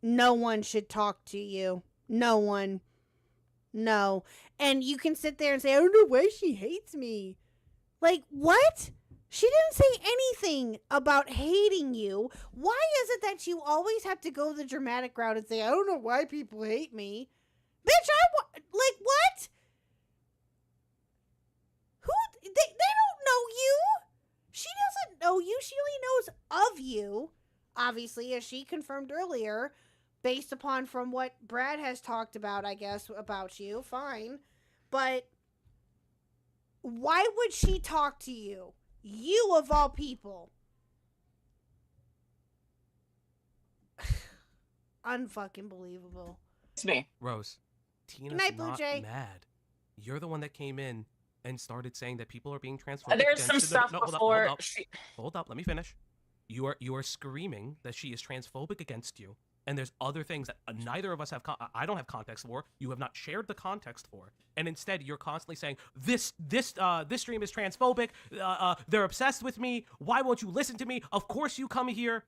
No one should talk to you. No one. No. And you can sit there and say, I don't know why she hates me. Like, what? She didn't say anything about hating you. Why is it that you always have to go the dramatic route and say, I don't know why people hate me? Bitch, like, what? Who? They don't know you. She doesn't know you. She only knows of you. Obviously, as she confirmed earlier, based upon from what Brad has talked about, I guess, about you. Fine. But why would she talk to you? You of all people. Unfucking believable. It's me. Rose, Tina's Good night, not Blue Jay. mad. You're the one that came in and started saying that people are being transphobic. There's some against you. stuff before Hold up, let me finish. You are screaming that she is transphobic against you, and there's other things that neither of us have. I don't have context for. You have not shared the context for, and instead you're constantly saying this stream is transphobic. They're obsessed with me. Why won't you listen to me? Of course you come here.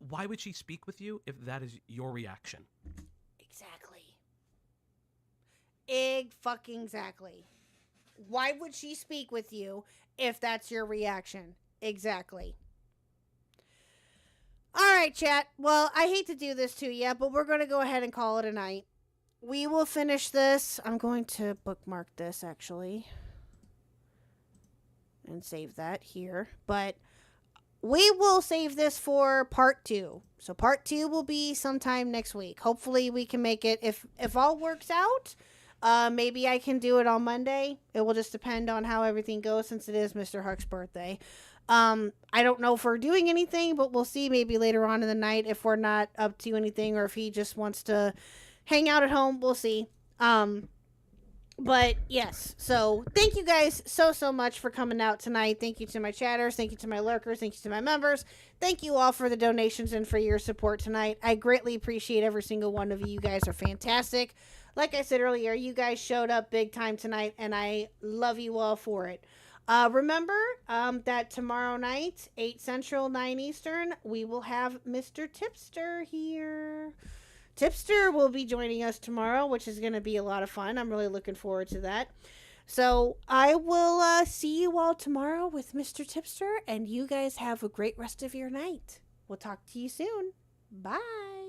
Why would she speak with you if that is your reaction? Exactly. Why would she speak with you if that's your reaction? Exactly. All right, chat. Well, I hate to do this to you, but we're going to go ahead and call it a night. We will finish this. I'm going to bookmark this, actually, and save that here. But we will save this for part 2. So part 2 will be sometime next week. Hopefully we can make it. If all works out, maybe I can do it on Monday. It will just depend on how everything goes since it is Mr. Huck's birthday. I don't know if we're doing anything, but we'll see maybe later on in the night if we're not up to anything or if he just wants to hang out at home. We'll see. But yes, so thank you guys so much for coming out tonight. Thank you to my chatters. Thank you to my lurkers. Thank you to my members. Thank you all for the donations and for your support tonight. I greatly appreciate every single one of you. You guys are fantastic. Like I said earlier, you guys showed up big time tonight, and I love you all for it. Remember that tomorrow night, 8 Central, 9 Eastern, we will have Mr. Tipster here. Tipster will be joining us tomorrow, which is going to be a lot of fun. I'm really looking forward to that. So I will see you all tomorrow with Mr. Tipster, and you guys have a great rest of your night. We'll talk to you soon. Bye.